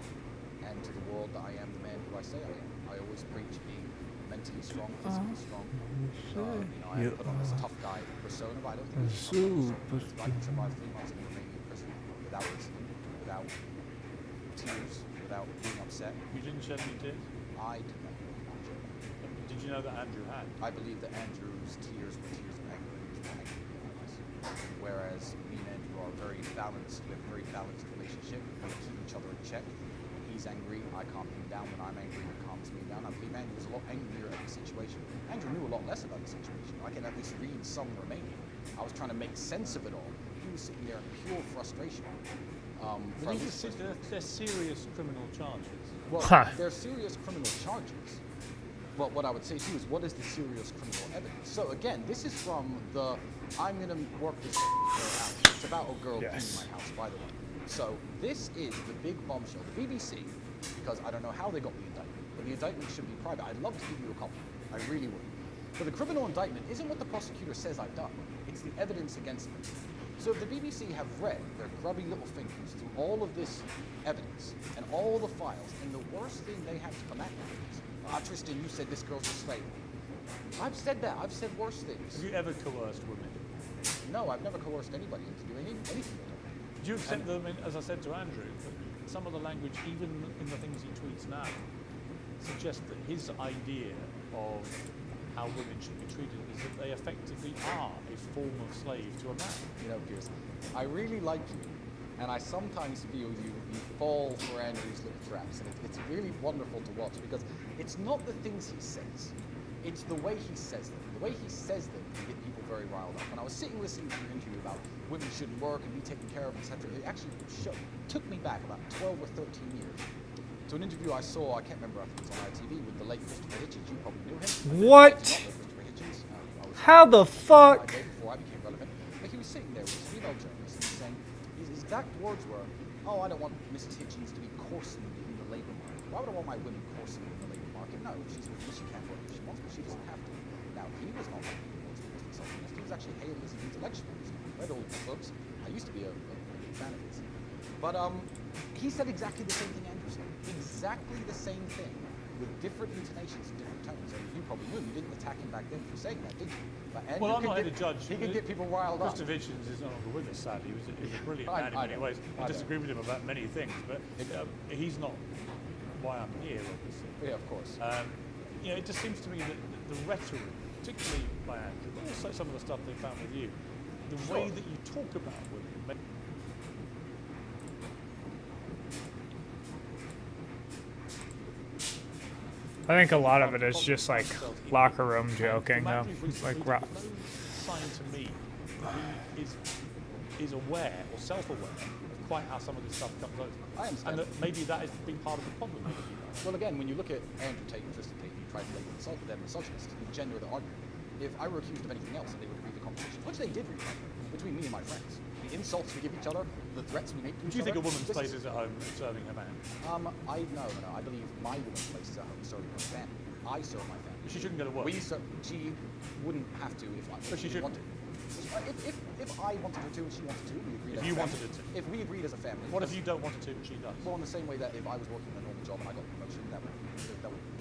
Speaker 18: and to the world that I am the man who I say I am. I always preach being mentally strong, physically strong. I have put on this tough guy persona, but I don't think it's I can survive 3 months in Romanian prison without incident, without tears, without being upset.
Speaker 17: You didn't shed any tears?
Speaker 18: I did not.
Speaker 17: Did you know that Andrew had?
Speaker 18: I believe that Andrew's tears were tears of anger. Whereas me and Andrew are very balanced. We have a very balanced relationship. We keep each other in check. He he's angry, I calm him down. When I'm angry, he calms me down. I believe Andrew was a lot angrier at the situation. Andrew knew a lot less about the situation. I can at least read some Romanian. I was trying to make sense of it all. He was sitting there in pure frustration.
Speaker 17: They're serious criminal charges.
Speaker 18: Well, they're serious criminal charges. But what I would say to you is, what is the serious criminal evidence? So again, this is from the I'm going to work this girl out. It's about a girl being in my house, by the way. So this is the big bombshell. The BBC, because I don't know how they got the indictment, but the indictment should be private. I'd love to give you a copy. I really would. But the criminal indictment isn't what the prosecutor says I've done. It's the evidence against me. So if the BBC have read their grubby little fingers through all of this evidence and all the files, and the worst thing they have to come at me is, Tristan, you said this girl's a slave. I've said that. I've said worse things.
Speaker 17: Have you ever coerced women?
Speaker 18: No, I've never coerced anybody into doing anything.
Speaker 17: Do you accept them, as I said to Andrew, that some of the language, even in the things he tweets now, suggests that his idea of how women should be treated is that they effectively are a form of slave to a man?
Speaker 18: You know, Piers, I really like you, and I sometimes feel you fall for Andrew's little traps, and it's really wonderful to watch, because it's not the things he says, it's the way he says them. The way he says them can get people very riled up. When I was sitting listening to your interview about women shouldn't work and be taken care of, etc., it actually took me back about 12 or 13 years to an interview I saw, I can't remember, I think it was on ITV, with the late Christopher Hitchens. You probably knew him.
Speaker 4: What? How the fuck?
Speaker 18: Before I became relevant. But he was sitting there with a female journalist and saying, his exact words were, oh, I don't want Mrs. Hitchens to be coursing in the labor market. Why would I want my women coursing in the labor market? No, if she's with me, she can't work if she wants, but she doesn't have to. Now, he was not like he was the misogynist. He was actually hailed as an intellectual. He's read all the books. I used to be a big fan of his. But he said exactly the same thing Andrew said. Exactly the same thing, with different intonations and different tones. And you probably knew. You didn't attack him back then for saying that, did you? But Andrew
Speaker 17: well, I'm not here to judge.
Speaker 18: He could get people riled up.
Speaker 17: Christopher Hitchens is no longer with us, sadly. He was a brilliant man in many ways. I disagree with him about many things, but he's not why I'm here, obviously.
Speaker 18: Yeah, of course.
Speaker 17: You know, it just seems to me that the rhetoric, particularly by Andrew, but also some of the stuff they found with you, the way that you talk about women.
Speaker 4: I think a lot of it is just like locker room joking, though. Like,
Speaker 17: sign to me that he is aware or self-aware of quite how some of this stuff comes out.
Speaker 18: I understand.
Speaker 17: And that maybe that has been part of the problem.
Speaker 18: Well, again, when you look at Andrew Tate and Tristan Tate, you try to label them misogynists, you gender the argument. If I were accused of anything else, they would read the conversation, which they did read between me and my friends. The insults we give each other, the threats we make to each other.
Speaker 17: Do you think a woman's place is at home serving her man?
Speaker 18: No. I believe my woman's place is at home serving her family. I serve my family.
Speaker 17: She shouldn't go to work.
Speaker 18: She wouldn't have to if she wanted. If I wanted her to and she wanted to, we agreed.
Speaker 17: If you wanted her to.
Speaker 18: If we agreed as a family.
Speaker 17: What if you don't want her to and she does?
Speaker 18: Well, in the same way that if I was working a normal job and I got a promotion, that would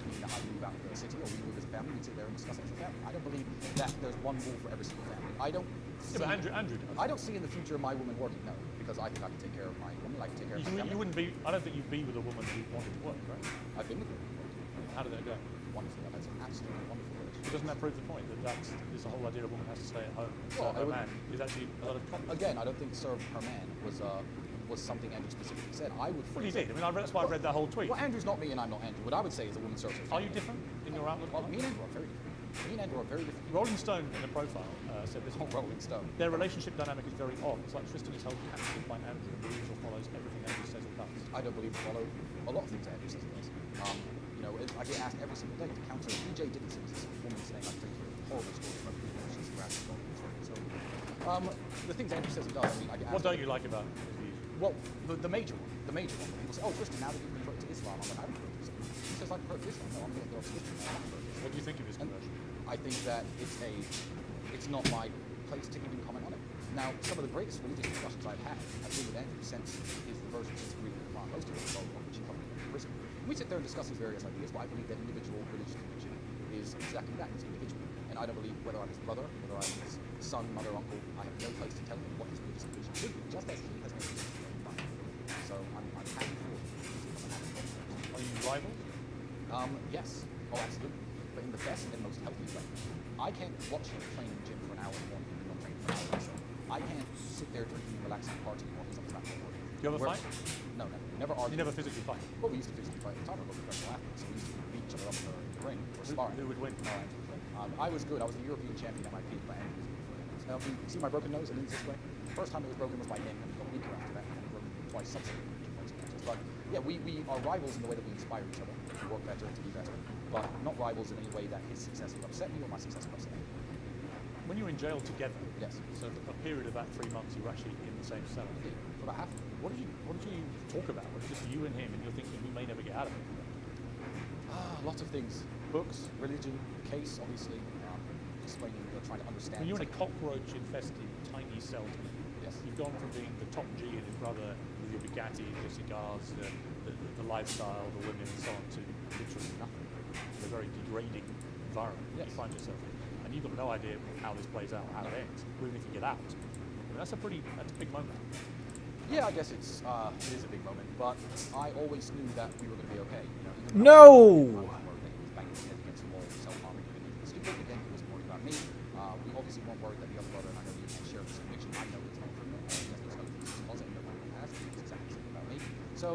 Speaker 18: mean that I move out of the city or we move as a family. We'd sit there and discuss it as a family. I don't believe that there's one rule for every single family. I don't.
Speaker 17: Yeah, but Andrew does.
Speaker 18: I don't see in the future my woman working. No, because I think I can take care of my woman. I can take care of my family.
Speaker 17: You wouldn't be. I don't think you'd be with a woman who wanted to work, right?
Speaker 18: I've been with her.
Speaker 17: How did that go?
Speaker 18: Wonderful. I've had some absolutely wonderful relationships.
Speaker 17: Doesn't that prove the point that that's the whole idea a woman has to stay at home? Serve her man is actually a lot of conflict.
Speaker 18: Again, I don't think serve her man was something Andrew specifically said. I would.
Speaker 17: Well, he did. I mean, that's why I read that whole tweet.
Speaker 18: Well, Andrew's not me and I'm not Andrew. What I would say is a woman serves her family.
Speaker 17: Are you different in your outlook?
Speaker 18: Well, me and Andrew are very different. Me and Andrew are very different.
Speaker 17: Rolling Stone in the profile said this.
Speaker 18: Rolling Stone.
Speaker 17: Their relationship dynamic is very odd. It's like Tristan is held captive by Andrew and believes or follows everything Andrew says or does.
Speaker 18: I don't believe follow a lot of things Andrew says and does. You know, I get asked every single day to counter BJ Dickinson is this woman's name. I think horrible story from she's harassed. So, the things Andrew says and does. I mean, I get asked.
Speaker 17: What don't you like about his views?
Speaker 18: Well, the major one. The major one. People say, oh, Tristan, now that you've converted to Islam, I'm like, I don't convert to Islam. He says, I convert to Islam. No, I'm the Orthodox Christian. No, I'm not convert to Islam.
Speaker 17: What do you think of his conversion?
Speaker 18: I think that it's not my place to even comment on it. Now, some of the greatest religious discussions I've had have been with Andrew since his reversion since reading the Quran. Most of it involved which he covered in prison. We sit there and discuss these various ideas, but I believe that individual religious conviction is exactly that. It's individual. And I don't believe whether I'm his brother, whether I'm his son, mother, uncle, I have no place to tell him what his religious conviction should be, just as he has no place to tell me mine. So I'm happy for him.
Speaker 17: Are you rivals?
Speaker 18: Yes. Oh, absolutely. But in the best and most healthy way. I can't watch him train in the gym for an hour in the morning and not train for an hour. I can't sit there drinking, relaxing, partying while he's on his laptop working.
Speaker 17: You ever
Speaker 18: We're-
Speaker 17: fight?
Speaker 18: No, never. Never argued.
Speaker 17: You never physically fight?
Speaker 18: Well, we used to physically fight. Talking about professional athletes, so we used to beat each other up in the ring or sparring.
Speaker 17: Who would win?
Speaker 18: No, Andrew would win. I was good. I was the European champion at my peak, but Andrew was good. Now, you see my broken nose? It leans this way. The first time it was broken was by him, and it got weaker after that. And it broke twice subsequently. But yeah, we are rivals in the way that we inspire each other to work better, to be better, but not rivals in any way that his success will upset me or my success will upset him.
Speaker 17: When you were in jail together,
Speaker 18: yes.
Speaker 17: So a period of about 3 months, you were actually in the same cell.
Speaker 18: For about half.
Speaker 17: What did you talk about? Was it just you and him, and you're thinking we may never get out of it?
Speaker 18: Lots of things. Books, religion, case, obviously, explaining, trying to understand.
Speaker 17: When you're in a cockroach-infested tiny cell,
Speaker 18: yes.
Speaker 17: You've gone from being the top G and his brother with your Bugatti, the cigars, the lifestyle, the women, and so on, to literally nothing. It's a very degrading environment you find yourself in. And you've got no idea how this plays out, how it ends, or even if you get out. I mean, that's a big moment.
Speaker 18: Yeah, I guess it is a big moment, but I always knew that we were going to be okay. You know, even
Speaker 4: No!
Speaker 18: He was banging his head against the wall, self-harming, stupid. Again, he was worried about me. We obviously weren't worried that the other brother, and I know you can't share this conviction. I know it's not criminal. I know there's no cause any of my past. It's exactly the same about me. So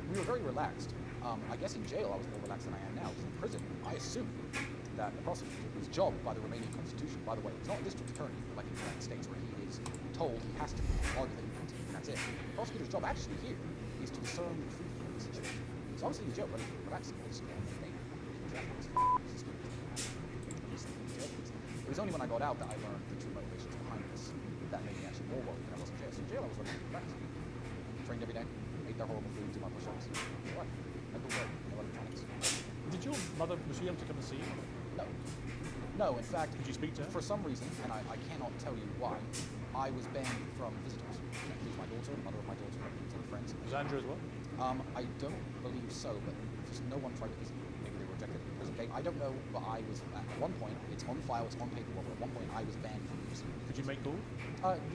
Speaker 18: we were very relaxed. I guess in jail I was more relaxed than I am now. Because in prison, I assumed that the prosecutor was jobbed by the Romanian constitution. By the way, it's not a district attorney like in the United States where he is told he has to argue that he wants it, and that's it. The prosecutor's job actually here is to discern the truth of the situation. So I was in jail, but relaxing was It was only when I got out that I learned the true motivations behind this that made me actually more worried than I was in jail. So in jail I was relaxed. Trained every day, ate their horrible food, did my push-ups. What? Mental work, no electronics.
Speaker 17: Did your mother, was she able to come and see you?
Speaker 18: No. No, in fact,
Speaker 17: did you speak to her?
Speaker 18: For some reason, and I cannot tell you why, I was banned from visitors. He was my daughter, the mother of my daughter, and some friends.
Speaker 17: Was Andrew as well?
Speaker 18: I don't believe so, but just no one tried to visit me. Maybe they were rejected. Okay, I don't know, but I was at one point. It's on file. It's on paperwork. But at one point, I was banned from using it.
Speaker 17: Could you make calls?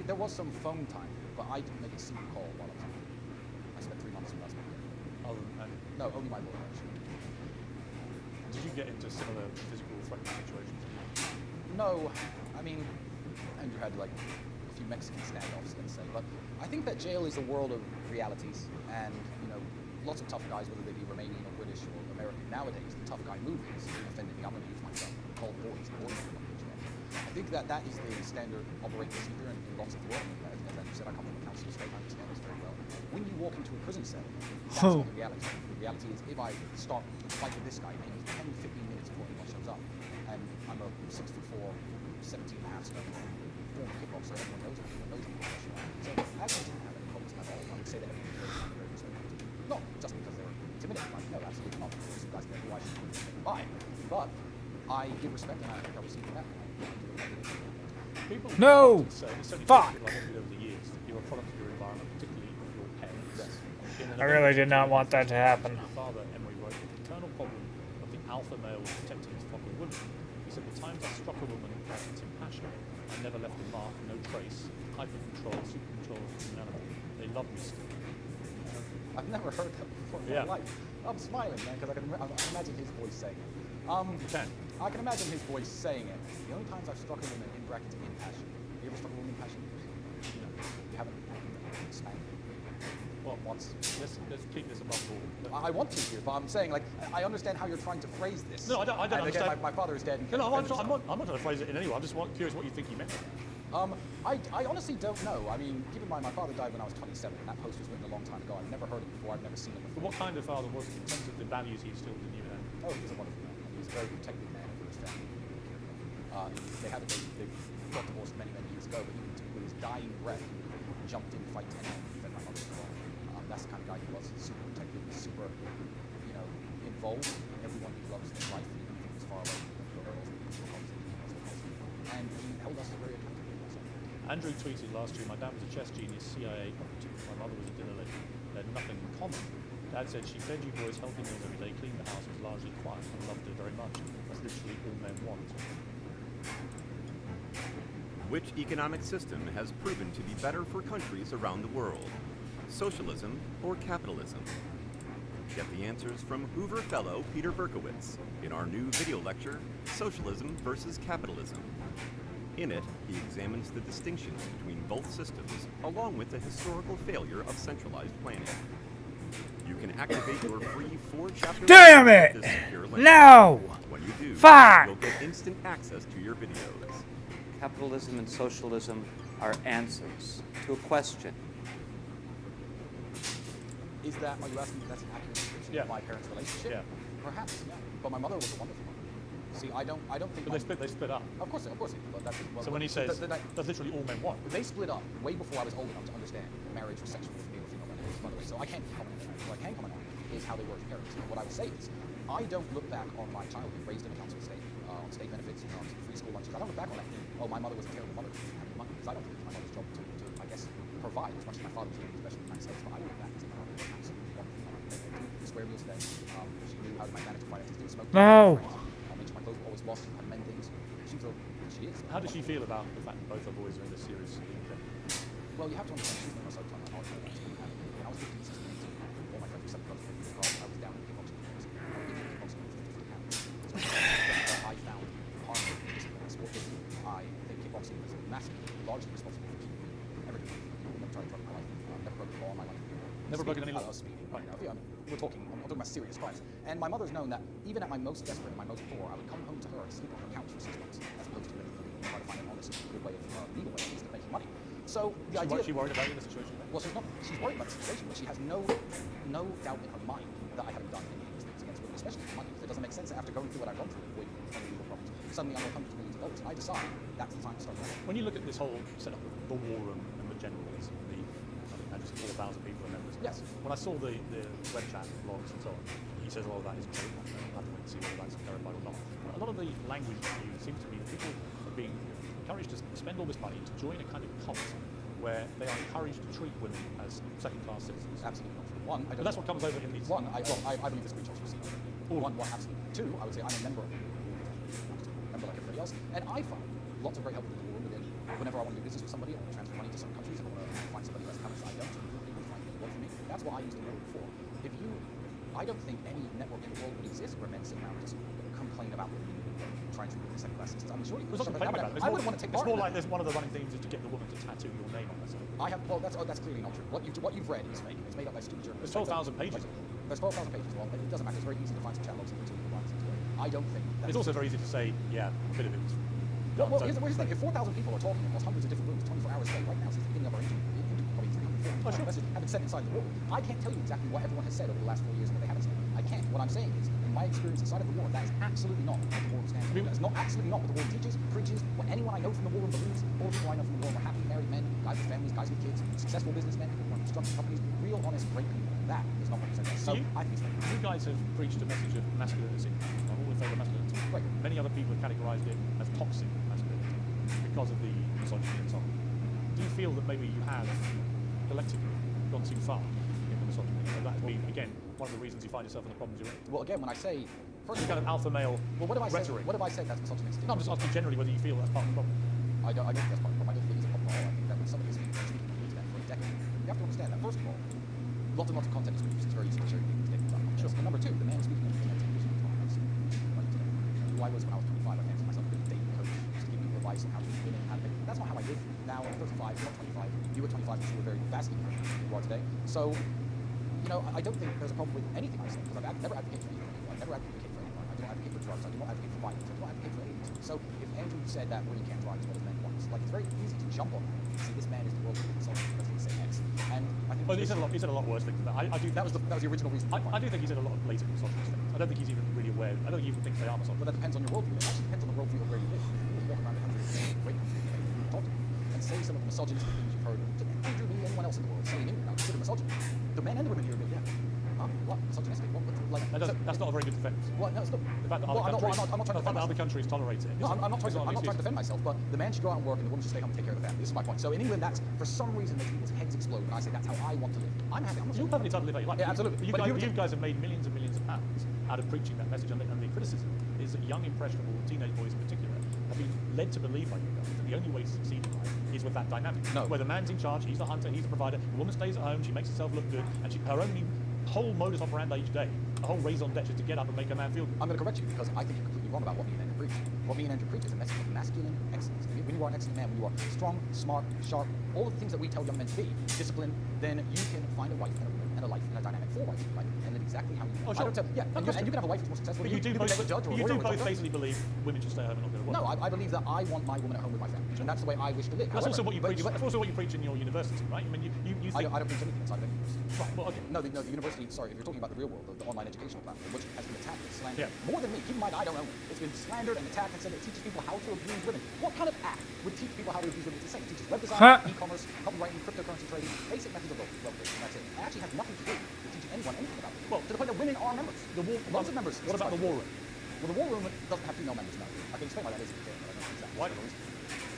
Speaker 18: There was some phone time, but I didn't make a single call while I was in. I spent 3 months without speaking.
Speaker 17: Other than Andrew?
Speaker 18: No, only my lawyer actually.
Speaker 17: Did you get into similar physical threatening situations?
Speaker 18: No, I mean, Andrew had like a few Mexican standoffs, let's say, but I think that jail is a world of realities, and lots of tough guys, whether they be Romanian or British or American. Nowadays, the tough guy movies offended me. I'm going to use myself. Called boys. I think that is the standard operating procedure in lots of the world. As Andrew said, I come from a council state. I understand this very well. When you walk into a prison cell, that's not the reality. The reality is if I start to fight with this guy, maybe 10, 15 minutes before anyone shows up, and I'm a 6'4", 17 and a half stone former kickboxer, everyone knows me. Everyone knows me professional. So I didn't have any problems at all. I would say that everyone was very respectful. Not just because they were intimidating. Like, no, absolutely not. These guys there who I should get by. But I give respect, and I think I received that.
Speaker 17: People
Speaker 4: No!
Speaker 17: Say,
Speaker 4: Fuck!
Speaker 17: Like over the years, that you're a product of your environment, particularly of your parents. Yes.
Speaker 4: I really did not want that to happen.
Speaker 17: My father, Emery, wrote the eternal problem of the alpha male protecting his flock of women. He said, the times I struck a woman in presence in passion, I never left a mark, no trace, hyper-control, super-control of an animal. They love me still.
Speaker 18: I've never heard that before in my life. I'm smiling, man, because I can imagine his voice saying it.
Speaker 17: You can.
Speaker 18: I can imagine his voice saying it. The only times I've struck a woman in brackets in passion. You ever struck a woman in passion? You haven't spanked?
Speaker 17: Well, once. Let's keep this above board.
Speaker 18: I want to here, but I'm saying, like, I understand how you're trying to phrase this.
Speaker 17: No, I don't
Speaker 18: and
Speaker 17: understand.
Speaker 18: Again, my father is dead.
Speaker 17: No, I'm not trying to phrase it in any way. I'm just curious what you think he meant.
Speaker 18: I honestly don't know. I mean, keep in mind, my father died when I was 27, and that post was written a long time ago. I've never heard it before. I've never seen it before.
Speaker 17: But what kind of father was he in terms of the values he instilled in you then?
Speaker 18: Oh, he was a wonderful man. He was a very protective man for his family. They got divorced many, many years ago, but even with his dying breath, he jumped in to fight 10 men and defend my mother's law. That's the kind of guy he was. Super protective, super, involved in everyone he loves in his life, even if he was far away. And he held us very accountable.
Speaker 17: Andrew tweeted last year, my dad was a chess genius, CIA operative. My mother was a dinner lady. They had nothing in common. Dad said she fed you boys healthy meals every day, cleaned the house, was largely quiet, and loved her very much. That's literally all men want.
Speaker 1: Which economic system has proven to be better for countries around the world? Socialism or capitalism? Get the answers from Hoover Fellow Peter Berkowitz in our new video lecture, Socialism versus Capitalism. In it, he examines the distinctions between both systems, along with the historical failure of centralized planning. You can activate your free 4-chapter...
Speaker 4: Damn it! No!
Speaker 1: When you do,
Speaker 4: Fuck!
Speaker 1: you'll get instant access to your videos.
Speaker 5: Capitalism and socialism are answers to a question.
Speaker 18: Are you asking if that's an accurate description of my parents' relationship?
Speaker 17: Yeah.
Speaker 18: Perhaps, yeah. But my mother was a wonderful mother. See, I don't think.
Speaker 17: But they split up.
Speaker 18: Of course. But that's, well,
Speaker 17: so when he says that's literally all men want.
Speaker 18: They split up way before I was old enough to understand marriage was sexual for male or female dynamics. By the way, so I can't comment on that. What I can comment on is how they were as parents. And what I would say is, I don't look back on my childhood raised in a council estate, on state benefits, on free school lunches. I don't look back on that thinking, oh, my mother was a terrible mother, she didn't have any money. Because I don't think it was my mother's job to I guess, provide as much as my father was doing, especially in the United States. But I look back and say, my mother was absolutely wonderful. Square meals a day. She knew how to manage finances, didn't smoke.
Speaker 4: No.
Speaker 18: I'll make sure my clothes were always washed, how to mend things. She is.
Speaker 17: How does she feel about the fact that both her boys are in this series?
Speaker 18: Well, you have to understand, she's been so tough on hard times. When I was 15, 16, 18, all my friends except brothers because I was down in the kickboxing games. So I found hard discipline, sport discipline. I think kickboxing was massively, largely responsible for keeping me everything. Never tried to drug in my life. Never broke the law in my life.
Speaker 17: Never broken any law?
Speaker 18: Speeding. Right. I'm talking about serious crimes. And my mother's known that even at my most desperate, my most poor, I would come home to her and sleep on her couch for 6 months, as opposed to try to find an honest, good way of legal way of making money. So the idea.
Speaker 17: She worried about you in the situation?
Speaker 18: Well, she's not. She's worried about the situation, but she has no doubt in her mind that I haven't done any of these things against women, especially for money. It doesn't make sense that after going through what I've gone through with any legal problems, suddenly I'm hundreds of millions of dollars. And I decide that's the time to start running.
Speaker 17: When you look at this whole setup of the war room and the generals, and just 4,000 people are members.
Speaker 18: Yes.
Speaker 17: When I saw the web chat logs and so on, he says a lot of that is true. I'll have to wait and see whether that's verified or not. A lot of the language used seems to be that people are being encouraged to spend all this money to join a kind of cult where they are encouraged to treat women as second-class citizens.
Speaker 18: Absolutely not. One, I don't.
Speaker 17: But that's what comes over in these.
Speaker 18: One, I believe the screenshots received. One, absolutely. Two, I would say I'm a member of the member like everybody else, and I find lots of great help in the world within. Whenever I want to do business with somebody, I want to transfer money to some countries, I want to find somebody who has talents I don't, and find it work for me. That's what I use the world for. I don't think any network in the world would exist where men sit around and just complain about trying to be second-class citizens. I mean, surely.
Speaker 17: It was not complaining about it.
Speaker 18: I wouldn't want to take part.
Speaker 17: It's more like there's one of the running themes is to get the woman to tattoo your name on herself.
Speaker 18: Well, that's clearly not true. What you've read is fake. It's made up by stupid journalists.
Speaker 17: There's 12,000 pages.
Speaker 18: There's 12,000 pages. Well, it doesn't matter. It's very easy to find some chat logs and put two lines into it. I don't think.
Speaker 17: It's also very easy to say, yeah, a bit of it was.
Speaker 18: Well, here's the thing. If 4,000 people are talking across hundreds of different rooms, 24 hours a day, right now, since the beginning of our interview, probably 300 messages have been sent inside the war. I can't tell you exactly what everyone has said over the last 4 years and what they haven't said. I can't. What I'm saying is, in my experience inside of the war, that is absolutely not what the war stands for. That is not absolutely not what the war teaches, preaches. What anyone I know from the war believes, all the people I know from the war are happy, married men, guys with families, guys with kids, successful businessmen, people run construction companies, real, honest, great people. That is not represented. So I think it's fake.
Speaker 17: You guys have preached a message of masculinity. I'm all in favour of masculinity.
Speaker 18: Right.
Speaker 17: Many other people have categorised it as toxic masculinity because of the misogyny and so on. Do you feel that maybe you have collectively gone too far in the misogyny? And that has been, again, one of the reasons you find yourself in the problems you're in?
Speaker 18: Well, again, when I say
Speaker 17: first kind of alpha male rhetoric.
Speaker 18: What have I said that's misogynistic?
Speaker 17: No, I'm just asking generally whether you feel that's part of the problem.
Speaker 18: I don't think that's part of the problem. I don't think it's a problem at all. I think that when somebody has been speaking to the internet for a decade, you have to understand that, first of all, lots and lots of content is produced. It's very easy to cherry pick and take things out of context. And number two, the man is speaking on the internet television who I was when I was 25. I fancied myself a good dating coach, just to give people advice on how to be women, how to make. That's not how I live now. I'm 35, you're not 25. You were 25, but you were very vastly different than you are today. So, I don't think there's a problem with anything I say, because I've never advocated for anything. I never advocate for anyone. I don't advocate for drugs. I do not advocate for violence. I do not advocate for any of these things. So if Andrew said that women can't drive as well as men once, it's very easy to jump on that. See, this man is the world's biggest consultant because he said X. And I think
Speaker 17: he said a lot worse things than that. I do.
Speaker 18: That was the original reason.
Speaker 17: I do think he said a lot of blatant misogynist things. I don't think he's even really aware. I don't even think they are misogynist.
Speaker 18: But that depends on your worldview. It actually depends on the worldview of where you live. You walk around the country, great country, talk to me, and say some of the misogynistic things you've heard. Andrew, me, anyone else in the world saying England, I consider misogyny. The men and the women here admit, yeah. What? Misogynistic?
Speaker 17: That's not a very good defense.
Speaker 18: Well, no, it's not.
Speaker 17: The fact that other countries tolerate it.
Speaker 18: No, I'm not trying to defend myself, but the man should go out and work and the woman should stay home and take care of the family. This is my point. So in England, that's, for some reason, makes people's heads explode, and I say that's how I want to live. I'm happy.
Speaker 17: You're perfectly entitled to live how you like.
Speaker 18: Yeah, absolutely.
Speaker 17: You guys have made millions and millions of pounds out of preaching that message, and the criticism is that young, impressionable teenage boys in particular have been led to believe by you guys that the only way to succeed in life is with that dynamic.
Speaker 18: No.
Speaker 17: Where the man's in charge, he's the hunter, he's the provider, the woman stays at home, she makes herself look good, and her only whole modus operandi each day, a whole raison d'etre is to get up and make a man feel good.
Speaker 18: I'm going to correct you because I think you're completely wrong about what me and Andrew preach. What me and Andrew preach is a message of masculine excellence. When you are an excellent man, when you are strong, smart, sharp, all of the things that we tell young men to be, disciplined, then you can find a wife and a life and a dynamic for wife, right? And then exactly how you.
Speaker 17: Oh, sure.
Speaker 18: And you can have a wife who's more successful.
Speaker 17: But you do
Speaker 18: can
Speaker 17: both,
Speaker 18: be a judge or a
Speaker 17: you
Speaker 18: lawyer
Speaker 17: do
Speaker 18: or a
Speaker 17: both
Speaker 18: doctor.
Speaker 17: basically believe women should stay home and not go to work.
Speaker 18: No, I believe that I want my woman at home with my family, and that's the way I wish to live.
Speaker 17: That's
Speaker 18: However,
Speaker 17: also what you preach. That's also what you preach in your university, right? I mean, you think.
Speaker 18: I don't preach anything inside of any university.
Speaker 17: Right. Well, okay.
Speaker 18: No, the university. Sorry, if you're talking about the real world, the online educational platform, which has been attacked and slandered more than me. Keep in mind, I don't own it. It's been slandered and attacked and said it teaches people how to abuse women. What kind of act would teach people how to abuse women? It's the same. It teaches web design, e-commerce, copywriting, cryptocurrency trading, basic methods of wealth creation. That's it. It actually has nothing to do with teaching anyone anything about it. Well, to the point that women are members. Lots of members.
Speaker 17: What about the war room?
Speaker 18: Well, the war room doesn't have female members now. I can explain why that is if you care, but I don't think that's why.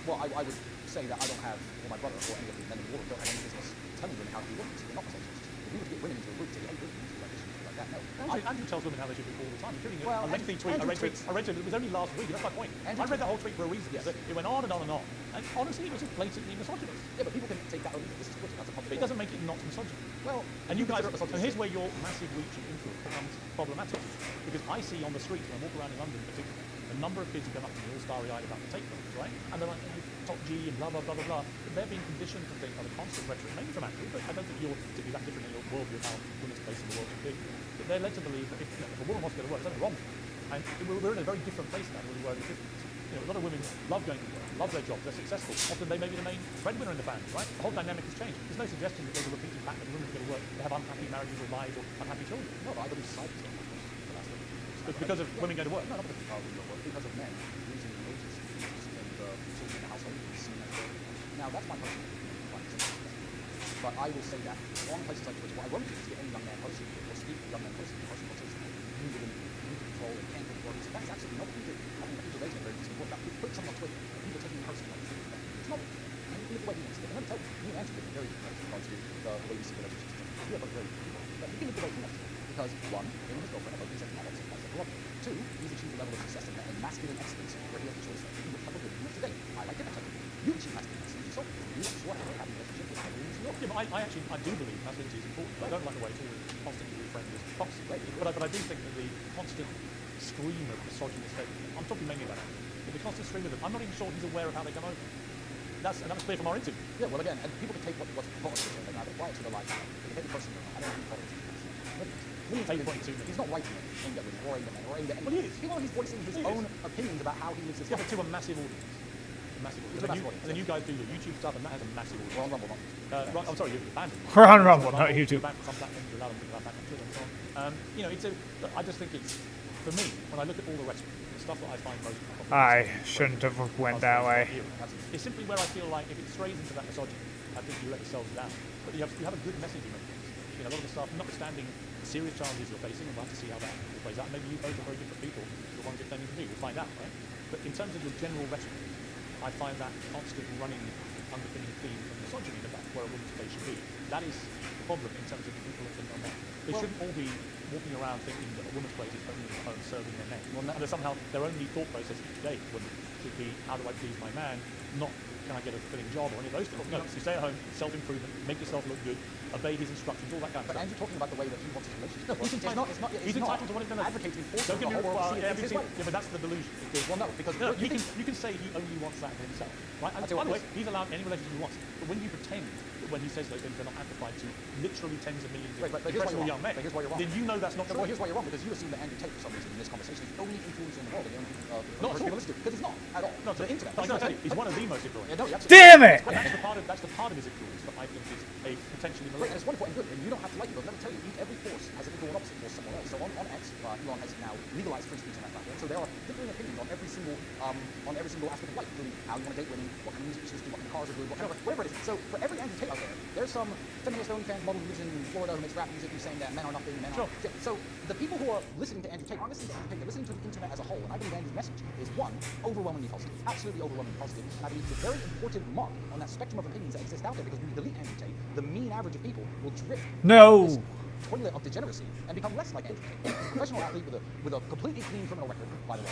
Speaker 18: Well, I would say that I don't have, or my brother, or any of the men in the war room don't have any business telling women how to be women. So they're not misogynists. If we were to get women into a group to say, hey, women, you should like this, you should like that, no.
Speaker 17: Andrew tells women how they should be all the time, including
Speaker 18: Well,
Speaker 17: a lengthy tweet. I read it. It was only last week. That's my point. I read that whole tweet for a reason.
Speaker 18: Yes.
Speaker 17: It went on and on and on. And honestly, it was just blatantly misogynist.
Speaker 18: Yeah, but people can take that over. This is Twitter. That's a public.
Speaker 17: But it doesn't make it not misogyny.
Speaker 18: Well,
Speaker 17: and you guys, and here's where your massive reach and influence becomes problematic. Because I see on the streets when I walk around in London in particular, a number of kids who come up to me all starry-eyed about the tape films, right? And they're like, top G and blah, blah, blah, blah, blah. But they're being conditioned to think by the constant rhetoric, maybe from Andrew, but I don't think you're particularly that different in your worldview of how women's place in the world should be. But they're led to believe that if a woman wants to go to work, there's nothing wrong with it. And we're in a very different place now than we were in the 50s. You know, a lot of women love going to work, love their jobs, they're successful. Often they may be the main breadwinner in the family, right? The whole dynamic has changed. There's no suggestion that there's a repeating pattern of women who go to work, they have unhappy marriages or lives or unhappy children.
Speaker 18: No, but I believe society's going to
Speaker 17: But because of women going to work?
Speaker 18: No, not because of women go to work. Because of men losing the wages and the children in the household is seen as burden. Now, that's my personal opinion. But I will say that on places like Twitter, what I won't do is get any young man posting or speak to young men posting because you women need to control and can't control this. That's actually not what we do. I think that people raising a very decent point about put something on Twitter and people taking it personally like this. It's not. And you look the way he wants to. And let me tell you, me and Andrew are very different in regards to the way we see relationships. We are both very different people. But he can live the way he wants to. Because one, him and his girlfriend are both executive adults and that's corrupt. Two, he's achieved a level of success and masculine excellence where he has the choice of who type of women he wants to date. I like different type of women. You achieve masculine excellence yourself. You are sure have a happy relationship with women in New York.
Speaker 17: Yeah, but I do believe masculinity is important. I don't like the way it's all constantly reframed as toxic. But I do think that the constant stream of misogynist statements, I'm talking mainly about Andrew, but the constant stream of them, I'm not even sure he's aware of how they come over. And that was clear from our interview.
Speaker 18: Yeah, well, again, and people can take what's put on Twitter and either apply it to their life. They can take it personally. I don't think politics. He's not writing it aimed at women or aimed at men or aimed at anyone.
Speaker 17: Well, he is.
Speaker 18: He's voicing his own opinions about how he lives his life.
Speaker 17: Yeah, but to a massive audience. And then you guys do the YouTube stuff, and that has a massive audience.
Speaker 18: We're on Rumble, not
Speaker 17: right, I'm sorry, you're abandoned.
Speaker 4: We're on Rumble, not YouTube.
Speaker 17: You're banned from some platforms, you're allowed to think about that and so on. You know, I just think it's, for me, when I look at all the rhetoric, the stuff that I find most
Speaker 4: I shouldn't have went that way.
Speaker 17: It's simply where I feel like if it strays into that misogyny, I think you let yourselves down. But you have a good message in it. You know, a lot of the stuff, notwithstanding the serious challenges you're facing, and we'll have to see how that plays out. Maybe you both are very different people to the ones you're claiming to be. We'll find out, right? But in terms of the general rhetoric, I find that constant running underpinning theme of misogyny about where a woman's place should be. That is the problem in terms of the people that think on men. They shouldn't all be walking around thinking that a woman's place is only in the home serving their men. And that somehow their only thought process each day should be, how do I please my man, not can I get a filling job or any of those things. No, you stay at home, self-improvement, make yourself look good, obey his instructions, all that kind of stuff.
Speaker 18: But Andrew's talking about the way that he wants his relationship.
Speaker 17: No, he's entitled to what he's going to
Speaker 18: advocating for
Speaker 17: Don't get me
Speaker 18: the whole world to see it his way.
Speaker 17: Yeah, but that's the delusion.
Speaker 18: Well, no, because
Speaker 17: you can say he only wants that for himself, right? And by the way, he's allowed any relationship he wants. But when you pretend that when he says those things, they're not amplified to literally tens of millions of impressionable young men, then you know that's not true.
Speaker 18: Well, here's why you're wrong, because you assume that Andrew Tate, for some reason, in this conversation, is the only influencer in the world, and the only people listen to, because he's not at all.
Speaker 17: No,
Speaker 18: the internet.
Speaker 17: I gotta tell you, he's one of the most influential.
Speaker 4: Damn it!
Speaker 17: That's the part of his influence that I think is a potentially malicious.
Speaker 18: And it's wonderful and good, and you don't have to like it, but let me tell you, every force has an equal and opposite force somewhere else. So on X, Elon has now legalized free speech on that platform. So there are differing opinions on every single aspect of life, including how you want to date women, what kind of music you listen to, what kind of cars are good, whatever it is. So for every Andrew Tate out there's some feminist OnlyFans model who lives in Florida who makes rap music who's saying that men are nothing, men are. So the people who are listening to Andrew Tate aren't listening to Andrew Tate, they're listening to the internet as a whole. And I believe Andrew's message is one, overwhelmingly positive, absolutely overwhelmingly positive. And I believe it's a very important mark on that spectrum of opinions that exist out there, because when you delete Andrew Tate, the mean average of people will drift this toilet of degeneracy and become less like Andrew Tate. He's a professional athlete with a completely clean criminal record, by the way,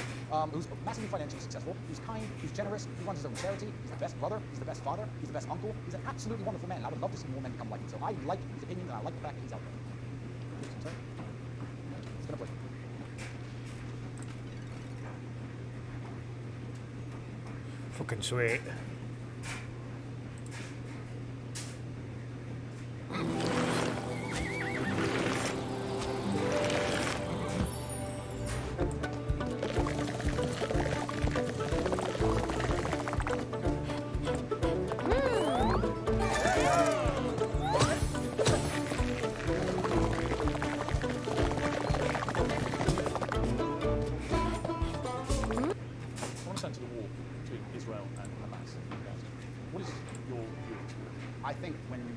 Speaker 18: who's massively financially successful, who's kind, who's generous, he runs his own charity, he's the best brother, he's the best father, he's the best uncle, he's an absolutely wonderful man, and I would love to see more men become like him. So I like his opinions, and I like the fact that he's out there. It's been a pleasure.
Speaker 4: Fucking sweet.
Speaker 17: I want to turn to the war between Israel and Hamas. What is your view?
Speaker 18: I think when you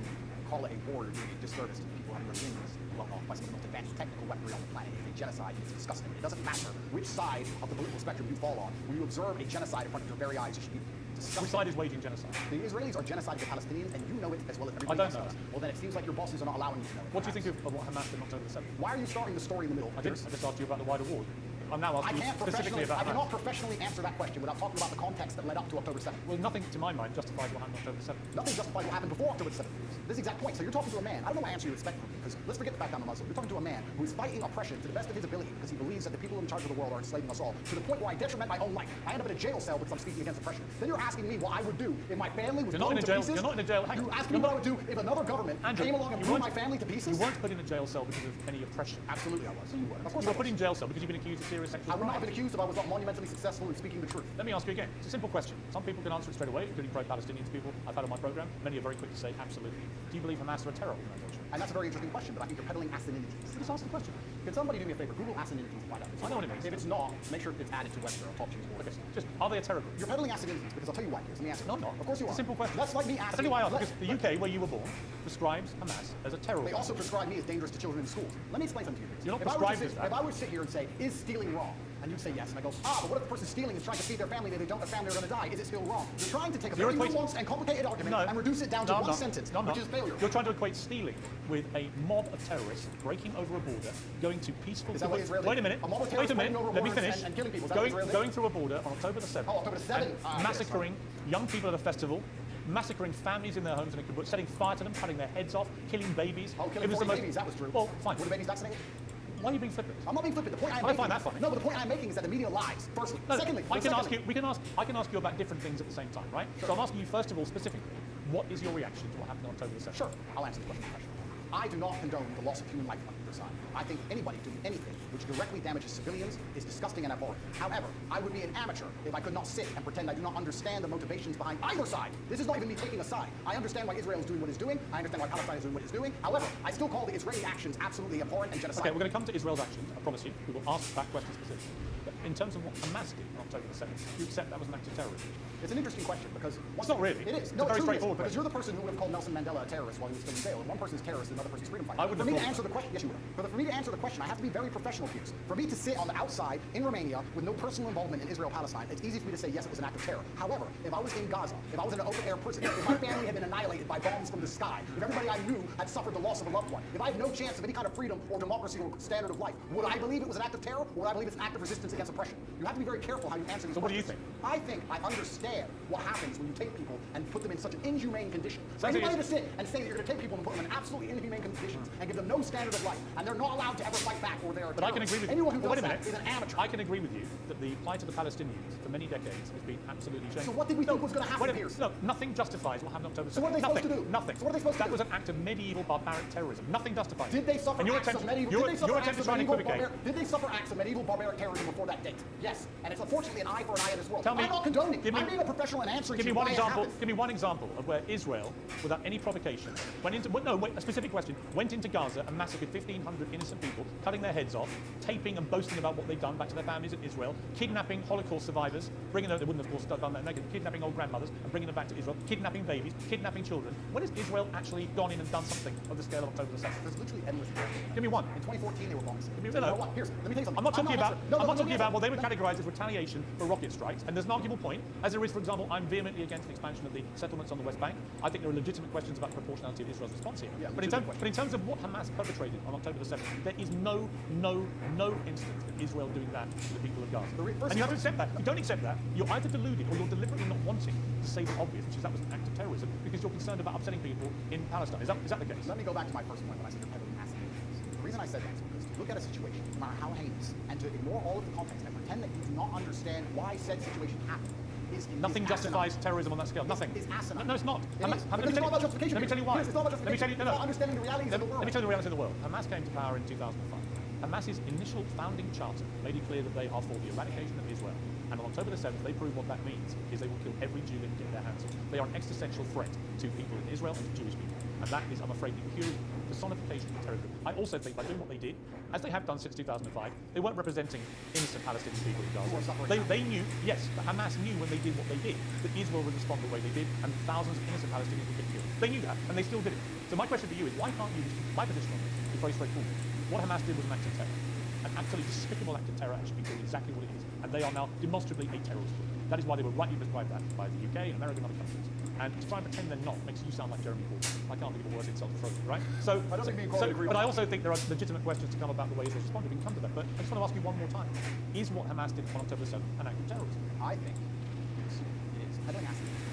Speaker 18: call it a war, you're doing a disservice to the people having their wings blown off by some of the most advanced technical weaponry on the planet. It's a genocide. It's disgusting. It doesn't matter which side of the political spectrum you fall on. When you observe a genocide in front of your very eyes, you should be disgusted.
Speaker 17: Which side is waging genocide?
Speaker 18: The Israelis are genociding the Palestinians, and you know it as well as everybody
Speaker 17: I don't
Speaker 18: else
Speaker 17: know
Speaker 18: does. Well, then it seems like your bosses are not allowing you to know it.
Speaker 17: What do you think of what Hamas did on October the 7th?
Speaker 18: Why are you starting the story in the middle?
Speaker 17: I just asked you about the wider war. I'm now
Speaker 18: I
Speaker 17: asking you
Speaker 18: can't
Speaker 17: specifically about
Speaker 18: I
Speaker 17: Hamas.
Speaker 18: cannot professionally answer that question without talking about the context that led up to October 7th.
Speaker 17: Well, nothing to my mind justifies what happened on October the 7th.
Speaker 18: Nothing justifies what happened before October 7th. This exact point. So you're talking to a man. I don't know what answer you expect from me, because let's forget the fact I'm a Muslim. You're talking to a man who is fighting oppression to the best of his ability because he believes that the people in charge of the world are enslaving us all, to the point where I detriment my own life. I end up in a jail cell because I'm speaking against oppression. Then you're asking me what I would do if my family was blown to pieces.
Speaker 17: You're not in a jail.
Speaker 18: You're asking me what I would do if another government came along and blew my family to pieces?
Speaker 17: You weren't put in a jail cell because of any oppression.
Speaker 18: Absolutely I was.
Speaker 17: So you were.
Speaker 18: Of course
Speaker 17: you
Speaker 18: I
Speaker 17: were put
Speaker 18: was.
Speaker 17: in jail cell because you've been accused of serious sexual
Speaker 18: I would not have
Speaker 17: crimes.
Speaker 18: been accused if I was not monumentally successful in speaking the truth.
Speaker 17: Let me ask you again. It's a simple question. Some people can answer it straight away, including pro-Palestinian people I've had on my program. Many are very quick to say absolutely. Do you believe Hamas are a terror organization?
Speaker 18: And that's a very interesting question, but I think you're peddling asininities.
Speaker 17: Just ask the question.
Speaker 18: Can somebody do me a favor? Google asininities and find out.
Speaker 17: I know what it means.
Speaker 18: If it's not, make sure it's added to Webster or Top Choose Words.
Speaker 17: Okay, just, are they a terror group?
Speaker 18: You're peddling asininities because I'll tell you why. Here's, let me answer.
Speaker 17: No, I'm not.
Speaker 18: Of course you are.
Speaker 17: It's a simple question.
Speaker 18: That's like me
Speaker 17: I'll
Speaker 18: asking.
Speaker 17: tell you why I ask, because the UK, where you were born, prescribes Hamas as a terror
Speaker 18: They also
Speaker 17: organization.
Speaker 18: prescribe me as dangerous to children in schools. Let me explain something to you.
Speaker 17: You're not
Speaker 18: If I were to
Speaker 17: prescribed
Speaker 18: sit-
Speaker 17: as that.
Speaker 18: If I were to sit here and say, is stealing wrong? And you'd say yes, and I go, but what if the person stealing is trying to feed their family, they don't, their family are going to die? Is it still wrong? You're trying to take a
Speaker 17: You're
Speaker 18: very
Speaker 17: equating-
Speaker 18: nuanced and complicated argument and reduce it down to one sentence, which is failure.
Speaker 17: You're trying to equate stealing with a mob of terrorists breaking over a border, going to peaceful...
Speaker 18: Is that what Israel did?
Speaker 17: Wait a minute.
Speaker 18: A mob of
Speaker 17: Wait a
Speaker 18: terrorists
Speaker 17: minute.
Speaker 18: breaking over
Speaker 17: Let me
Speaker 18: borders
Speaker 17: finish.
Speaker 18: and killing people. Is that what Israel did?
Speaker 17: Going through a border on October the 7th.
Speaker 18: Oh, October the 7th.
Speaker 17: and
Speaker 18: Ah, yes,
Speaker 17: massacring young people at a festival, massacring families in their homes and a kibbutz, setting fire to them, cutting their heads off, killing babies.
Speaker 18: Oh, killing
Speaker 17: It was
Speaker 18: 40
Speaker 17: the most-
Speaker 18: babies, that was true.
Speaker 17: Well, fine.
Speaker 18: Were the babies vaccinated?
Speaker 17: Why are you being flippant?
Speaker 18: I'm not being flippant. The point I'm
Speaker 17: I
Speaker 18: making.
Speaker 17: find that funny.
Speaker 18: No, but the point I'm making is that the media lies. Firstly,
Speaker 17: No,
Speaker 18: secondly,
Speaker 17: I can ask
Speaker 18: secondly-
Speaker 17: you. I can ask you about different things at the same time, right?
Speaker 18: Sure.
Speaker 17: So I'm asking you first of all specifically, what is your reaction to what happened on October the 7th?
Speaker 18: Sure, I'll answer the question professionally. I do not condone the loss of human life on either side. I think anybody doing anything which directly damages civilians is disgusting and abhorrent. However, I would be an amateur if I could not sit and pretend I do not understand the motivations behind either side. This is not even me taking a side. I understand why Israel is doing what it's doing. I understand why Palestine is doing what it's doing. However, I still call the Israeli actions absolutely abhorrent and genocidal.
Speaker 17: Okay, we're going to come to Israel's actions, I promise you. We will ask that question specifically. But in terms of what Hamas did on October the 7th, do you accept that was an act of terrorism?
Speaker 18: It's an interesting question because...
Speaker 17: It's not really.
Speaker 18: It is.
Speaker 17: It's
Speaker 18: No,
Speaker 17: a very
Speaker 18: it truly is,
Speaker 17: straightforward
Speaker 18: because
Speaker 17: question.
Speaker 18: you're the person who would have called Nelson Mandela a terrorist while he was still in jail. And one person's terrorist and another person's freedom fighter.
Speaker 17: I wouldn't
Speaker 18: For me
Speaker 17: have
Speaker 18: to
Speaker 17: thought
Speaker 18: answer the question, yes you would. For me to answer the question, I have to be very professional here. For me to sit on the outside in Romania with no personal involvement in Israel-Palestine, it's easy for me to say yes, it was an act of terror. However, if I was in Gaza, if I was in an open-air prison, if my family had been annihilated by bombs from the sky, if everybody I knew had suffered the loss of a loved one, if I had no chance of any kind of freedom or democracy or standard of life, would I believe it was an act of terror, or would I believe it's an act of resistance against oppression? You have to be very careful how you answer these
Speaker 17: So what do you
Speaker 18: questions.
Speaker 17: think?
Speaker 18: I think I understand what happens when you take people and put them in such an inhumane condition. For
Speaker 17: Sounds like
Speaker 18: anybody to
Speaker 17: it's-
Speaker 18: sit and say that you're going to take people and put them in absolutely inhumane conditions and give them no standard of life, and they're not allowed to ever fight back or they're
Speaker 17: But I can agree with you.
Speaker 18: Anyone who
Speaker 17: Well,
Speaker 18: does
Speaker 17: wait a
Speaker 18: that
Speaker 17: minute.
Speaker 18: is an amateur.
Speaker 17: I can agree with you that the plight of the Palestinians for many decades has been absolutely changed.
Speaker 18: So what did we think was going to happen,
Speaker 17: wait a minute.
Speaker 18: Pierce?
Speaker 17: No, nothing justifies what happened on October 7th.
Speaker 18: So what are they
Speaker 17: nothing,
Speaker 18: supposed to do?
Speaker 17: Nothing.
Speaker 18: So what are they supposed to
Speaker 17: That
Speaker 18: do?
Speaker 17: was an act of medieval barbaric terrorism. Nothing justifies it.
Speaker 18: Did they suffer
Speaker 17: And your
Speaker 18: acts of
Speaker 17: attempt,
Speaker 18: medieval?
Speaker 17: your,
Speaker 18: Did they suffer
Speaker 17: your
Speaker 18: acts
Speaker 17: attempt to
Speaker 18: of
Speaker 17: try and
Speaker 18: medieval
Speaker 17: equivocate.
Speaker 18: Did they suffer acts of medieval barbaric terrorism before that date? Yes, and it's unfortunately an eye for an eye in this world.
Speaker 17: Tell me-
Speaker 18: I'm not condoning.
Speaker 17: give me-
Speaker 18: I'm being a professional and answering
Speaker 17: Give
Speaker 18: to
Speaker 17: me
Speaker 18: you
Speaker 17: one
Speaker 18: why it
Speaker 17: example.
Speaker 18: happened.
Speaker 17: Give me one example of where Israel, without any provocation, went into a specific question. Went into Gaza and massacred 1,500 innocent people, cutting their heads off, taping and boasting about what they'd done back to their families in Israel, kidnapping Holocaust survivors, bringing them. They wouldn't have, of course, done that. Naked, kidnapping old grandmothers and bringing them back to Israel, kidnapping babies, kidnapping children. When has Israel actually gone in and done something of the scale of October the 7th?
Speaker 18: There's literally endless examples.
Speaker 17: Give me one.
Speaker 18: In 2014, they were bombs.
Speaker 17: Give me-
Speaker 18: So,
Speaker 17: no.
Speaker 18: you know what? Here's, let me tell you something.
Speaker 17: I'm not talking about.
Speaker 18: answering. No,
Speaker 17: I'm not
Speaker 18: let me
Speaker 17: talking about what they would
Speaker 18: answer.
Speaker 17: categorise as retaliation for rocket strikes. And there's an arguable point, as there is, for example, I'm vehemently against the expansion of the settlements on the West Bank. I think there are legitimate questions about the proportionality of Israel's response here.
Speaker 18: Yeah,
Speaker 17: but in terms of what Hamas perpetrated on October the 7th, there is no instance of Israel doing that to the people of Gaza.
Speaker 18: first
Speaker 17: And you have to accept that. If you don't accept that, you're either deluded or you're deliberately not wanting to say the obvious, which is that was an act of terrorism, because you're concerned about upsetting people in Palestine. Is that the case?
Speaker 18: Let me go back to my first point when I said you're peddling asininities. The reason I said that is because to look at a situation, no matter how heinous, and to ignore all of the context and pretend that you do not understand why said situation happened is
Speaker 17: Nothing justifies terrorism on that scale. Nothing.
Speaker 18: It's asinine.
Speaker 17: No, it's not.
Speaker 18: It is. Because it's not about justification.
Speaker 17: Let me tell you why.
Speaker 18: It's not about justification. It's about understanding the realities of the world.
Speaker 17: Let me tell you the realities of the world. Hamas came to power in 2005. Hamas's initial founding charter made it clear that they are for the eradication of Israel. And on October the 7th, they prove what that means is they will kill every Jew they can get their hands on. They are an existential threat to people in Israel and to Jewish people. And that is, I'm afraid, the pure personification of terrorism. I also think by doing what they did, as they have done since 2005, they weren't representing innocent Palestinian people in Gaza. They knew, yes, but Hamas knew when they did what they did, that Israel would respond the way they did, and thousands of innocent Palestinians would get killed. They knew that, and they still did it. So my question to you is, why can't you, my position on this is very straightforward. What Hamas did was an act of terror. An absolutely despicable act of terror, and should be called exactly what it is. And they are now demonstrably a terrorist group. That is why they were rightly prescribed that by the UK and America and other countries. And to try and pretend they're not makes you sound like Jeremy Corbyn. I can't think of a worse insult to throw you, right? So,
Speaker 18: I don't think me and Corbyn agree
Speaker 17: but
Speaker 18: on
Speaker 17: I also think there are legitimate questions to come about the way Israel responded. We can come to that. But I just want to ask you one more time. Is what Hamas did on October 7th an act of terrorism?
Speaker 18: I think it is. I don't ask you this.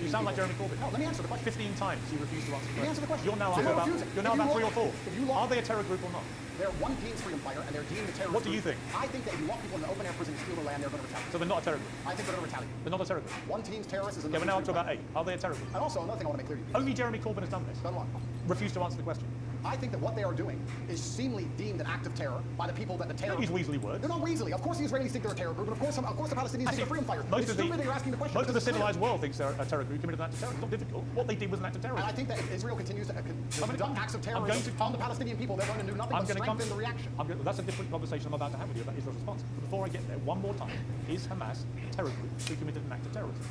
Speaker 17: You sound like Jeremy Corbyn.
Speaker 18: No, let me answer the question.
Speaker 17: 15 times you refused to answer the question.
Speaker 18: Let me answer the question.
Speaker 17: You're now
Speaker 18: So
Speaker 17: about,
Speaker 18: refusing.
Speaker 17: you're now
Speaker 18: If you
Speaker 17: about 3 or
Speaker 18: look-
Speaker 17: 4.
Speaker 18: if you look-
Speaker 17: Are they a terror group or not?
Speaker 18: They're one King's freedom fighter, and they're deemed a terrorist.
Speaker 17: What do you
Speaker 18: group.
Speaker 17: think?
Speaker 18: I think that if you want people in the open air prison to steal their land, they're going to retaliate.
Speaker 17: So they're not a terror group?
Speaker 18: I think they're going to retaliate.
Speaker 17: They're not a terror group?
Speaker 18: One team's terrorist is
Speaker 17: Okay, we're now up to about 8. Are they a terror group?
Speaker 18: And also, another thing I want to make clear to you.
Speaker 17: Only Jeremy Corbyn has done this.
Speaker 18: Done what?
Speaker 17: Refused to answer the question.
Speaker 18: I think that what they are doing is seemingly deemed an act of terror by the people that the terror...
Speaker 17: Don't use weaselly words.
Speaker 18: They're not weaselly. Of course the Israelis think they're a terror group, and of course the Palestinians think they're freedom fighters.
Speaker 17: Most
Speaker 18: It's
Speaker 17: of the,
Speaker 18: stupid that you're asking the question.
Speaker 17: most of the
Speaker 18: because it's clear.
Speaker 17: civilized world thinks they're a terror group committed an act of terror. It's not difficult. What they did was an act of terrorism.
Speaker 18: And I think that if Israel continues to conduct acts of terrorism on the Palestinian people, they're going to do nothing but strengthen the reaction.
Speaker 17: That's a different conversation I'm about to have with you about Israel's response. But before I get there, one more time. Is Hamas a terror group who committed an act of terrorism?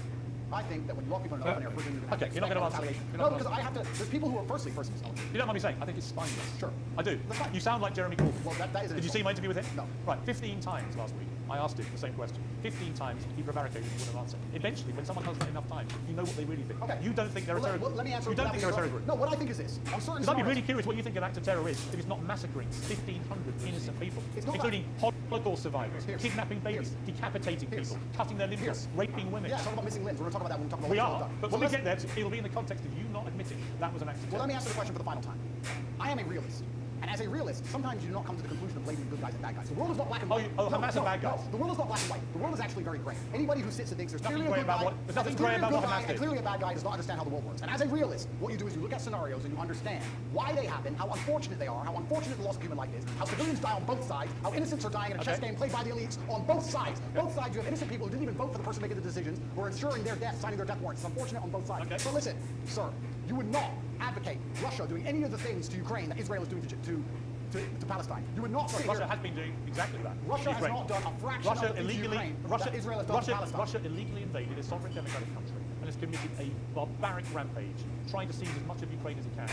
Speaker 18: I think that when you lock people in an open air prison, you're
Speaker 17: Okay, you're not going to answer.
Speaker 18: No, because I have to. There's people who are firstly.
Speaker 17: You don't mind me saying? I think it's spineless.
Speaker 18: Sure.
Speaker 17: I do. You sound like Jeremy Corbyn.
Speaker 18: Well, that is.
Speaker 17: Did you see my interview with him?
Speaker 18: No.
Speaker 17: Right. 15 times last week, I asked him the same question. 15 times he prevaricated and wouldn't answer. Eventually, when someone has not enough time, you know what they really think.
Speaker 18: Okay.
Speaker 17: You don't think they're a terror group.
Speaker 18: Let me answer.
Speaker 17: You don't think they're a terror group.
Speaker 18: No, what I think is this. I'm certain.
Speaker 17: Because I'd be really curious what you think an act of terror is if it's not massacring 1,500 innocent people, including Holocaust survivors, kidnapping babies, decapitating people, cutting their limbs off, raping women.
Speaker 18: Yeah, talk about missing limbs. We're going to talk about that when we talk about
Speaker 17: we
Speaker 18: what
Speaker 17: are, but when we get there, it'll be in the context of you not admitting that was an act of terror.
Speaker 18: Well, let me answer the question for the final time. I am a realist. And as a realist, sometimes you do not come to the conclusion of labeling good guys and bad guys. The world is not black and white.
Speaker 17: Hamas are bad guys.
Speaker 18: No, the world is not black and white. The world is actually very gray. Anybody who sits and thinks there's
Speaker 17: nothing
Speaker 18: clearly a
Speaker 17: gray
Speaker 18: good
Speaker 17: about
Speaker 18: guy,
Speaker 17: there's nothing gray about what Hamas did.
Speaker 18: and clearly a bad guy does not understand how the world works. And as a realist, what you do is you look at scenarios and you understand why they happen, how unfortunate they are, how unfortunate the loss of human life is, how civilians die on both sides, how innocents are dying in a chess game played by the elites on both sides. Both sides, you have innocent people who didn't even vote for the person making the decisions, who are ensuring their death, signing their death warrants. It's unfortunate on both sides. So listen, sir, you would not advocate Russia doing any of the things to Ukraine that Israel is doing to Palestine. You would not say
Speaker 17: Russia has been doing exactly that.
Speaker 18: Russia has not done a fraction of the things to Ukraine that Israel has done to Palestine.
Speaker 17: Russia illegally invaded a sovereign democratic country and has committed a barbaric rampage, trying to seize as much of Ukraine as it can,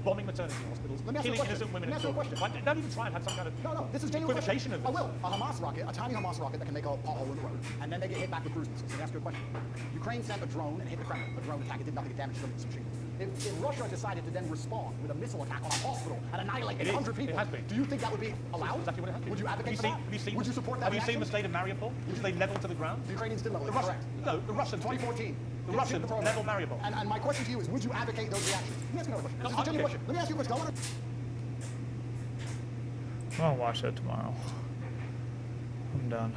Speaker 17: bombing maternity hospitals, killing innocent women and children. Don't even try and have some kind of
Speaker 18: this is genuine
Speaker 17: equivocation of this.
Speaker 18: I will. A Hamas rocket, a tiny Hamas rocket that can make a pothole in the road, and then they get hit back with cruise missiles. Let me ask you a question. Ukraine sent a drone and hit the Kremlin. A drone attack. It did nothing. It damaged some machine. If Russia decided to then respond with a missile attack on a hospital and annihilate 800 people, do you think that would be allowed?
Speaker 17: Exactly what it has been.
Speaker 18: Would you advocate for that? Would you support that?
Speaker 17: Have you seen the state of Mariupol, which they leveled to the ground?
Speaker 18: The Ukrainians did level it. Correct.
Speaker 17: No, the Russians.
Speaker 18: 2014.
Speaker 17: The Russians leveled Mariupol.
Speaker 18: And my question to you is, would you advocate those reactions? Let me ask you another question. This is a genuine question. Let me ask you a question.
Speaker 4: I'll watch it tomorrow. I'm done.